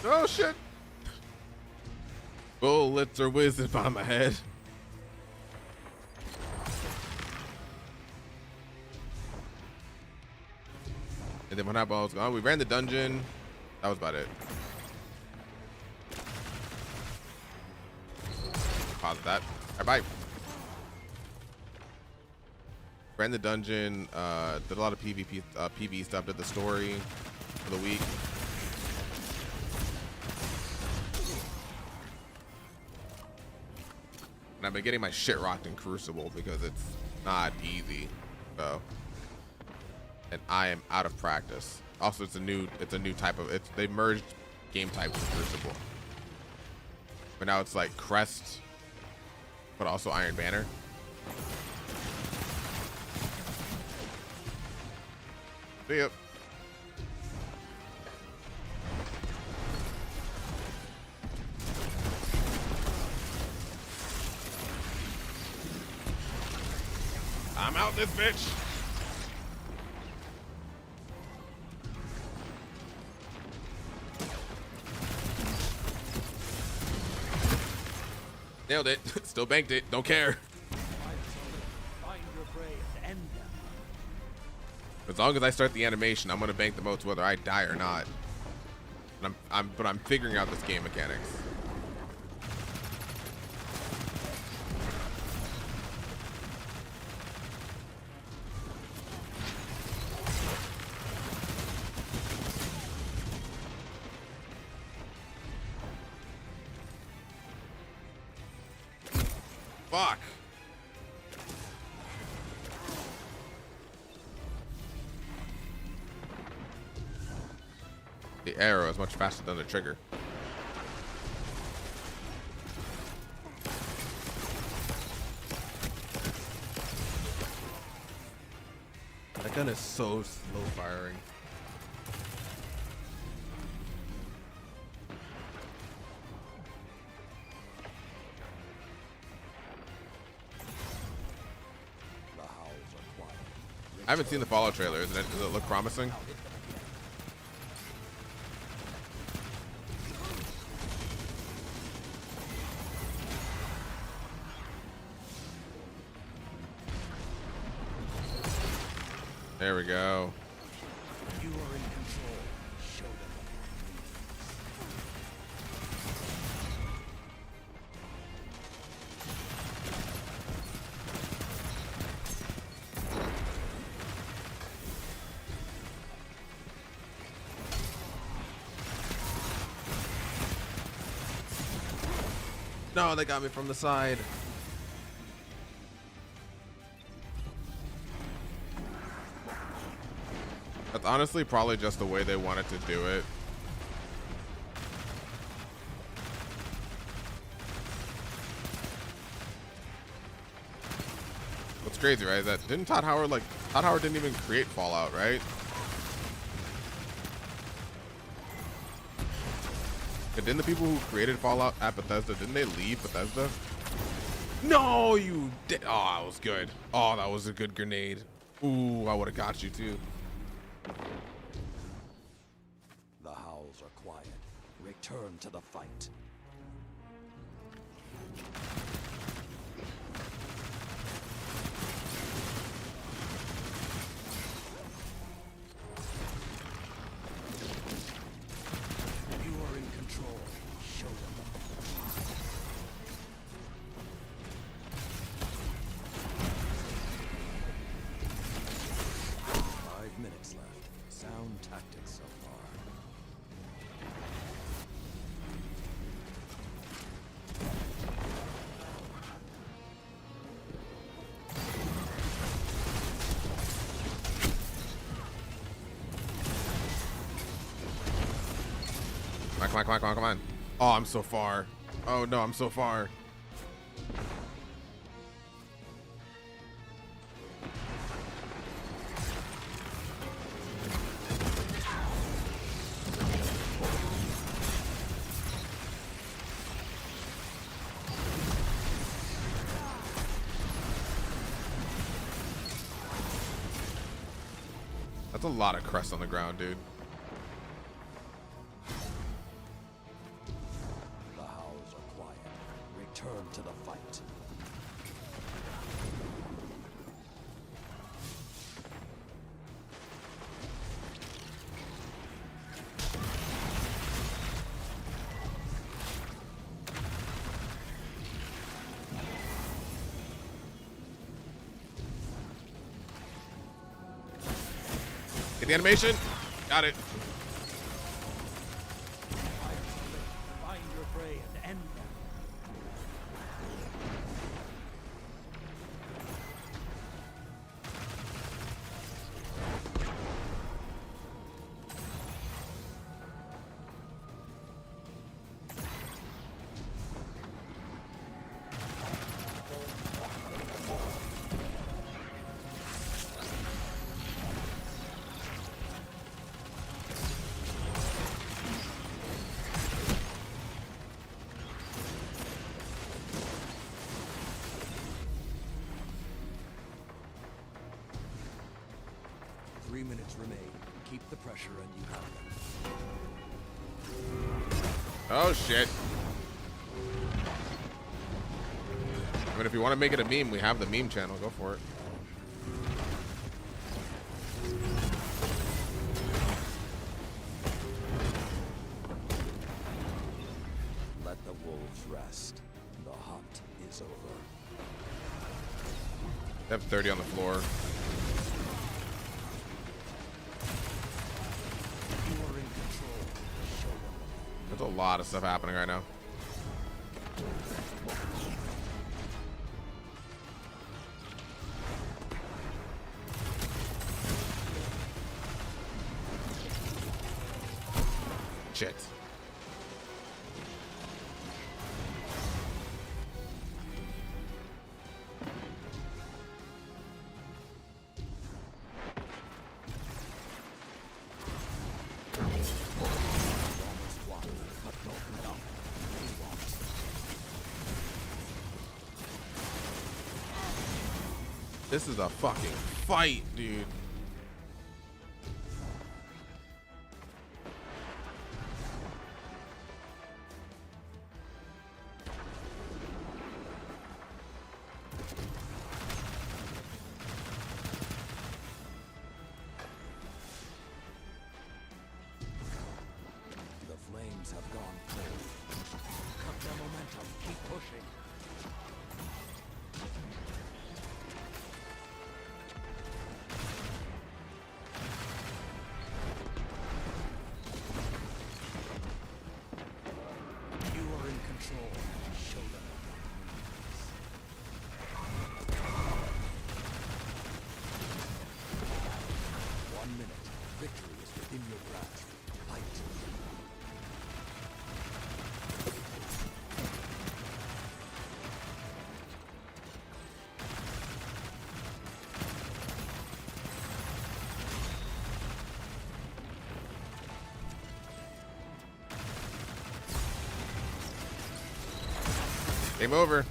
Oh shit! Bullets are whizzing by my head. And then when that ball was gone, we ran the dungeon. That was about it. pause that. Bye. Ran the dungeon, did a lot of PvP, PvE stuff, did the story for the week. And I've been getting my shit rocked in Crucible because it's not easy, so. And I am out of practice. Also, it's a new type of, they merged game types in Crucible. But now it's like Crest, but also Iron Banner. See ya. I'm out this bitch. Nailed it. Still banked it. Don't care. As long as I start the animation, I'm gonna bank the moats whether I die or not. But I'm figuring out this game mechanics. Fuck. The arrow is much faster than the trigger. That gun is so slow firing. I haven't seen the Fallout trailer. Does it look promising? There we go. You are in control. Show them. No, they got me from the side. That's honestly probably just the way they wanted to do it. What's crazy, right? That didn't Todd Howard didn't even create Fallout, right? Didn't the people who created Fallout at Bethesda, didn't they leave Bethesda? No, you did. Oh, that was good. Oh, that was a good grenade. Ooh, I would have got you too. The howls are quiet. Return to the fight. You are in control. Show them. 5 minutes left. Sound tactics so far. Come on. Oh, I'm so far. Oh no, I'm so far. That's a lot of crust on the ground, dude. The howls are quiet. Return to the fight. Get the animation. Got it. Find your prey and end them. Keep the pressure and you have them. Oh shit. I mean, if you want to make it a meme, we have the meme channel. Go for it. Let the wolves rest. The hunt is over. They have 30 on the floor. There's a lot of stuff happening right now. Shit. This is a fucking fight, dude. The flames have gone cold. Cut their momentum. Keep pushing. Game over.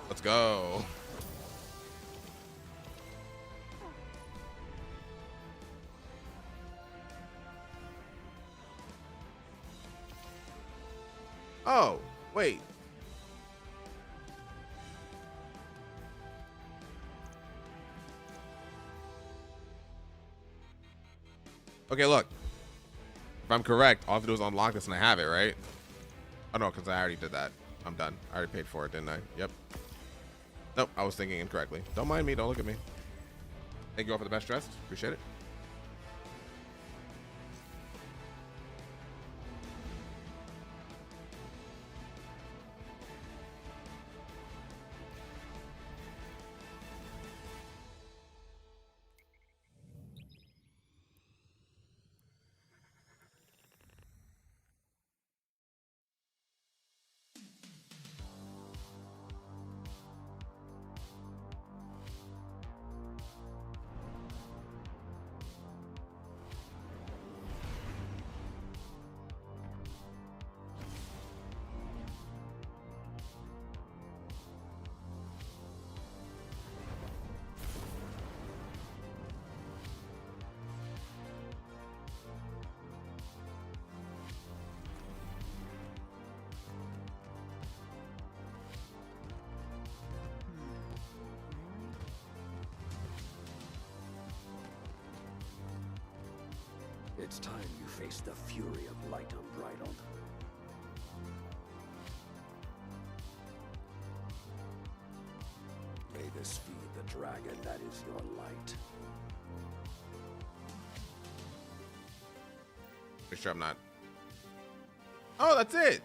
Let's go. Oh, wait. Okay, look. If I'm correct, all I have to do is unlock this and I have it, right? Oh, no, because I already did that. I'm done. I already paid for it, didn't I? Yep. Nope, I was thinking incorrectly. Don't mind me. Don't look at me. Thank you all for the best dressed. Appreciate it. It's time you face the fury of light unbridled. the dragon that is your light. Make sure I'm not. Oh, that's it.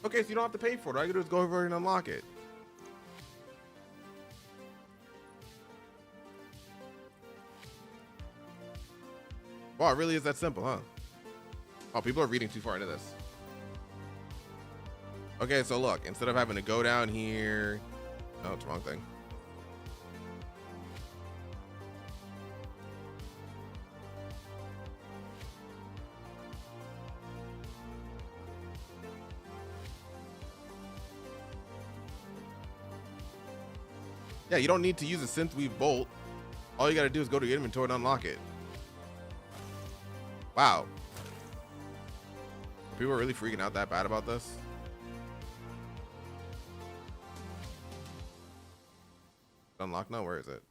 Okay, so you don't have to pay for it. All you gotta do is go over and unlock it. Wow, it really is that simple, huh? Oh, people are reading too far into this. Okay, so look, instead of having to go down here, oh, it's the wrong thing. Yeah, you don't need to use a synthweave bolt. All you gotta do is go to your inventory and unlock it. Wow. People are really freaking out that bad about this. Unlock now? Where is it?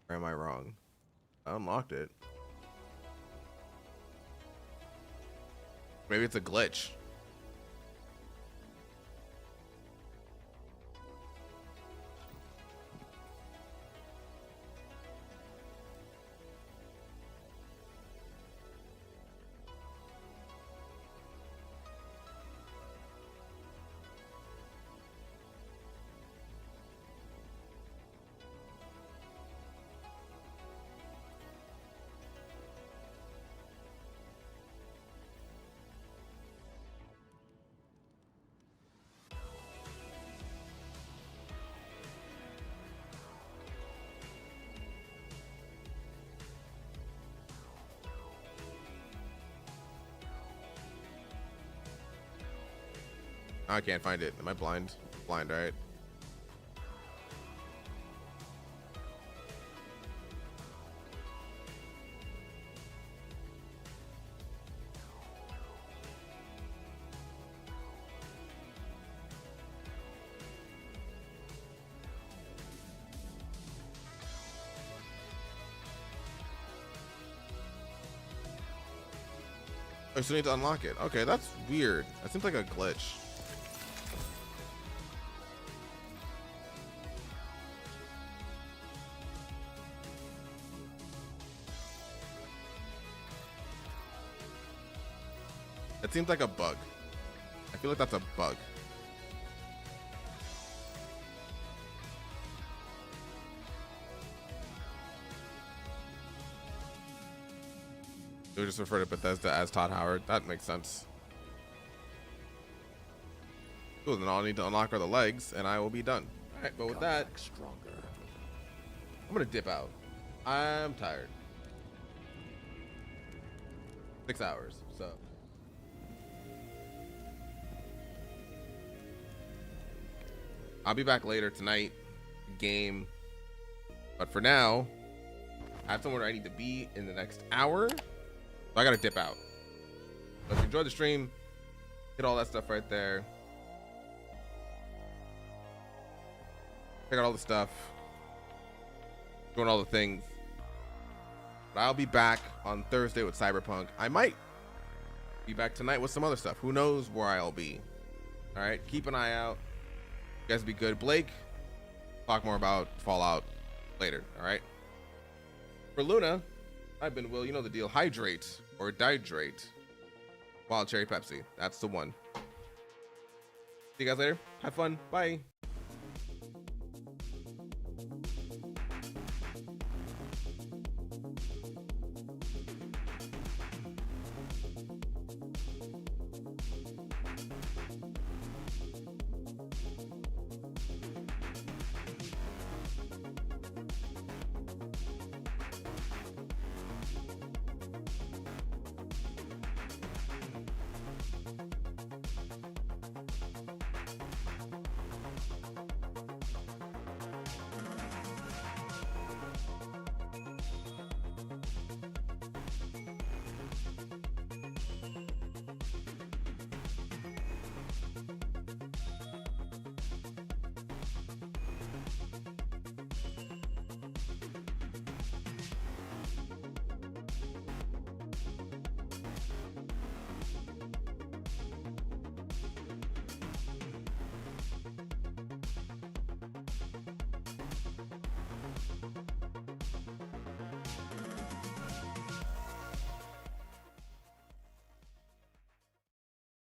Or am I wrong? I unlocked it. Maybe it's a glitch. I can't find it. Am I blind? Blind, right? I still need to unlock it. Okay, that's weird. That seems like a glitch. It seems like a bug. I feel like that's a bug. We just refer to Bethesda as Todd Howard. That makes sense. Cool, then all I need to unlock are the legs, and I will be done. All right, but with that, I'm gonna dip out. I'm tired. 6 hours, so. I'll be back later tonight, game. But for now, I have somewhere I need to be in the next hour. So I gotta dip out. So if you enjoyed the stream, hit all that stuff right there. Check out all the stuff. Doing all the things. But I'll be back on Thursday with Cyberpunk. I might be back tonight with some other stuff. Who knows where I'll be. All right, keep an eye out. You guys be good. Blake, talk more about Fallout later. All right. For Luna, I've been Will. You know the deal. Hydrate or dihydrate. Wild Cherry Pepsi. That's the one. See you guys later. Have fun. Bye.